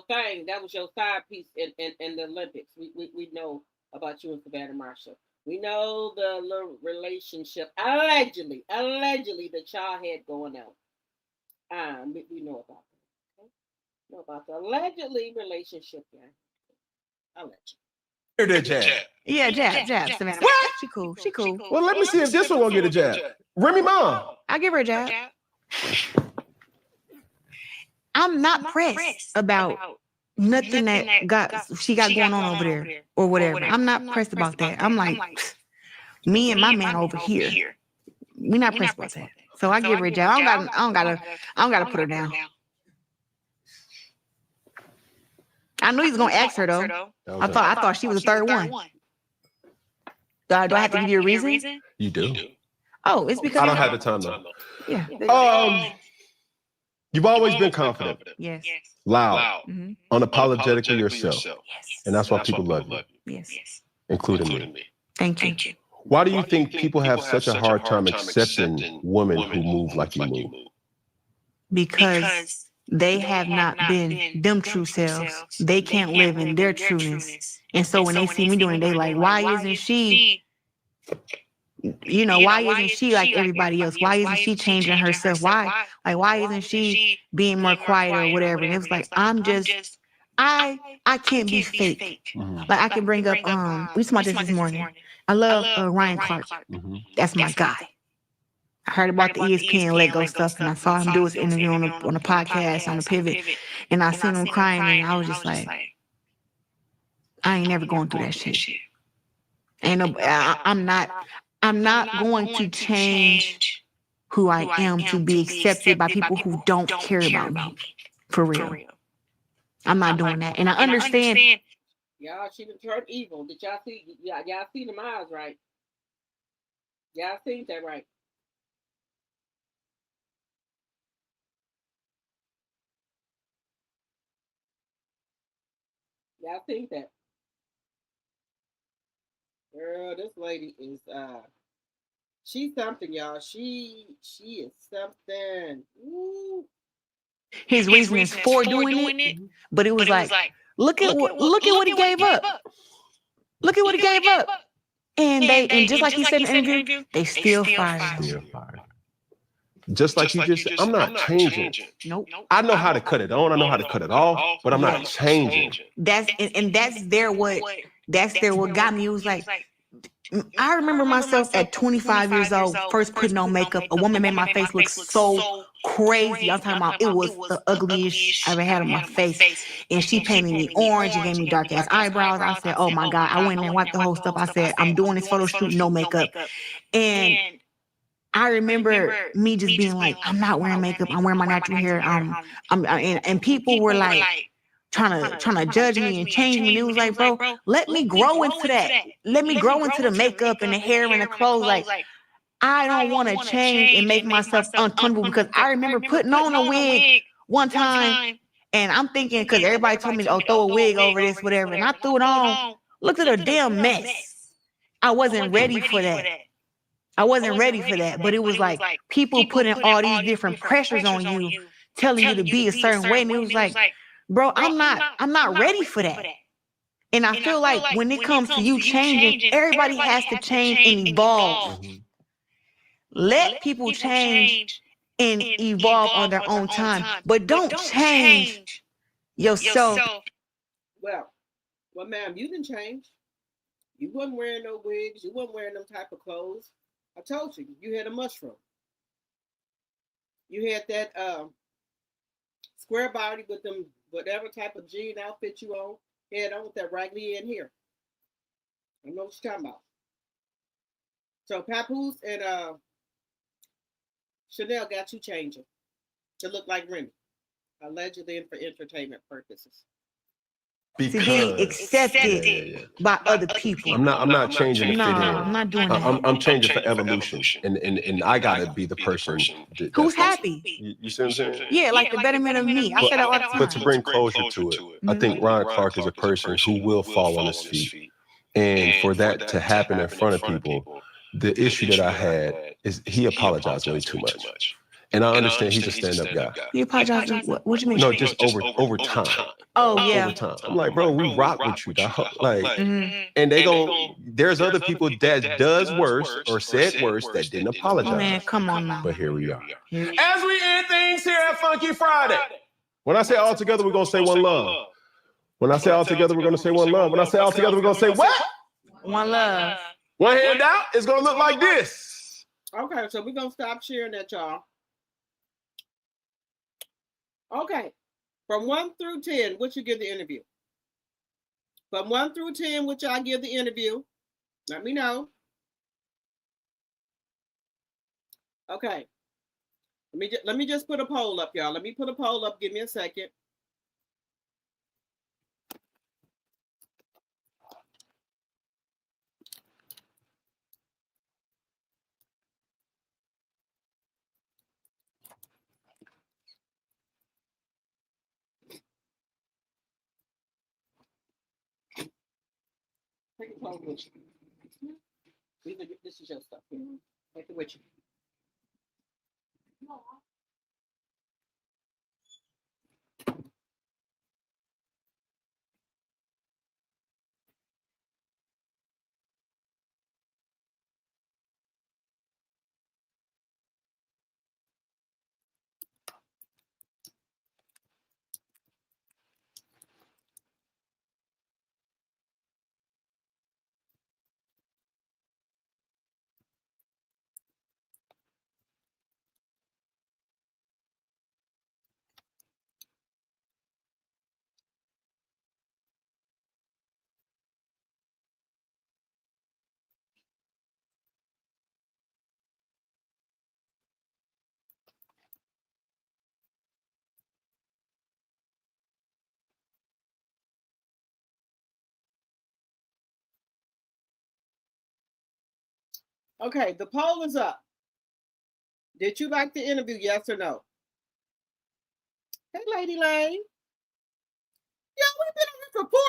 thing. That was your side piece in the Olympics. We know about you and Savannah Marshall. We know the little relationship allegedly that y'all had going on. We know about that. Okay? Know about the allegedly relationship, yeah. Allegedly. The jab. Yeah, jab, Savannah. What? She cool. Well, let me see if this one gonna get a jab. Remy Ma. I'll give her a jab. I'm not pressed about nothing that she got going on over there or whatever. I'm not pressed about that. I'm like, me and my man over here. We're not pressed about that. So I give her a jab. I don't gotta put her down. I knew he was gonna ask her though. I thought she was the third one. Do I have to give you a reason? You do. Oh, it's because I don't have the time though. Yeah. You've always been confident, Yes. loud, Mm-hmm. unapologetically yourself, Yes. and that's why people love you, Yes. including me. Thank you. Why do you think people have such a hard time accepting women who move like you move? Because they have not been them true selves. They can't live in their trueness. And so when they see me doing it, they like, why isn't she, why isn't she like everybody else? Why isn't she changing herself? Why isn't she being more quiet or whatever? And it was like, I can't be fake. Mm-hmm. Like I can bring up, we talked about this morning. I love Ryan Clark. Mm-hmm. That's my guy. I heard about the ESPN Lego stuff, and I saw him do his interview on the podcast on the Pivot, and I seen him crying, and I was just like, I ain't never going through that shit. I'm not going to change who I am to be accepted by people who don't care about me, for real. I'm not doing that, and I understand. Y'all, she done turned evil. Did y'all see? Y'all see them eyes, right? Y'all seen that, right? Y'all think that? Girl, this lady is she's something, y'all. She is something. Ooh. His reasons for doing it, but it was like, look at what he gave up. Look at what he gave up. And just like he said in the interview, they still fired him. Just like you just said, I'm not changing. Nope. I know how to cut it on. I know how to cut it off, but I'm not changing. That's what got me. It was like, I remember myself at 25 years old, first putting on makeup. A woman made my face look so crazy. I'm talking about it was the ugliest I ever had on my face. And she painted me orange and gave me dark ass eyebrows. I said, oh my God. I went in there and wiped the whole stuff. I said, I'm doing this photo shoot, no makeup. And I remember me just being like, I'm not wearing makeup. I'm wearing my natural hair. And people were like, trying to judge me and change me. And it was like, bro, let me grow into that. Let me grow into the makeup and the hair and the clothes. Like, I don't want to change and make myself uncomfortable, because I remember putting on a wig one time, and I'm thinking, because everybody told me, oh, throw a wig over this, whatever. And I threw it on. Looked at a damn mess. I wasn't ready for that. But it was like people putting all these different pressures on you, telling you to be a certain way. And it was like, bro, I'm not ready for that. And I feel like when it comes to you changing, everybody has to change and evolve. Mm-hmm. Let people change and evolve on their own time, but don't change yourself. Well, ma'am, you didn't change. You wasn't wearing no wigs. You wasn't wearing them type of clothes. I told you, you had a mushroom. You had that square body with them whatever type of jean outfit you had on with that raggedy in here. I know what you're talking about. So Papoose and Chanel got you changing to look like Remy, allegedly and for entertainment purposes. To being accepted by other people. I'm not changing to No, fit in. I'm not doing that. I'm changing for evolution, and I gotta be the person Who's happy? You see what I'm saying? Yeah, like the betterment of me. I say that all the time. But to bring closure to it, I think Ron Clark is a person who will fall on his feet, and for that to happen in front of people, the issue that I had is he apologized way too much. And I understand he's a stand-up guy. He apologized. What you mean? No, just over time. Oh yeah. Over time. I'm like, bro, we rock with you, dog. Like, Mhm. and they go, there's other people that does worse or said worse that didn't apologize. Man, come on now. But here we are. As we end things here at Funky Friday. When I say all together, we're gonna say one love. When I say all together, we're gonna say one love. When I say all together, we're gonna say what? One love. One hand out, it's gonna look like this. Okay, so we're gonna stop sharing that, y'all. Okay, from 1 through 10, what you give the interview? From 1 through 10, what y'all give the interview? Let me know. Okay, let me just put a poll up, y'all. Let me put a poll up. Give me a second. Take a poll with you. This is your stuff. Take it with you. Okay, the poll is up. Did you like the interview, yes or no? Hey, Lady Lane. Yeah, we've been on here for 4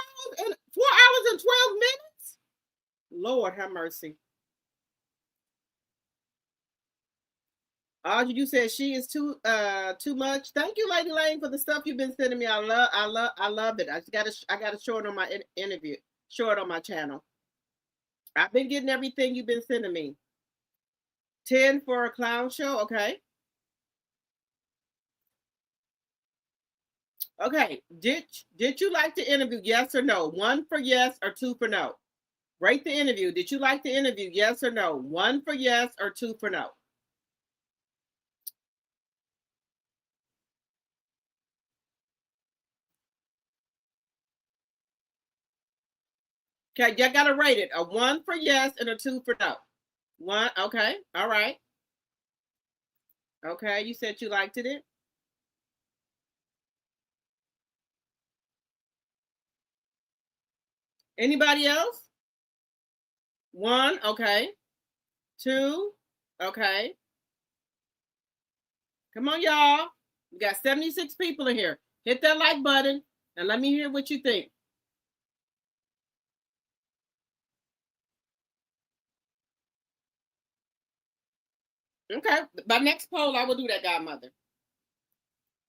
hours and 12 minutes. Lord have mercy. Audrey, you said she is too much. Thank you, Lady Lane, for the stuff you've been sending me. I love it. I gotta show it on my interview. Show it on my channel. I've been getting everything you've been sending me. 10 for a clown show, okay. Okay, did you like the interview, yes or no? 1 for yes or 2 for no. Rate the interview. Did you like the interview, yes or no? 1 for yes or 2 for no. Okay, you gotta rate it. A 1 for yes and a 2 for no. 1, okay, all right. Okay, you said you liked it. Anybody else? 1, okay. 2, okay. Come on, y'all. We got 76 people in here. Hit that like button and let me hear what you think. Okay, by next poll, I will do that, Godmother.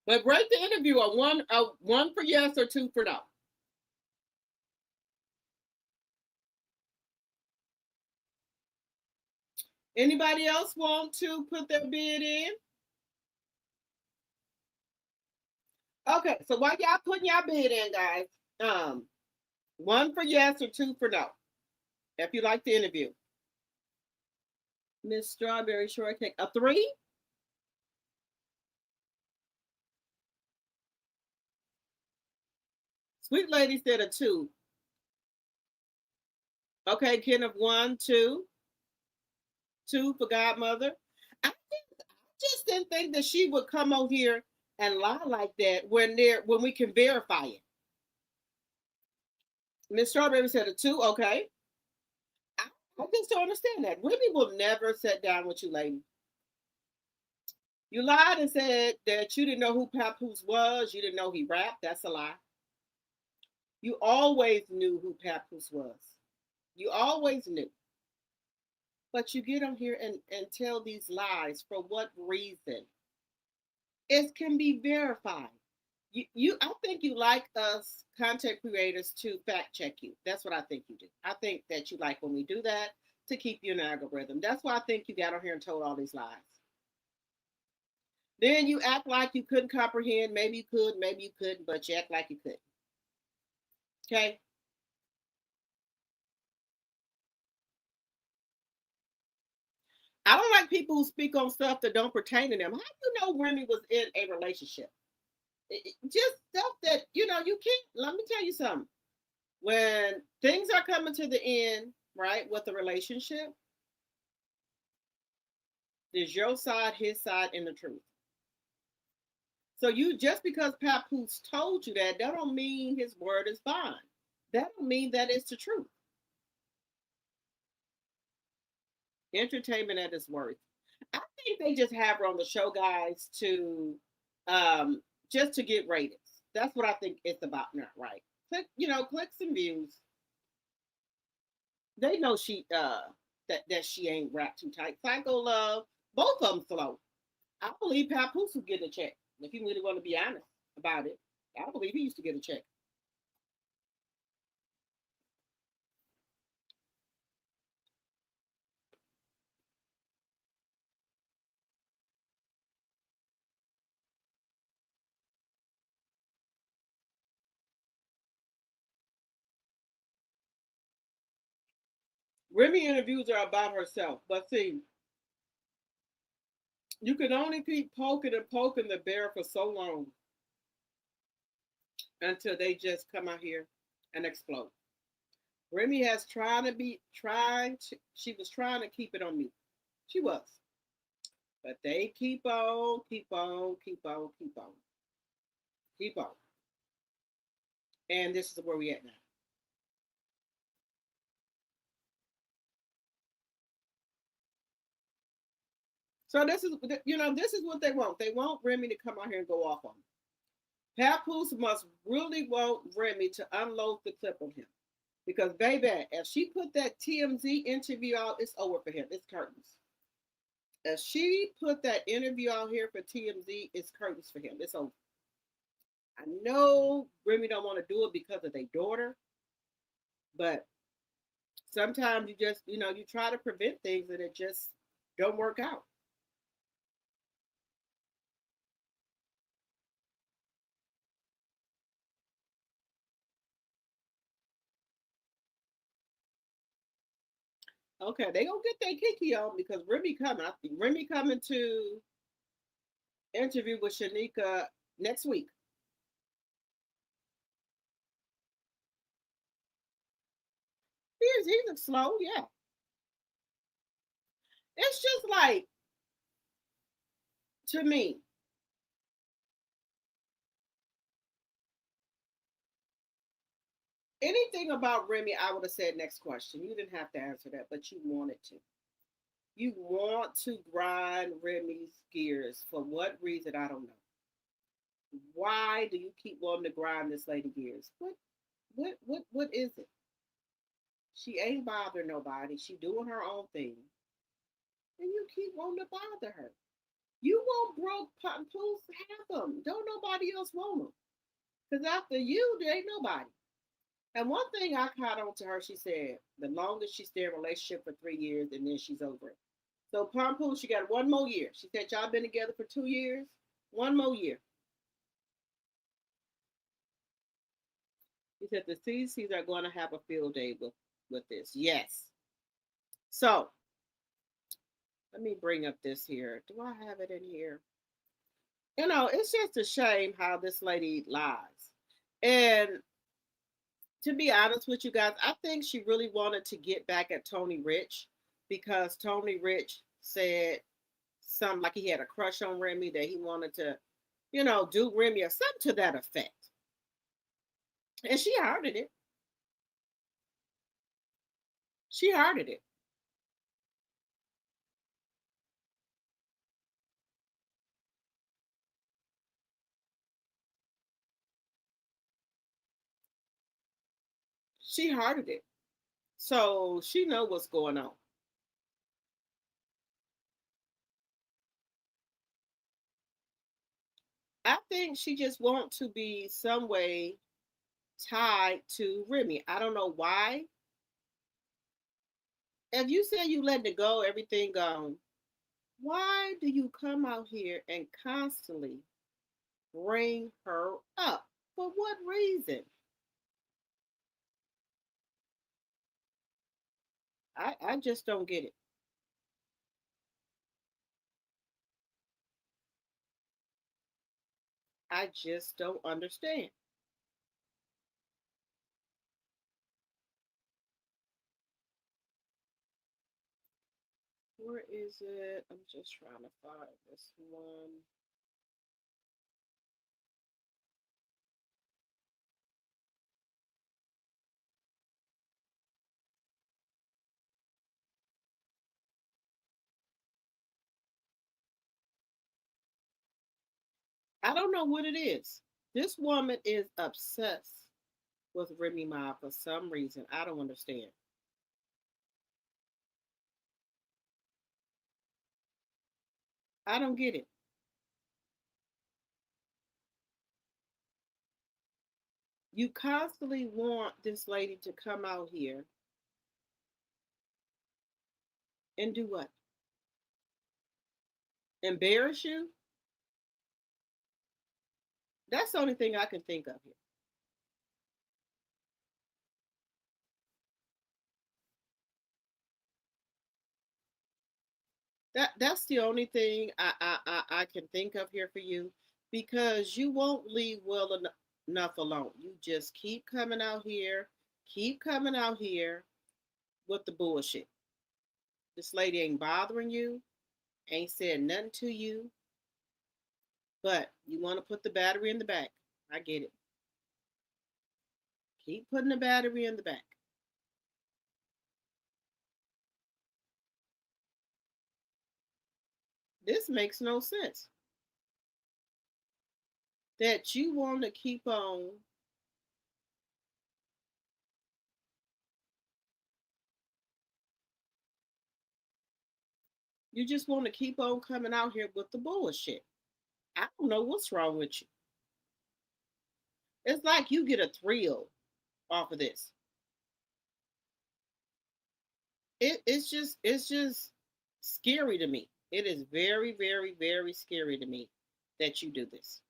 But rate the interview a 1 for yes or 2 for no. Anybody else want to put their bid in? Okay, so while y'all putting y'all bid in, guys, 1 for yes or 2 for no. If you like the interview. Miss Strawberry Shortcake, a 3? Sweet Lady said a 2. Okay, Ken of 1, 2. 2 for Godmother. I just didn't think that she would come on here and lie like that when we can verify it. Miss Strawberry said a 2. Okay. I just don't understand that. Women will never sit down with you, lady. You lied and said that you didn't know who Papoose was. You didn't know he rapped. That's a lie. You always knew who Papoose was. You always knew. But you get on here and tell these lies. For what reason? It can be verified. I think you like us content creators to fact check you. That's what I think you do. I think that you like when we do that to keep you in an algorithm. That's why I think you got on here and told all these lies. Then you act like you couldn't comprehend. Maybe you could, maybe you couldn't, but you act like you couldn't. Okay? I don't like people who speak on stuff that don't pertain to them. How do you know Remy was in a relationship? Just stuff that, you can't. Let me tell you something. When things are coming to the end, right, with a relationship, there's your side, his side, and the truth. So just because Papoose told you that don't mean his word is bond. That don't mean that it's the truth. Entertainment at its worth. I think they just have her on the show, guys, to just to get ratings. That's what I think it's about now, right? Clicks and views. They know she that she ain't wrapped too tight. Psycho Love, both of them slow. I believe Papoose was getting a check. If you really want to be honest about it, I believe he used to get a check. Remy interviews are about herself, but see, you can only keep poking and poking the bear for so long until they just come out here and explode. Remy has she was trying to keep it on mute. She was. But they keep on. And this is where we at now. So this is what they want. They want Remy to come out here and go off on him. Papoose must really want Remy to unload the clip on him. Because, baby, if she put that TMZ interview out, it's over for him. It's curtains. If she put that interview out here for TMZ, it's curtains for him. It's over. I know Remy don't want to do it because of their daughter, but sometimes you just, you try to prevent things and it just don't work out. Okay, they gonna get their Kiki on because Remy coming. I think Remy coming to interview with Shanika next week. He's slow, yeah. It's just like, to me, anything about Remy, I would have said next question. You didn't have to answer that, but you wanted to. You want to grind Remy's gears. For what reason? I don't know. Why do you keep wanting to grind this lady gears? What is it? She ain't bothering nobody. She doing her own thing. And you keep wanting to bother her. You want broke Papoose, have them. Don't nobody else want them. Because after you, there ain't nobody. And one thing I caught on to her, she said, the longest she stayed in a relationship for 3 years and then she's over it. So Papoose, she got 1 more year. She said, y'all been together for 2 years. 1 more year. He said the CCs are going to have a field day with this. Yes. So let me bring up this here. Do I have it in here? It's just a shame how this lady lies. And to be honest with you guys, I think she really wanted to get back at Tony Rich because Tony Rich said Something like he had a crush on Remy, that he wanted to, do Remy or something to that effect. And she hearted it. She hearted it. She hearted it. So she know what's going on. I think she just want to be some way tied to Remy. I don't know why. If you say you letting it go, everything gone, why do you come out here and constantly bring her up? For what reason? I just don't get it. I just don't understand. Where is it? I'm just trying to find this one. I don't know what it is. This woman is obsessed with Remy Ma for some reason. I don't understand. I don't get it. You constantly want this lady to come out here and do what? Embarrass you? That's the only thing I can think of here. That's the only thing I can think of here for you, because you won't leave well enough alone. You just keep coming out here with the bullshit. This lady ain't bothering you, ain't said nothing to you, but you want to put the battery in the back. I get it. Keep putting the battery in the back. This makes no sense. That you want to keep on you just want to keep on coming out here with the bullshit. I don't know what's wrong with you. It's like you get a thrill off of this. It's just scary to me. It is very, very, very scary to me that you do this.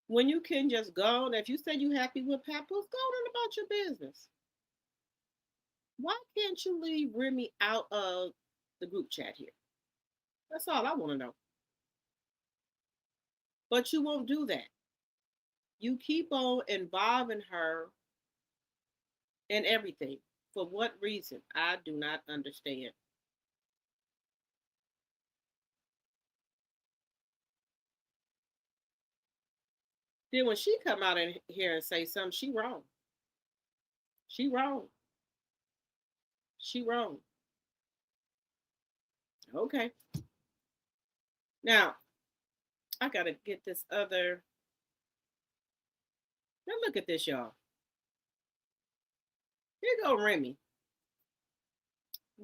When you can just go on, if you say you happy with Papoose, go on about your business. Why can't you leave Remy out of the group chat here? That's all I want to know. But you won't do that. You keep on involving her in everything. For what reason? I do not understand. Then when she come out in here and say something, she wrong. She wrong. She wrong. Okay. Now I gotta get this other. Now look at this, y'all. Here go Remy.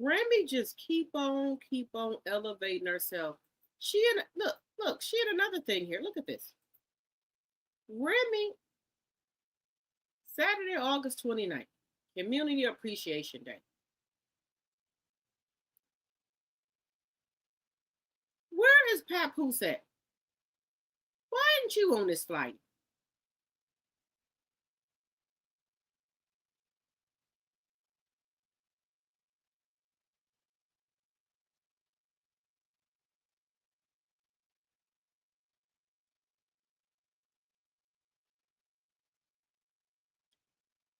Remy just keep on elevating herself. She in look, she had another thing here. Look at this. Remy, Saturday, August 29th, Community Appreciation Day. Where is Papoose at? Why aren't you on this flight?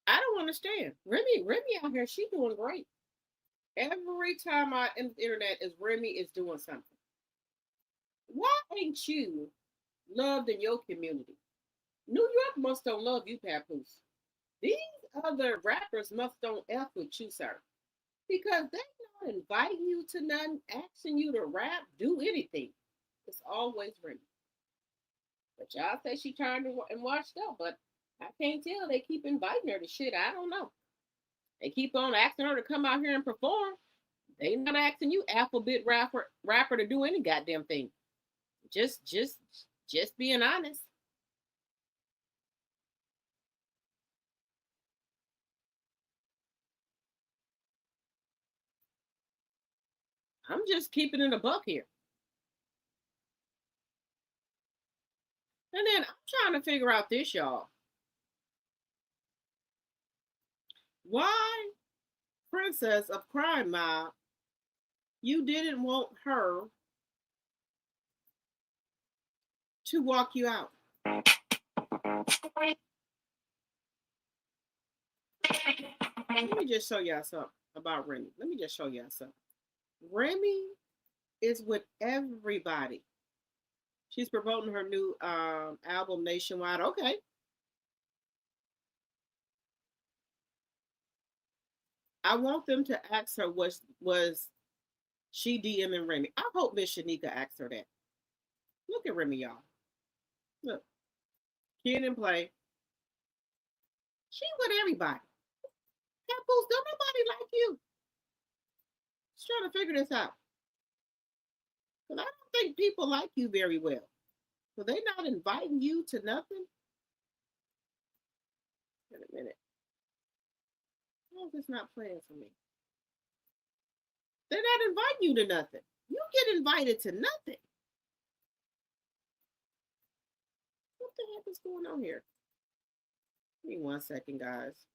I don't don't understand. Remy out here, she doing great. Every time I in the internet is Remy is doing something. Why ain't you loved in your community? New York must don't love you, Papoose. These other rappers must don't F with you, sir. Because they not inviting you to nothing, asking you to rap, do anything. It's always Remy. But y'all say she turned and washed up, but I can't tell. They keep inviting her to shit. I don't know. They keep on asking her to come out here and perform. They not asking you alphabet rapper to do any goddamn thing. Just being honest. I'm just keeping it a buck here. And then I'm trying to figure out this, y'all. Why, Princess of Crime Mob, you didn't want her to walk you out? Let me just show y'all something about Remy. Let me just show y'all something. Remy is with everybody. She's promoting her new album nationwide. Okay. I want them to ask her was she DMing Remy. I hope Miss Shanika asks her that. Look at Remy, y'all. Look. Kid and Play. She with everybody. Papoose, don't nobody like you. Just trying to figure this out. But I don't think people like you very well. So they not inviting you to nothing? Wait a minute. Why is this not playing for me? They're not inviting you to nothing. You get invited to nothing. What the heck is going on here? Give me 1 second, guys.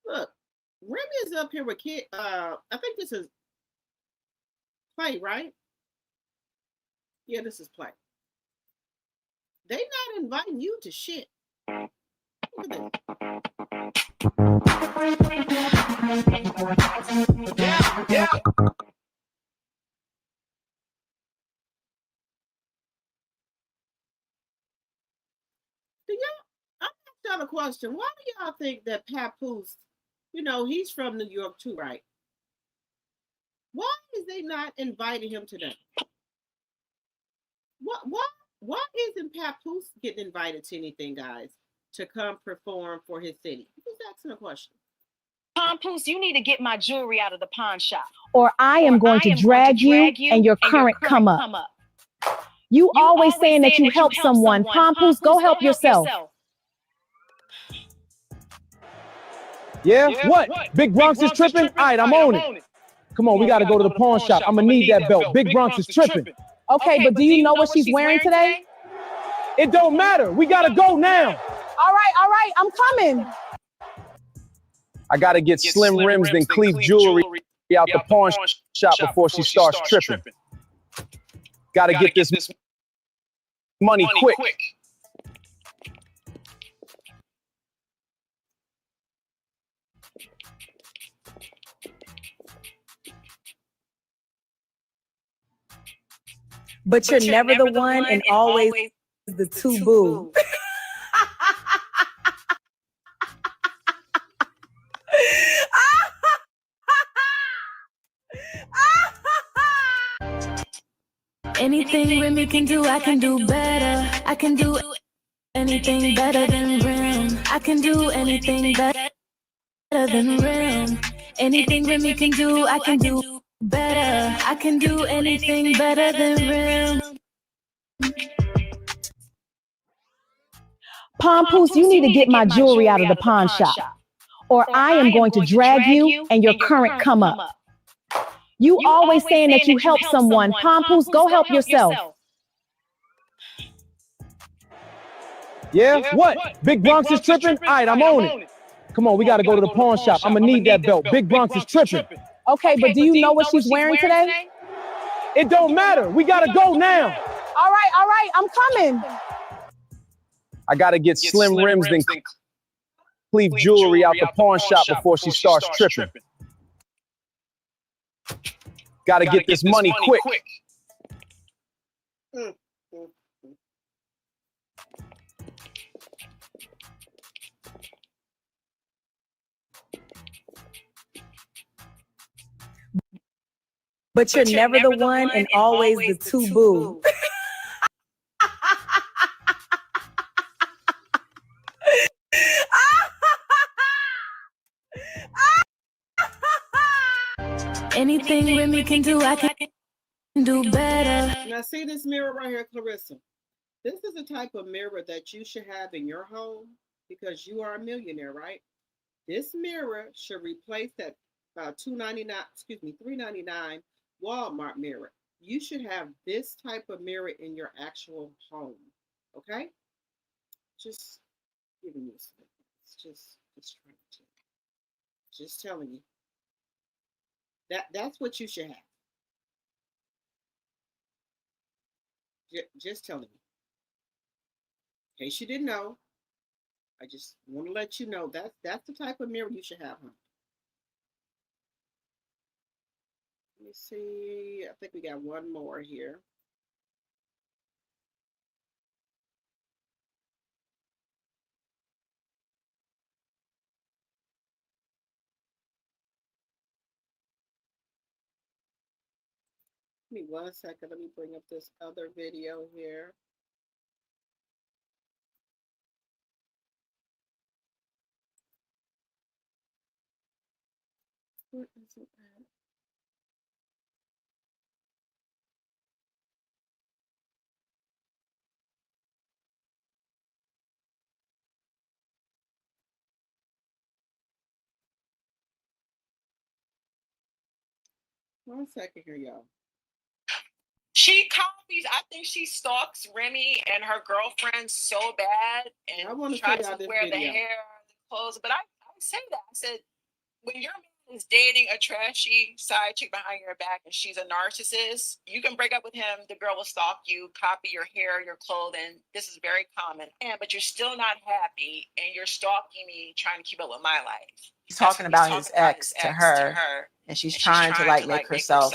Look, Remy is up here with kid. I think this is Play, right? Yeah, this is Play. They not inviting you to shit. Look at this. Yeah. I'm asking a question. Why do y'all think that Papoose, he's from New York too, right? Why is they not inviting him to that? Why isn't Papoose getting invited to anything, guys, to come perform for his city? Just asking a question. Papoose, you need to get my jewelry out of the pawn shop. Or I am going to drag you and your current come up. You always saying that you help someone. Papoose, go help yourself. Yeah? What? Big Bronx is tripping? All right, I'm on it. Come on, we got to go to the pawn shop. I'm going to need that belt. Big Bronx is tripping. Okay, but do you know what she's wearing today? It don't matter. We got to go now. All right. I'm coming. I got to get Slim Rims and Cleef jewelry out the pawn shop before she starts tripping. Got to get this money quick. But you're never the one and always the two boo. Anything Remy can do, I can do better. I can do anything better than Rim. I can do anything better than Rim. Anything Remy can do, I can do better. I can do anything better than Rim. Papoose, you need to get my jewelry out of the pawn shop. Or I am going to drag you and your current come up. You always saying that you help someone. Papoose, go help yourself. Yeah? What? Big Bronx is tripping? All right, I'm on it. Come on, we got to go to the pawn shop. I'm going to need that belt. Big Bronx is tripping. Okay, but do you know what she's wearing today? It don't matter. We got to go now. All right, I'm coming. I gotta get slim rims and Cleef jewelry out the pawn shop before she starts tripping. Gotta get this money quick. Mm, mm. But you're never the one and always the two boo. Anything Remy can do, I can do better. Now, see this mirror right here, Clarissa? This is the type of mirror that you should have in your home because you are a millionaire, right? This mirror should replace that $3.99 Walmart mirror. You should have this type of mirror in your actual home. Okay? Just giving you some advice. Just trying to. Just telling you. That's what you should have. Just telling you. In case you didn't know, I just want to let you know that's the type of mirror you should have, huh? Let me see. I think we got one more here. Give me 1 second. Let me bring up this other video here. Where is it at? One second here, y'all. She copies. I think she stalks Remy and her girlfriend so bad I and want to tries show y'all to this wear the video. hair, the clothes. But I say that. I said, when your man is dating a trashy side chick behind your back and she's a narcissist, you can break up with him. The girl will stalk you, copy your hair, your clothing. This is very common. But you're still not happy and you're stalking me, trying to keep up with my life. He's talking about his ex to her, and she's trying to like make herself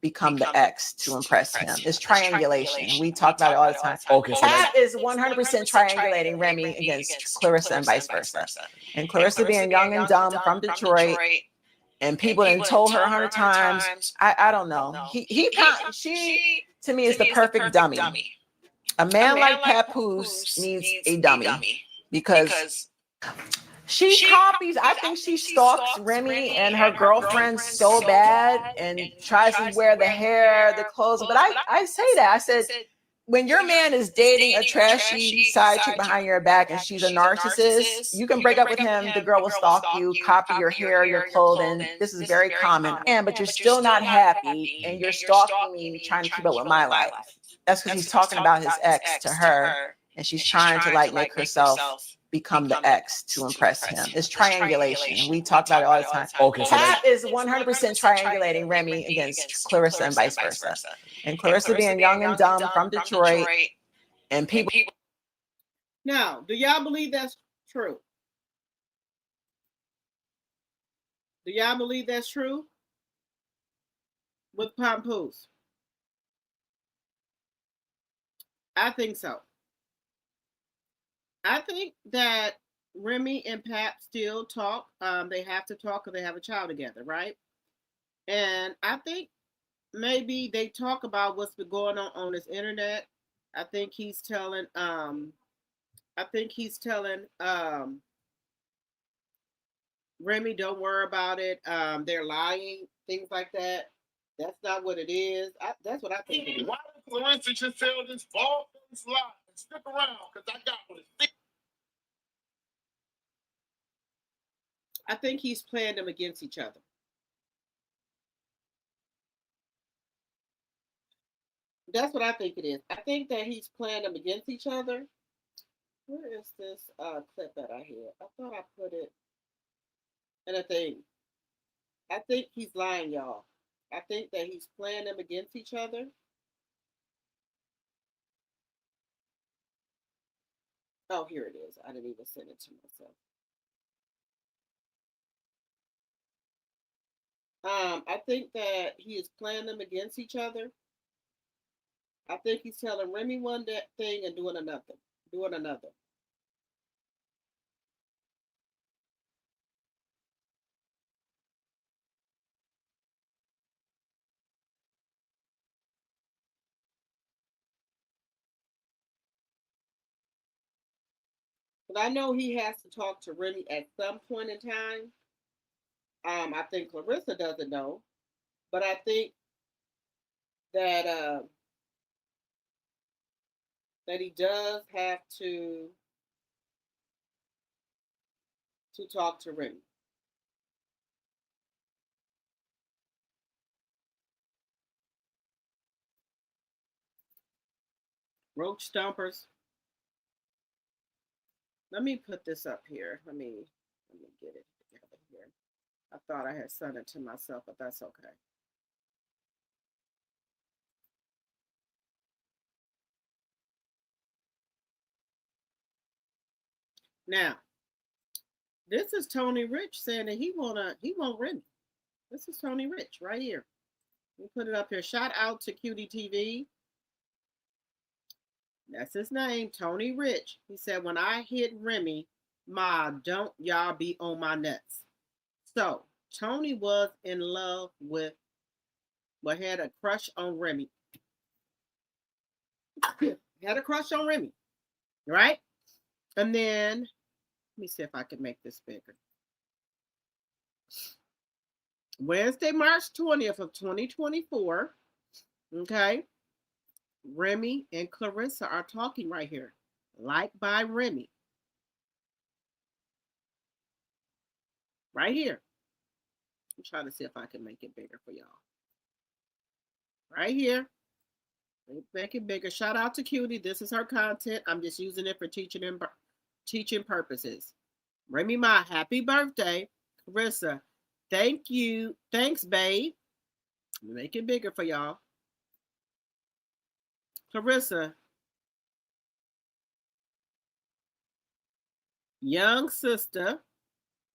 become the ex to impress him. It's triangulation. We talk about it all the time. Okay, so Pat is 100% triangulating Remy against Clarissa and vice versa. And Clarissa being young and dumb from Detroit, and people done told her 100 times. I don't know. She to me is the perfect dummy. A man like Papoose needs a dummy because she copies. I think she stalks Remy and her girlfriend so bad and tries to wear the hair, the clothes. But I say that. I said, when your man is dating a trashy side chick behind your back and she's a narcissist, you can break up with him. The girl will stalk you, copy your hair, your clothing. This is very common. But you're still not happy and you're stalking me, trying to keep up with my life. That's because he's talking about his ex to her, and she's trying to like make herself become the ex to impress him. It's triangulation. We talk about it all the time. Okay, so Pat is 100% triangulating Remy against Clarissa and vice versa. And Clarissa being young and dumb from Detroit, and people. Now, do y'all believe that's true? Do y'all believe that's true? With Papoose? I think so. I think that Remy and Pat still talk. They have to talk because they have a child together, right? And I think maybe they talk about what's been going on this internet. I think he's telling Remy, don't worry about it. They're lying, things like that. That's not what it is. That's what I think it is. Why did Claressa just tell this ball lie and stick around? Because I got what it. I think he's playing them against each other. That's what I think it is. I think that he's playing them against each other. Where is this clip that I had? I thought I put it in a thing. I think he's lying, y'all. I think that he's playing them against each other. Oh, here it is. I didn't even send it to myself. I think that he is playing them against each other. I think he's telling Remy one thing and doing another. Doing another. But I know he has to talk to Remy at some point in time. I think Claressa doesn't know, but I think that that he does have to talk to Remy. Roach Stompers. Let me put this up here. Let me get it together here. I thought I had sent it to myself, but that's okay. Now, this is Tony Rich saying that he won't Remy. This is Tony Rich right here. We put it up here. Shout out to Cutie TV. That's his name, Tony Rich. He said, when I hit Remy, Ma, don't y'all be on my nuts. So, Tony was in love with, well, had a crush on Remy. Had a crush on Remy, right? And then, let me see if I can make this bigger. Wednesday, March 20th of 2024, okay, Remy and Claressa are talking right here. Like by Remy. Right here. I'm trying to see if I can make it bigger for y'all. Right here. Make it bigger. Shout out to Cutie. This is her content. I'm just using it for teaching purposes. Remy Ma, happy birthday. Claressa, thank you. Thanks, babe. Make it bigger for y'all. Claressa, young sister.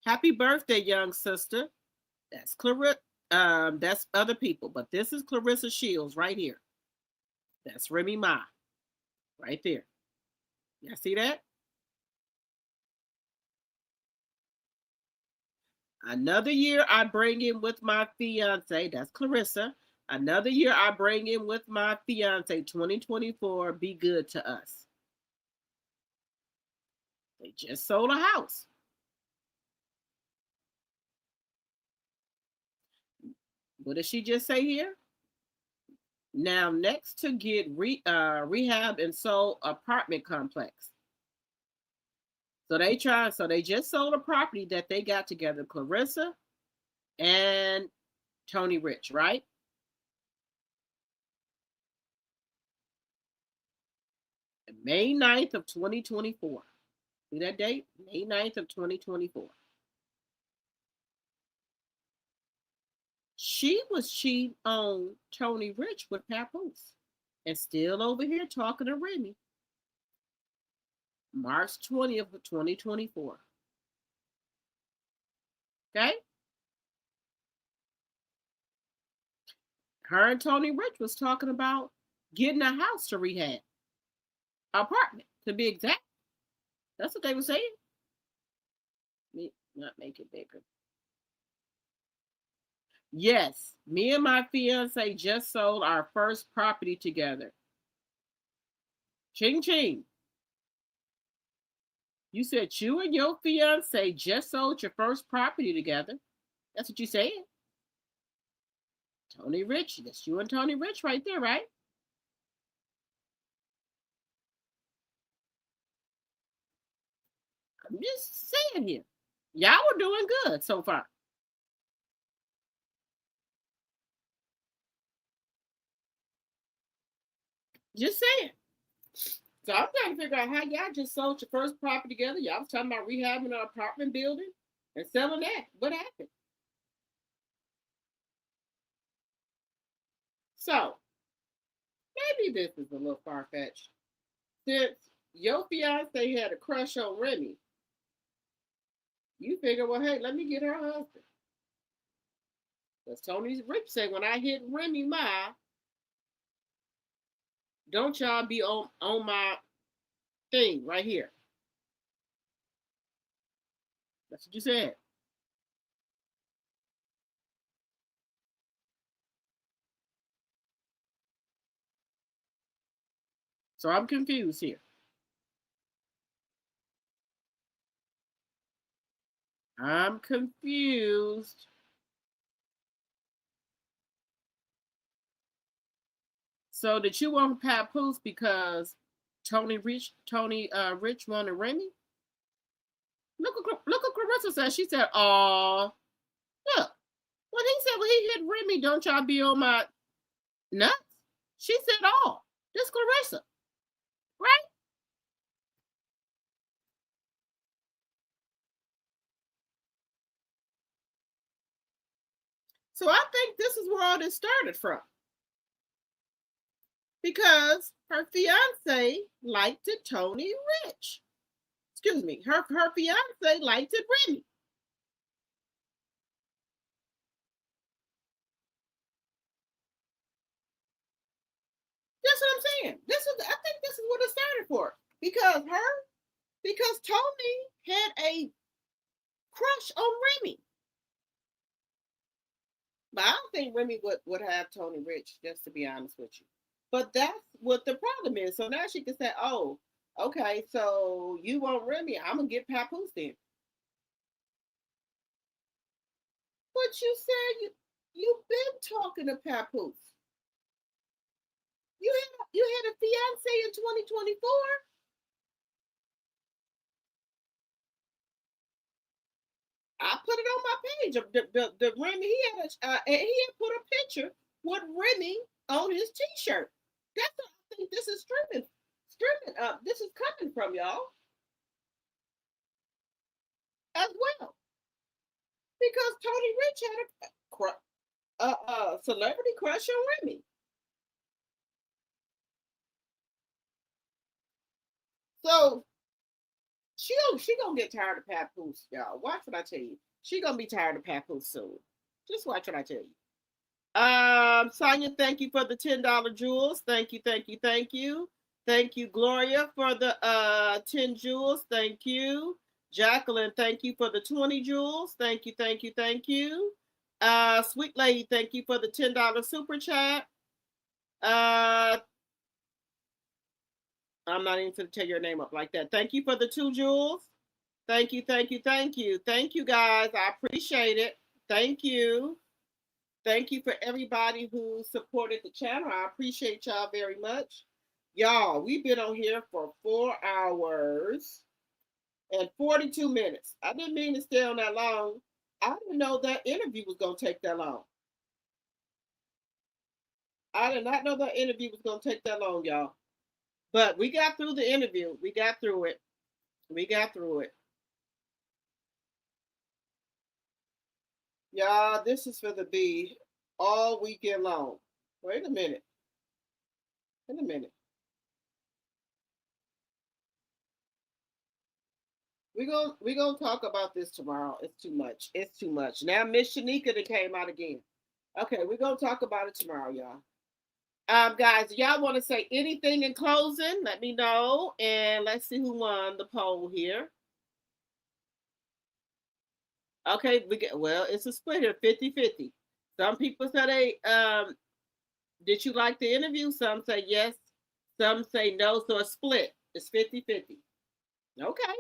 Happy birthday, young sister. That's Claressa. That's other people, but this is Claressa Shields right here. That's Remy Ma, right there. Y'all see that? Another year I bring in with my fiance. That's Claressa. Another year I bring in with my fiance. 2024. Be good to us. They just sold a house. What did she just say here? Now, next to get rehab and sold apartment complex. So they just sold a property that they got together, Claressa and Tony Rich, right? May 9th of 2024. See that date? May 9th of 2024. She was cheating on Tony Rich with Papoose and still over here talking to Remy. March 20th of 2024. Okay? Her and Tony Rich was talking about getting a house to rehab. Apartment, to be exact. That's what they were saying. Me not make it bigger. Yes, me and my fiance just sold our first property together. Ching ching. You said you and your fiance just sold your first property together. That's what you said. Tony Rich. That's you and Tony Rich right there, right? I'm just saying here. Y'all were doing good so far. Just saying. So I'm trying to figure out how y'all just sold your first property together. Y'all was talking about rehabbing an apartment building and selling that. What happened? So maybe this is a little far-fetched. Since your fiance had a crush on Remy, you figure, well, hey, let me get her husband. Because Tony Rich said, when I hit Remy Ma, don't y'all be on my thing right here. That's what you said. So I'm confused here. I'm confused. So did you want Papoose because Tony Rich wanted Remy? Look what Claressa said. She said, "Oh, look." When he said, when he hit Remy, don't y'all be on my nuts? She said, "Oh, this Claressa, right?" So I think this is where all this started from. Because her fiance liked it Tony Rich. Excuse me, her fiance liked it Remy. That's what I'm saying. I think this is what it started for. Because Tony had a crush on Remy. But I don't think Remy would have Tony Rich, just to be honest with you. But that's what the problem is. So now she can say, oh, okay, so you want Remy, I'm going to get Papoose then. But you said you've been talking to Papoose. You had a fiance in 2024. I put it on my page. The Remy, he had put a picture with Remy on his T-shirt. That's what I think this is streaming. This is coming from, y'all, as well, because Tony Rich had a celebrity crush on Remy. So she gonna get tired of Papoose, y'all. Watch what I tell you. She gonna be tired of Papoose soon. Just watch what I tell you. Sonia, thank you for the $10 jewels. Thank you. Thank you, Gloria, for the 10 jewels. Thank you. Jacqueline, thank you for the 20 jewels. Thank you. Sweet lady, thank you for the $10 super chat. I'm not even going to tell your name up like that. Thank you for the 2 jewels. Thank you. Thank you, guys. I appreciate it. Thank you. Thank you for everybody who supported the channel. I appreciate y'all very much. Y'all, we've been on here for 4 hours and 42 minutes. I didn't mean to stay on that long. I didn't know that interview was going to take that long. I did not know that interview was going to take that long, y'all. But we got through the interview. We got through it. Y'all, this is for the B all weekend long. Wait a minute. We're gonna talk about this tomorrow. It's too much. Now Miss Shanika that came out again. Okay, we're gonna talk about it tomorrow, y'all. Guys, y'all want to say anything in closing? Let me know, and let's see who won the poll here. Okay, it's a split here, 50-50. Some people say did you like the interview? Some say yes, some say no, so it's split. It's 50-50. Okay.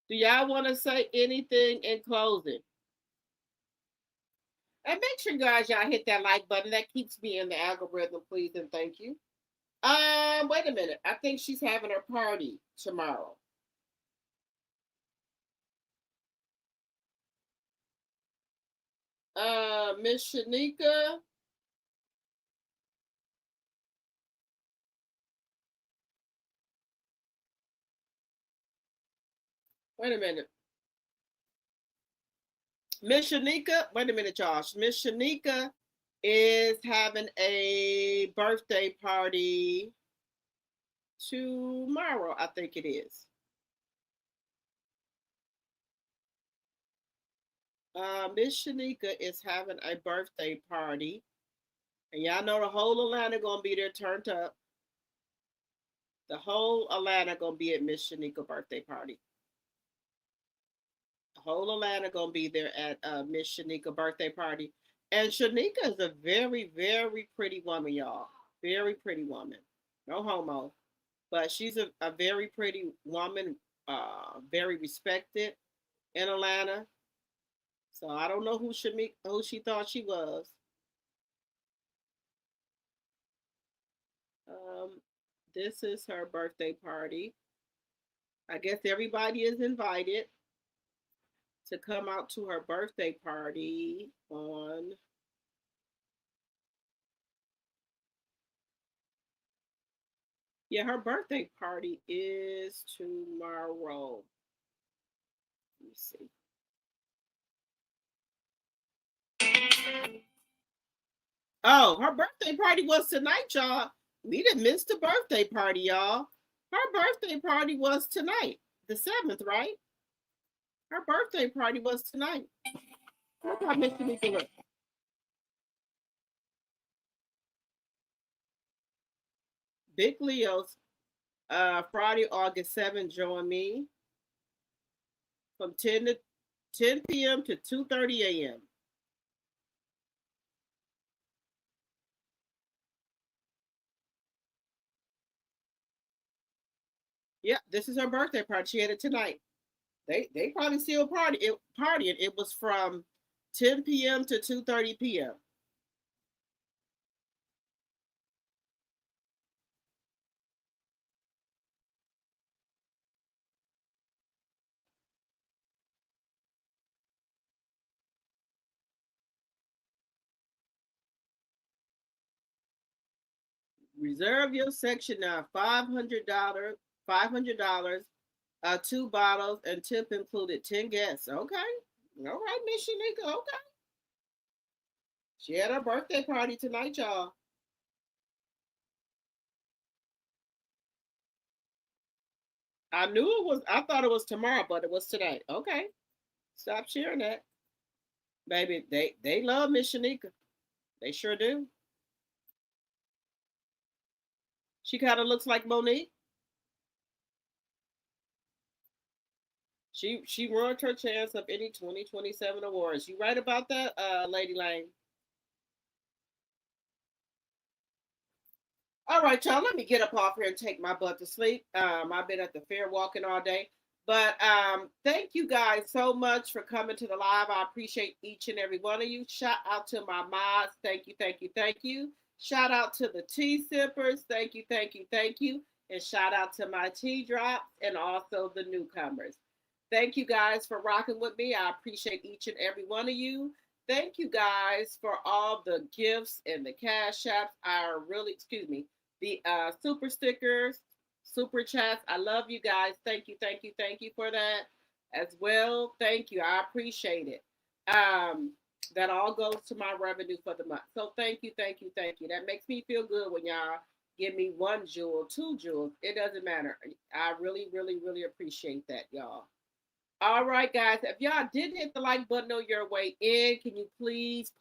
Do y'all want to say anything in closing? And make sure, guys, y'all hit that like button. That keeps me in the algorithm, please, and thank you. Wait a minute. I think she's having her party tomorrow. Miss Shanika. Wait a minute. Miss Shanika, wait a minute, y'all. Miss Shanika is having a birthday party tomorrow, I think it is. Miss Shanika is having a birthday party. And y'all know the whole Atlanta gonna be there turned up. The whole Atlanta gonna be at Miss Shanika birthday party. The whole Atlanta gonna be there at Miss Shanika birthday party. And Shanika is a very, very pretty woman, y'all. Very pretty woman. No homo. But she's a very pretty woman, very respected in Atlanta. So I don't know who she thought she was. This is her birthday party. I guess everybody is invited to come out to her birthday party on her birthday party is tomorrow. Let me see. Oh, her birthday party was tonight, y'all. We didn't miss the birthday party, y'all. Her birthday party was tonight, the 7th, right? Her birthday party was tonight. Look how Mr. Nika look. Big Leo's Friday, August 7th, join me from 10 p.m. to 2:30 a.m. Yeah, this is her birthday party. She had it tonight. They probably still partying. It was from 10 p.m. to 2:30 p.m. Reserve your section now. $500. $500. 2 bottles and tip included. 10 guests. Okay. All right, Miss Shanika. Okay. She had her birthday party tonight, y'all. I thought it was tomorrow, but it was today. Okay. Stop sharing that. Baby, they love Miss Shanika. They sure do. She kind of looks like Monique. She ruined her chance of any 2027 awards. You right about that, Lady Lane? All right, y'all. Let me get up off here and take my butt to sleep. I've been at the fair walking all day. But thank you guys so much for coming to the live. I appreciate each and every one of you. Shout out to my mods. Thank you, thank you, thank you. Shout out to the tea sippers. Thank you, thank you, thank you. And shout out to my tea drops and also the newcomers. Thank you guys for rocking with me. I appreciate each and every one of you. Thank you guys for all the gifts and the cash apps. I really, excuse me, the super stickers, super chats. I love you guys. Thank you, thank you, thank you for that as well. Thank you. I appreciate it. That all goes to my revenue for the month. So thank you, thank you, thank you. That makes me feel good when y'all give me 1 jewel, 2 jewels. It doesn't matter. I really, really, really appreciate that, y'all. All right, guys. If y'all didn't hit the like button on your way in, can you please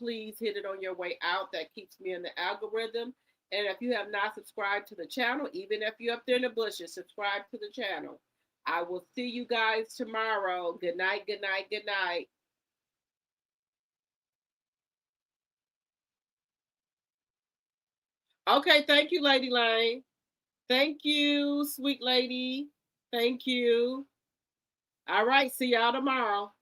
hit it on your way out? That keeps me in the algorithm. And if you have not subscribed to the channel, even if you're up there in the bushes, subscribe to the channel. I will see you guys tomorrow. Good night, good night, good night. Okay, thank you, Lady Lane. Thank you, sweet lady. Thank you. All right, see y'all tomorrow.